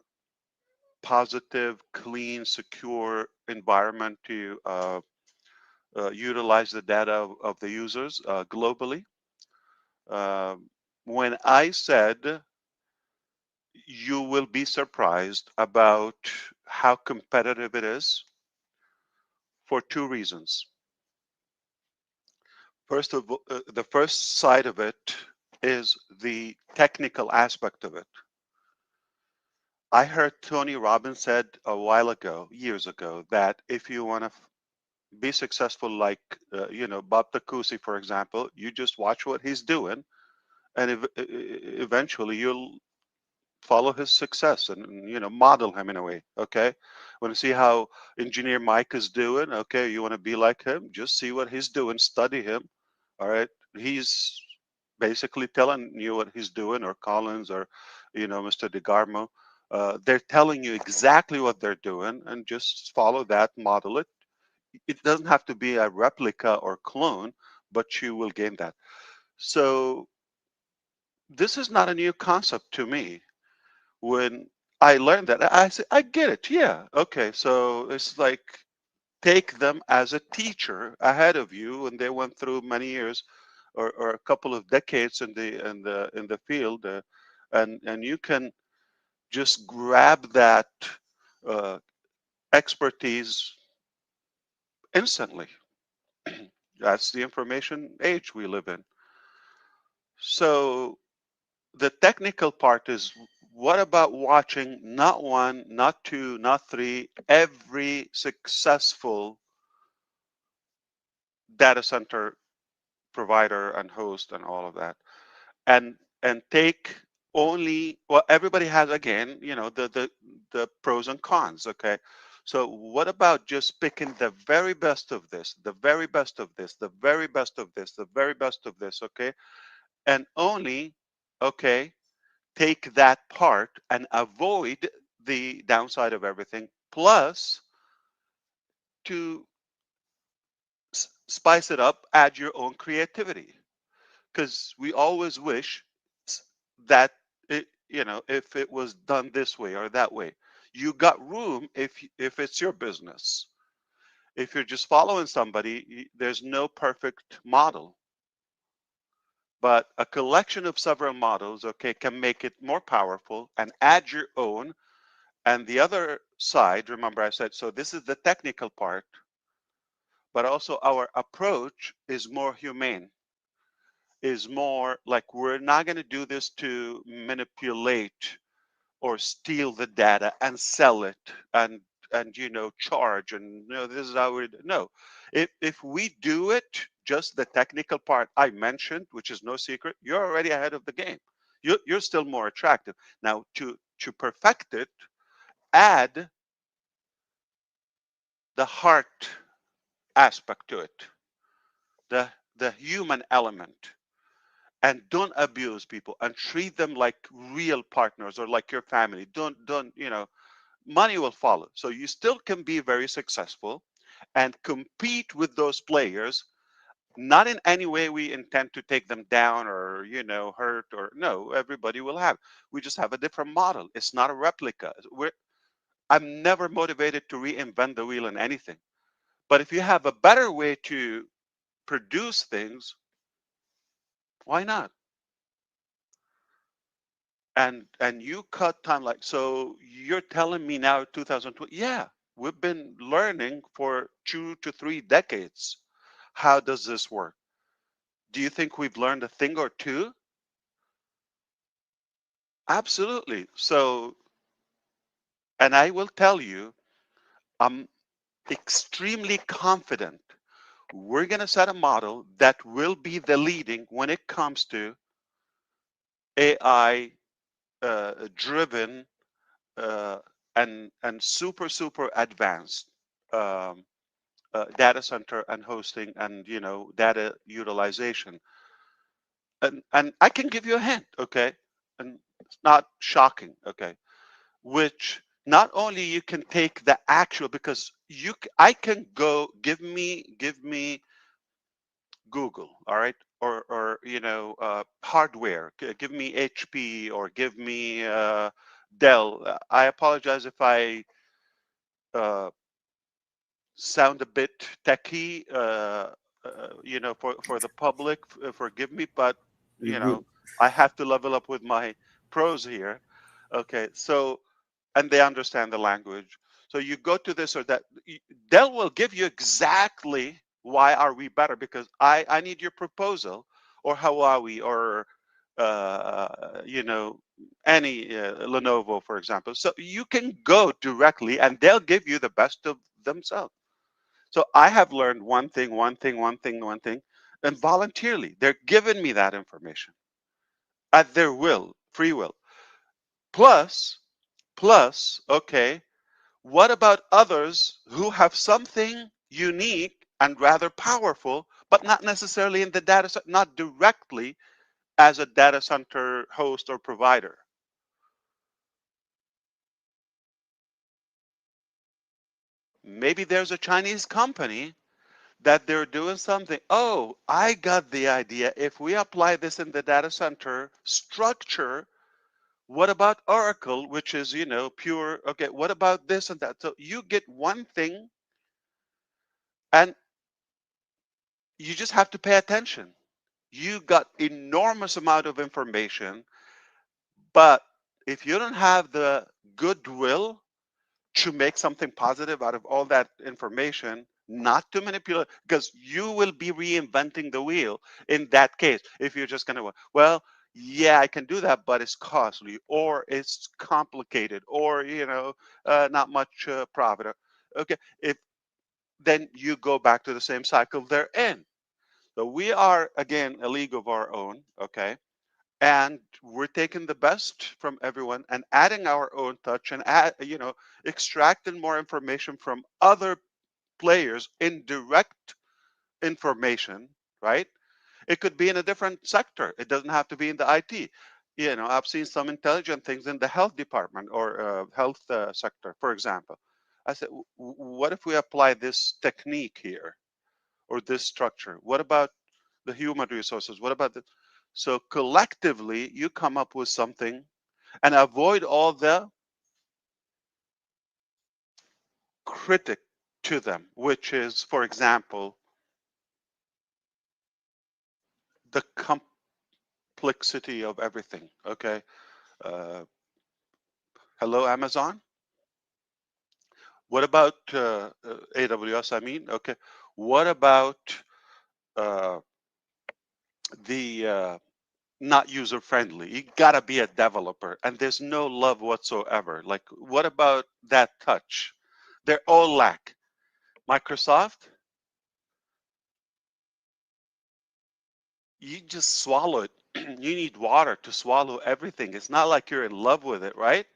positive, clean, secure environment to utilize the data of the users globally. When I said you will be surprised about how competitive it is, for two reasons. First of all, the first side of it is the technical aspect of it. I heard Tony Robbins said a while ago, years ago, that if you want to be successful, like Bob Takusi, for example, you just watch what he's doing, and eventually you'll follow his success and model him in a way. Okay, want to see how engineer Mike is doing? Okay, you want to be like him? Just see what he's doing, study him. All right, he's basically telling you what he's doing, or Collins, or Mr. DeGarmo. They're telling you exactly what they're doing, and just follow that, model it. It doesn't have to be a replica or clone, but you will gain that. So this is not a new concept to me. When I learned that, I said, I get it. Yeah. Okay. So it's like, take them as a teacher ahead of you, and they went through many years or a couple of decades in the field, and you can just grab that expertise instantly. That's the information age we live in. So the technical part is, what about watching not one, not two, not three, every successful data center provider and host and all of that, and take only, well, everybody has, again, you know, the pros and cons. Okay, so what about just picking the very best of this, the very best of this, the very best of this, the very best of this? Okay, and only, okay, take that part and avoid the downside of everything, plus to spice it up, add your own creativity, because we always wish that it, you know, if it was done this way or that way. You got room if it's your business. If you're just following somebody, there's no perfect model, but a collection of several models, okay, can make it more powerful and add your own. And the other side, remember I said, so this is the technical part, but also our approach is more humane, is more like, we're not going to do this to manipulate or steal the data and sell it and you know, charge, and you know, this is how we do. No, if we do it, just the technical part I mentioned, which is no secret, you're already ahead of the game. You're still more attractive. Now to perfect it, add the heart aspect to it, the human element, and don't abuse people and treat them like real partners or like your family. Don't you know, money will follow. So you still can be very successful and compete with those players. Not in any way we intend to take them down or, you know, hurt, or no, everybody will have. We just have a different model. It's not a replica. I'm never motivated to reinvent the wheel in anything. But if you have a better way to produce things, why not? And you cut time, like, so you're telling me now 2020, yeah, we've been learning for 2 to 3 decades. How does this work? Do you think we've learned a thing or two? Absolutely. So, and I will tell you, I'm extremely confident we're going to set a model that will be the leading when it comes to AI driven and super advanced data center and hosting and, you know, data utilization. And I can give you a hint, okay? And it's not shocking, okay? Which not only you can take the actual, because I can go, give me Google, all right, or you know, hardware. Give me HP or give me Dell. I apologize if I sound a bit techie, you know, for the public. Forgive me, but you know, I have to level up with my pros here. Okay, so, and they understand the language. So you go to this or that. Dell will give you exactly why are we better, because I need your proposal, or Huawei, or you know, any Lenovo, for example. So you can go directly and they'll give you the best of themselves. So I have learned one thing, and voluntarily, they're giving me that information at their will, free will. Plus, okay, what about others who have something unique and rather powerful, but not necessarily in the data center, not directly as a data center host or provider? Maybe there's a Chinese company that they're doing something. Oh, I got the idea. If we apply this in the data center structure, what about Oracle, which is, you know, pure? Okay, what about this and that? So you get one thing and you just have to pay attention. You got enormous amount of information, but if you don't have the goodwill to make something positive out of all that information, not to manipulate, because you will be reinventing the wheel in that case. If you're just going to, well, yeah, I can do that, but it's costly, or it's complicated, or, not much profit. Okay. Then you go back to the same cycle they're in. So we are, again, a league of our own. Okay. And we're taking the best from everyone and adding our own touch and extracting more information from other players in direct information, right? It could be in a different sector. It doesn't have to be in the IT. I've seen some intelligent things in the health department or health sector, for example. I said, what if we apply this technique here or this structure? What about the human resources? What about the... So collectively, you come up with something and avoid all the critic to them, which is, for example, the complexity of everything. Okay. Hello, Amazon. What about AWS? I mean, okay. What about the not user friendly? You gotta be a developer, and there's no love whatsoever. Like, what about that touch? They're all lack. Microsoft, you just swallow it. You need water to swallow everything. It's not like you're in love with it, right?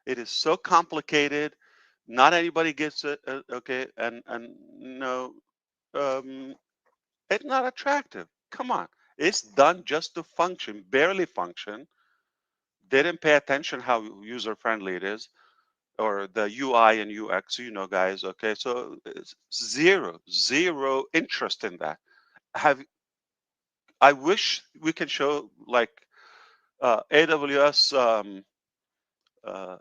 It is so complicated. Not anybody gets it. Okay, and no, it's not attractive. Come on, it's done just to function, barely function. They didn't pay attention how user friendly it is, or the UI and UX. Guys. Okay, so it's zero interest in that. I wish we can show like AWS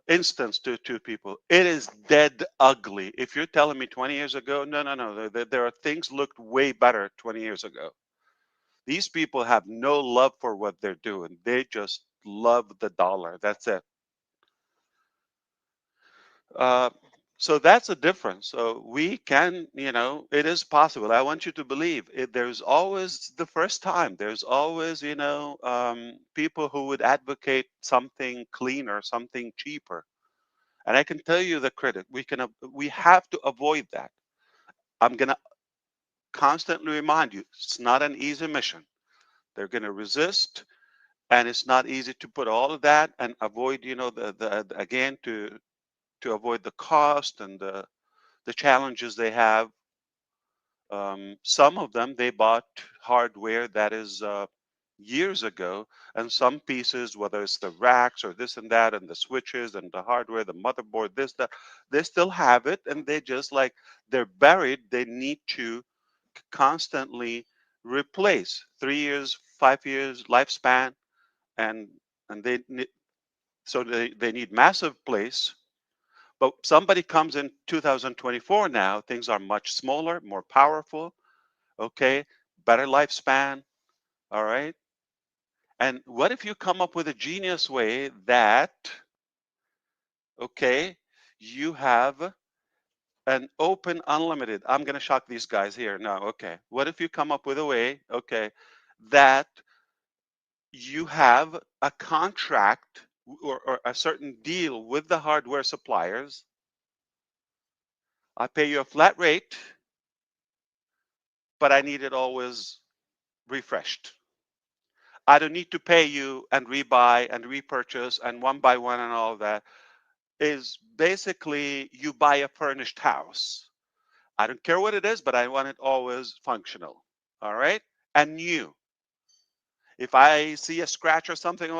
instance to people. It is dead ugly. If you're telling me 20 years ago, no. There are things looked way better 20 years ago. These people have no love for what they're doing. They just love the dollar. That's it. So that's a difference. So we can, it is possible. I want you to believe it. There's always the first time. There's always, people who would advocate something cleaner, something cheaper. And I can tell you the critic. We have to avoid that. I'm gonna constantly remind you, it's not an easy mission. They're gonna resist, and it's not easy to put all of that and avoid, again, to avoid the cost and the challenges they have. Some of them, they bought hardware that is years ago, and some pieces, whether it's the racks or this and that, and the switches and the hardware, the motherboard, this, that, they still have it, and they just like, they're buried. They need to constantly replace 3 years, 5 years lifespan, and they need, so they need massive place. But somebody comes in 2024 now, things are much smaller, more powerful, okay, better lifespan, all right? And what if you come up with a genius way that, okay, you have an open unlimited, I'm going to shock these guys here. No, okay. What if you come up with a way, okay, that you have a contract or a certain deal with the hardware suppliers? I pay you a flat rate, but I need it always refreshed. I don't need to pay you and rebuy and repurchase and one by one and all of that. Is basically you buy a furnished house. I don't care what it is, but I want it always functional. All right? And new. If I see a scratch or something,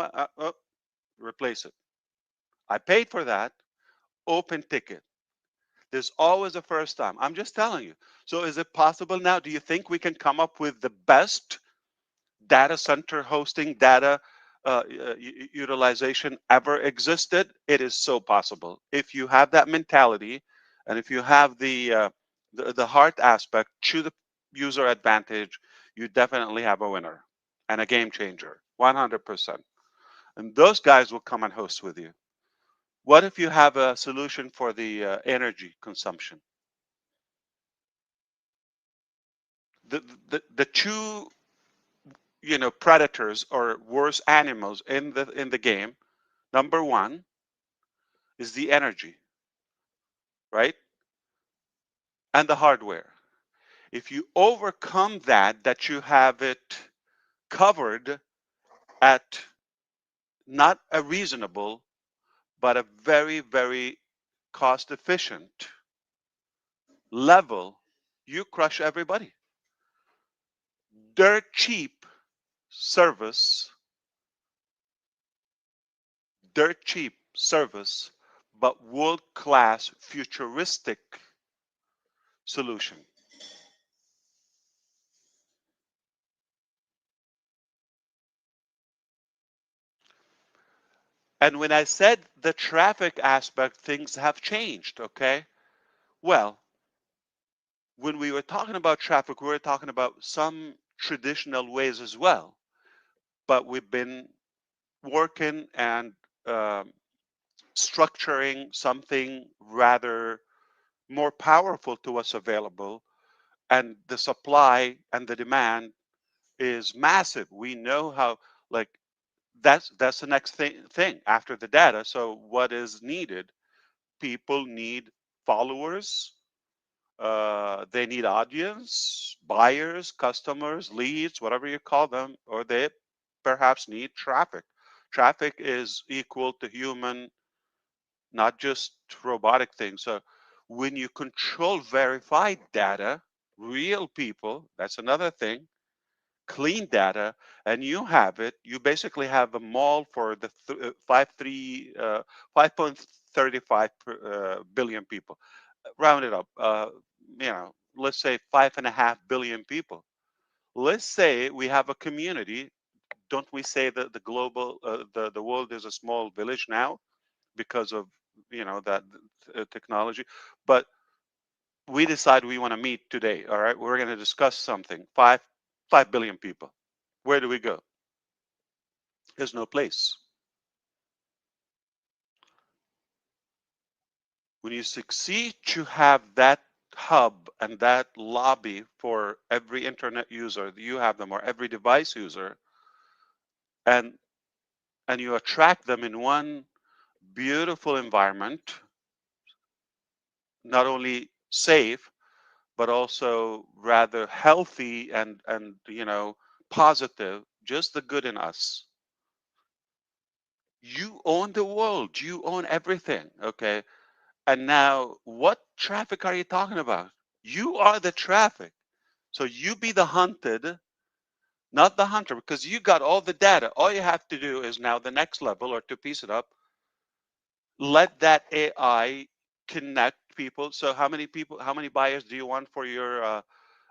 replace it. I paid for that. Open ticket. There's always a first time. I'm just telling you. So is it possible now? Do you think we can come up with the best data center hosting data utilization ever existed? It is so possible. If you have that mentality, and if you have the heart aspect to the user advantage, you definitely have a winner and a game changer, 100%. And those guys will come and host with you. What if you have a solution for the energy consumption? The two, predators or worse animals in the game, number one is the energy, right? And the hardware. If you overcome that you have it covered at not a reasonable, but a very, very cost efficient level, you crush everybody. Dirt cheap service, but world-class futuristic solution. And when I said the traffic aspect, things have changed, okay? Well, when we were talking about traffic, we were talking about some traditional ways as well. But we've been working and structuring something rather more powerful to us available. And the supply and the demand is massive. We know how, like, that's the next thing after the data. So what is needed? People need followers, they need audience, buyers, customers, leads, whatever you call them, or they perhaps need traffic. Traffic is equal to human, not just robotic things. So when you control verified data, real people, that's another thing, clean data, and you have it, you basically have a mall for the 5.35 billion people. Round it up, let's say 5.5 billion people. Let's say we have a community. Don't we say that the global, the world is a small village now because of that technology? But we decide we want to meet today. All right, we're going to discuss something. 5 billion people. Where do we go? There's no place. When you succeed to have that hub and that lobby for every internet user, you have them, or every device user, and you attract them in one beautiful environment, not only safe but also rather healthy and positive, just the good in us. You own the world, you own everything, okay? And now, what traffic are you talking about? You are the traffic. So you be the hunted, not the hunter, because you got all the data. All you have to do is now the next level, or to piece it up, let that AI connect people. So how many buyers do you want for your,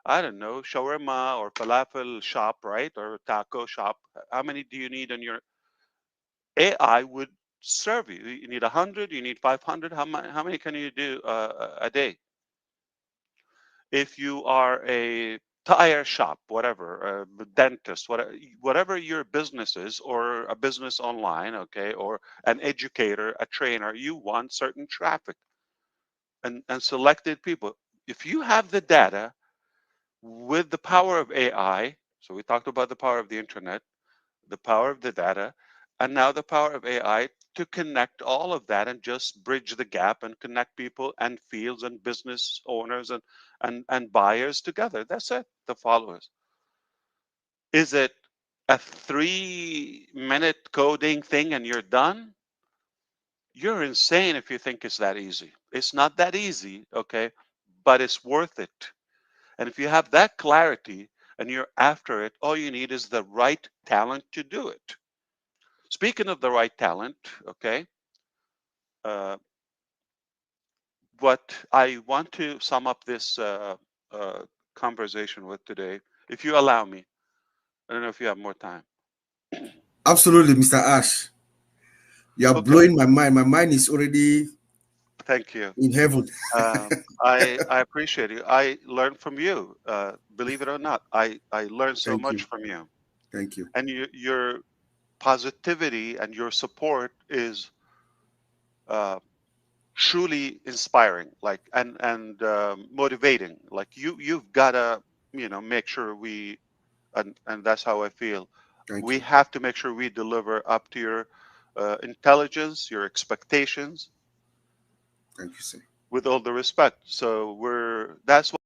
I don't know, shawarma or falafel shop, right? Or taco shop? How many do you need on your AI would serve you? You need 100, you need 500. How many can you do a day? If you are a tire shop, whatever, a dentist, whatever your business is, or a business online, okay, or an educator, a trainer, you want certain traffic and selected people. If you have the data with the power of AI, so we talked about the power of the internet, the power of the data, and now the power of AI to connect all of that and just bridge the gap and connect people and fields and business owners and buyers together. That's it, the followers. Is it a 3-minute coding thing and you're done? You're insane if you think it's that easy. It's not that easy, okay? But it's worth it. And if you have that clarity and you're after it, all you need is the right talent to do it. Speaking of the right talent, okay, what I want to sum up this conversation with today, if you allow me, I don't know if you have more time. Absolutely, Mr. Ash. You are blowing my mind. My mind is already Thank you. In heaven. I appreciate you. I learned from you. Believe it or not, I learned so much from you. Thank you. And your positivity and your support is truly inspiring, like and motivating. Like you've gotta make sure we and that's how I feel. We have to make sure we deliver up to your intelligence, your expectations. Thank you, sir. With all the respect. So that's what.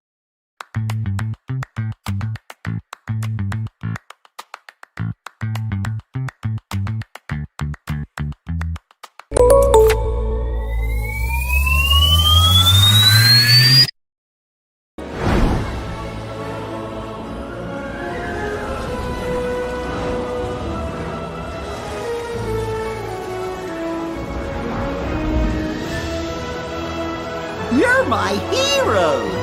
You're my hero!